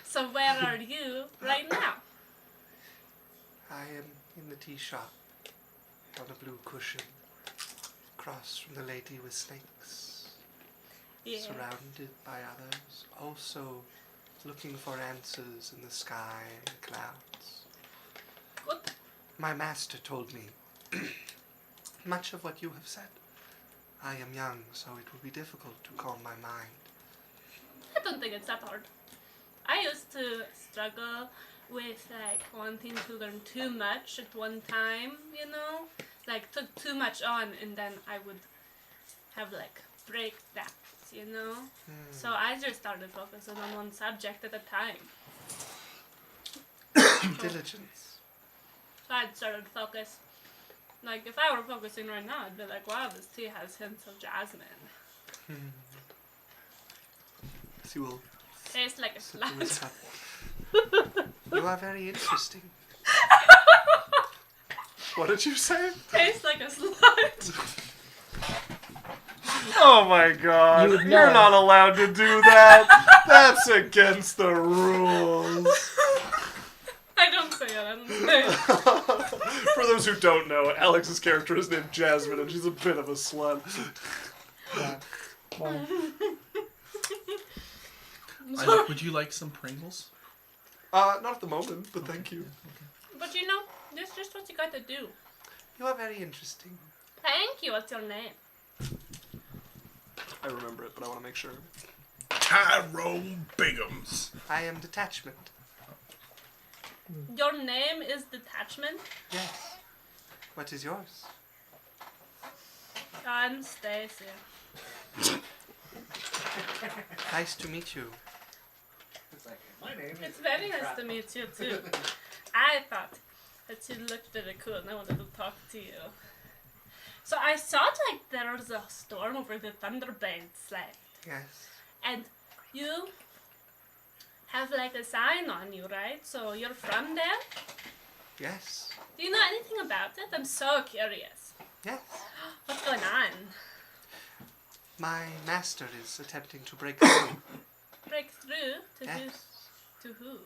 So where are you right now? I am in the tea shop, on a blue cushion, across from the lady with snakes, Yeah. surrounded by others, also looking for answers in the sky and the clouds. Good. My master told me much of what you have said. I am young, so it will be difficult to calm my mind. I don't think it's that hard. I used to struggle with like wanting to learn too much at one time, you know? Like took too much on and then I would have like breakdowns, you know? So I just started focusing on one subject at a time. Diligence. So I started to focus. Like if I were focusing right now, I'd be like, wow, this tea has hints of jasmine. She will Tastes like a sip to his slut. cup. You are very interesting. What did you say? Tastes like a slut. Oh my god. You would You're know. not allowed to do that. That's against the rules. I don't say it, I don't say it. For those who don't know, Alex's character is named Jasmine and she's a bit of a slut. Yeah. Well, Would you like some Pringles? Not at the moment, but thank you. But you know, this is just what you gotta do. You are very interesting. Thank you, what's your name? I remember it, but I want to make sure. Tyrone Bigums. I am Detachment. Your name is Detachment? Yes. What is yours? I'm Stacy. Nice to meet you. It's like, my name It's is... very nice to meet you too. I thought that you looked very cool and I wanted to talk to you. So I saw like there was a storm over the Thunderblades like, Yes. and you have like a sign on you, right? So you're from there? Yes. Do you know anything about it? I'm so curious. Yes. What's going on? My master is attempting to break through. Break through to who? Yes. To who?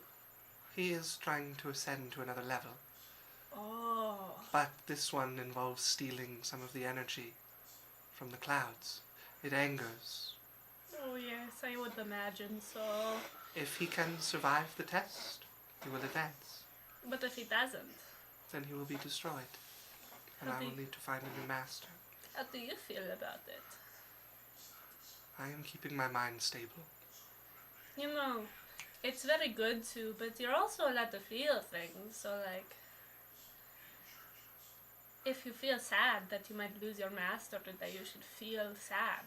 He is trying to ascend to another level. Oh. But this one involves stealing some of the energy from the clouds. It angers. Oh yes, I would imagine so. If he can survive the test, he will advance. But if he doesn't, Then he will be destroyed. And How I do will you- need to find a new master. how do you feel about it? I am keeping my mind stable. You know, it's very good to, but you're also allowed to feel things. So like, if you feel sad that you might lose your master today, you should feel sad.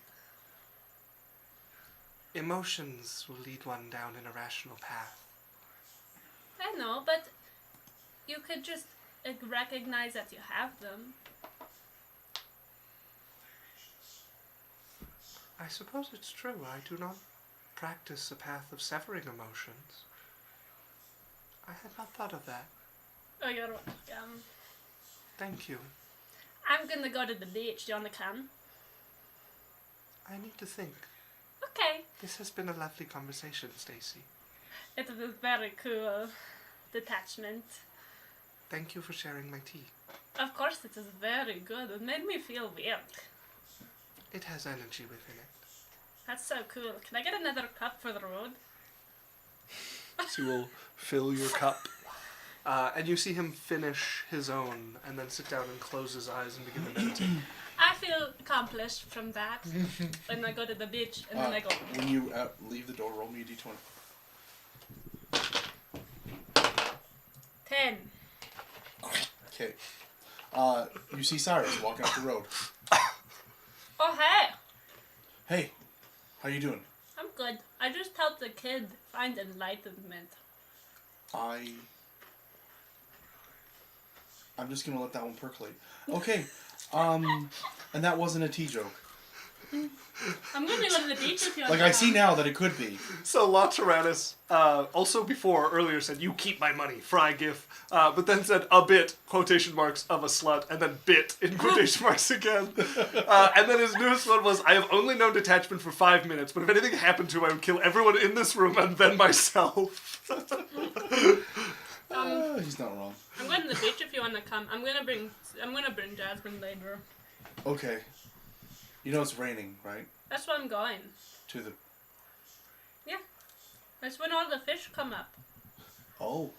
Emotions will lead one down an irrational path. I know, but you could just recognize that you have them. I suppose it's true. I do not practice a path of severing emotions. I had not thought of that. Oh, you're welcome. Thank you. I'm gonna go to the beach. Do you wanna come? I need to think. Okay. This has been a lovely conversation, Stacy. It was a very cool detachment. Thank you for sharing my tea. Of course, it is very good. It made me feel weird. It has energy within it. That's so cool. Can I get another cup for the road? So you will fill your cup. And you see him finish his own and then sit down and close his eyes and begin to meditate. I feel accomplished from that. And I go to the beach, and then I go. When you leave the door, roll me a d20. 10. Okay. You see Cyrus walking up the road. Oh, hey! Hey, how you doing? I'm good. I just helped a kid find enlightenment. I'm just gonna let that one percolate. Okay. And that wasn't a tea joke. I'm gonna go to the beach with you. Like I see now that it could be. So La Tyrannus, also before earlier said, "You keep my money, fry gif," but then said a bit, quotation marks, of a slut, and then bit in quotation marks again. And then his newest one was, "I have only known detachment for 5 minutes, but if anything happened to him, I would kill everyone in this room and then myself." He's not wrong. I'm going to the beach if you wanna come. I'm gonna bring Jasmine later. Okay. You know it's raining, right? That's where I'm going. To the... That's when all the fish come up. Oh.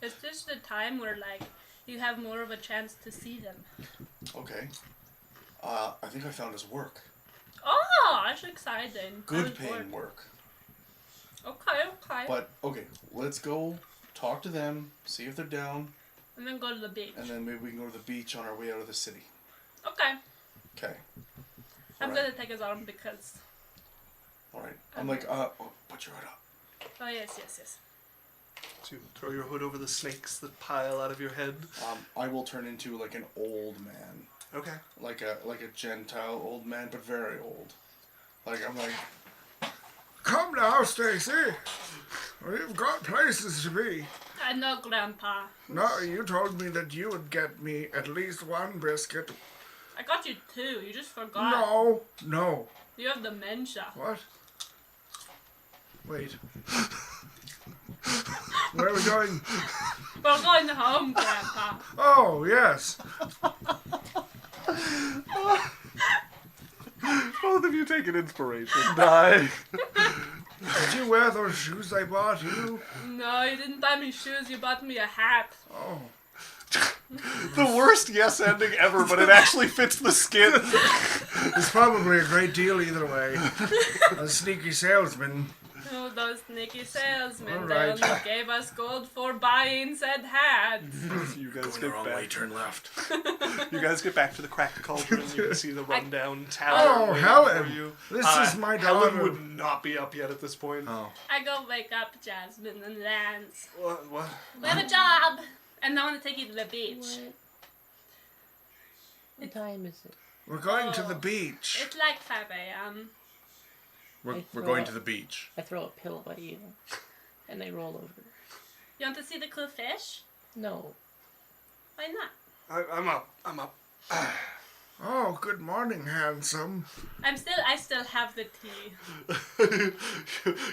It's just the time where like you have more of a chance to see them. Okay. I think I found his work. Oh, that's exciting. I Good was paying bored. work. Okay. But, okay, let's go talk to them, see if they're down, And then go to the beach. and then maybe we can go to the beach on our way out of the city. Okay. Okay. I'm Alright. gonna take his arm because. Alright. I'm like, put your hood up. Oh yes. So you throw your hood over the snakes that pile out of your head. I will turn into like an old man. Okay. Like a Gentile old man, but very old. Like, I'm like, Come now, Stacy. We've got places to be. I know, Grandpa. No, you told me that you would get me at least one biscuit. I got you 2. You just forgot. No. You have dementia. What? Wait. Where are we going? We're going home, Grandpa. Oh, yes. Both of you take an inspiration die. Did you wear those shoes I bought you? No, you didn't buy me shoes. You bought me a hat. Oh. The worst yes ending ever, but it actually fits the skin. It's probably a great deal either way. A sneaky salesman. Oh, those sneaky salesmen. All They right. only gave us gold for buying said hats. You guys going the get wrong way, back. turn left. You guys get back to the cracked cauldron. You can see the rundown tower. Oh, waiting Helen. For you. This is my Helen daughter. would not be up yet at this point. Oh. I go wake up Jasmine and Lance. What? We have a job. And I want to take you to the beach. What time is it? We're going to the Oh. beach. It's like 5 a.m. We're going to the beach. I throw a pillow at you, and they roll over. You want to see the cool fish? No. Why not? I'm up. Oh, good morning, handsome. I still have the tea.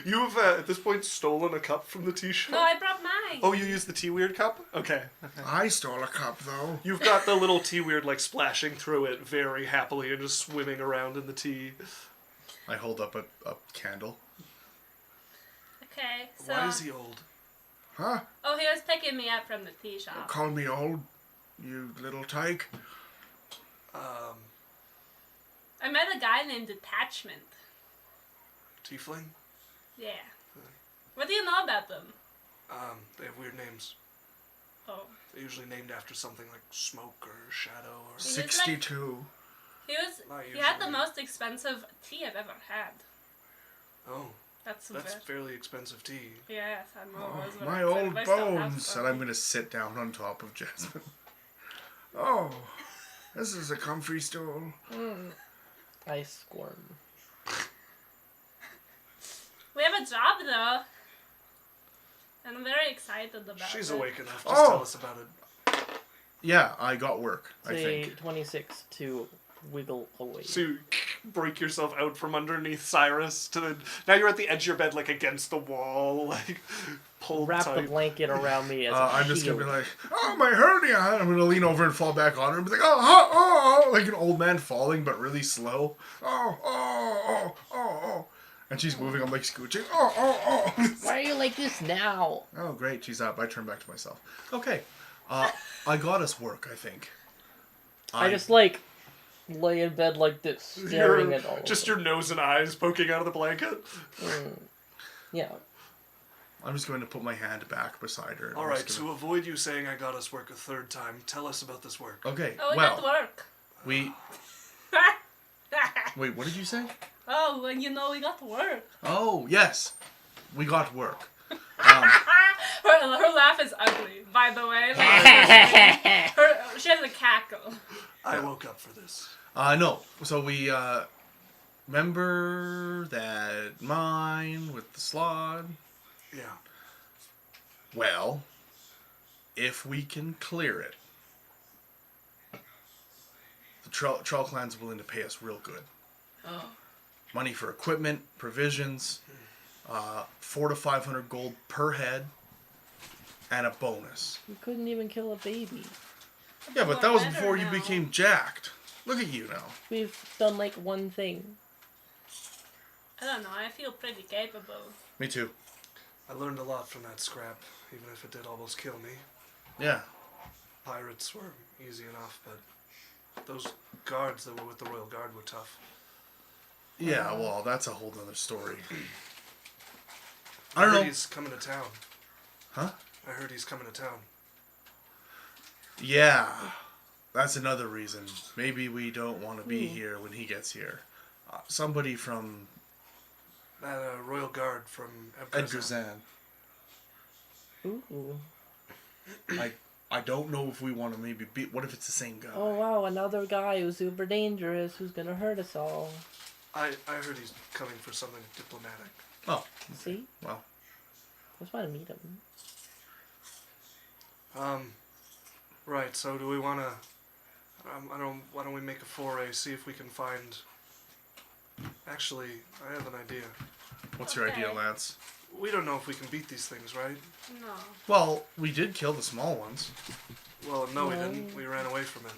You have at this point stolen a cup from the tea shop. No, I brought mine. Oh, you used the tea weird cup? Okay. I stole a cup, though. You've got the little tea weird like splashing through it very happily and just swimming around in the tea. I hold up a candle. Okay, so. Why is he old? Huh? Oh, he was picking me up from the tea shop. Call me old, you little tyke. I met a guy named Detachment. Tiefling? Yeah. What do you know about them? They have weird names. Oh. They're usually named after something like smoke or shadow or... He was like- 62. Not He had the usually. most expensive tea I've ever had. Oh, That's that's bit. fairly expensive tea. Yes, I know. Oh, it was my very old expensive. I still have bones. some. And I'm gonna sit down on top of Jasmine. Oh, this is a comfy stool. I squirm. We have a job though. And I'm very excited about it. She's awake enough. Just Oh. tell us about it. Yeah, I got work, I Say think. 26 to wiggle away. So you break yourself out from underneath Cyrus to the... Now you're at the edge of your bed, like, against the wall, like, pulled Wrap the tight. blanket around me as a I'm just gonna shield. be like, oh, my hernia! I'm gonna lean over and fall back on her and be like, oh, like an old man falling, but really slow. Oh. And she's moving, I'm like scooching. Oh. Why are you like this now? Oh, great, she's up. I turn back to myself. Okay. I got us work, I think. I just like lay in bed like this, staring Your- at all. just of your nose and eyes poking out of the blanket. them. Yeah. I'm just going to put my hand back beside her. and All I'm right, just to gonna- avoid you saying I got us work a third time, tell us about this work. Okay, Oh, we well, got work. we... Wait, what did you say? Oh, well, you know we got work. Oh, yes. We got work. Her laugh is ugly, by the way. Like, she has a cackle. I woke up for this. No. So we, remember that mine with the slot? Yeah. Well, if we can clear it, the Troll Clan's willing to pay us real good. Oh. Money for equipment, provisions, 400 to 500 gold per head, and a bonus. You couldn't even kill a baby. Yeah, but that was better before you now. became jacked. Look at you now. We've done like one thing. I don't know, I feel pretty capable. Me too. I learned a lot from that scrap, even if it did almost kill me. Yeah. Pirates were easy enough, but those guards that were with the Royal Guard were tough. Yeah, well, that's a whole nother story. I I don't heard know. he's coming to town. Huh? I heard he's coming to town. Yeah. That's another reason. Maybe we don't want to be here when he gets here. Somebody from That Royal Guard from Edgar Zan. Ooh. I don't know if we want to maybe be... What if it's the same guy? Oh wow, another guy who's super dangerous who's gonna hurt us all. I heard he's coming for something diplomatic. Oh, See? well. Let's want to meet him. Right, so do we want to... why don't we make a foray, see if we can find... Actually, I have an idea. What's your idea, Okay. Lance? We don't know if we can beat these things, right? No. Well, we did kill the small ones. Well, no, we No. didn't. We ran away from it.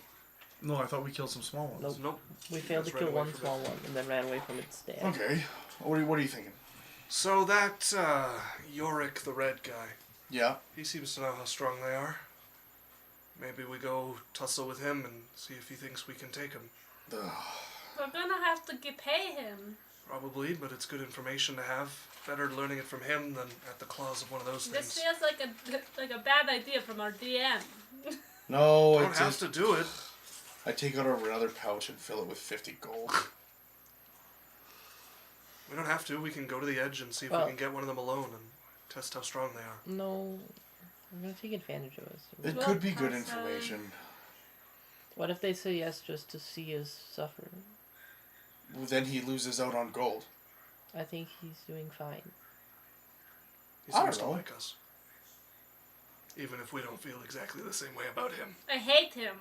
No, I thought we killed some small ones. Nope. Nope. We failed to Just ran kill away one from small it. one and then ran away from it instead. Okay. What are you thinking? So that, Yorick, the red guy, Yeah. he seems to know how strong they are. Maybe we go tussle with him and see if he thinks we can take him. Ugh. We're gonna have to pay him. Probably, but it's good information to have. Better learning it from him than at the claws of one of those This things. feels like a bad idea from our DM. No, Don't have to do it. I take out another pouch and fill it with 50 gold. We don't have to. We can go to the edge and see if Well- we can get one of them alone and test how strong they are. No, they're gonna take advantage of us. It Well, could be good pass on. information. What if they say yes just to see us suffer? Well, then he loses out on gold. I think he's doing fine. He I seems to don't know. like us. even if we don't feel exactly the same way about him. I hate him.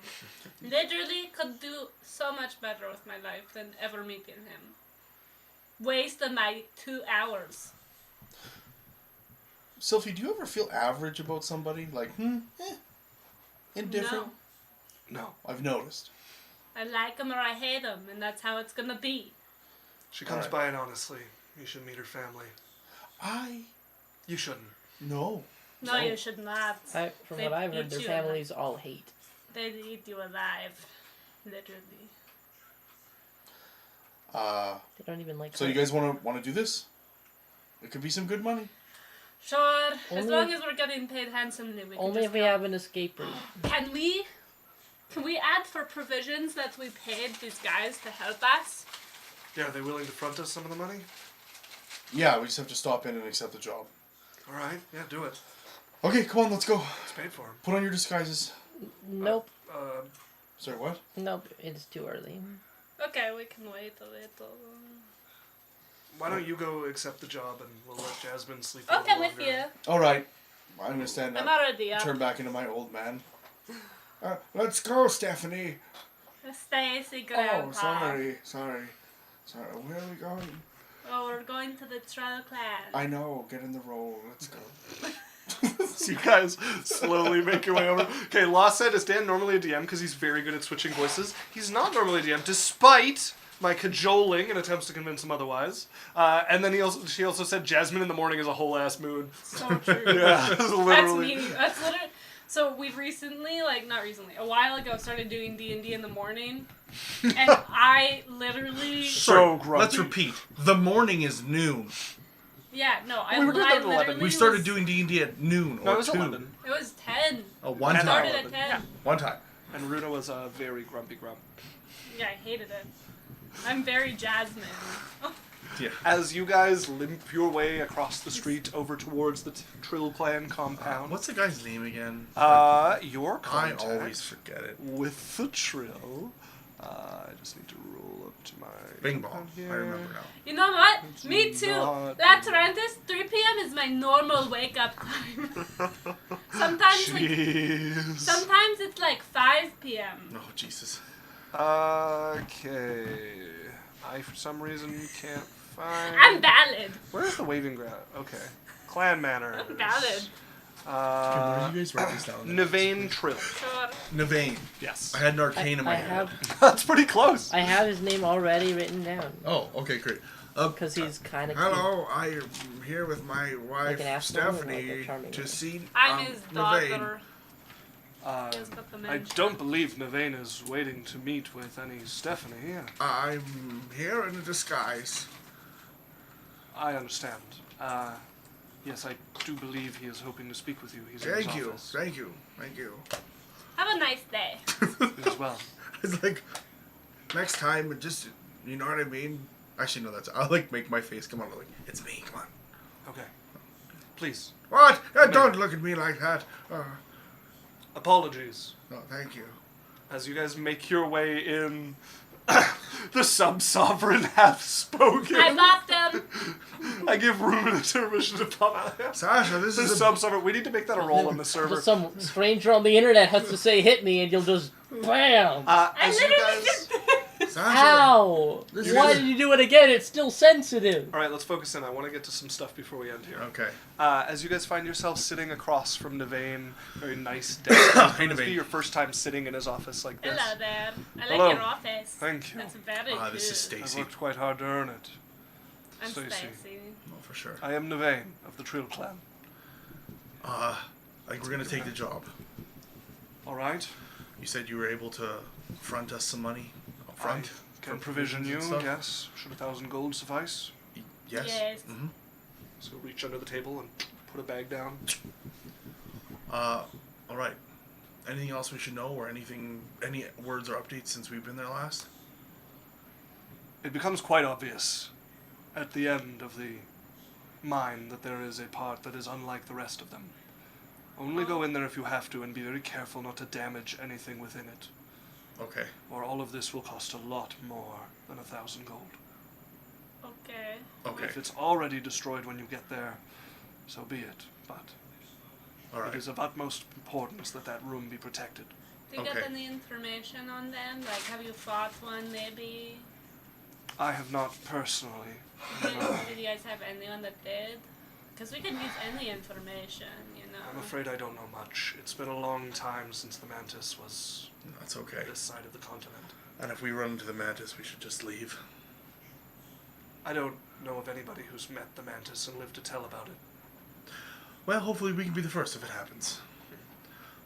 Literally could do so much better with my life than ever meeting him. Wasted my 2 hours. Sylvie, do you ever feel average about somebody? Like, indifferent? No. I've noticed. I like him or I hate him, and that's how it's gonna be. She comes Alright. by it honestly. You should meet her family. You shouldn't. No. No, you should not. From They what I've heard, eat their you families all hate. They'd eat you alive. Literally. They don't even like So you her. guys want to do this? It could be some good money. Sure, as Only long if- as we're getting paid handsomely, we can Only just if we go. have an escape route. Can we add for provisions that we paid these guys to help us? Yeah, are they willing to front us some of the money? Yeah, we just have to stop in and accept the job. Alright, yeah, do it. Okay, come on, let's go. It's paid for. Put on your disguises. Nope. Sorry, what? Nope. It's too early. Okay, we can wait a little. Why don't you go accept the job and we'll let Jasmine sleep Okay, a little with longer. you. All right. I'm gonna stand I'm up. already up. Turn back into my old man. Let's go, Stephanie. Stacy, Grandpa. Oh, sorry. Where are we going? Oh, we're going to the Troll Clan. I know. Get in the roll. Let's go. So you guys slowly make your way over. Okay, Law said, is Dan normally a DM because he's very good at switching voices? He's not normally a DM, despite my cajoling and attempts to convince him otherwise. And then she also said Jasmine in the morning is a whole ass mood. So true. Yeah, literally. That's literally. So we've recently, not recently, a while ago, started doing D&D in the morning, and I literally. So grumpy. Let's repeat. The morning is noon. Yeah, no, I We were doing that at 11. literally We started was- doing D&D at noon No, or it was 2. 11. It was 10. Oh, one And time. Started at 11. 10. Yeah. One time. And Runa was a very grumpy grump. Yeah, I hated it. I'm very Jasmine. Yeah. As you guys limp your way across the street over towards the Trill Clan compound, What's the guy's name again? your I contact always forget it. with the Trill. I just need to roll up to my Bing compound bong. here. I remember now. You know what? It's Me too. not- Latrantis, 3 p.m. is my normal wake up time. sometimes Jeez. sometimes it's 5 p.m. Oh, Jesus. Okay. I, for some reason, can't find... I'm valid. Where's the waving ground? Okay. Clan Manor. I'm valid. Where did you guys write this down? Nivane Trill. Sure. Navane. Yes. I had an arcane in my I head. have That's pretty close. I have his name already written down Oh, okay, great. because he's kind of cute. Hello, I'm here with my wife an asshole or like a Stephanie charming to one? see I'm his Navane. daughter. I He's got the dementia. don't believe Nivane is waiting to meet with any Stephanie. I'm here in a disguise. I understand. Yes, I do believe he is hoping to speak with you. He's in his Thank you, office. thank you, thank you. Have a nice day. You as well. It's like next time, just you know what I mean. Actually, no, that's... I'll, make my face come on. It's me, come on. Okay. Please. What? Don't look at me like that. Apologies. No, thank you. As you guys make your way in, the sub-sovereign hath spoken. I bought them. I give Ruben permission to pop out here. Sasha, this The is a sub-sovereign. We need to make that a roll on the server. Just some stranger on the internet has to say "hit me" and you'll just bam. I As you literally guys... Sasha. Ow! This Why is- did you do it again? It's still sensitive. All right, let's focus in. I want to get to some stuff before we end here. Okay. As you guys find yourselves sitting across from Nivane, very nice desk. Hey, This be Nivane. your first time sitting in his office like this. Hello there. I like Hello. your office. Thank you. That's very good. This is I've Stacy. worked quite hard to earn it. I'm Stacy. Stacy. Oh, for sure. I am Nivane of the Trill Clan. I think we're gonna take the job. All right. You said you were able to front us some money up front. I can for provision you, provisions and stuff? yes. Should 1,000 gold suffice? Yes. Yes. Mm-hmm. So reach under the table and put a bag down. All right. Anything else we should know, or any words or updates since we've been there last? It becomes quite obvious at the end of the mine that there is a part that is unlike the rest of them. Only go in there if you have to and be very careful not to damage anything within it, Okay. or all of this will cost a lot more than 1,000 gold. Okay. Okay. If it's already destroyed when you get there, so be it. But All right. It is of utmost importance that that room be protected. Do you get Okay. any information on them? Like, have you fought one, maybe? I have not personally. Did you guys have anyone that did? Because we could use any information, you know. I'm afraid I don't know much. It's been a long time since the Mantis was That's okay. this side of the continent. And if we run into the Mantis, we should just leave. I don't know of anybody who's met the Mantis and lived to tell about it. Well, hopefully we can be the first if it happens.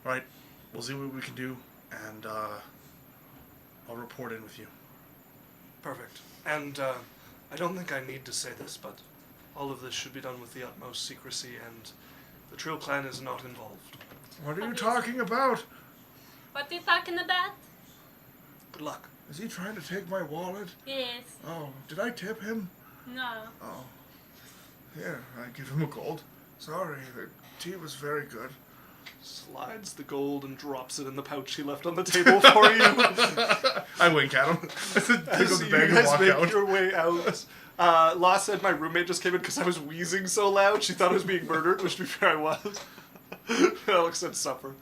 All right, we'll see what we can do, and I'll report in with you. Perfect. And I don't think I need to say this, but all of this should be done with the utmost secrecy, and the Trill clan is not involved. What are you talking about? What are you talking about? Good luck. Is he trying to take my wallet? Yes. Oh, did I tip him? No. Oh. Here, I give him a gold. Sorry, the tea was very good. Slides the gold and drops it in the pouch he left on the table for you. I wink at him. Pick up As the you bag and guys walk make out. your way out. Law said my roommate just came in because I was wheezing so loud. She thought I was being murdered, which to be fair I was. Alex said supper.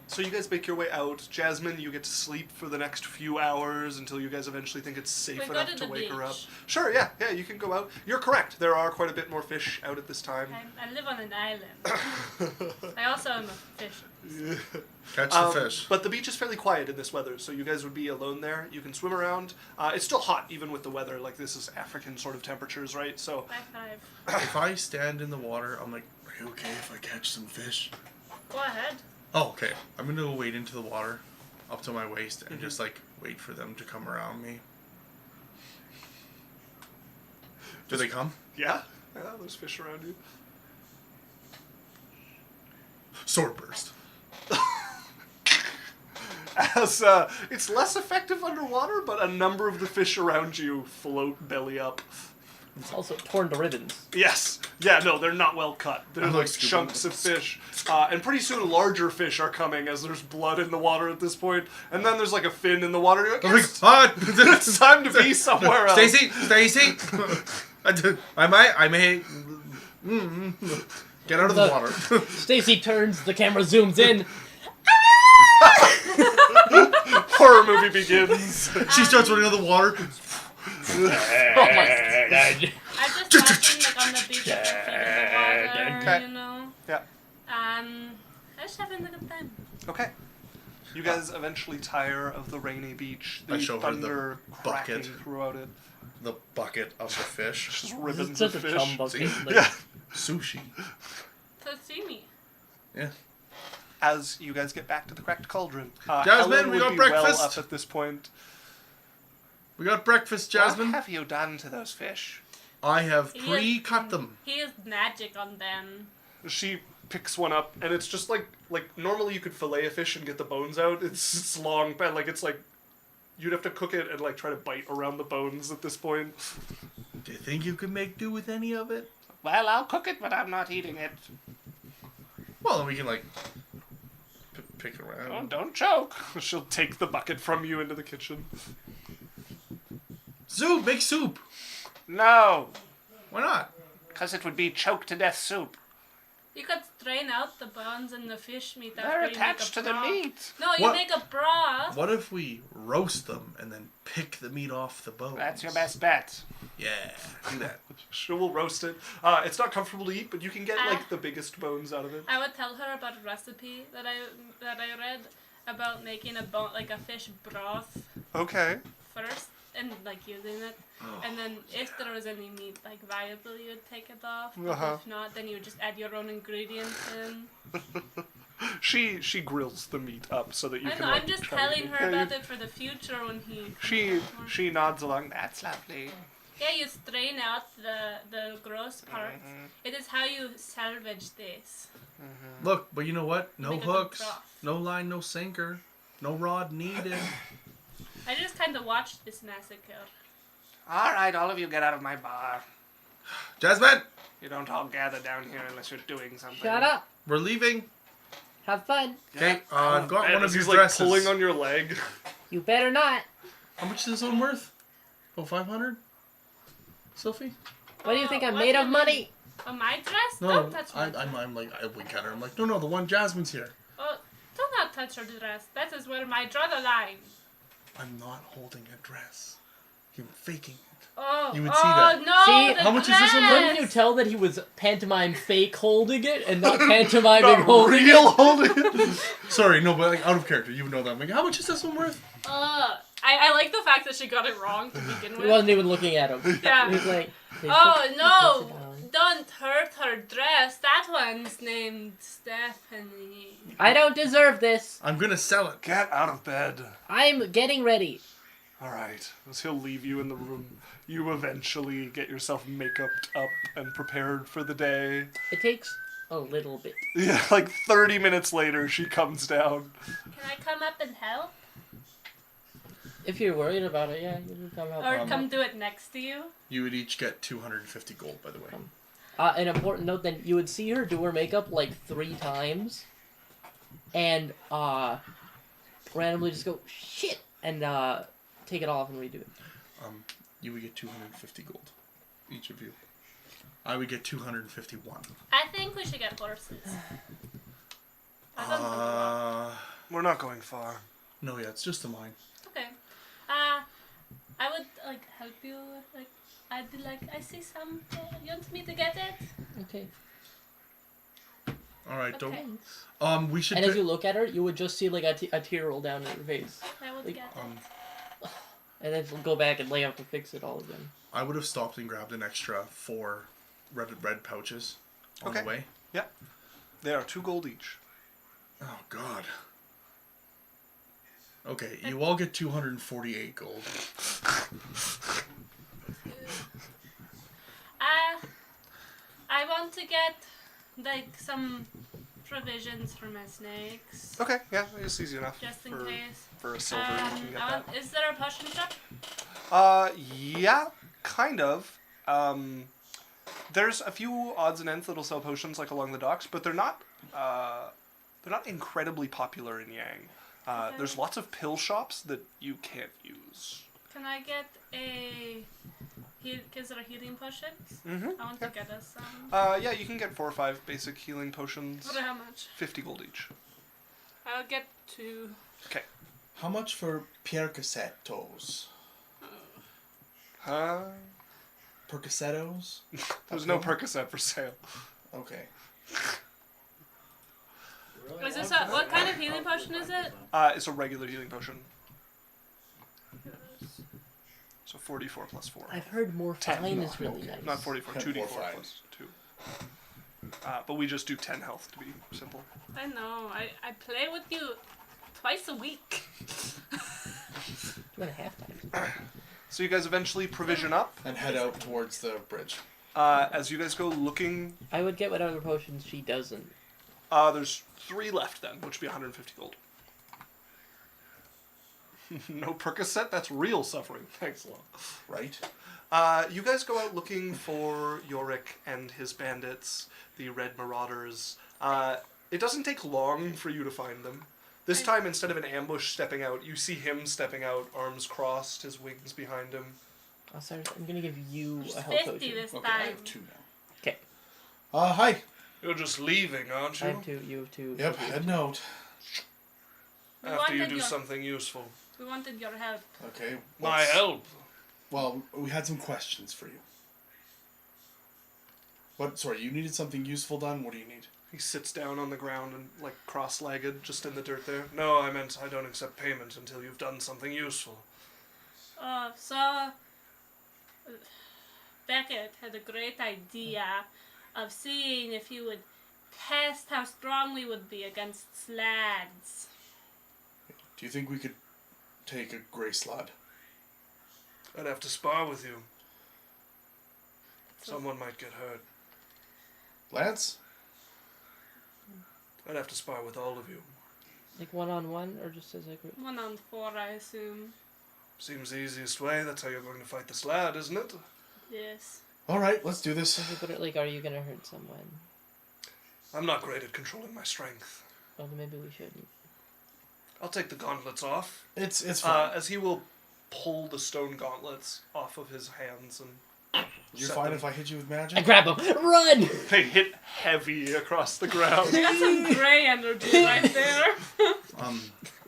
So you guys make your way out. Jasmine, you get to sleep for the next few hours until you guys eventually think it's safe We go enough to to the wake her up. beach. Sure, yeah, you can go out. You're correct. There are quite a bit more fish out at this time. I live on an island. I also am a fish. Catch the fish. But the beach is fairly quiet in this weather, so you guys would be alone there. You can swim around. It's still hot, even with the weather. Like, this is African sort of temperatures, right? So, High five. If I stand in the water, I'm like, are you okay if I catch some fish? Go ahead. Oh, okay. I'm gonna go wade into the water up to my waist and just like wait for them to come around me. Do they come? yeah, there's fish around you. Sword burst. As it's less effective underwater, but a number of the fish around you float belly up. It's also torn to ribbons. Yes. Yeah, no, they're not well cut. They're I'm like like scooping chunks of fish. And pretty soon larger fish are coming as there's blood in the water at this point. And then there's like a fin in the water. You're like, I'm like, "Yes, hot. it's time to be somewhere else. Stacy. I may. Get out of the water. Stacy turns, the camera zooms in. Horror movie begins. She starts running out of the water. Oh my god. I just watching like on the beach with my feet in the water, Okay. you know. Yeah. I just having a good time. Okay. You guys eventually tire of the rainy beach. The I show her the thunder cracking bucket. throughout it. The bucket of the fish. Just This ribbons is such of a fish. chum bucket. Like, Yeah. Sushi. Sashimi. Yeah. As you guys get back to the cracked cauldron. Jasmine, Ellen we would got be breakfast. well up at this point. We got breakfast, Jasmine. What have you done to those fish? I have He is- pre-cut them. He used magic on them. She picks one up, and it's just like normally you could fillet a fish and get the bones out. It's long, but like it's like you'd have to cook it and like try to bite around the bones at this point. Do you think you could make do with any of it? Well, I'll cook it, but I'm not eating it. Well, then we can like pick Oh, around. don't choke. She'll take the bucket from you into the kitchen. Soup, make soup. No, Why not? because it would be choke to death soup. You could strain out the bones and the fish meat They're after you make attached a to the broth. meat. No, you What? make a broth. What if we roast them and then pick the meat off the bones? That's your best bet. Yeah, do that. She will roast it. It's not comfortable to eat, but you can get like the biggest bones out of it. I would tell her about a recipe that I read about making a fish broth Okay. first and like using it, and then if there was any meat like viable, you would take it off. But if not, then you would just add your own ingredients in. She grills the meat up so that you I can. know. Like, I'm just try telling to- her Yeah, about it for the future when he. She nods along. That's lovely. Yeah, you strain out the gross parts. It is how you salvage this. Look, but you know what? No Make a good hooks, broth. no line, no sinker, no rod needed. I just kind of watched this massacre. All right, all of you get out of my bar. Jasmine, You don't all gather down here unless you're doing something. Shut up. we're leaving. Have fun. Okay, I've got Man, one of as your he's dresses. like pulling on your leg. You better not. How much is this one worth? Oh, 500? Sophie? What do you think I'm What made do of you money? Oh, my dress? No, Don't touch my I'm like, I wink at her. I'm like, no, the one Jasmine's here. Oh, do not touch her dress. That is where I draw the line. I'm not holding a dress. You're faking it. Oh, You would see that. No, See, the how much is this one? Couldn't you tell that he was pantomime fake holding it and not pantomiming Not holding real it? holding it. Sorry, no, but like out of character, you would know that. I'm like, how much is this one worth? I like the fact that she got it wrong to begin He with. wasn't even looking at him. Yeah. He was like, Oh, "Sit no! down." Don't hurt her dress. That one's named Stephanie. I don't deserve this. I'm gonna sell it. Get out of bed. I'm getting ready. All right. As he'll leave you in the room, you eventually get yourself makeuped up and prepared for the day. It takes a little bit. Yeah, like 30 minutes later, she comes down. Can I come up and help? If you're worried about it, yeah, you can come help. Or come do it next to you? You would each get 250 gold, by the way. An important note then, you would see her do her makeup like 3 times. And, randomly just go, shit! And, take it off and redo it. You would get 250 gold, each of you. I would get 251. I think we should get horses. I don't know. We're not going far. No, yeah, it's just the mine. Okay. I would, like, help you. Like, I'd be like, I see some. You want me to get it? Okay. All right, Okay. don't. We should. And as you look at her, you would just see like a tear roll down her face. I would Like, get it. And then she'll go back and lay out to fix it all again. I would have stopped and grabbed an extra 4 red pouches on Okay. the way. Yeah. They are 2 gold each. Oh God. Okay, you all get 248 gold. I want to get, like, some provisions for my snakes. Okay, yeah, it's easy enough. Just in for, case. For a silver, you can get that. Is there a potion shop? Yeah, kind of. There's a few odds and ends that'll sell potions like along the docks, but they're not incredibly popular in Yang. Okay. There's lots of pill shops that you can't use. Can I get a... Is there healing potions? Mm-hmm. I want to get us some. Yeah, you can get 4 or 5 basic healing potions. For how much? 50 gold each. I'll get 2. Okay. How much for Percocettos? Huh? Percocettos? There's no Percocet for sale. Okay. Is this what kind of healing potion is it? It's a regular healing potion. So 44 plus 4. I've heard morphine is really nice. Not 44, More 2d4 fine. plus 2. But we just do 10 health to be simple. I know. I play with you twice a week. 2.5 times. So you guys eventually provision up. And head out towards the bridge. As you guys go looking, I would get whatever potions she doesn't. there's 3 left then, which would be 150 gold. No Percocet? That's real suffering. Thanks a lot. Right? You guys go out looking for Yorick and his bandits, the Red Marauders. It doesn't take long for you to find them. This time, instead of an ambush stepping out, you see him stepping out, arms crossed, his wings behind him. Oh, sorry, I'm gonna give you a health 50 potion. this Okay, I time. have 2 now. Okay. Hi. You're just leaving, aren't I you? have 2, you have 2. Yep, heading out. We After you wanted do your- something useful. We wanted your help. Okay. My help? Well, we had some questions for you. Sorry, you needed something useful done? What do you need? He sits down on the ground and, like, cross-legged, just in the dirt there. No, I meant I don't accept payment until you've done something useful. So Beckett had a great idea of seeing if you would test how strong we would be against slads. Do you think we could take a grey slad? I'd have to spar with you. Someone might get hurt. Lance? I'd have to spar with all of you. Like 1-on-1 or just as a group? 1-on-4, I assume. Seems the easiest way. That's how you're going to fight the slad, isn't it? Yes. Alright, let's do this. Okay, but like, are you gonna hurt someone? I'm not great at controlling my strength. Oh, then maybe we shouldn't. I'll take the gauntlets off. It's fine. As he will pull the stone gauntlets off of his hands and You're Set fine them. if I hit you with I magic? grab him. Run! They hit heavy across the ground. That's some gray energy right there.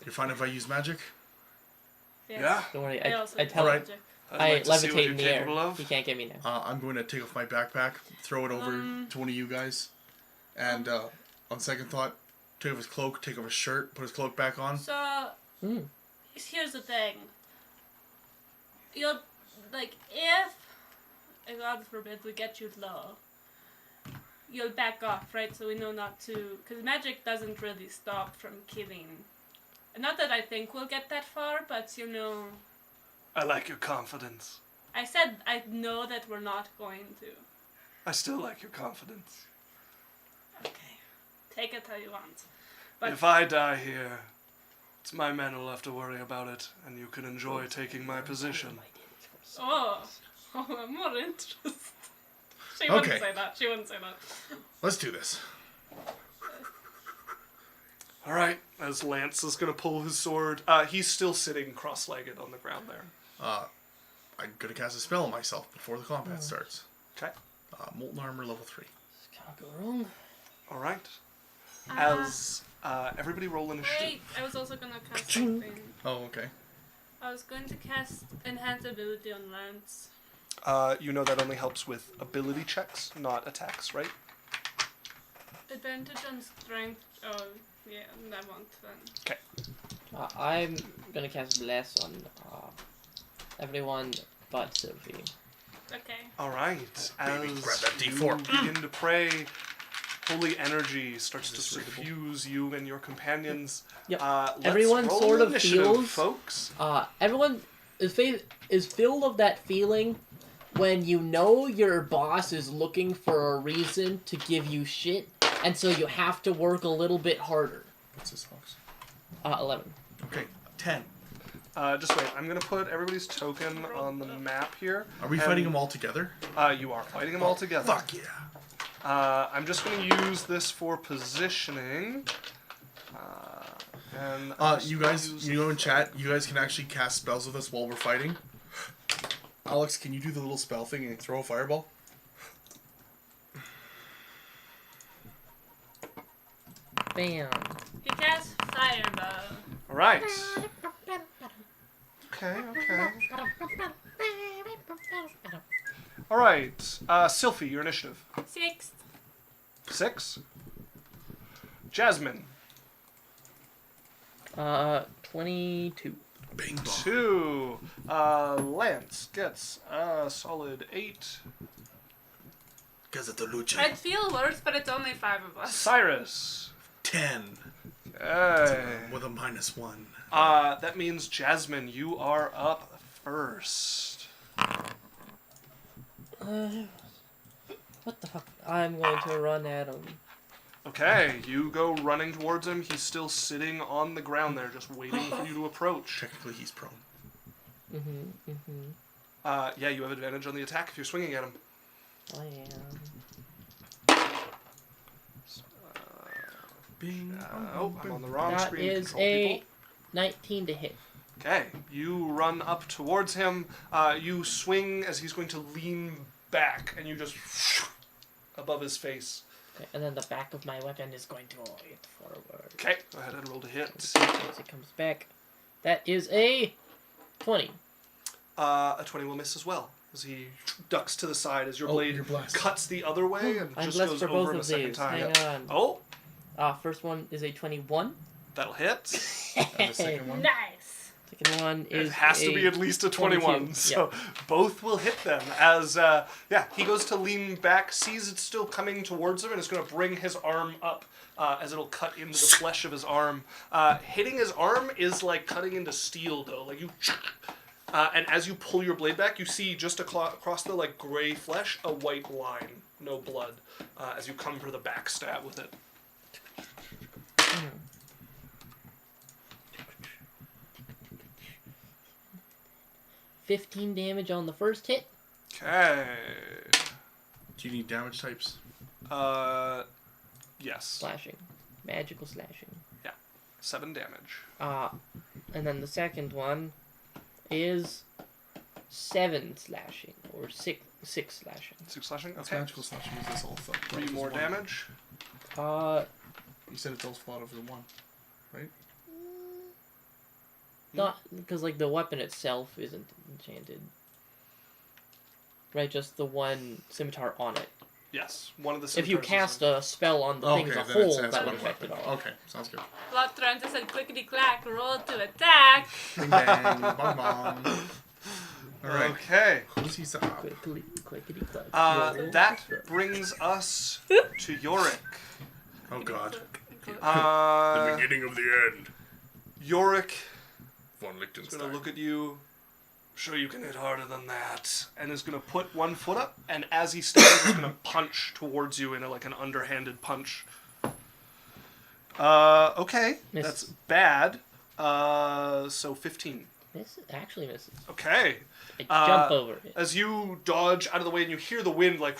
You're fine if I use magic? Yes. Yeah. Don't worry. I also I use tell Alright. magic. I'd I like to see what levitate you're in the air. capable of. He can't get me now. I'm going to take off my backpack, throw it over to one of you guys, and on second thought, take off his cloak, take off his shirt, put his cloak back on. So, Hmm. here's the thing. You'll, like, if, God forbid, we get you low, you'll back off, right? So we know not to, because magic doesn't really stop from killing. Not that I think we'll get that far, but, you know, I like your confidence. I said I know that we're not going to. I still like your confidence. Okay. Take it how you want. But If I die here, it's my men who'll have to worry about it, and you can enjoy taking my position. oh, I'm more interested. She wouldn't Okay. say that. She wouldn't say that. Let's do this. All right, as Lance is going to pull his sword, he's still sitting cross-legged on the ground there. I'm going to cast a spell on myself before the combat starts. Okay. Molten Armor level 3. Can't go wrong. All right. As everybody roll initiative. Wait, I was also gonna cast something. Oh, okay. I was going to cast Enhance Ability on Lance. You know that only helps with ability checks, not attacks, right? Advantage on Strength. Oh, yeah, that won't then. Okay. I'm gonna cast Bless on everyone but Sylvie. Okay. All right. Baby, As grab that you D4. begin to pray, holy energy starts to suffuse you and your companions. Yep. Let's Everyone roll sort of initiative, feels- folks. Everyone is filled of that feeling when you know your boss is looking for a reason to give you shit, and so you have to work a little bit harder. What's this, folks? 11. Okay, 10. Just wait. I'm gonna put everybody's token on the map here. Are we fighting them all together? You are fighting them all together. Fuck yeah. I'm just gonna use this for positioning. And I'm just You gonna guys, use- you know in chat, you guys can actually cast spells with us while we're fighting. Alex, can you do the little spell thing and throw a fireball? Bam. He casts Fireball. All right. Okay. All right. Sylphie, your initiative. 6. 6. Jasmine, 22. Bing bong. 2. Lance gets a solid 8. Because of the lucha. I'd feel worse, but it's only 5 of us. Cyrus. 10. Hey. With a -1. That means Jasmine, you are up first. What the fuck? I'm going to run at him. Okay, you go running towards him. He's still sitting on the ground there, just waiting for you to approach. Technically, he's prone. Yeah, you have advantage on the attack if you're swinging at him. I am. Bing. I'm on the wrong That screen. is Control a people. 19 to hit. Okay, you run up towards him. You swing as he's going to lean back, and you just above his face. Okay, and then the back of my weapon is going to hit forward. Okay, go ahead and roll to hit. As it comes back. That is a 20. A 20 will miss as well, as he ducks to the side as your Oh, blade you're blessed. cuts the other way and I'm just blessed goes for over both him a of second these. time. Hang on. Oh, First one is a 21. that'll hit. And the second one? Nice. Second one It is has to a be at least a 21, 22, so both will hit them. As he goes to lean back, sees it's still coming towards him, and is going to bring his arm up as it'll cut into the flesh of his arm. Hitting his arm is like cutting into steel, though. Like you, and as you pull your blade back, you see just across the like gray flesh a white line, no blood, as you come for the back stab with it. 15 damage on the first hit. Okay. Do you need damage types? Yes. Slashing. Magical slashing. 7 damage. And then the second one is 7 slashing or 6 slashing. 6 slashing. That's Okay. magical slashing. Is this all stuff? 3 more damage. You said it's all fought over the 1, right? Not because like the weapon itself isn't enchanted. Right, just the one scimitar on it. Yes, one of the. If you scimitars cast a spell on the thing as a then whole, it's that would one affect it weapon. all. Okay, sounds good. Blood Trent said clickety clack, roll to attack. Bing bang, bong bong. All right. Okay. Who's he up? Clickety clack. That brings us to Yorick. Oh God. Uh, beginning of the end. Yorick Von is Liechtenstein. going to look at you. Sure, you can hit harder than that. And is going to put one foot up, and as he stands, he's going to punch towards you in like an underhanded punch. Okay. Misses. That's bad. So 15. Actually misses. Okay. I jump over it. As you dodge out of the way and you hear the wind like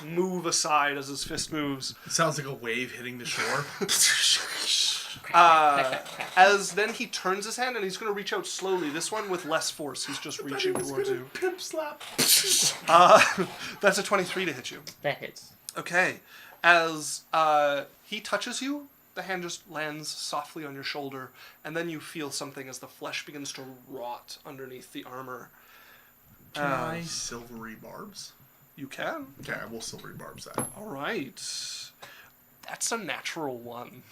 move aside as his fist moves. It sounds like a wave hitting the shore. As then he turns his hand and he's going to reach out slowly. This one with less force. He's just reaching towards you. Pimp slap. That's a 23 to hit you. That hits. Okay. As he touches you, the hand just lands softly on your shoulder, and then you feel something as the flesh begins to rot underneath the armor. Can I silvery barbs? You can. Okay, I will silvery barbs that. All right. That's a natural 1.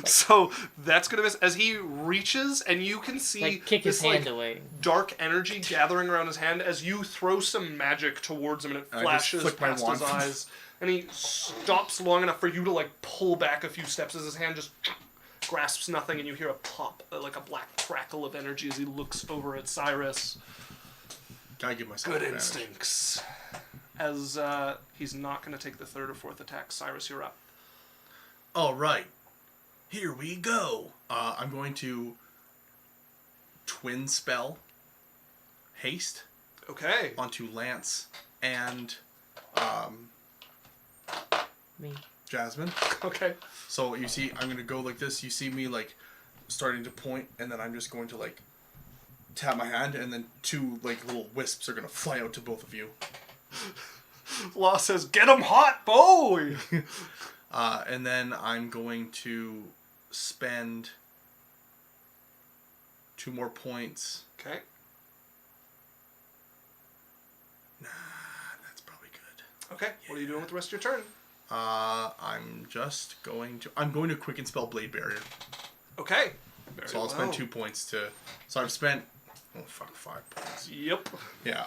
So that's going to miss. As he reaches, and you can see Like kick his this hand away. dark energy gathering around his hand as you throw some magic towards him, and it I just flashes flick my past his wand. eyes. And he stops long enough for you to like pull back a few steps as his hand just grasps nothing, and you hear a pop, like a black crackle of energy as he looks over at Cyrus. Gotta give myself Good advantage. instincts. As he's not going to take the 3rd or 4th attack. Cyrus, you're up. All right. Here we go. I'm going to twin spell haste Okay. onto Lance and Me. Jasmine. Okay. So you see, I'm gonna go like this. You see me like starting to point, and then I'm just going to like tap my hand, and then 2 like little wisps are gonna fly out to both of you. Law says, "Get him hot, boy." And then I'm going to spend 2 more points. Okay. Nah, that's probably good. Okay. What are you doing with the rest of your turn? I'm just going to... I'm going to quicken spell Blade Barrier. Okay. So I'll spend 2 points to... So I've spent... Oh, fuck, 5 points. Yep. Yeah,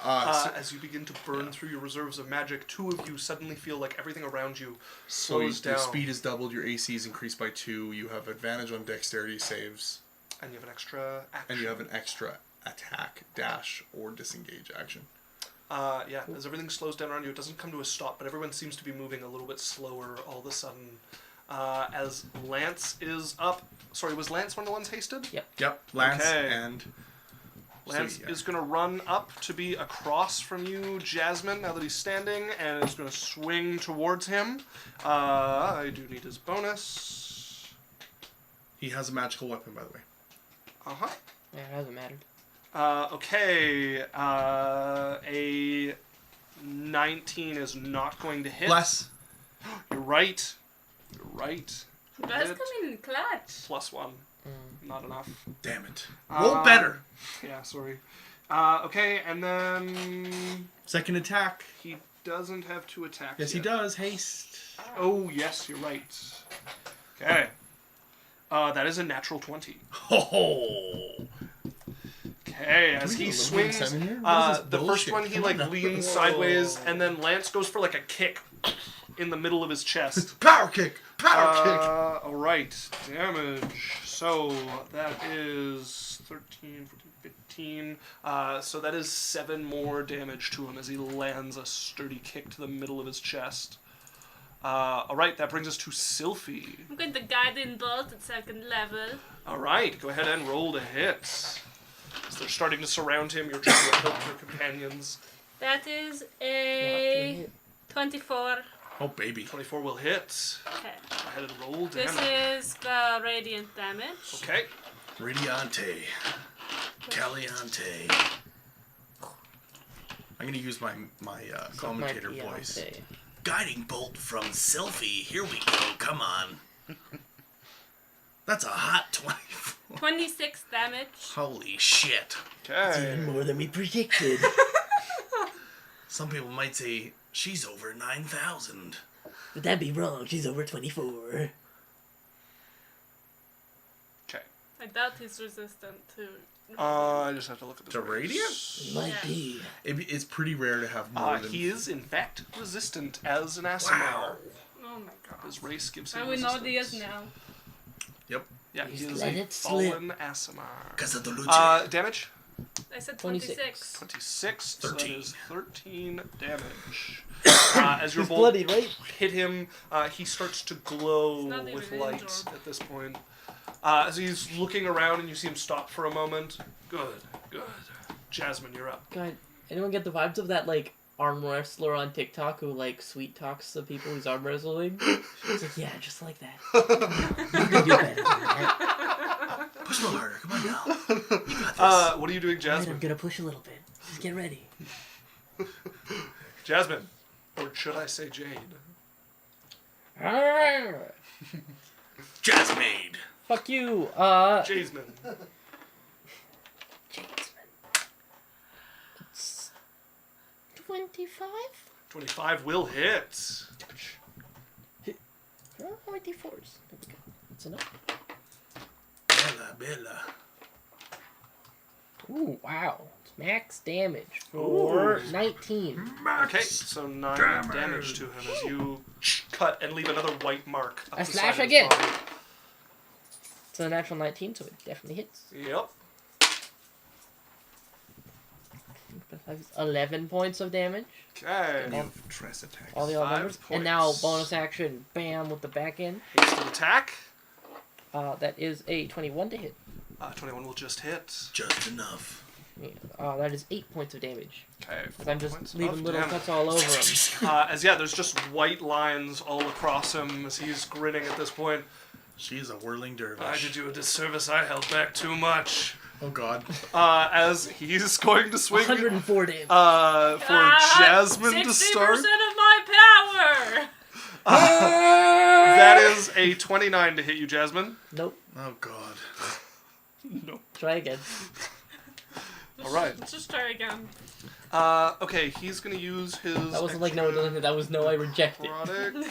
As you begin to burn through your reserves of magic, 2 of you suddenly feel like everything around you so slows down. your speed is doubled, your AC is increased by 2, you have advantage on dexterity saves, And you have an extra action. and you have an extra attack, dash, or disengage action. Yeah, as everything slows down around you, it doesn't come to a stop, but everyone seems to be moving a little bit slower all of a sudden. As Lance is up... Sorry, was Lance one of the ones hasted? Yep, Lance Okay. and... Lance So, yeah. is going to run up to be across from you, Jasmine, now that he's standing, and is going to swing towards him. I do need his bonus. He has a magical weapon, by the way. Uh-huh. Yeah, it hasn't mattered. Okay. A 19 is not going to hit. Bless. You're right. You're right. That's Hit. coming in clutch. +1. Not enough. Damn it. Roll better. Yeah, sorry. Okay, and then Second attack. he doesn't have 2 attacks Yes, yet. he does. Haste. Oh, yes, you're right. Okay. That is a natural 20. Oh. Okay, as we he get a swings, 7 here? What is this the first bullshit? one he Come like on now. leans sideways, and then Lance goes for like a kick in the middle of his chest. Power kick. Power kick. All right, damage. So that is 13, 14, 15. So that is 7 more damage to him as he lands a sturdy kick to the middle of his chest. All right, that brings us to Sylphie. I'm going to Guiding Bolt at 2nd level. All right, go ahead and roll to hit. As they're starting to surround him, you're trying to help your companions. That is a 24. Oh, baby. 24 will hit. Okay. Go ahead and roll This damage. is radiant damage. Okay. Radiante. Caliente. I'm gonna use my commentator voice. Guiding bolt from Sylphie. Here we go. Come on. That's a hot 24. 26 damage. Holy shit. Okay. More than we predicted. Some people might say she's over 9,000. But that'd be wrong. She's over 24. Okay. I doubt he's resistant to. I just have to look at this. To radiant? Might be. It's pretty rare to have more than... He is, in fact, resistant as an Asimar. Wow. Oh my god. His race gives him I will know resistance. these now. Yep. Yeah, he is Let a it slip. fallen Asimar. Because of the Luce. Damage? I said 26. 26. 26. 13. So that is 13 damage. As your He's bolt bloodied, right? hit him, he starts to glow He's not with even light injured. at this point. As he's looking around and you see him stop for a moment. Good, good. Jasmine, you're up. God, anyone get the vibes of that, like, arm wrestler on TikTok who, like, sweet talks the people who's arm wrestling? She's like, yeah, just like that. You can do better than that. Push a little harder. Come on now. You got this. What are you doing, Alright, Jasmine? I'm gonna push a little bit. Just get ready. Jasmine. Or should I say Jade? Jasmine. Fuck you, Jasmine. It's 25? 25 will hit. Oh, 24s. There we go. That's enough. Bella. Ooh, wow. It's max damage for 19. Okay, so 9 damage to him as you cut and leave another white mark up I the slash side of his again. body. It's a natural 19, so it definitely hits. Yep. That's 11 points of damage. Okay. You've Tress attacks. All the odd 5 numbers. And now points. bonus action, bam, with the back end. Hasted attack. That is a 21 to hit. 21 will just hit. Just enough. Yeah, that is 8 points of damage. Okay. Because I'm just points leaving of little damage. cuts all over him. There's just white lines all across him as he's grinning at this point. She's a whirling dervish. I did you a disservice. I held back too much. Oh God. As he's going to swing 104 damage. for Jasmine to start. 60% of my power! That is a 29 to hit you, Jasmine. Nope. Oh God. No. Try again. All right. Let's just try again. Okay, he's gonna use his. That wasn't like no, it doesn't hit. That was no, I reject it. necrotic.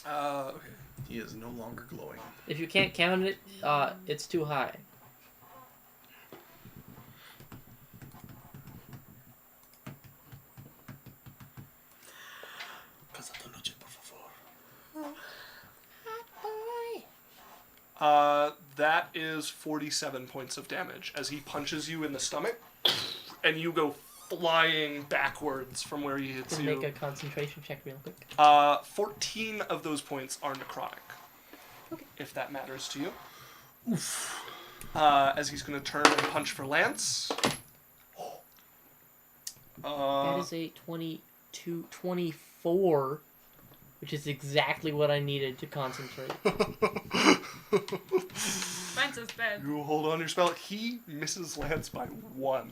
Okay. He is no longer glowing. If you can't count it, it's too high. That is 47 points of damage as he punches you in the stomach, and you go flying backwards from where he hits Can you. make a concentration check real quick. 14 of those points are necrotic. Okay. If that matters to you. Oof. As he's going to turn and punch for Lance. That is a 24, which is exactly what I needed to concentrate. Mine's is dead. You hold on to your spell. He misses Lance by 1.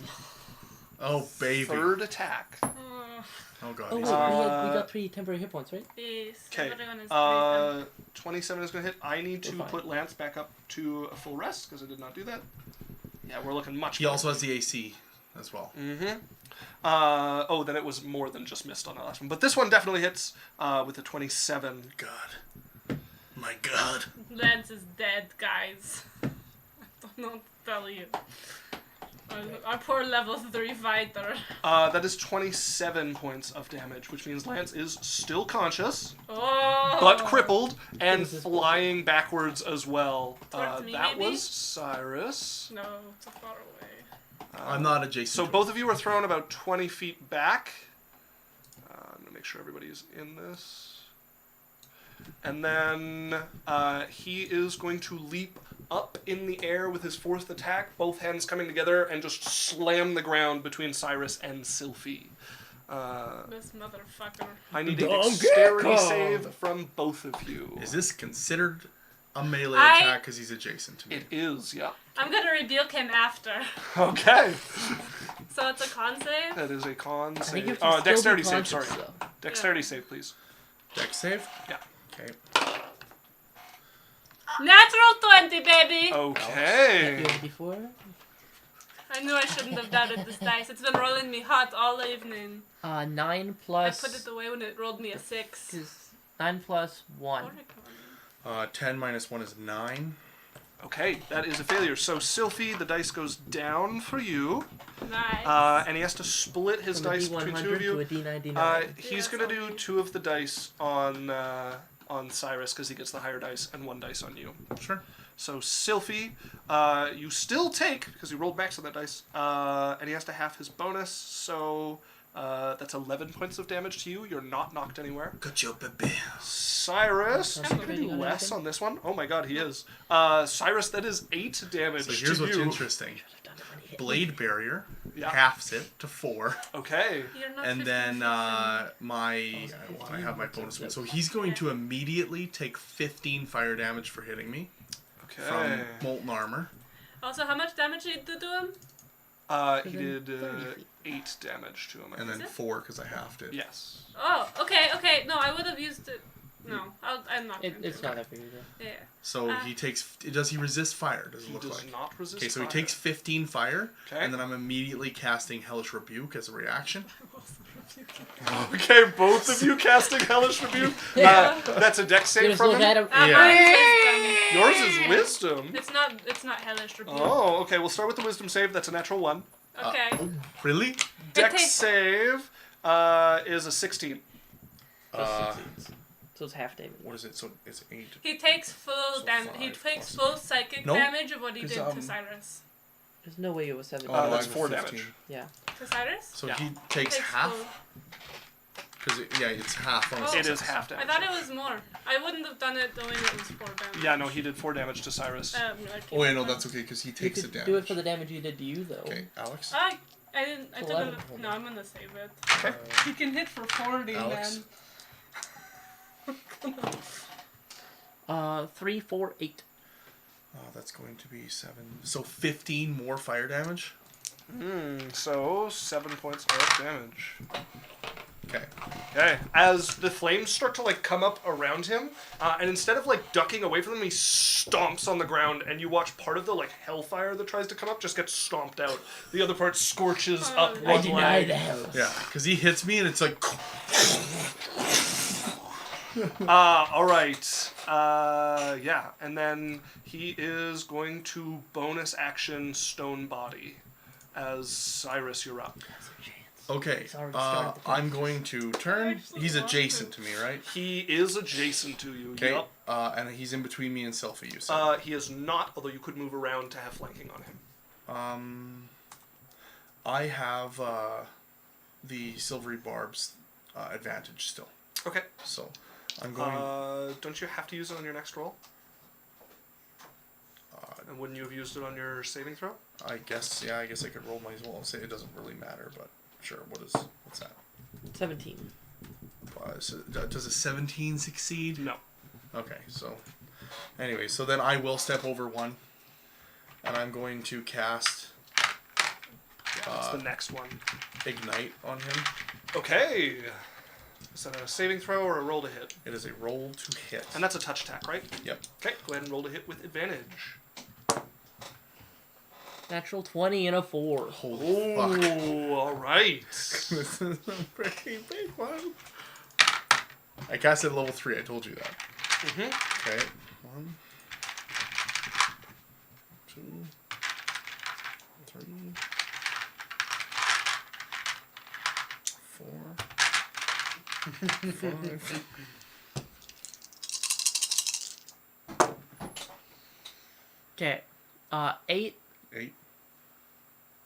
Oh baby. Third attack. Oh God. Oh, wait, he's we alright. got 3 temporary hit points, right? Yes. Okay. Everyone is breathing. 27 is going to hit. I need to We're fine. put Lance back up to a full rest because I did not do that. Yeah, we're looking much He better. also has the AC as well. Mm-hmm. Then it was more than just missed on that last one. But this one definitely hits with a 27. God. My God. Lance is dead, guys. I don't know what to tell you. Our poor level 3 fighter. That is 27 points of damage, which means Lance is still conscious, Oh! but crippled, and This is flying backwards as well. Towards me, That maybe? was Cyrus. No, too far away. I'm not adjacent. So to both of you are thrown about 20 feet back. I'm going to make sure everybody's in this. And then he is going to leap up in the air with his 4th attack, both hands coming together, and just slam the ground between Cyrus and Sylphie. This motherfucker. I need a Donkey dexterity Kong. save from both of you. Is this considered a melee I- attack because he's adjacent to me. It is, yeah. I'm gonna rebuke him after. Okay. So it's a con save. That is a con I think you save. have to still Dexterity be save, sorry. conscious, though. Dexterity save, please. Dex save? Yeah. Okay. Natural 20, baby! Okay. You had before? I knew I shouldn't have doubted this dice. It's been rolling me hot all evening. 9 I plus... put it away when it rolled me a 6. 9 plus 1. 10 minus 1 is 9. Okay, that is a failure. So, Sylphie, the dice goes down for you. Nice. And he has to split his From a dice between two of D100 you. to a D99. He's Yeah, going to do something. 2 of the dice on Cyrus because he gets the higher dice, and 1 dice on you. Sure. So, Sylphie, you still take, because you rolled max on that dice, and he has to half his bonus, so that's 11 points of damage to you. You're not knocked anywhere. Good job, baby. Cyrus, I'm he's going to do rating on less anything? on this one. Oh my god, he is. Cyrus, that is 8 damage So here's to what's you. interesting. Done it when he hit me. Blade barrier Yeah. halves it to 4. Okay. You're not And 50%. then I have my bonus one. So he's going to immediately take 15 fire damage for hitting me Okay. from molten armor. Also, how much damage did you do to him? He Within did 30 feet. 8 damage to him. I And think. then 4 because I halved it. Yes. Oh, okay. No, I would have used it. No, I'm not. Gonna It's do not it. that big of a deal. Yeah. So he takes. Does he resist fire? Does it He look does like? not resist Okay, so he fire. takes 15 fire, Okay. and then I'm immediately casting Hellish Rebuke as a reaction. Okay, both of you casting Hellish Rebuke. Yeah. That's a dex You save just from look him. at him. Mine's wisdom. Yours is wisdom. It's not hellish rebuke. Oh, okay. We'll start with the wisdom save. That's a natural 1. Okay. Oh, really? Dex takes- save is a 16. Plus 16. So it's half damage. What is it? So it's 8. He takes full So damage. He 5 takes plus- full psychic No, damage of what he 'cause, did to Cyrus. There's no way it was 7. Oh, that's I'm 4 15. damage. Yeah. To Cyrus? So Yeah. he takes half? full. Because, it's half on a Oh. It is success. half I damage. thought it was more. I wouldn't have done it knowing it was 4 damage. Yeah, no, he did 4 damage to Cyrus. Like, Oh, yeah, no, that's okay, because he You takes the could damage. do it for the damage he did to you, though. Okay, Alex? I didn't. I took 11. a. No, I'm gonna save it. Okay. He can hit for 40, Alex? man. 3, 4, 8. That's going to be 7. So 15 more fire damage? So 7 points of damage. Okay. Okay. As the flames start to come up around him, and instead of ducking away from them, he stomps on the ground, and you watch part of the hellfire that tries to come up just get stomped out. The other part scorches up I one Deny leg. the hell. Yeah, because he hits me and it's like... All right. Yeah, and then he is going to bonus action Stone Body. As Cyrus, you're up. Okay, It's already started the I'm going to turn. actually He's want adjacent it. to me, right? He is adjacent to you. Okay, Yup. and he's in between me and Selfie, you said. He is not, although you could move around to have flanking on him. I have the silvery barbs advantage still. Okay. So I'm going... Don't you have to use it on your next roll? And wouldn't you have used it on your saving throw? I guess I could roll my as well and say it doesn't really matter, but sure, what's that? 17. So does a 17 succeed? No. Okay, so anyway, so then I will step over 1, and I'm going to cast That's the next one. Ignite on him. Okay. Is that a saving throw or a roll to hit? It is a roll to hit. And that's a touch attack, right? Yep. Okay, go ahead and roll to hit with advantage. Natural 20 and a 4. Holy fuck. Oh, all right. This is a pretty big one. I cast it at level 3, I told you that. Mm-hmm. Okay. 1, 2, 3, 4, 5. Okay. 8. 8.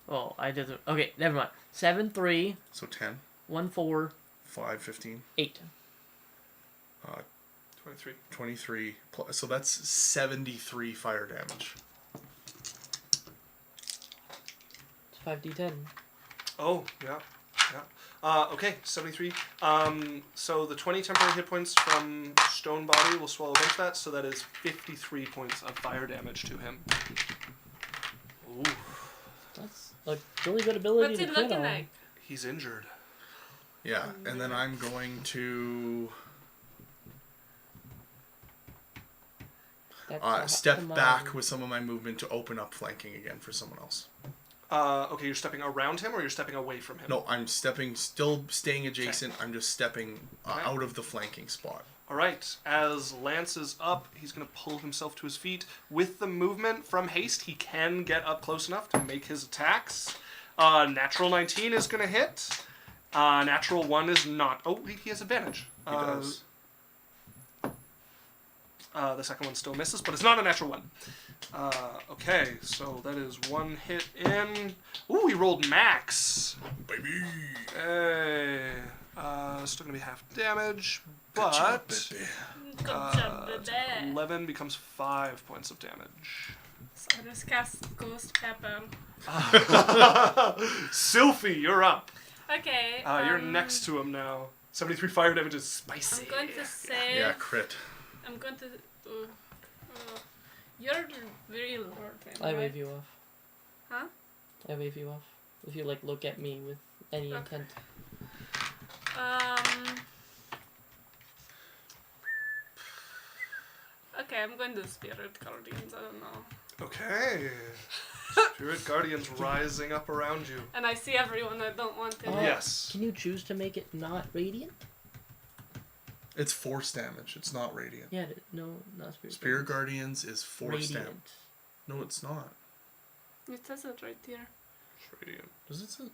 Oh, I did it. Okay, never mind. 7, 3, So 10, 1, 4, 5, 15, 8. 23. 23. So that's 73 fire damage. It's 5d10. Oh, yeah. Yeah. Okay, 73. So the 20 temporary hit points from Stone Body will swallow a bunch of that, so that is 53 points of fire damage to him. Ooh. That's a really good ability What's to it crit looking on. like? He's injured. Yeah, and then I'm going to That's step come back on. with some of my movement to open up flanking again for someone else. Okay, you're stepping around him, or you're stepping away from him? No, I'm still staying adjacent. I'm just stepping Okay. out of the flanking spot. All right. As Lance is up, he's going to pull himself to his feet. With the movement from haste, he can get up close enough to make his attacks. Natural 19 is going to hit. Natural 1 is not. Oh, he has advantage. He does. The second one still misses, but it's not a natural 1. Okay, so that is 1 hit in. Ooh, he rolled max. Baby. Hey. Still going to be half damage, Good job, but baby. Good job, baby. 11 becomes 5 points of damage. So I just cast Ghost Pepper. Sylphie, you're up. Okay. You're next to him now. 73 fire damage is spicy. I'm going to say. Yeah, crit. I'm going to. You're very low. I wave you off. Huh? I wave you off. If you like look at me with any Okay. intent. Okay, I'm going to Spirit Guardians. I don't know. Okay. Spirit Guardians rising up around you. And I see everyone I don't want to. Oh. Yes. Can you choose to make it not radiant? It's force damage. It's not radiant. Yeah, no, not spirit. Spirit Guardians is force Radiant. damage. No, it's not. It says it right here. Radiant. Does it say?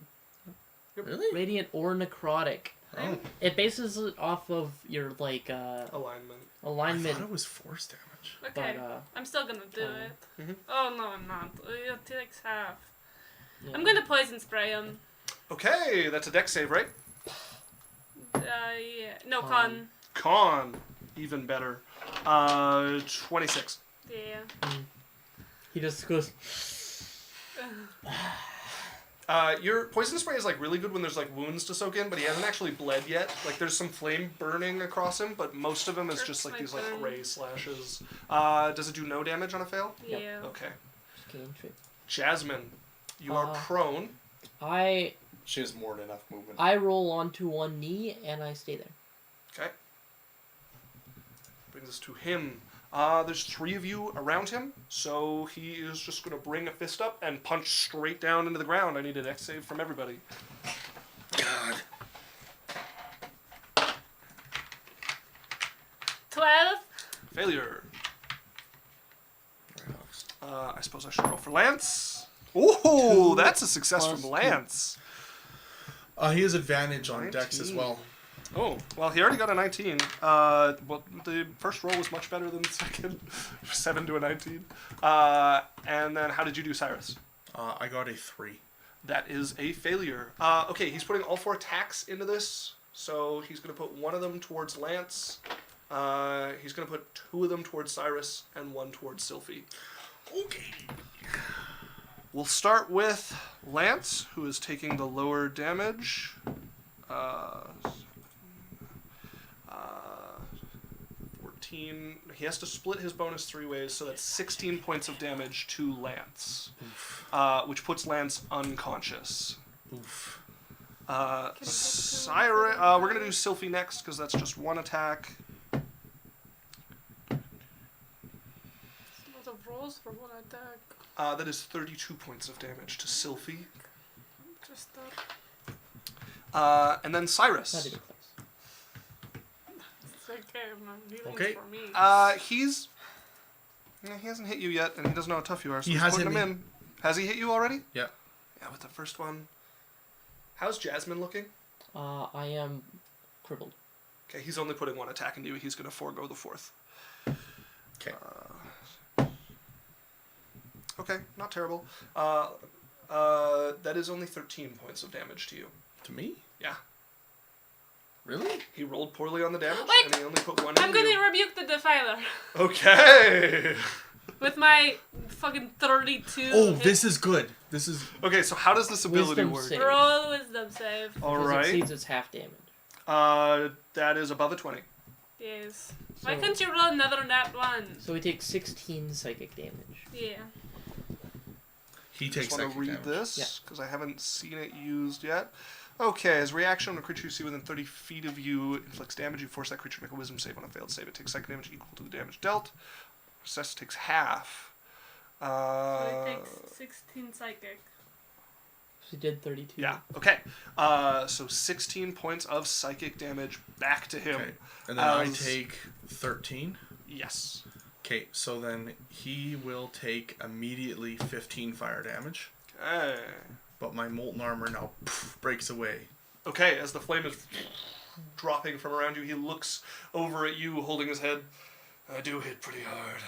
Yep. Really? Radiant or necrotic. Oh, It bases it off of your like Alignment. I alignment. thought it was force damage. Okay, But I'm still gonna do it. Mhm. Oh no, I'm not. It takes half. yeah. I'm gonna poison spray him. Okay, that's a dex save, right? Yeah. No, Con. con. Con. Even better. 26. Yeah. He just goes. Your poison spray is like really good when there's like wounds to soak in, but he hasn't actually bled yet. Like there's some flame burning across him, but most of him is just like Hurts these my like burn. ray slashes. Does it do no damage on a fail? Yep. Yeah. Okay. Cantrip. Jasmine, you are prone. I She has more than enough movement. I roll onto one knee and I stay there. Okay. Brings us to him. There's 3 of you around him, so he is just going to bring a fist up and punch straight down into the ground. I need a dex save from everybody. God. 12. Failure. Right, Alex. I suppose I should roll for Lance. Ooh, 2 that's a success plus from 2. Lance. He has advantage on dex as 19. well. Oh, well, he already got a 19. Well, the first roll was much better than the second. 7 to a 19. And then how did you do, Cyrus? I got a 3. That is a failure. Okay, he's putting all 4 attacks into this. So he's going to put 1 of them towards Lance. He's going to put 2 of them towards Cyrus and 1 towards Sylphie. Okay. We'll start with Lance, who is taking the lower damage. 14. He has to split his bonus 3 ways, so that's 16 points of damage to Lance, which puts Lance unconscious. Oof. Cyrus, we're gonna do Sylphie next because that's just 1 attack. A lot of rolls for one attack. That is 32 points of damage to Sylphie. Just And then Not Cyrus. even close. it's okay. My healing's Okay. for me. He hasn't hit you yet, and he doesn't know how tough you are, so He he's has putting hit him in. Has he hit you already? Yeah. Yeah, with the first one. How's Jasmine looking? I am crippled. Okay, he's only putting 1 attack into you. He's going to forego the 4th. Okay. Okay, not terrible. That is only 13 points of damage to you. To me? Yeah. Really? He rolled poorly on the damage, Wait! and he only put 1 I'm into gonna you. rebuke the defiler. Okay! With my fucking 32. Oh, hit- this is good. This is Okay, so how does this ability Wisdom work? save. Roll wisdom save. All If it right. succeeds, it's half damage. That is above a 20. Yes. Why So- couldn't you roll another nat one? So we take 16 psychic damage. Yeah. he I takes just want to psychic read damage. this because I haven't seen it used yet. Okay, as a reaction on a creature you see within 30 feet of you inflicts damage, you force that creature to make a wisdom save. On a failed save, it takes psychic damage equal to the damage dealt. Success takes half. So it takes 16 psychic. She did 32. Yeah, okay. So 16 points of psychic damage back to him. Okay. And then I As- take 13. Yes. Okay, so then he will take immediately 15 fire damage. Okay. But my molten armor now breaks away. Okay, as the flame is dropping from around you, he looks over at you, holding his head. I do hit pretty hard.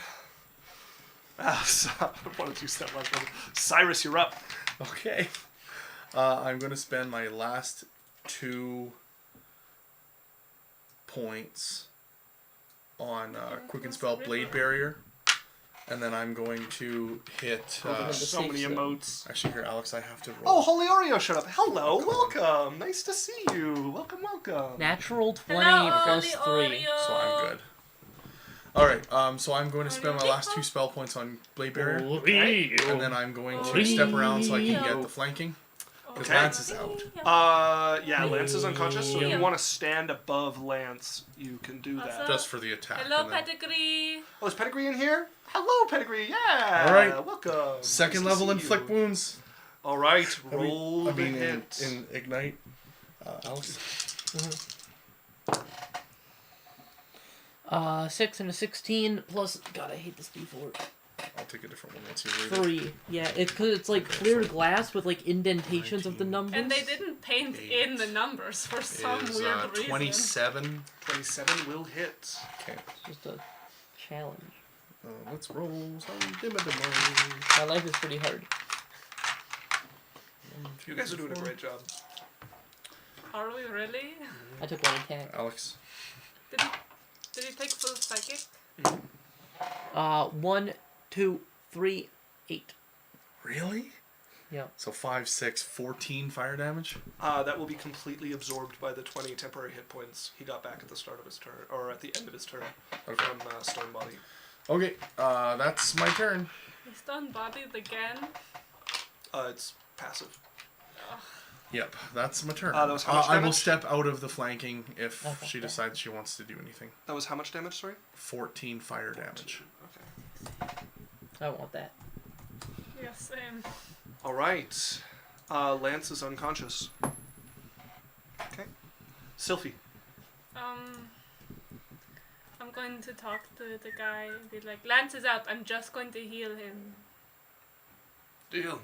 So, what did you step last one? Cyrus, you're up. Okay. I'm going to spend my last 2 points on Quicken Spell Blade Barrier. And then I'm going to hit... There's so many safe zone. emotes. actually, here, Alex, I have to roll. Oh, Holy Oreo showed up. Hello, welcome. Nice to see you. Welcome, welcome. Natural 20 Hello, plus the 3. Oreo. So I'm good. Alright, so I'm going to spend my Oreo last take 2 spell points on Blade Barrier. Okay. And then I'm going to Oreo. step around so I can get the flanking. Because Okay. Lance is out. Yeah, Lance is unconscious, so if you want to stand above Lance, you can do that. Awesome. Just for the attack. Hello, and then- pedigree. Oh, is Pedigree in here? Hello, Pedigree. Yeah. All right. Welcome. Second Nice to level see inflict you. wounds. All right. I mean- Roll I mean, the hit. in Ignite. Alex? 6 and a 16 plus. God, I hate this d4. I'll take a different one once you read it. 3. Yeah, it's because it's like clear glass with like indentations of the 19. numbers. And they didn't paint Eight. in the numbers for some Is weird reason. 27. 27 will hit. Okay. It's just a challenge. Let's roll some dimmadimmo. My life is pretty hard. You guys are doing a great job. Are we really? I took 1 attack. Alex. Did he take full psychic? 1, 2, 3, 8. Really? Yeah. So 5, 6, 14 fire damage? That will be completely absorbed by the 20 temporary hit points he got back at the start of his turn, or at the end of his turn, Okay. from Stone Body. Okay, that's my turn. He's done bodied again. It's passive. Yep, that's my turn. That was how much I will damage? step out of the flanking if Okay. she decides she wants to do anything. That was how much damage, sorry? 14 fire damage. Okay. I want that. Yeah, same. All right. Lance is unconscious. Okay. Sylphie. I'm going to talk to the guy and be like, Lance is out. I'm just going to heal him. Deal.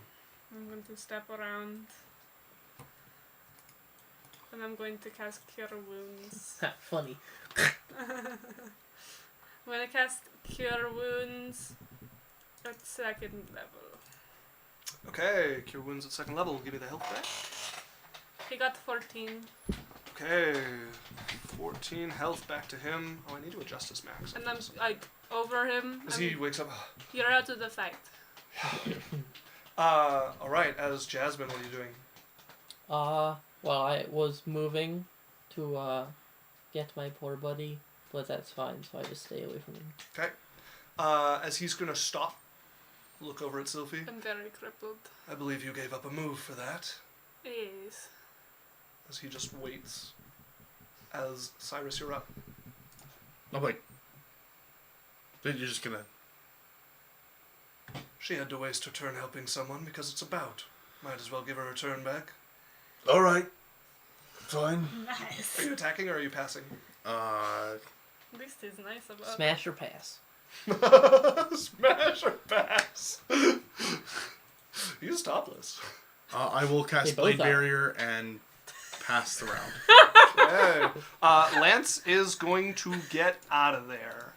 I'm going to step around. And I'm going to cast Cure Wounds. Ha, funny. I'm going to cast Cure Wounds at 2nd level. Okay. Cure wounds at 2nd level. Give me the health back. He got 14. Okay. 14 health back to him. Oh, I need to adjust his max. And I'm like over him. As he wakes up. You're out of the fight. All right. As Jasmine, what are you doing? Well, I was moving to, get my poor buddy, but that's fine, so I just stay away from him. Okay. As he's gonna stop, look over at Sylphie. I'm very crippled. I believe you gave up a move for that. Yes. As he just waits. As Cyrus, you're up. I'm like, you're just gonna. She had to waste her turn helping someone because it's a bout. Might as well give her a turn back. Alright. Fine. Nice. Are you attacking or are you passing? At least he's nice about it. Smash or pass? Smash or pass? He's topless. I will They cast both Blade are. Barrier and pass the round. Okay. Lance is going to get out of there.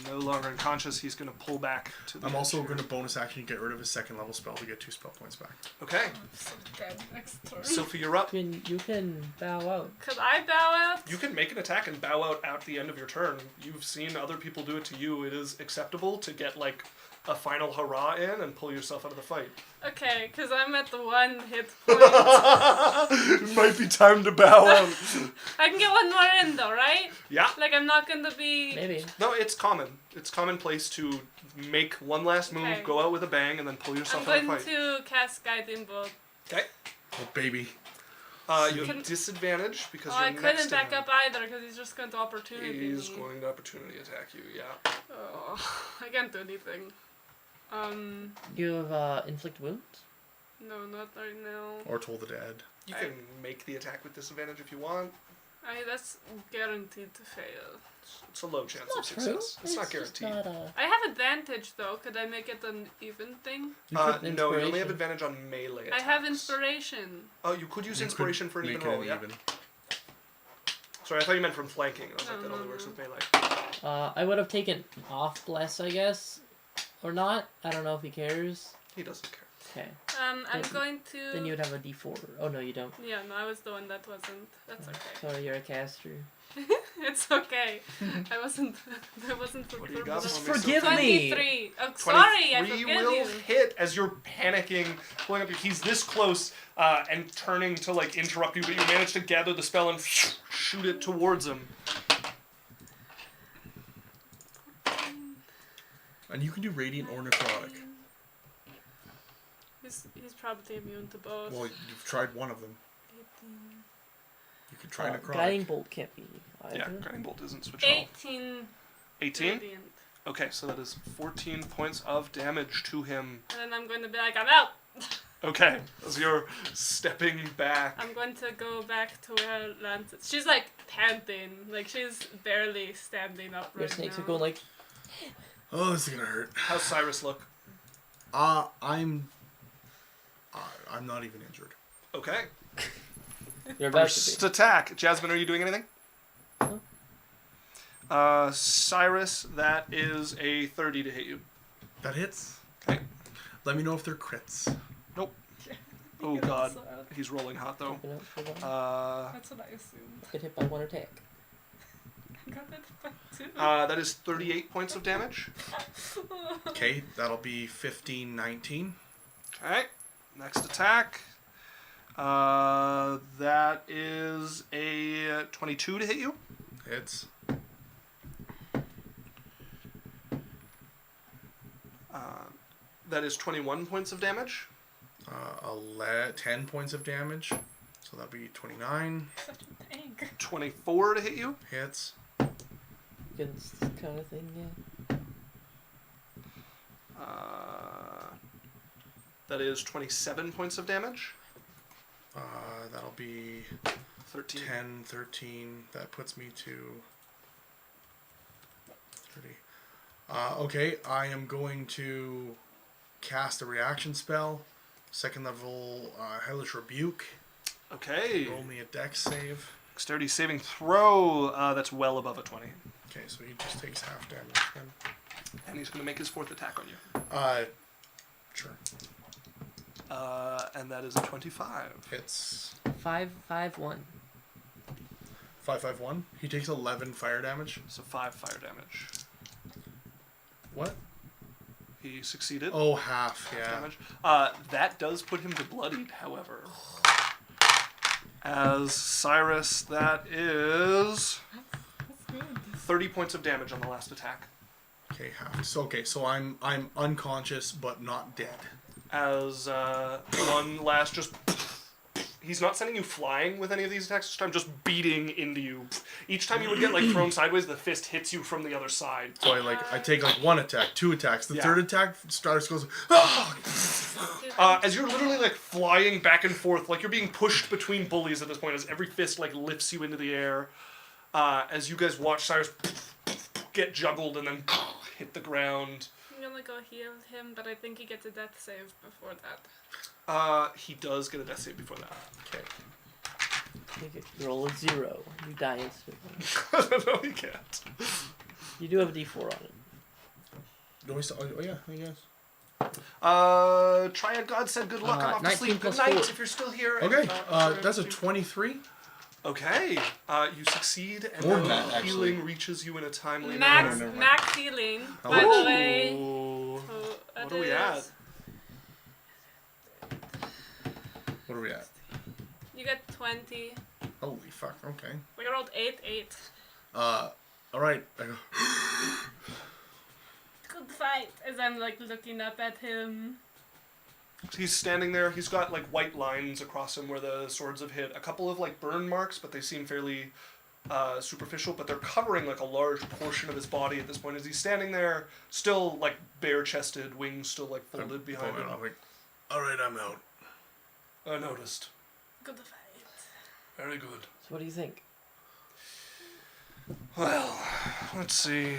no longer unconscious. He's going to pull back to the I'm edge also here. going to bonus action get rid of his second level spell to get 2 spell points back. Okay. I'm so dead next turn. Sophie, you're up. You can bow out. Could I bow out? You can make an attack and bow out at the end of your turn. You've seen other people do it to you. It is acceptable to get, like, a final hurrah in and pull yourself out of the fight. Okay, because I'm at the 1 hit point. It might be time to bow out. I can get one more in though, right? Yeah. Like I'm not gonna be. Maybe. No, it's common. It's commonplace to make one last move, Okay. go out with a bang, and then pull I'm yourself out of the going fight. to cast Guiding Bolt. Okay. Oh, baby. You Can- have disadvantage because Oh, I you're next couldn't to back him. up either because he's just going to opportunity He's me. going to opportunity attack you, yeah. Oh, I can't do anything. You have inflict wounds. No, not right now. Or Toll the Dead. You can make the attack with disadvantage if you want. That's guaranteed to fail. It's a low chance Not of true. success. It's not just guaranteed. not a... I have advantage though. Could I make it an even thing? You No, could you only have inspiration. advantage on melee attacks. I have inspiration. Oh, you could use You inspiration could for an make even it roll, an yeah? even. Sorry, I thought you meant from flanking. I was like, No, that no, only works no. with melee. I would have taken off bless, I guess, or not. I don't know if he cares. He doesn't care. Okay, I'm Then- going to. then you would have a D4. Oh no, you don't. Yeah, no, I was the one that wasn't. That's okay. Sorry, you're a caster. It's okay. I wasn't. I wasn't What do you prepared got for Just for me, forgive Sophie? me. 23. Oh, sorry, I 23 forgive will you. hit as you're panicking, pulling up your. He's this close and turning to like interrupt you, but you manage to gather the spell and shoot it towards him. And you can do Radiant or Necrotic. He's probably immune to both. Well, you've tried one of them. 18. You could try Necrotic. Guiding bolt can't be either. Yeah, Guiding Bolt isn't switched at all. 18. 18? Radiant. Okay, so that is 14 points of damage to him. And then I'm going to be like, I'm out. Okay, as you're stepping back. I'm going to go back to where Lance is. She's like panting. Like she's barely standing up Your right snakes now. are going like. Oh, this is gonna hurt. How's Cyrus look? I'm not even injured. Okay. You're about First to attack. Jasmine, are you doing anything? No. Cyrus, that is a 30 to hit you. That hits. Okay. Let me know if they're crits. Nope. Oh You're god. so out. He's rolling hot be. though. Open up for one. That's what I assumed. Get hit by one attack. Got that back too. That is 38 points of damage. Okay, that'll be 15, 19. Alright. Next attack. That is a 22 to hit you. Hits. That is 21 points of damage. 10 points of damage. So that'll be 29. Such a tank. 24 to hit you. Hits. Against this kind of thing, yeah. That is 27 points of damage. That'll be 13. 10, 13. That puts me to 30. Okay, I am going to cast a reaction spell. Second level Hellish Rebuke. Okay. Roll me a dex save. Dexterity saving throw. That's well above a 20. Okay, so he just takes half damage then. And he's going to make his fourth attack on you. Sure. And that is a 25. Hits 5, 5, 1. 5, 5, 1. He takes 11 fire damage. So 5 fire damage. What? He succeeded. Oh, half, yeah. Damage. That does put him to bloodied, however. As Cyrus, that is That's good. 30 points of damage on the last attack. Okay, half. So I'm unconscious but not dead. As one last just... He's not sending you flying with any of these attacks this time, just beating into you. Each time you would get like thrown sideways, the fist hits you from the other side. So I take like one attack, two attacks. The Yeah. third attack, Stratus goes, "Ah!" As you're literally like flying back and forth, like you're being pushed between bullies at this point, as every fist like lifts you into the air. As you guys watch Cyrus get juggled and then hit the ground. I'm gonna go heal him, but I think he gets a death save before that. He does get a death save before that. Okay. You roll a 0. You die instantly. No, he can't. You do have a D4 on it. Do we still? Oh yeah, I guess. Triad God said good luck. I'm off to 19 sleep. Good plus night 4. if you're still here. Okay, And, that's a 23. Okay, you succeed, and More the than that, actually. healing reaches you in a timely manner. Max, never mind. max healing, Oh. by the way. Ooh. So What it are we at? is- What are we at? You get 20. Holy fuck. Okay. We rolled 8. All right. I go. Good fight. As I'm like looking up at him. He's standing there. He's got like white lines across him where the swords have hit. A couple of like burn marks, but they seem fairly superficial. But they're covering like a large portion of his body at this point. As he's standing there, still like bare-chested, wings still like folded behind him. I'm like, all right, I'm out. I noticed. Good fight. Very good. So what do you think? Well, let's see.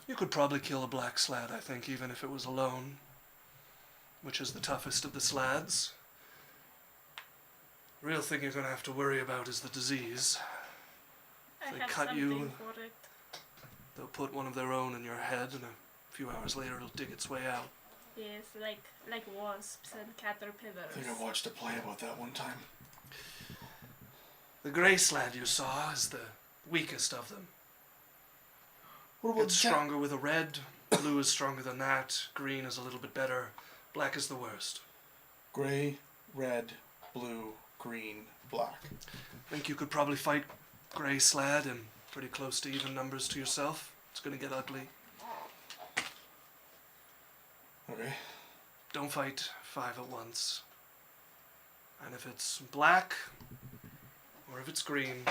You could probably kill a black slad, I think, even if it was alone. Which is the toughest of the slads. The real thing you're going to have to worry about is the disease. I They have cut something you. for it. They'll put one of their own in your head, and a few hours later it'll dig its way out. Yes, like wasps and caterpillars. I think I watched a play about that one time. The grey slad you saw is the weakest of them. What about It's stronger with a red, blue is stronger than that, green is a little bit better, black is the worst. Gray, red, blue, green, black. I think you could probably fight grey slad in pretty close to even numbers to yourself. It's going to get ugly. Okay. Don't fight 5 at once. And if it's black, or if it's green,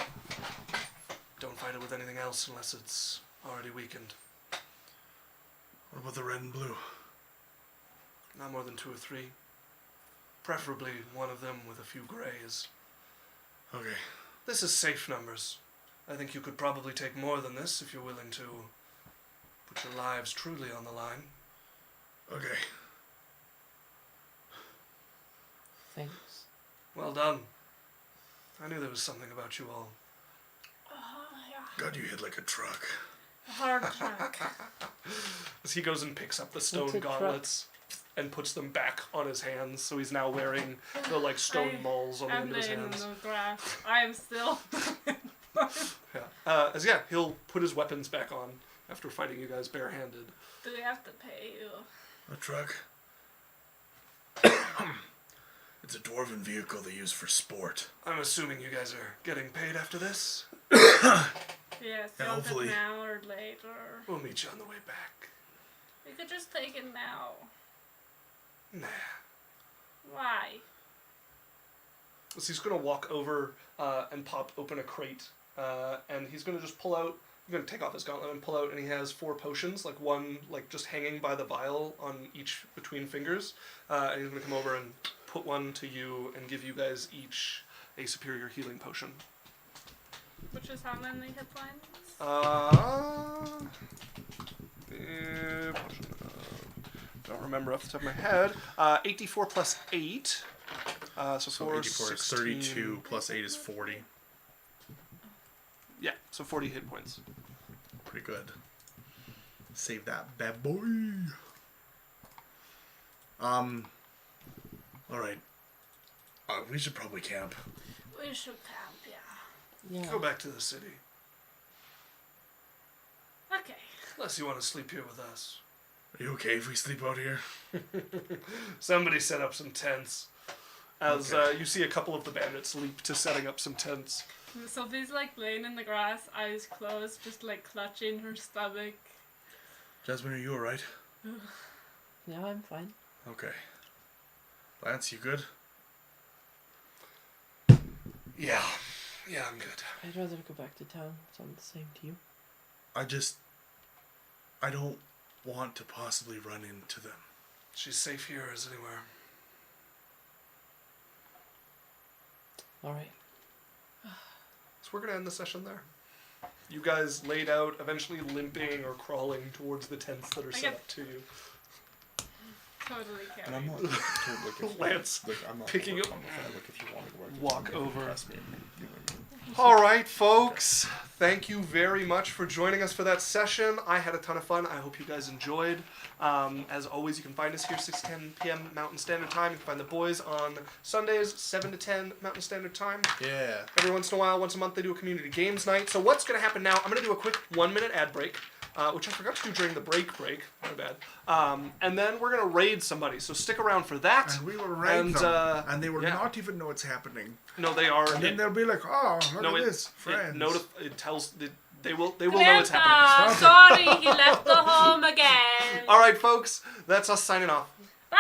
don't fight it with anything else unless it's already weakened. What about the red and blue? Not more than 2 or 3. Preferably one of them with a few greys. Okay. This is safe numbers. I think you could probably take more than this if you're willing to put your lives truly on the line. Okay. Thanks. Well done. I knew there was something about you all. Yeah. God, you hit like a truck. Hard track. As he goes and picks up the stone What's a truck? gauntlets and puts them back on his hands, so he's now wearing the like stone mauls on the I'm end of his laying in hands. the grass. I am still. Yeah. He'll put his weapons back on after fighting you guys barehanded. Do we have to pay you? A truck? It's a dwarven vehicle they use for sport. I'm assuming you guys are getting paid after this. Yes, And want hopefully- it now or later. We'll meet you on the way back. We could just take it now. Nah. Why? So he's gonna walk over and pop open a crate, and he's gonna just pull out. He's gonna take off his gauntlet and pull out, and he has 4 potions, like one like just hanging by the vial on each between fingers. And he's gonna come over and put one to you and give you guys each a superior healing potion. Which is how many hit points? Don't remember off the top of my head. 84 plus 8. So So 4, 84 is 16. 32 plus 8 is 40. Yeah, so 40 hit points. Pretty good. Save that bad boy. Alright. We should probably camp. We should camp, yeah. Yeah. Go back to the city. Okay. Unless you want to sleep here with us. Are you okay if we sleep out here? Somebody set up some tents. As Okay. you see a couple of the bandits leap to setting up some tents. Sophie's like laying in the grass, eyes closed, just like clutching her stomach. Jasmine, are you alright? Yeah, I'm fine. Okay. Lance, you good? Yeah, I'm good. I'd rather go back to town. Sounds the same to you. I don't want to possibly run into them. She's safe here as anywhere. Alright. So we're gonna end the session there. You guys laid out, eventually limping or crawling towards the tents that are set get- up to you. Totally And I'm carried. not like, Lance like I'm not picking like, up- on the side, like if you want to walk over. Trust me. You know what I mean? All right, folks. Thank you very much for joining us for that session. I had a ton of fun. I hope you guys enjoyed. As always, you can find us here 6 to 10 p.m. Mountain Standard Time. You can find the boys on Sundays 7 to 10 Mountain Standard Time. Yeah. Every once in a while, once a month, they do a community games night. So what's going to happen now, I'm going to do a quick 1-minute ad break, which I forgot to do during the break. My bad. And then we're going to raid somebody. So stick around for that. And we will raid them. And they will yeah. not even know it's happening. No, they are. And then they'll be like, oh, look at this, It, friends. it tells... They will know it's happening. Sorry, he left the home again. All right, folks. That's us signing off. Bye.